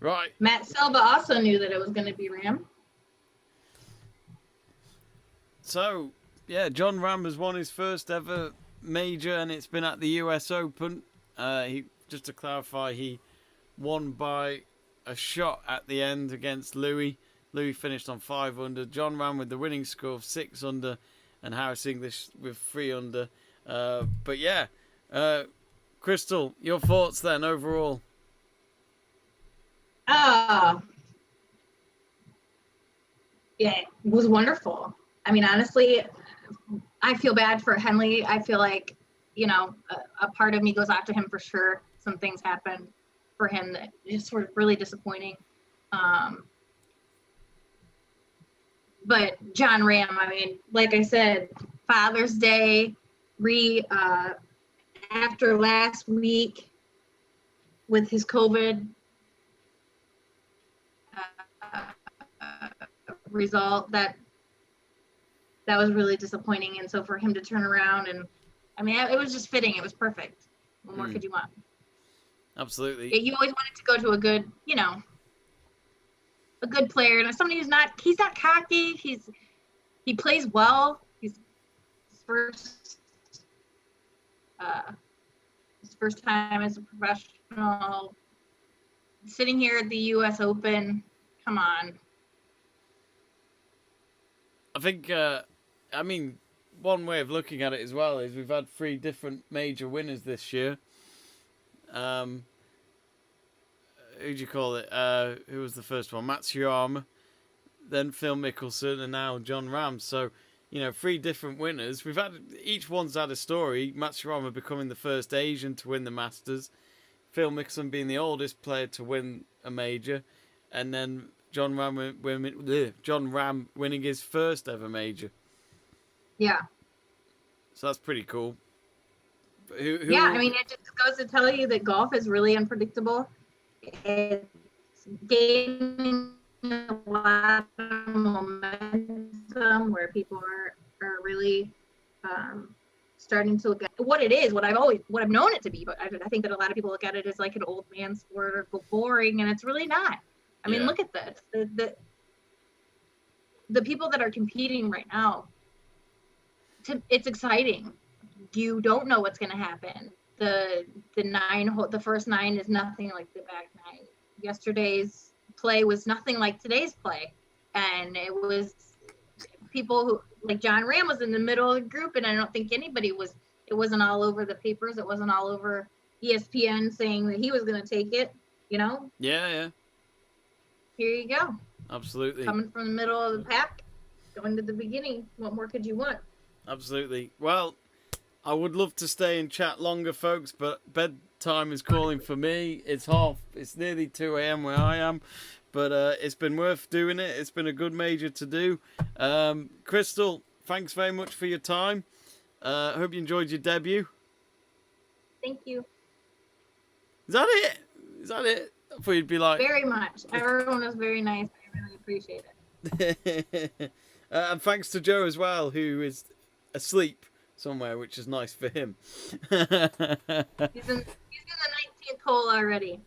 Right. Matt Selva also knew that it was going to be Rahm. So, yeah, John Rahm has won his first ever major, and it's been at the US Open. Just to clarify, he won by a shot at the end against Louis. Louis finished on 5 under. John Rahm with the winning score of 6 under, and Harris English with 3 under. But yeah, Christle, your thoughts then overall? Yeah, it was wonderful. I mean, honestly, I feel bad for Henley. I feel like, a part of me goes out to him for sure. Some things happened for him that is sort of really disappointing. But John Rahm, I mean, like I said, Father's Day, after last week with his COVID result, that was really disappointing. And so for him to turn around, and I mean, it was just fitting. It was perfect. What more could you want? Absolutely. You always wanted to go to a good, a good player, and somebody he's not cocky. He plays well. He's his first time as a professional, sitting here at the US Open. Come on. I think, I mean, one way of looking at it as well is we've had 3 different major winners this year. Who do you call it? Who was the first one? Matsuyama, then Phil Mickelson, and now John Rahm. So, 3 different winners. Each one's had a story. Matsuyama becoming the first Asian to win the Masters, Phil Mickelson being the oldest player to win a major, and then John Rahm winning his first ever major. Yeah. So that's pretty cool. Yeah, I mean, it just goes to tell you that golf is really unpredictable. It's gaining a lot of momentum where people are really starting to look at what it is, what I've known it to be. But I think that a lot of people look at it as like an old man sport or boring, and it's really not. I mean, look at this. The people that are competing right now, it's exciting. You don't know what's going to happen. The first 9 is nothing like the back 9. Yesterday's play was nothing like today's play, and it was people who, like John Rahm, was in the middle of the group, and I don't think anybody was. It wasn't all over the papers. It wasn't all over ESPN saying that he was going to take it. Yeah. Here you go. Absolutely. Coming from the middle of the pack, going to the beginning. What more could you want? Absolutely. Well, I would love to stay and chat longer, folks, but bedtime is calling for me. It's nearly 2 a.m. where I am, but it's been worth doing it. It's been a good major to do. Christle, thanks very much for your time. I hope you enjoyed your debut. Thank you. Is that it? I thought you'd be like... Very much. Everyone was very nice. I really appreciate it. And thanks to Joe as well, who is asleep somewhere, which is nice for him. He's in the 19th hole already.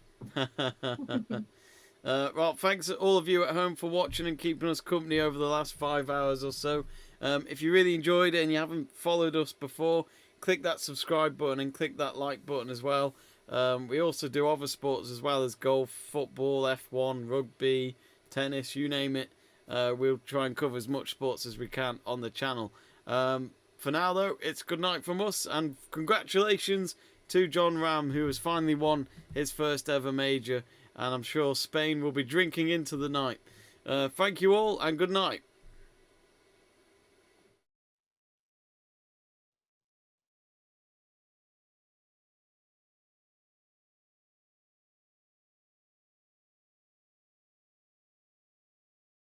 Well, thanks all of you at home for watching and keeping us company over the last 5 hours or so. If you really enjoyed it and you haven't followed us before, click that subscribe button and click that like button as well. We also do other sports as well as golf, football, F1, rugby, tennis, you name it. We'll try and cover as much sports as we can on the channel. For now, though, it's good night from us, and congratulations to John Rahm, who has finally won his first ever major, and I'm sure Spain will be drinking into the night. Thank you all, and good night.